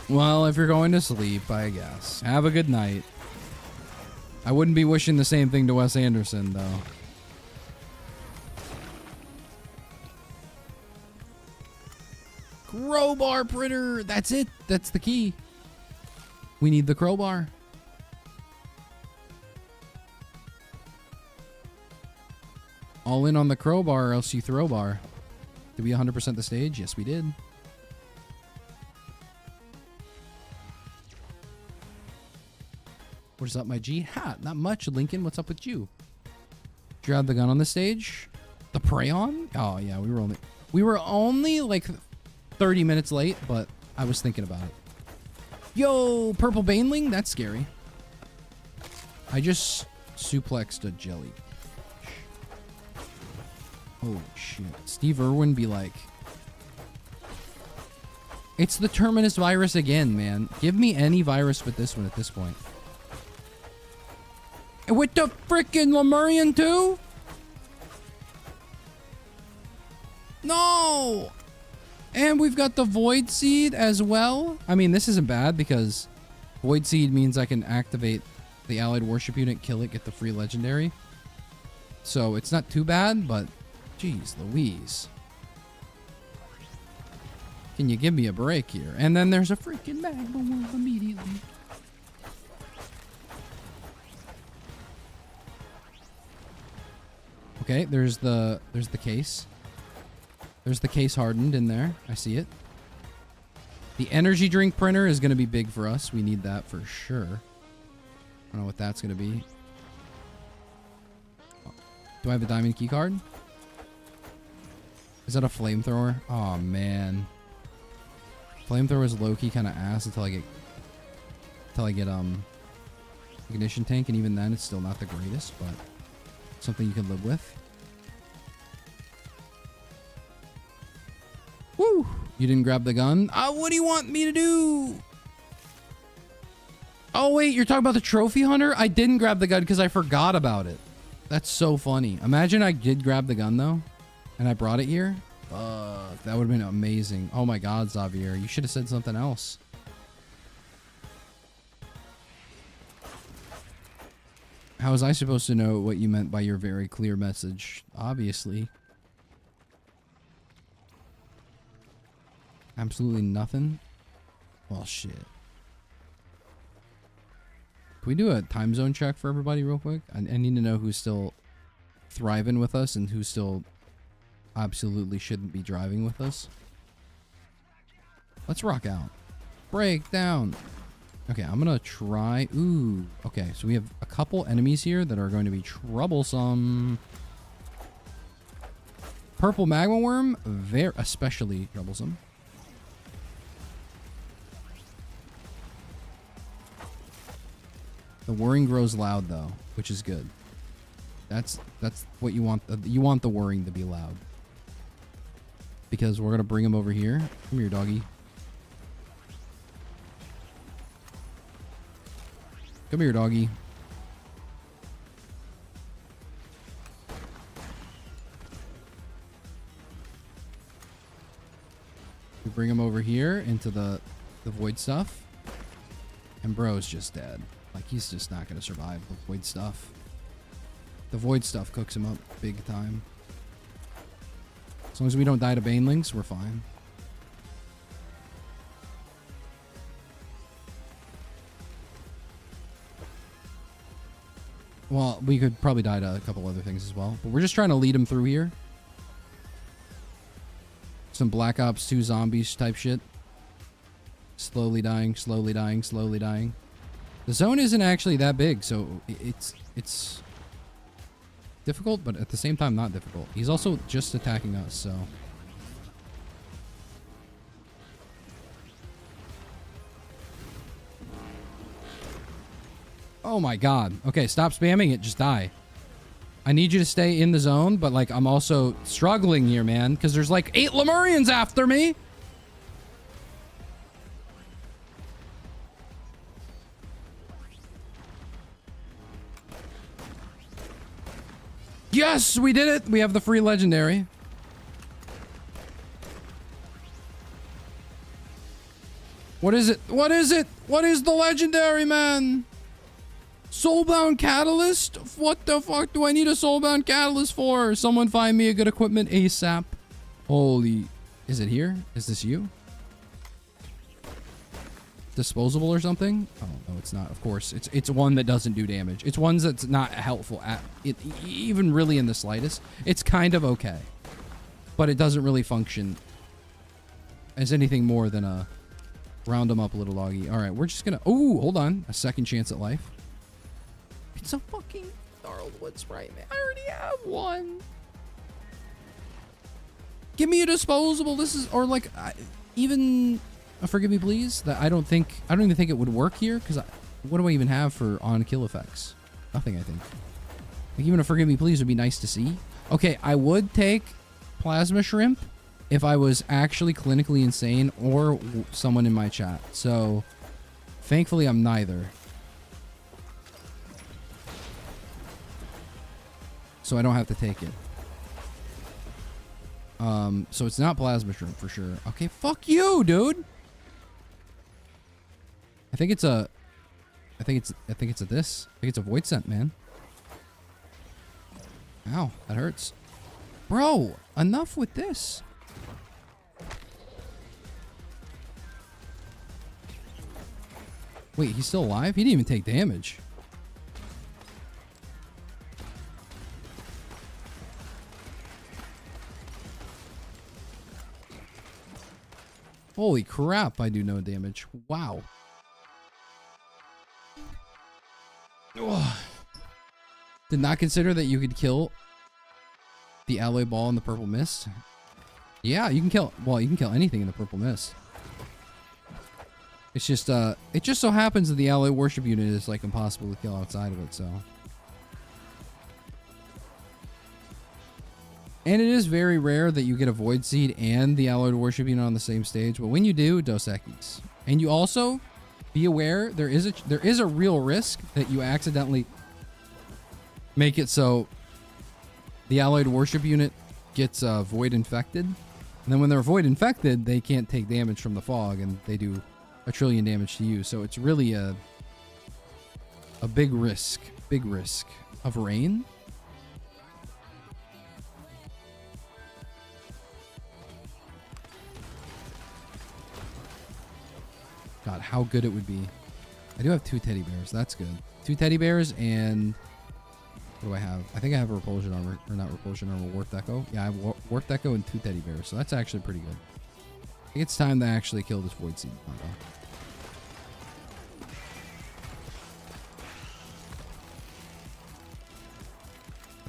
Well, if you're going to sleep, I guess. Have a good night. I wouldn't be wishing the same thing to Wes Anderson, though. Crowbar printer! That's it! That's the key. We need the crowbar. All in on the crowbar or else you throw bar. Did we 100% the stage? Yes, we did. What is up, my G? Ha! Not much, Lincoln. What's up with you? Did you have the gun on the stage? The Prayon? Oh, yeah, we were only like 30 minutes late, but I was thinking about it. Yo, purple baneling? That's scary. I just suplexed a jelly. Oh, shit. Steve Irwin be like... It's the Terminus virus again, man. Give me any virus with this one at this point. With the frickin' Lemurian too? No! And we've got the Void Seed as well. I mean, this isn't bad because Void Seed means I can activate the Allied Warship Unit, kill it, get the free legendary. So it's not too bad, but jeez Louise. Can you give me a break here? And then there's a freaking magma one immediately. Okay, there's the case. There's the case hardened in there. I see it. The energy drink printer is going to be big for us. We need that for sure. I don't know what that's going to be. Do I have a diamond key card? Is that a flamethrower? Oh, man. Flamethrower is low-key kind of ass until I get ignition tank, and even then it's still not the greatest, but something you can live with. Woo! You didn't grab the gun? What do you want me to do? Oh, wait, you're talking about the trophy hunter? I didn't grab the gun because I forgot about it. That's so funny. Imagine I did grab the gun, though, and I brought it here. Fuck, that would have been amazing. Oh my god, Xavier, you should have said something else. How was I supposed to know what you meant by your very clear message? Obviously. Absolutely nothing? Well, shit. Can we do a time zone check for everybody real quick? I need to know who's still thriving with us and who still absolutely shouldn't be driving with us. Let's rock out. Break down. Okay, I'm gonna try. Ooh, okay. So we have a couple enemies here that are going to be troublesome. Purple magma worm, very especially troublesome. The whirring grows loud though, which is good. That's what you want. You want the whirring to be loud. Because we're gonna bring him over here. Come here, doggy. Come here, doggy. We bring him over here into the void stuff. And bro's just dead. Like, he's just not going to survive the void stuff. The void stuff cooks him up big time. As long as we don't die to banelings, we're fine. Well, we could probably die to a couple other things as well. But we're just trying to lead him through here. Some Black Ops 2 zombies type shit. Slowly dying, slowly dying, slowly dying. The zone isn't actually that big, so it's difficult, but at the same time not difficult. He's also just attacking us, so... Oh my god. Okay, stop spamming it, just die. I need you to stay in the zone, but like I'm also struggling here, man, because there's like 8 Lemurians after me. Yes, we did it. We have the free legendary. What is it? What is it? What is the legendary, man? Soulbound Catalyst? What the fuck do I need a Soulbound Catalyst for? Someone find me a good equipment ASAP. Holy... Is it here? Is this you? Disposable or something? Oh, no, it's not. Of course. It's one that doesn't do damage. It's one that's not helpful at it, even really in the slightest. It's kind of okay. But it doesn't really function as anything more than a round them up, little doggy. All right, we're just gonna... Oh, hold on. A second chance at life. It's a fucking Gnarled Sprite, man. I already have one. Give me a disposable. This is... Or like... even... Forgive me, please. That I don't even think it would work here, because what do I even have for on-kill effects? Nothing, I think. Like, even a forgive me, please would be nice to see. Okay, I would take Plasma Shrimp if I was actually clinically insane or someone in my chat. So, thankfully, I'm neither. So I don't have to take it. So it's not Plasma Shrimp for sure. Okay, fuck you, dude. I think it's a this. I think it's a Void Scent, man. Ow, that hurts. Bro, enough with this. Wait, he's still alive? He didn't even take damage. Holy crap, I do no damage. Wow. Ugh. Did not consider that you could kill the alloy ball in the purple mist. Yeah, you can kill... Well, you can kill anything in the purple mist. It's just, it just so happens that the alloy worship unit is, like, impossible to kill outside of it, so... And it is very rare that you get a Void Seed and the Alloyed Worship Unit on the same stage, but when you do, Dos Equis. And you also... Be aware, there is a real risk that you accidentally make it so the Alloyed Worship Unit gets Void Infected. And then when they're Void Infected, they can't take damage from the fog, and they do a trillion damage to you. So it's really a big risk of rain. God, how good it would be. I do have 2 teddy bears. That's good. 2 teddy bears and... What do I have? I think I have a repulsion armor. Or not repulsion armor, warped echo. Yeah, I have warped echo and 2 teddy bears. So that's actually pretty good. I think it's time to actually kill this Void Seed combo.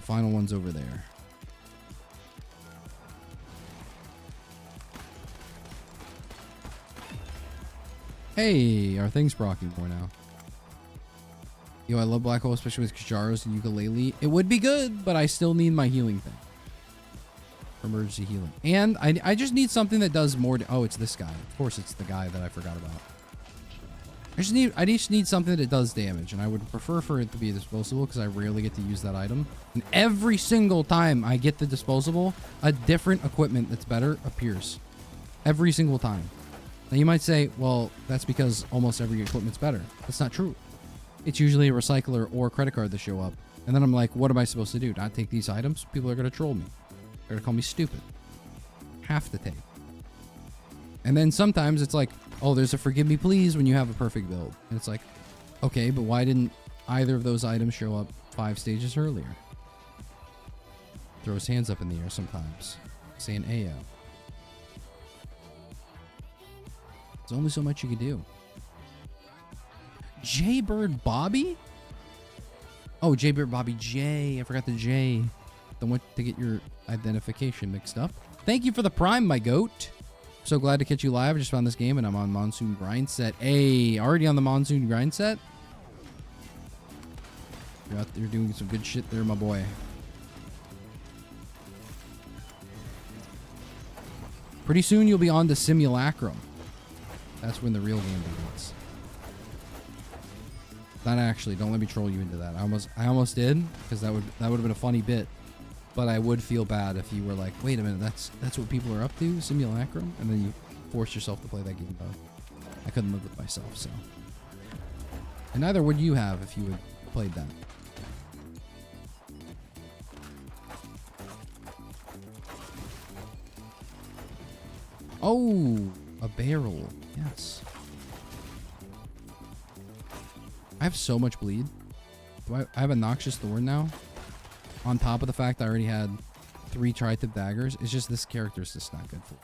final one's over there. Hey, our thing's proccing more now. Yo, I love Black Hole, especially with Kajaros and ukulele. It would be good, but I still need my healing thing. For emergency healing. And I just need something that does more. Oh, it's this guy. Of course, it's the guy that I forgot about. I just need something that does damage, and I would prefer for it to be disposable because I rarely get to use that item. And every single time I get the disposable, a different equipment that's better appears. Every single time. Now you might say, well, that's because almost every equipment's better. That's not true. It's usually a recycler or a credit card that show up. And then I'm like, what am I supposed to do? Not take these items? People are going to troll me. They're going to call me stupid. Have to take. And then sometimes it's like, oh, there's a forgive me please when you have a perfect build. And it's like, okay, but why didn't either of those items show up 5 stages earlier? Throw his hands up in the air sometimes. Saying Ayo. There's only so much you can do. Jaybird Bobby? Oh, Jaybird Bobby J. I forgot the J. Don't want to get your identification mixed up. Thank you for the Prime, my goat. So glad to catch you live. I just found this game and I'm on Monsoon Grind Set. Hey, already on the Monsoon Grind Set? You're out there doing some good shit there, my boy. Pretty soon you'll be on to Simulacrum. That's when the real game begins. Not actually. Don't let me troll you into that. I almost did because that would have been a funny bit. But I would feel bad if you were like, wait a minute, that's what people are up to, Simulacrum, and then you force yourself to play that game. I couldn't live with myself, so. And neither would you have if you had played that. Oh, a barrel. Yes. I have so much bleed. Do I have a Noxious Thorn now? On top of the fact I already had 3 tri-tip daggers. It's just this character is just not good for it.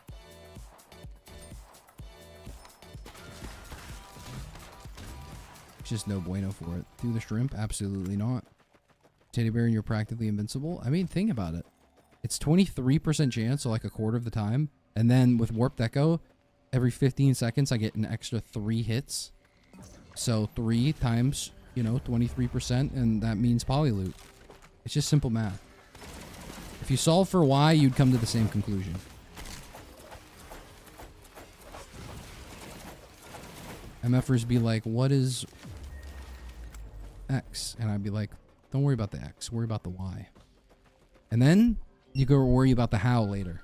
It's just no bueno for it. Through the shrimp? Absolutely not. Teddy bear and you're practically invincible? I mean, think about it. It's 23% chance, so like a quarter of the time. And then with Warped Echo, every 15 seconds I get an extra 3 hits. So 3 times, 23%, and that means polyloot. It's just simple math. If you solve for Y, you'd come to the same conclusion. MFers be like, what is X? And I'd be like, don't worry about the X, worry about the Y. And then you go worry about the how later.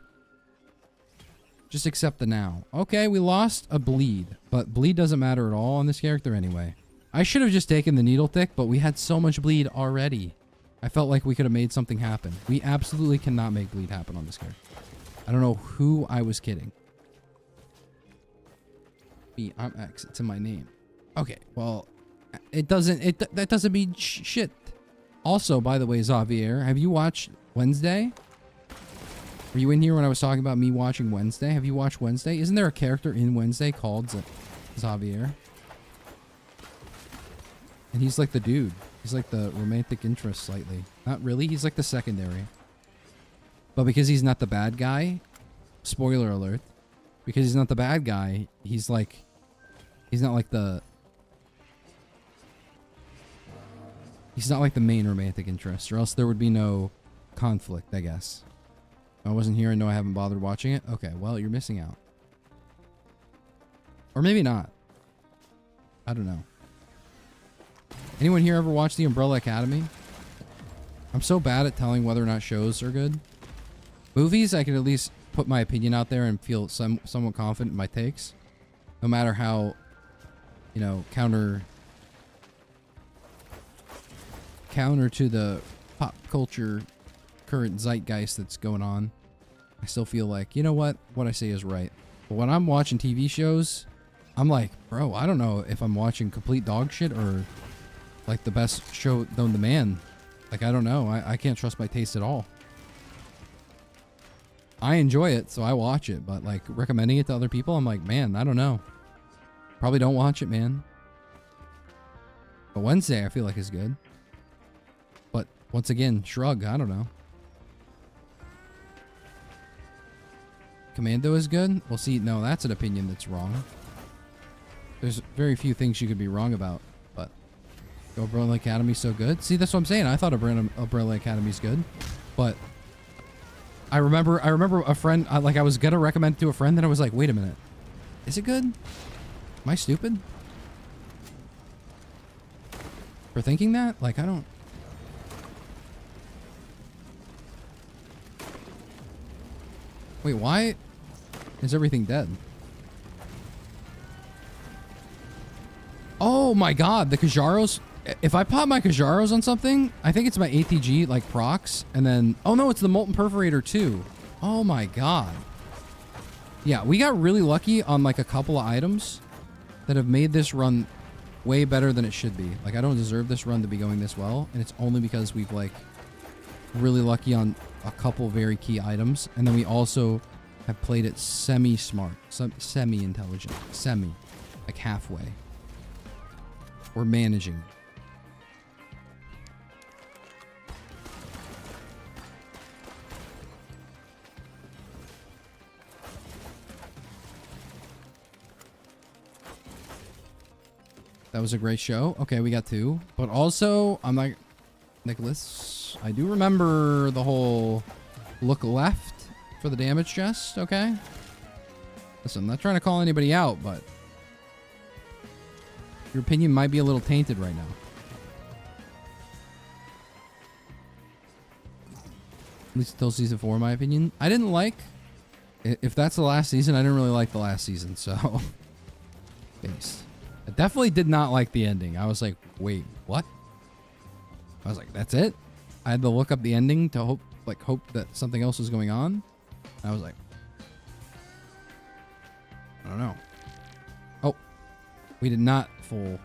Just accept the now. Okay, we lost a bleed, but bleed doesn't matter at all on this character anyway. I should have just taken the needle tick, but we had so much bleed already. I felt like we could have made something happen. We absolutely cannot make bleed happen on this character. I don't know who I was kidding. Me, I'm X. It's in my name. Okay, well, that doesn't mean shit. Also, by the way, Xavier, have you watched Wednesday? Were you in here when I was talking about me watching Wednesday? Have you watched Wednesday? Isn't there a character in Wednesday called Xavier? And he's like the dude. He's like the romantic interest slightly. Not really. He's like the secondary. But because he's not the bad guy, spoiler alert, because he's not the bad guy, he's not like the main romantic interest, or else there would be no conflict, I guess. I wasn't here and no, I haven't bothered watching it. Okay, well, you're missing out. Or maybe not. I don't know. Anyone here ever watch The Umbrella Academy? I'm so bad at telling whether or not shows are good. Movies, I can at least put my opinion out there and feel somewhat confident in my takes. No matter how, counter to the pop culture current zeitgeist that's going on. I still feel like, you know what I say is right. But when I'm watching TV shows, I'm like, bro, I don't know if I'm watching complete dog shit or like the best show known to man. Like, I don't know. I can't trust my taste at all. I enjoy it, so I watch it. But like recommending it to other people, I'm like, man, I don't know. Probably don't watch it, man. But Wednesday, I feel like is good. But Once again, shrug. I don't know. Commando is good? Well, see, no, that's an opinion that's wrong. There's very few things you could be wrong about, but Umbrella Academy's so good. See, that's what I'm saying. I thought Umbrella Academy's good, but I remember a friend, like I was gonna recommend it to a friend, then I was like, wait a minute, is it good? Am I stupid for thinking that? Like, I don't. Wait, why is everything dead? Oh my god, the Kajaros. If I pop my Kajaros on something, I think it's my ATG, like procs, and then... Oh no, it's the Molten Perforator too. Oh my god. Yeah, we got really lucky on like a couple of items that have made this run way better than it should be. Like, I don't deserve this run to be going this well, and it's only because we've like really lucky on a couple very key items, and then we also have played it semi-smart, semi-intelligent, like halfway. We're managing. That was a great show. Okay, we got 2. But also, I'm like, Nicholas, I do remember the whole look left for the damage chest, okay? Listen, I'm not trying to call anybody out, but your opinion might be a little tainted right now. At least until season 4, in my opinion. I didn't like... If that's the last season, I didn't really like the last season, so... Yes. I definitely did not like the ending. I was like, wait, what? I was like, that's it? I had to look up the ending to hope that something else was going on. And I was like, I don't know. Oh, we did not full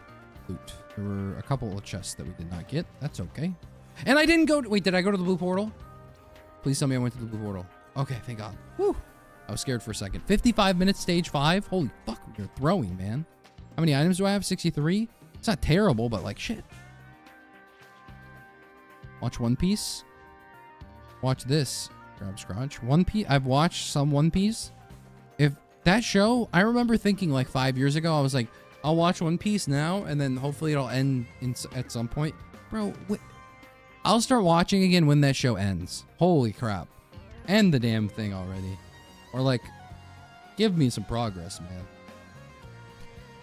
loot. There were a couple of chests that we did not get. That's okay. And I didn't go... Wait, did I go to the blue portal? Please tell me I went to the blue portal. Okay, thank God. Whew. I was scared for a second. 55 minutes, stage 5. Holy fuck, you're throwing, man. How many items do I have? 63? It's not terrible, but like shit. Watch One Piece. Watch this. Grab Scrunch. One Piece. I've watched some One Piece. If that show, I remember thinking like 5 years ago, I was like, I'll watch One Piece now, and then hopefully it'll end at some point. Bro, I'll start watching again when that show ends. Holy crap. End the damn thing already. Or like, give me some progress, man.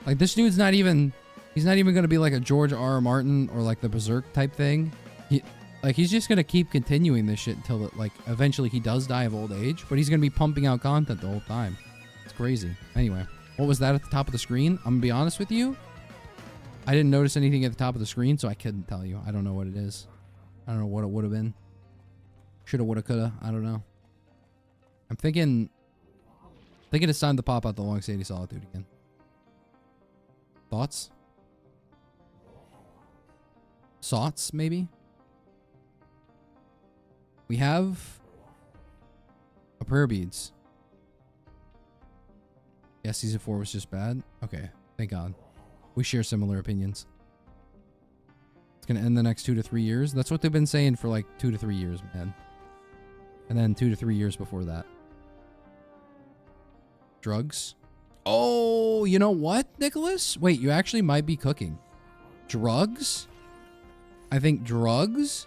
Like, this dude's not even... He's not even going to be like a George R.R. Martin or like the Berserk type thing. He's just going to keep continuing this shit until, like, eventually he does die of old age. But he's going to be pumping out content the whole time. It's crazy. Anyway, what was that at the top of the screen? I'm going to be honest with you. I didn't notice anything at the top of the screen, so I couldn't tell you. I don't know what it is. I don't know what it would have been. Shoulda, woulda, coulda. I don't know. I'm thinking it's time to pop out the Long Sadie Solitude again. Thoughts? Thoughts, maybe? We have a prayer beads. Yeah, season 4 was just bad. Okay, thank God. We share similar opinions. It's gonna end the next 2 to 3 years. That's what they've been saying for like 2 to 3 years, man. And then 2 to 3 years before that. Drugs. Oh, you know what, Nicholas? Wait, you actually might be cooking. Drugs? I think drugs.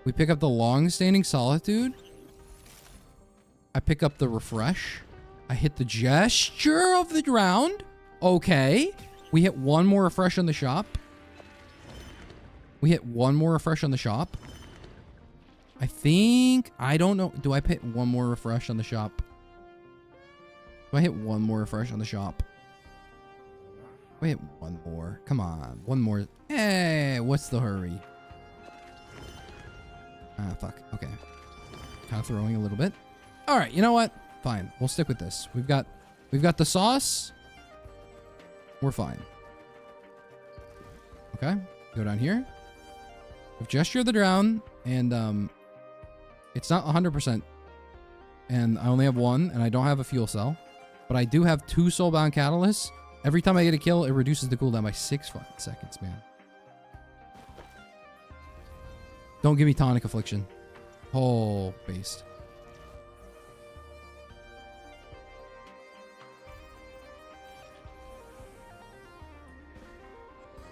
We pick up the long-standing solitude. I pick up the refresh. I hit the gesture of the drowned. Okay. We hit one more refresh on the shop. We hit one more refresh on the shop. I think... I don't know. Do I hit one more refresh on the shop? Do I hit one more refresh on the shop? Do I hit one more? Come on. One more. Hey, what's the hurry? Ah, fuck. Okay. Kind of throwing a little bit. All right, you know what? Fine. We'll stick with this. We've got the sauce. We're fine. Okay. Go down here. We've Gesture of the Drown, and it's not 100%. And I only have one, and I don't have a fuel cell. But I do have 2 Soulbound Catalysts. Every time I get a kill, it reduces the cooldown by 6 fucking seconds, man. Don't give me tonic affliction. Oh, based.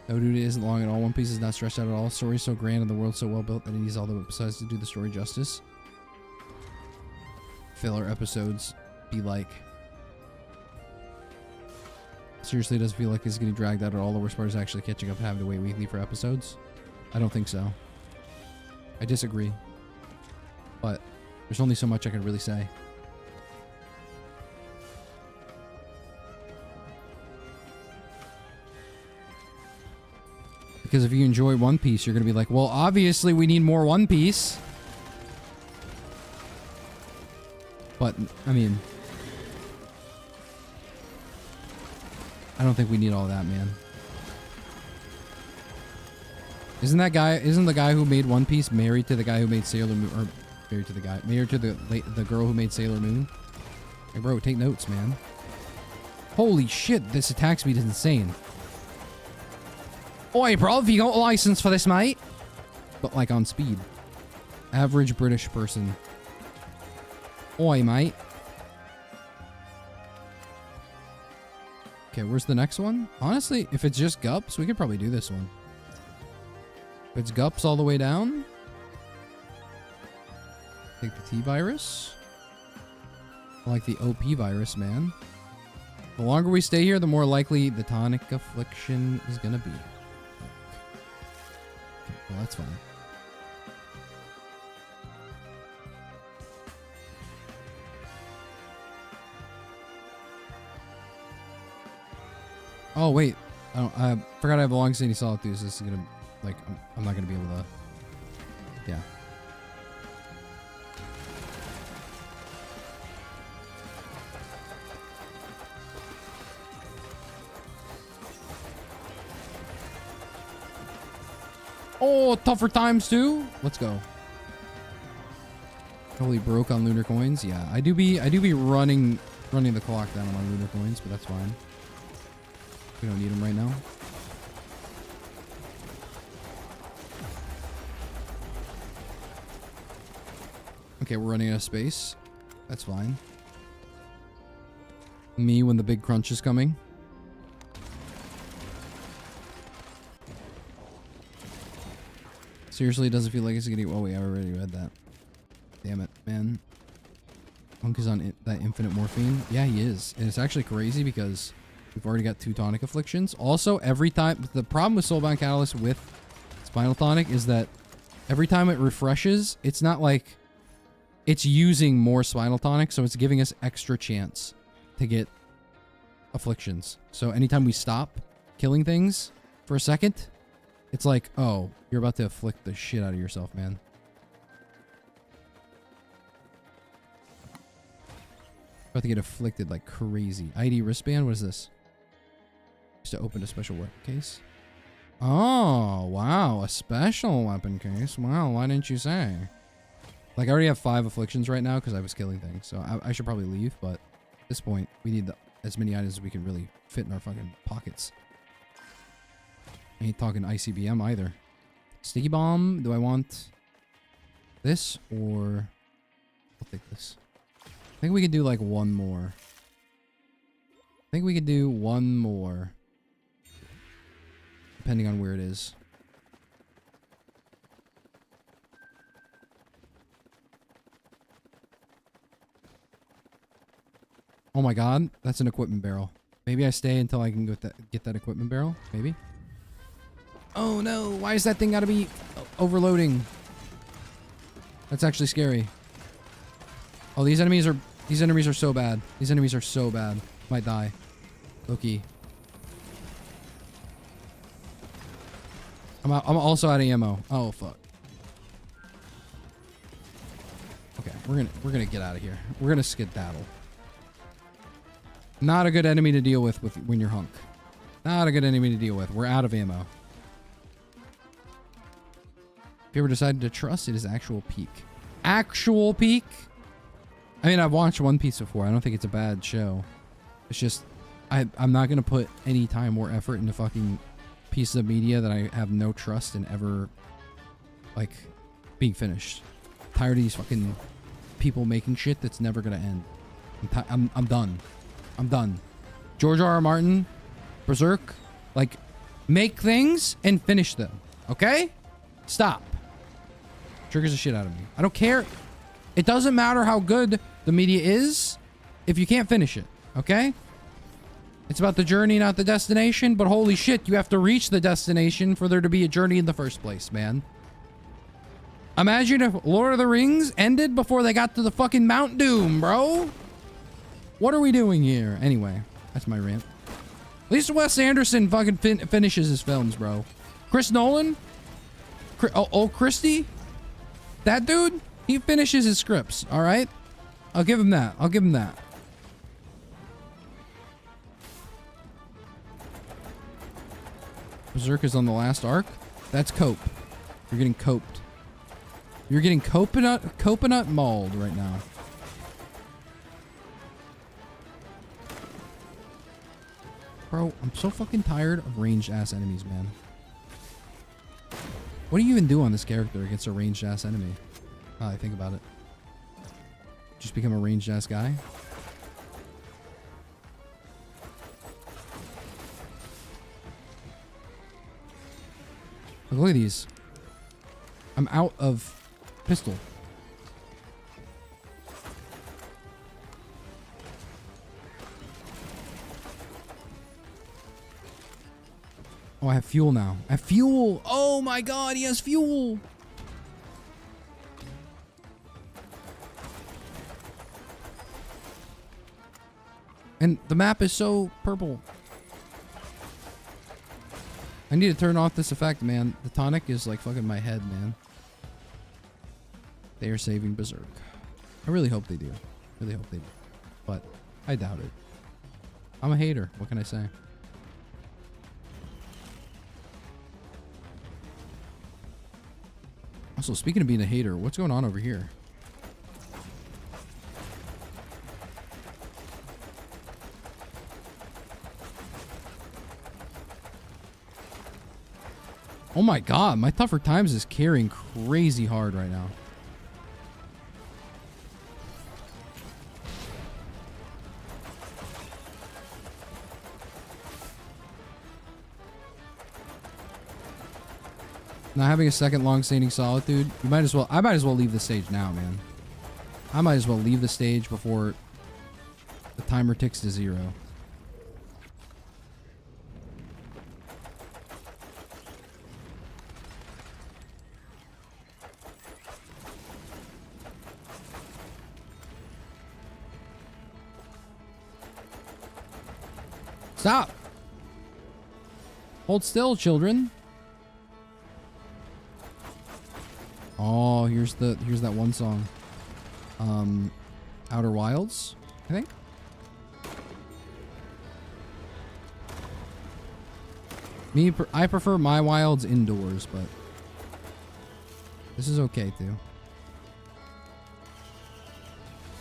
No, dude, it isn't long at all. One Piece is not stretched out at all. Story's so grand and the world's so well built that it needs all the besides to do the story justice. Filler episodes be like. Seriously, it doesn't feel like it's getting dragged out at all. The worst part is actually catching up and having to wait weekly for episodes. I don't think so. I disagree. But there's only so much I can really say. Because if you enjoy One Piece, you're going to be like, well, obviously we need more One Piece. But, I mean, I don't think we need all that, man. Isn't the guy who made One Piece married to the guy who made Sailor Moon, or married to the girl who made Sailor Moon? Hey, bro, take notes, man. Holy shit, this attack speed is insane. Oi, bro, have you got a license for this, mate? But, like, on speed. Average British person. Oi, mate. Okay, where's the next one? Honestly, if it's just Gups, we could probably do this one. If it's Gups all the way down. Take the T-Virus. I like the OP virus, man. The longer we stay here, the more likely the tonic affliction is gonna be. Okay, well, that's fine. Oh, wait. I forgot I have a long standing solitude. So this is gonna, like, I'm not gonna be able to. Yeah. Oh, tougher times too. Let's go. Totally broke on lunar coins. Yeah, I do be running the clock down on lunar coins, but that's fine. We don't need them right now. Okay, we're running out of space. That's fine. Me when the big crunch is coming. Seriously, it doesn't feel like it's getting... Oh, wait, I already read that. Damn it, man. Punk is on that infinite morphine. Yeah, he is. And it's actually crazy because we've already got 2 tonic afflictions. Also, every time... The problem with Soulbound Catalyst with Spinal Tonic is that every time it refreshes, it's not like it's using more Spinal Tonic, so it's giving us extra chance to get afflictions. So anytime we stop killing things for a second, it's like, oh, you're about to afflict the shit out of yourself, man. About to get afflicted like crazy. ID wristband, what is this? Just to open a special weapon case. Oh, wow, a special weapon case. Wow, why didn't you say? Like, I already have 5 afflictions right now because I was killing things. So I should probably leave, but at this point, we need as many items as we can really fit in our fucking pockets. I ain't talking ICBM either. Sticky bomb, do I want this or... I'll take this. I think we could do like one more. I think we could do one more. Depending on where it is. Oh my god, that's an equipment barrel. Maybe I stay until I can get that equipment barrel. Maybe. Oh no, why is that thing gotta be overloading? That's actually scary. Oh, these enemies are so bad. These enemies are so bad. Might die. Loki. I'm also out of ammo. Oh fuck. Okay, we're gonna get out of here. We're gonna skedaddle. Not a good enemy to deal with when you're hunk. Not a good enemy to deal with. We're out of ammo. If you ever decided to trust, it is actual peak. Actual peak? I mean, I've watched One Piece before. I don't think it's a bad show. It's just, I'm not going to put any time or effort into fucking pieces of media that I have no trust in ever, like, being finished. Tired of these fucking people making shit that's never gonna end. I'm done. I'm done. George R.R. Martin, Berserk, like, make things and finish them. Okay? Stop. Triggers the shit out of me. I don't care. It doesn't matter how good the media is if you can't finish it. Okay? It's about the journey, not the destination, but holy shit, you have to reach the destination for there to be a journey in the first place, man. Imagine if Lord of the Rings ended before they got to the fucking Mount Doom, bro. What are we doing here? Anyway, that's my rant. At least Wes Anderson fucking finishes his films, bro. Chris Nolan? Christie? That dude? He finishes his scripts, all right? I'll give him that. I'll give him that. Berserk is on the last arc. That's cope. You're getting coped. You're getting coconut mauled right now. Bro, I'm so fucking tired of ranged ass enemies, man. What do you even do on this character against a ranged ass enemy? Oh, I think about it. Just become a ranged ass guy? Look at these. I'm out of pistol. Oh, I have fuel now. I have fuel. Oh my god, he has fuel. And the map is so purple. I need to turn off this effect, man. The tonic is like fucking my head, man. They are saving Berserk. I really hope they do. Really hope they do. But I doubt it. I'm a hater. What can I say? Also, speaking of being a hater, what's going on over here? Oh my god, my Tougher Times is carrying crazy hard right now. Not having a second long-standing solitude, you might as well. I might as well leave the stage now, man. I might as well leave the stage before the timer ticks to 0. Stop! Hold still, children. Oh, here's that one song. Outer Wilds, I think. I prefer my wilds indoors, but this is okay too.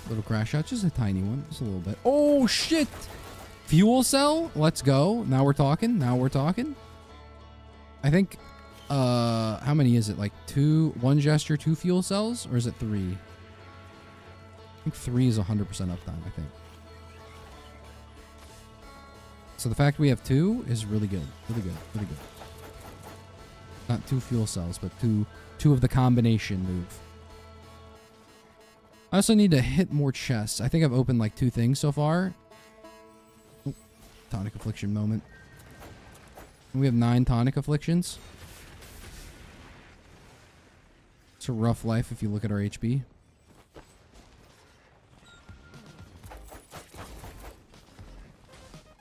Little crash out, just a tiny one, just a little bit. Oh shit! Fuel cell, let's go. Now we're talking. Now we're talking. I think. How many is it? Like 2, 1 gesture, 2 fuel cells, or is it 3? I think 3 is 100% uptime. I think. So the fact we have 2 is really good. Really good. Really good. Not 2 fuel cells, but two of the combination move. I also need to hit more chests. I think I've opened like 2 things so far. Oh, tonic affliction moment. We have 9 tonic afflictions. It's a rough life if you look at our HP.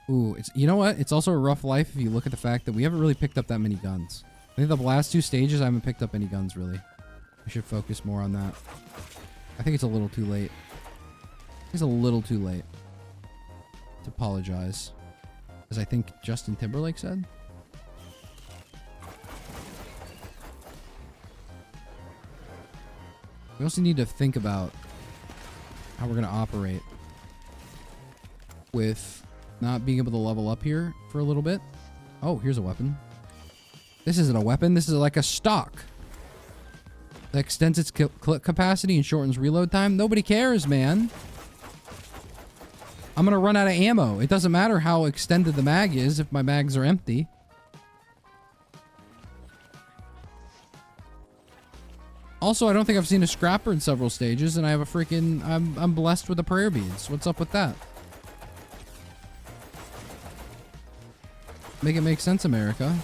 Ooh, you know what? It's also a rough life if you look at the fact that we haven't really picked up that many guns. I think the last 2 stages I haven't picked up any guns really. We should focus more on that. I think it's a little too late. It's a little too late to apologize. As I think Justin Timberlake said. We also need to think about how we're going to operate with not being able to level up here for a little bit. Oh, here's a weapon. This isn't a weapon. This is like a stock. that extends its clip capacity and shortens reload time. Nobody cares, man. I'm gonna run out of ammo. It doesn't matter how extended the mag is if my mags are empty. Also, I don't think I've seen a scrapper in several stages, and I have a freaking... I'm blessed with the prayer beads. What's up with that? Make it make sense, America.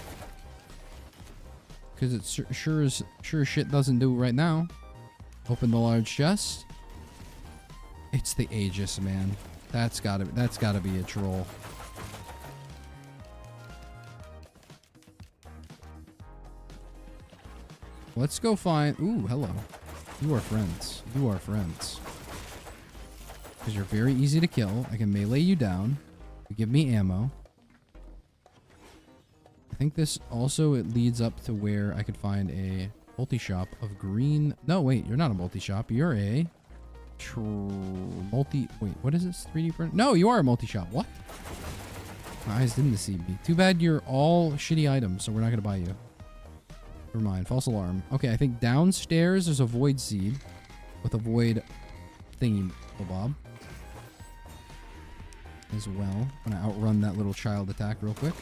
Because it sure as shit doesn't do right now. Open the large chest. It's the Aegis, man. That's gotta be a troll. Let's go find... Ooh, hello. You are friends. You are friends. Because you're very easy to kill. I can melee you down. You give me ammo. I think this also, it leads up to where I could find a multi-shop of green... No, wait. You're not a multi-shop. You're a... Wait, what is this? 3D print? No, you are a multi-shop. What? My eyes didn't deceive me. Too bad you're all shitty items, so we're not going to buy you. Never mind. False alarm. Okay, I think downstairs there's a void seed with a void thingy bob as well. I'm going to outrun that little child attack real quick.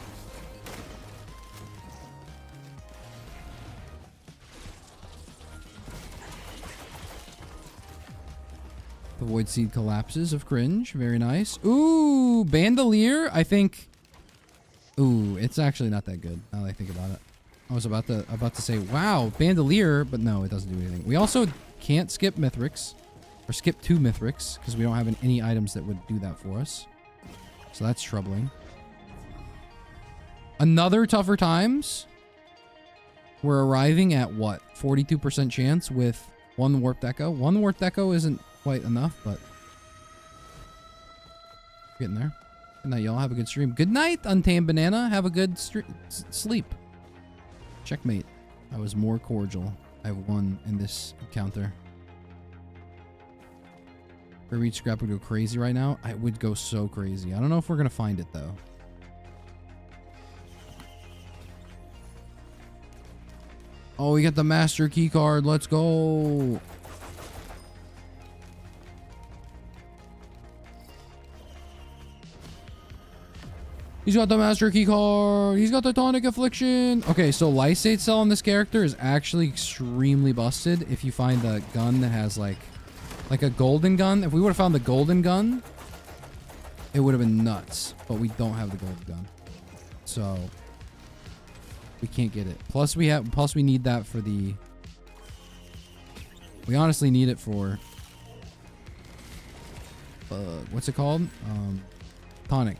The void seed collapses of cringe. Very nice. Ooh, bandolier. I think... Ooh, it's actually not that good now that I think about it. I was about to say, wow, bandolier, but no, it doesn't do anything. We also can't skip Mithrix, or skip 2 Mithrix, because we don't have any items that would do that for us. So that's troubling. Another tougher times. We're arriving at what? 42% chance with 1 warped echo. 1 warped echo isn't quite enough, but getting there. Good night, y'all. Have a good stream. Good night, Untamed Banana. Have a good sleep. Checkmate. I was more cordial. I have won in this encounter. If I reach scrap would go crazy right now. I would go so crazy. I don't know if we're gonna find it though. Oh, we got the master key card. Let's go. He's got the master key card. He's got the tonic affliction. Okay, so lysate cell on this character is actually extremely busted. If you find a gun that has like a golden gun. If we would have found the golden gun, it would have been nuts. But we don't have the golden gun, so we can't get it. Plus we need that for the... We honestly need it for... what's it called? Tonic.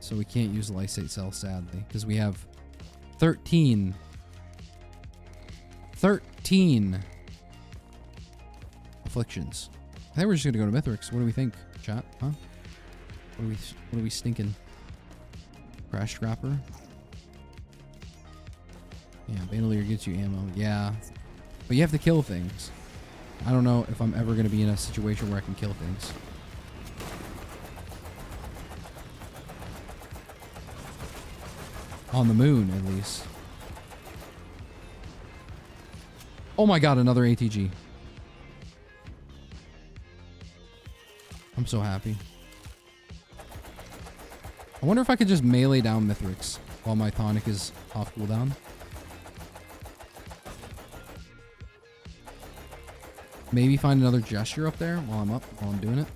So we can't use the lysate cell, sadly, because we have 13 afflictions. I think we're just gonna go to Mithrix. What do we think, chat? Huh? What are we stinking? Crash Scrapper. Yeah, bandolier gets you ammo. Yeah, but you have to kill things. I don't know if I'm ever gonna be in a situation where I can kill things. On the moon, at least. Oh my god, another ATG. I'm so happy. I wonder if I could just melee down Mithrix while my tonic is off cooldown. Maybe find another gesture up there while I'm doing it.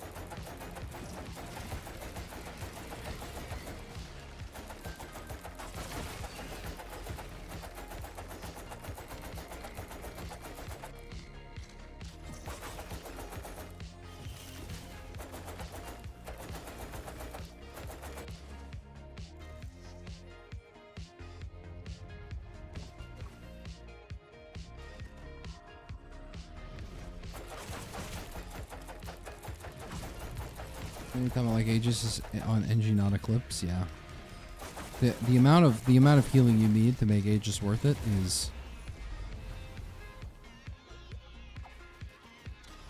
Anytime I like Aegis is on NG, not Eclipse. Yeah. The amount of healing you need to make Aegis worth it is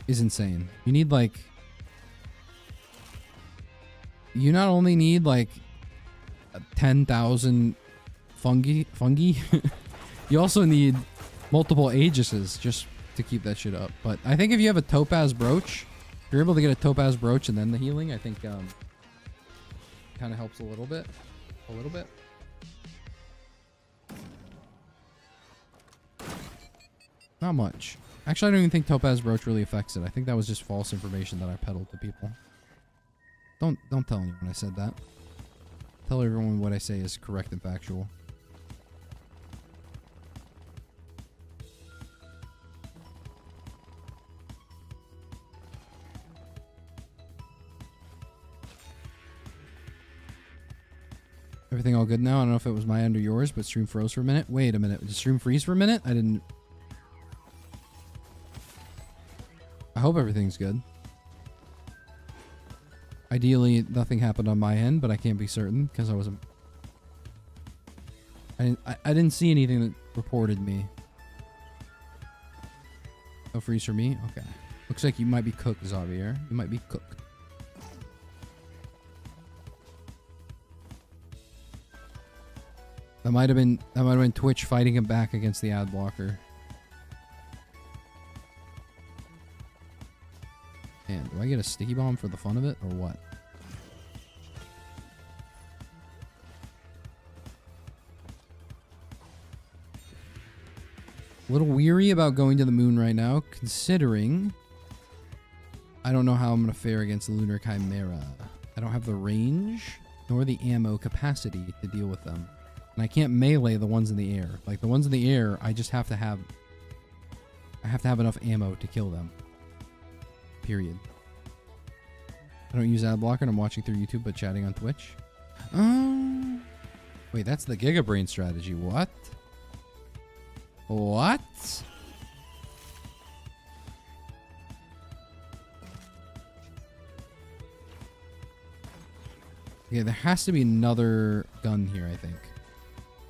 insane. You need like... You not only need like 10,000 fungi. You also need multiple Aegises just to keep that shit up. But I think if you have a topaz brooch, if you're able to get a topaz brooch and then the healing, I think kind of helps a little bit. A little bit. Not much. Actually, I don't even think topaz brooch really affects it. I think that was just false information that I peddled to people. Don't tell anyone I said that. Tell everyone what I say is correct and factual. Everything all good now? I don't know if it was my end or yours, but stream froze for a minute. Wait a minute. Did stream freeze for a minute? I didn't... I hope everything's good. Ideally, nothing happened on my end, but I can't be certain because I wasn't... I didn't see anything that reported me. No freeze for me? Okay. Looks like you might be cooked, Xavier. You might be cooked. That might have been Twitch fighting him back against the ad blocker. Man, do I get a sticky bomb for the fun of it or what? A little weary about going to the moon right now, considering I don't know how I'm gonna fare against the Lunar Chimera. I don't have the range nor the ammo capacity to deal with them. And I can't melee the ones in the air. Like the ones in the air, I just have to have... I have to have enough ammo to kill them. Period. I don't use ad blocker and I'm watching through YouTube but chatting on Twitch. Wait, that's the Gigabrain strategy. What? What? Okay, there has to be another gun here, I think.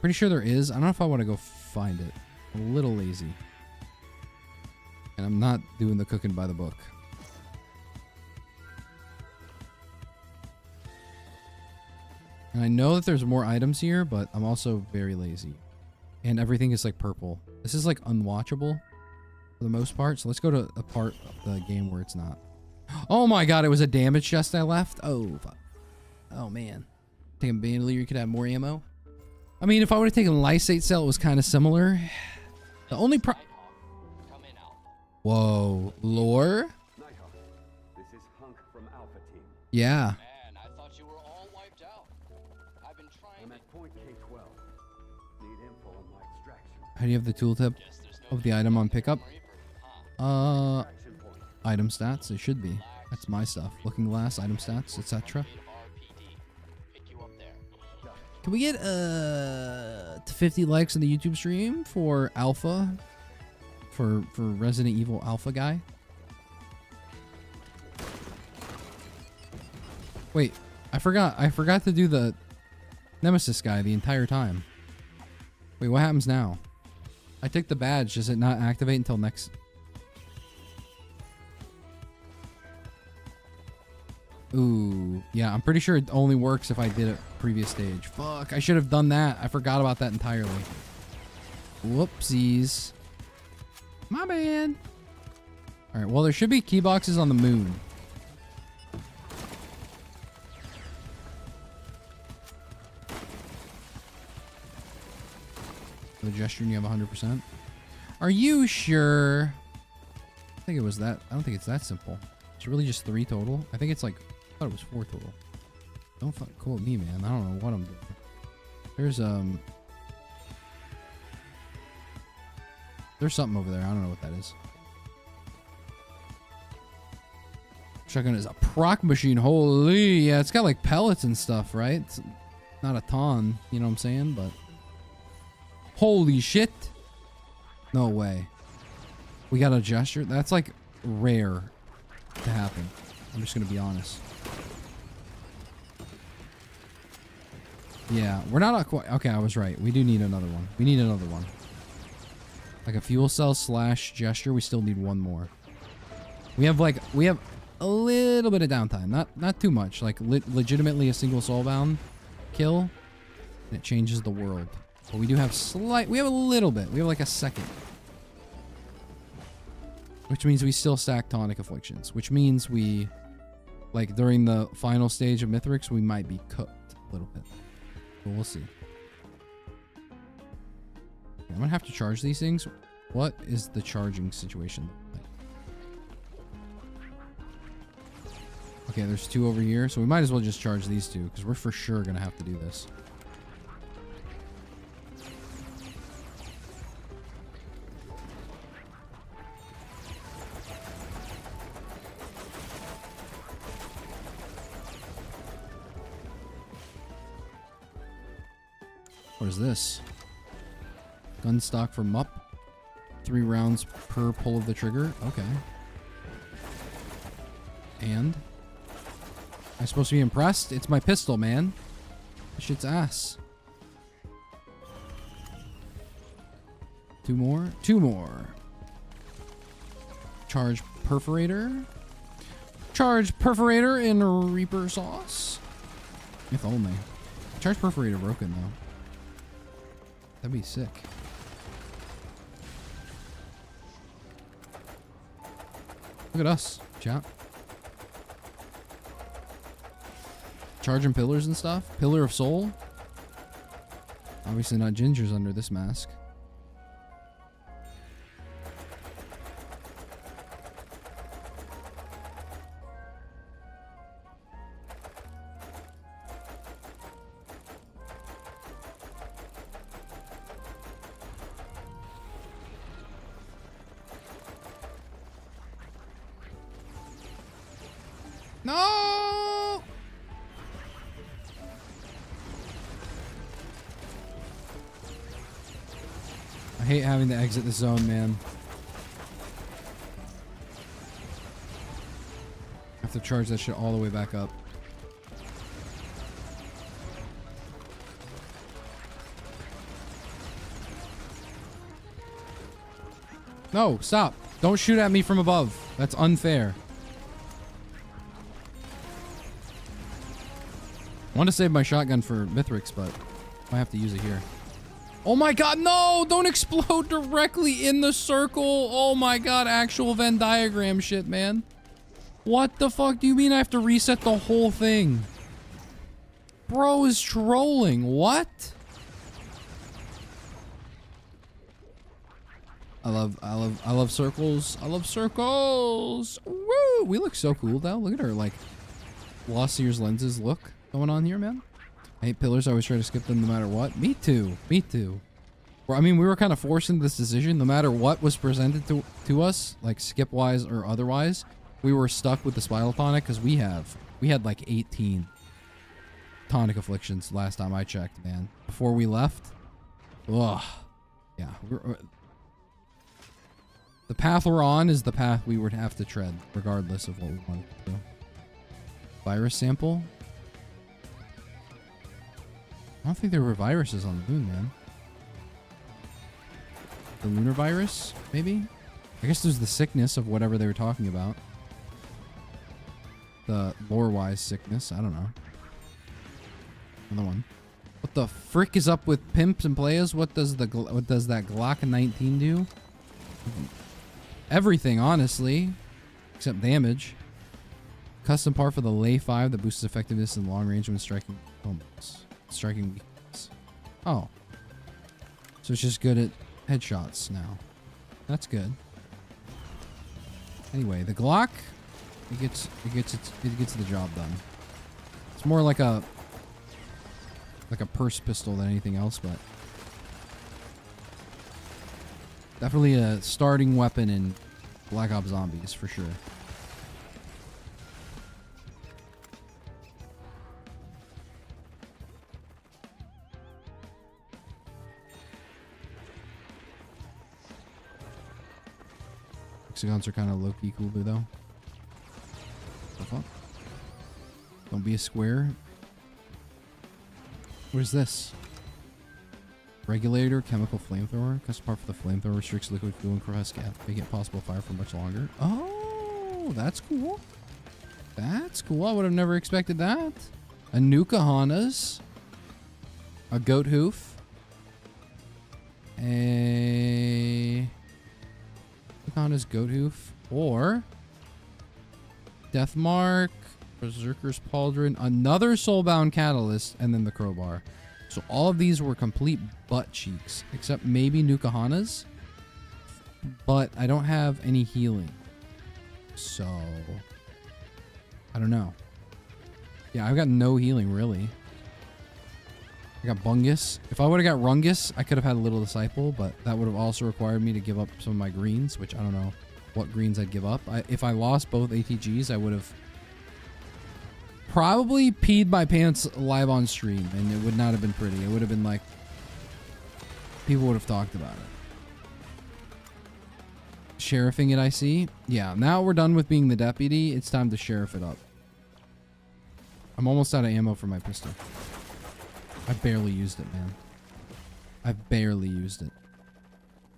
Pretty sure there is. I don't know if I want to go find it. I'm a little lazy. And I'm not doing the cooking by the book. And I know that there's more items here, but I'm also very lazy. And everything is like purple. This is like unwatchable for the most part. So let's go to a part of the game where it's not. Oh my god, it was a damage chest I left? Oh, fuck. Oh man. Take a bandolier, you could have more ammo. I mean, if I would have taken Lysate Cell, it was kind of similar. The only Whoa, lore? This is Hunk from Alpha Team. Yeah. Man, I thought you were all wiped out. I've been trying. I'm at point K12. Need info on my extraction. How do you have the tooltip of the item on pickup? Extraction point. Item stats, it should be. That's my stuff. Looking glass, item stats, etc. Can we get to 50 likes on the YouTube stream for Alpha? For Resident Evil Alpha guy? Wait, I forgot to do the Nemesis guy the entire time. Wait, what happens now? I took the badge, does it not activate until next? Ooh, yeah, I'm pretty sure it only works if I did it previous stage. Fuck, I should have done that. I forgot about that entirely. Whoopsies. My bad. Alright, well, there should be key boxes on the moon. The gesture and you have 100%. Are you sure? I think it was that. I don't think it's that simple. It's really just 3 total. I think it's like... I thought it was 4 total. Don't fucking quote me, man. I don't know what I'm doing. There's something over there. I don't know what that is. Shotgun is a proc machine. Holy, yeah, it's got like pellets and stuff, right? It's not a ton, you know what I'm saying? But holy shit. No way. We got a gesture. That's like rare to happen. I'm just gonna be honest. Yeah, we're not quite... Okay, I was right. We do need another one. We need another one. Like a fuel cell / gesture. We still need one more. We have a little bit of downtime. Not too much. Like legitimately a single soulbound kill. And it changes the world. But we do have we have a little bit. We have like a second. Which means we still stack tonic afflictions. Which means we, like, during the final stage of Mithrix, we might be cooked a little bit. But we'll see. I'm gonna have to charge these things. What is the charging situation like? Okay, there's 2 over here, so we might as well just charge these 2 because we're for sure gonna have to do this. What is this? Gun stock for MUP. 3 rounds per pull of the trigger. Okay. And? Am I supposed to be impressed? It's my pistol, man. This shit's ass. 2 more? 2 more. Charge perforator. Charge perforator in Reaper sauce. If only. Charge perforator broken, though. That'd be sick. Look at us, chat. Charging pillars and stuff. Pillar of soul. Obviously not Ginger's under this mask. No! I hate having to exit the zone, man. I have to charge that shit all the way back up. No, stop. Don't shoot at me from above. That's unfair. I want to save my shotgun for Mithrix, but I have to use it here. Oh my god, no! Don't explode directly in the circle! Oh my god, actual Venn diagram shit, man. What the fuck do you mean I have to reset the whole thing? Bro is trolling. What? I love circles. I love circles. Woo! We look so cool though. Look at our like Lost Sears lenses look going on here, man. I hate pillars. I always try to skip them no matter what. Me too. Me too. I mean, we were kind of forced into this decision. No matter what was presented to us, like skip-wise or otherwise, we were stuck with the Spiral Tonic because we had like 18 tonic afflictions last time I checked, man. Before we left. Ugh. Yeah. The path we're on is the path we would have to tread, regardless of what we wanted to do. Virus sample? I don't think there were viruses on the moon, man. The lunar virus, maybe? I guess there's the sickness of whatever they were talking about. The lore-wise sickness. I don't know. Another one. What the frick is up with pimps and players? What does that Glock 19 do? Everything, honestly. Except damage. Custom part for the Lay 5 that boosts effectiveness in long range when striking opponents. Striking weakness. Oh. So it's just good at headshots now. That's good. Anyway, the Glock, it gets the job done. It's more like a purse pistol than anything else, but definitely a starting weapon in Black Ops Zombies for sure. Hexagons are kind of low-key cooler though. What the fuck? Don't be a square. What is this? Regulator, chemical flamethrower. Custom part for the flamethrower restricts liquid fuel and crevasse gas, making it possible to fire for much longer. Oh, that's cool. That's cool. I would have never expected that. A Nuka-Hanas. A goat hoof. A Nuka-Hanas goat hoof. Or Deathmark, Berserker's Pauldron, another Soulbound Catalyst, and then the Crowbar. So all of these were complete butt cheeks, except maybe Nukahana's. But I don't have any healing. So I don't know. Yeah, I've got no healing, really. I got Bungus. If I would have got Rungus, I could have had a Little Disciple, but that would have also required me to give up some of my greens, which I don't know what greens I'd give up. If I lost both ATGs, I would have probably peed my pants live on stream, and it would not have been pretty. It would have been like, people would have talked about it. Sheriffing it, I see. Yeah, now we're done with being the deputy. It's time to sheriff it up. I'm almost out of ammo for my pistol. I barely used it, man. I barely used it.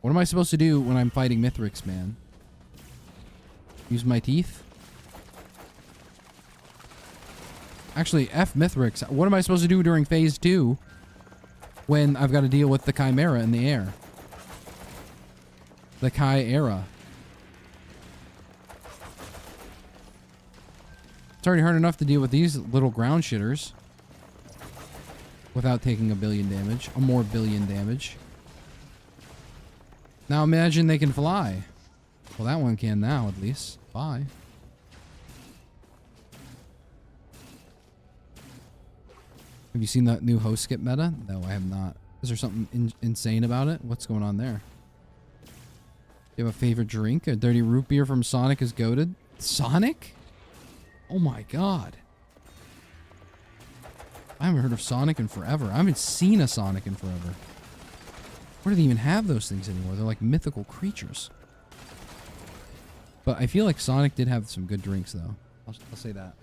What am I supposed to do when I'm fighting Mithrix, man? Use my teeth? Actually, F Mithrix. What am I supposed to do during phase 2 when I've got to deal with the Chimera in the air? The Chi-Era. It's already hard enough to deal with these little ground shitters without taking a billion damage. A more billion damage. Now imagine they can fly. Well, that one can now, at least. Bye. Have you seen that new host skip meta? No, I have not. Is there something insane about it? What's going on there? You have a favorite drink? A dirty root beer from Sonic is goated? Sonic? Oh my god. I haven't heard of Sonic in forever. I haven't seen a Sonic in forever. Where do they even have those things anymore? They're like mythical creatures. But I feel like Sonic did have some good drinks, though. I'll say that.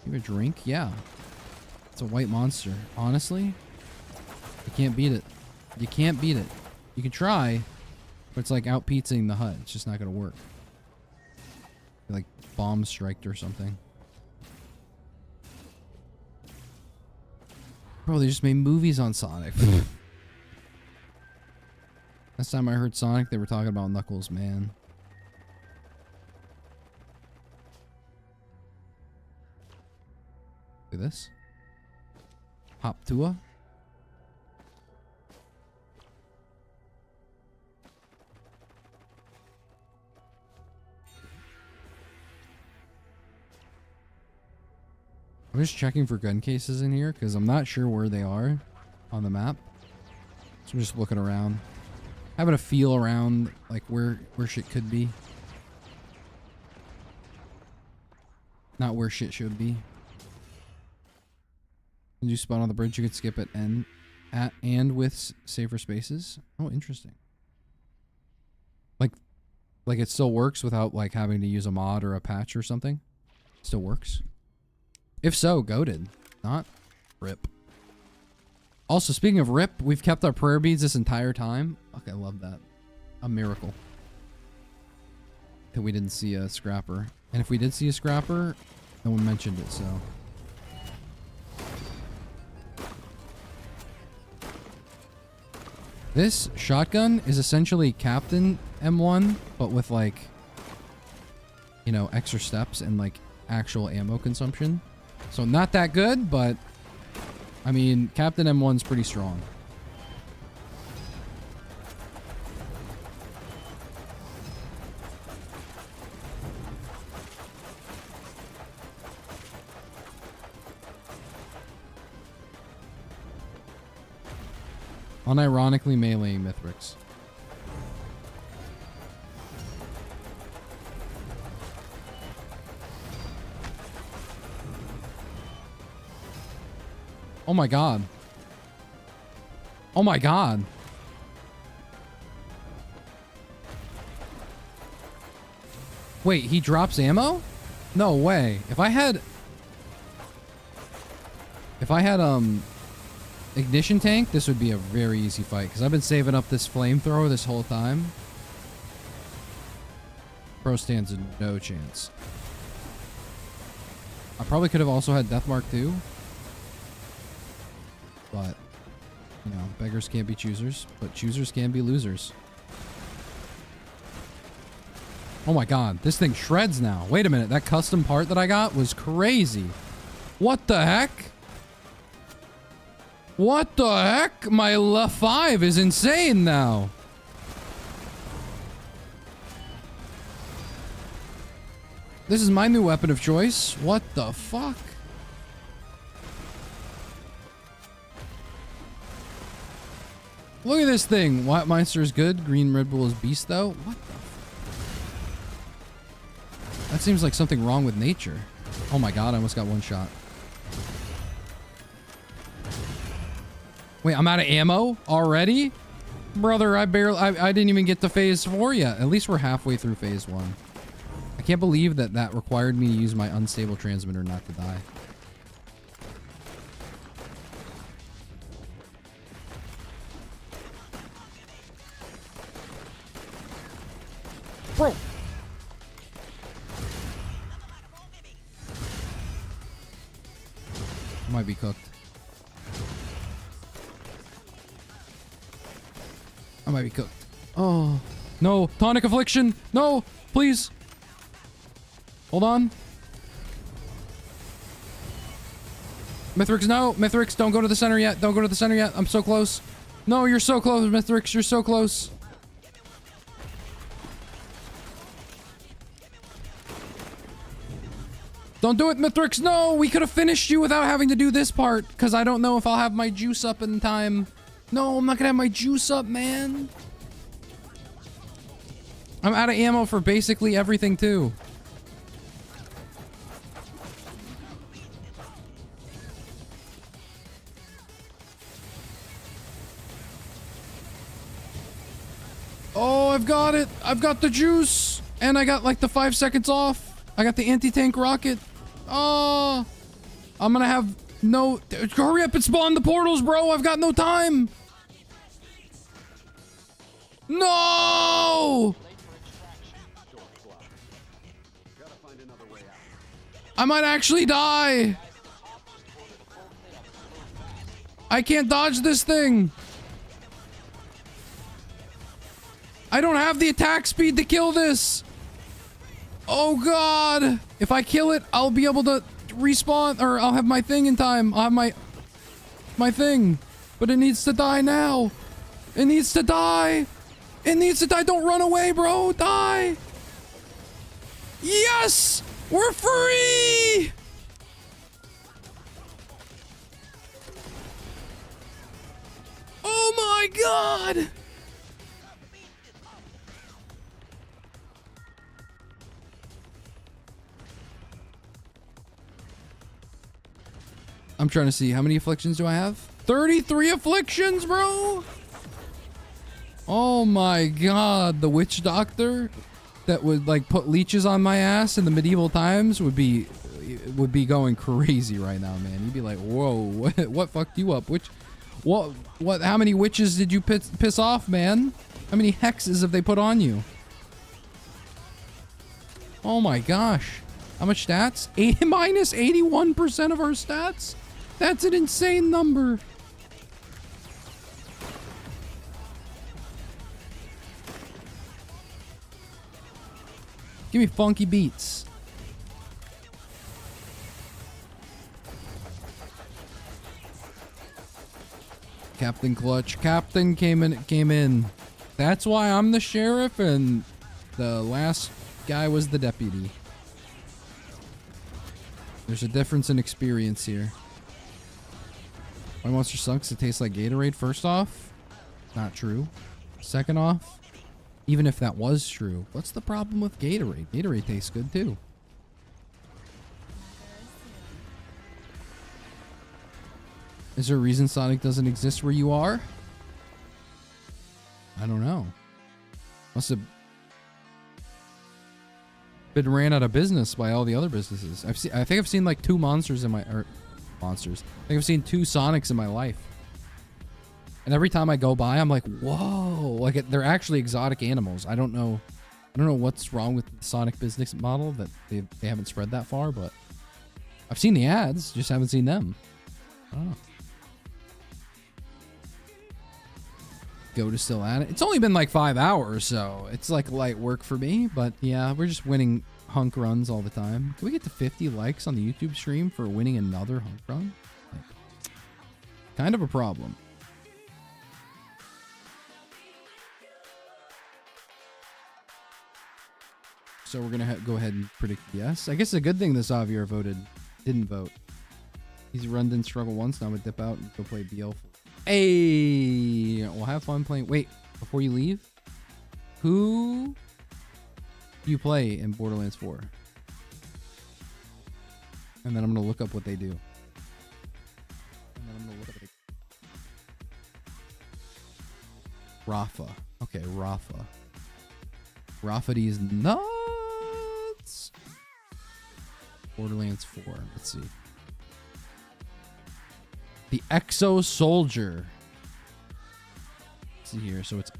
Favorite drink? Yeah. It's a white monster. Honestly, you can't beat it. You can't beat it. You can try, but it's like out pizzaing the hut. It's just not going to work. Like bomb striked or something. Bro, they just made movies on Sonic. Last time I heard Sonic, they were talking about Knuckles, man. Look at this. Hop Tua. I'm just checking for gun cases in here because I'm not sure where they are on the map. So I'm just looking around. Having a feel around like where shit could be. Not where shit should be. When you spawn on the bridge, you can skip it and with safer spaces. Oh, interesting. Like it still works without like having to use a mod or a patch or something? Still works? If so, goated. Not rip. Also, speaking of rip, we've kept our prayer beads this entire time. Fuck, I love that. A miracle. That we didn't see a scrapper. And if we did see a scrapper, no one mentioned it, so. This shotgun is essentially Captain M1, but with like, you know, extra steps and like actual ammo consumption. So not that good, but I mean, Captain M1's pretty strong. Unironically meleeing Mithrix. Oh my god. Oh my god. Wait, he drops ammo? No way. If I had ignition tank, this would be a very easy fight because I've been saving up this flamethrower this whole time. Pro stands a no chance. I probably could have also had Deathmark too. But, you know, beggars can't be choosers, but choosers can be losers. Oh my god, this thing shreds now. Wait a minute, that custom part that I got was crazy. What the heck? What the heck? My left 5 is insane now. This is my new weapon of choice. What the fuck? Look at this thing. White Meister is good. Green Red Bull is beast, though. What the f. That seems like something wrong with nature. Oh my god, I almost got one shot. Wait, I'm out of ammo already? Brother, I didn't even get to phase 4 yet. At least we're halfway through phase 1. I can't believe that required me to use my unstable transmitter not to die. Bro! I might be cooked. I might be cooked. Oh. No. Tonic Affliction! No! Please! Hold on. Mithrix, no! Mithrix, don't go to the center yet. Don't go to the center yet. I'm so close. No, you're so close, Mithrix. You're so close. Don't do it, Mithrix. No, we could have finished you without having to do this part. Because I don't know if I'll have my juice up in time. No, I'm not going to have my juice up, man. I'm out of ammo for basically everything, too. Oh, I've got it. I've got the juice. And I got like the 5 seconds off. I got the anti-tank rocket. Oh, I'm gonna have no... Hurry up and spawn the portals, bro. I've got no time. No! I might actually die. I can't dodge this thing. I don't have the attack speed to kill this. Oh god. If I kill it, I'll be able to respawn, or I'll have my thing in time. I'll have my thing. But it needs to die now. It needs to die. It needs to die. Don't run away, bro. Die. Yes! We're free! Oh my god! I'm trying to see, how many afflictions do I have? 33 afflictions, bro! Oh my god, the witch doctor that would like put leeches on my ass in the medieval times would be going crazy right now, man. You'd be like, whoa, what fucked you up? What, how many witches did you piss off, man? How many hexes have they put on you? Oh my gosh. How much stats? Minus 81% of our stats? That's an insane number. Give me funky beats. Captain Clutch. Captain came in. That's why I'm the sheriff and the last guy was the deputy. There's a difference in experience here. My monster sucks. It tastes like Gatorade. First off, not true. Second off, even if that was true, what's the problem with Gatorade? Gatorade tastes good too. Is there a reason Sonic doesn't exist where you are? I don't know. Must have been ran out of business by all the other businesses. I think I've seen like 2 monsters in my monsters. I think I've seen 2 Sonics in my life. And every time I go by, I'm like, whoa! Like they're actually exotic animals. I don't know what's wrong with the Sonic business model that they haven't spread that far, but I've seen the ads, just haven't seen them. I don't know. go to still at it. It's only been like 5 hours, so it's like light work for me. But yeah, we're just winning hunk runs all the time. Can we get to 50 likes on the YouTube stream for winning another hunk run? Like, kind of a problem. So we're gonna go ahead and predict yes. I guess it's a good thing that Xavier didn't vote. He's run didn't struggle once. Now I'm gonna dip out and go play BL. Hey, we'll have fun playing. Wait, before you leave, who do you play in Borderlands 4? And then I'm gonna look up what they do. Rafa. Okay, Rafa. Rafferty's nuts. Borderlands 4. Let's see. The Exo Soldier. Let's see here. So it's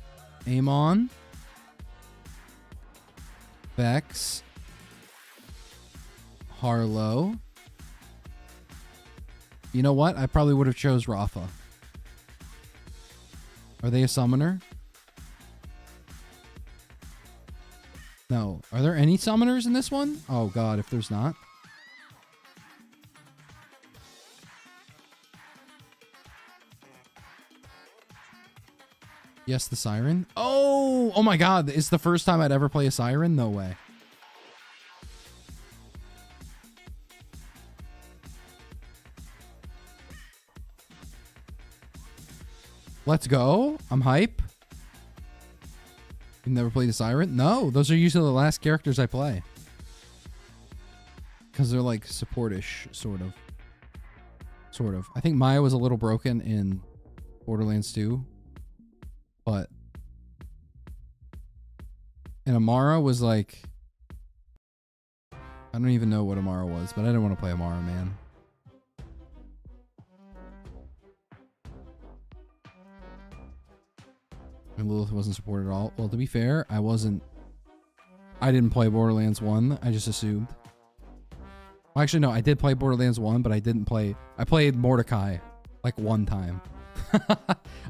Amon, Vex, Harlow. You know what? I probably would have chose Rafa. Are they a summoner? No. Are there any summoners in this one? Oh god, if there's not. Yes, the Siren. Oh my god, it's the first time I'd ever play a Siren? No way. Let's go. I'm hype. You've never played a Siren? No, those are usually the last characters I play. Because they're like supportish, sort of. Sort of. I think Maya was a little broken in Borderlands 2. But... And Amara was like... I don't even know what Amara was, but I didn't want to play Amara, man. And Lilith wasn't supported at all. Well, to be fair, I didn't play Borderlands 1. I just assumed. Well, actually, no, I did play Borderlands 1, but I played Mordecai like one time.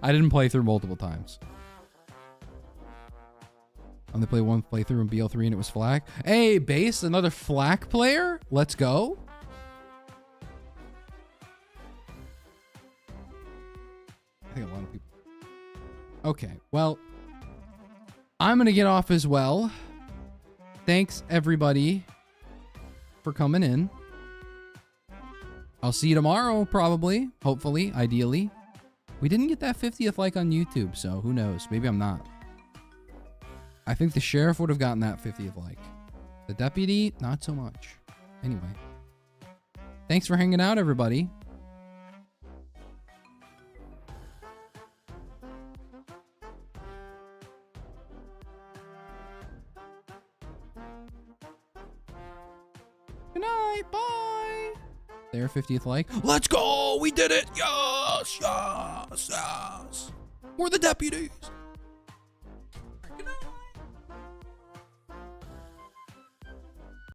I didn't play through multiple times. I only played one playthrough in BL3 and it was Flak. Hey, Base, another Flak player? Let's go. I think a lot of people. Okay, well, I'm going to get off as well. Thanks, everybody, for coming in. I'll see you tomorrow, probably. Hopefully, ideally. We didn't get that 50th like on YouTube, so who knows? Maybe I'm not. I think the sheriff would have gotten that 50th like. The deputy, not so much. Anyway. Thanks for hanging out, everybody. Good night. Bye. Their 50th like. Let's go. We did it. Yes. Yes. Yes. We're the deputies.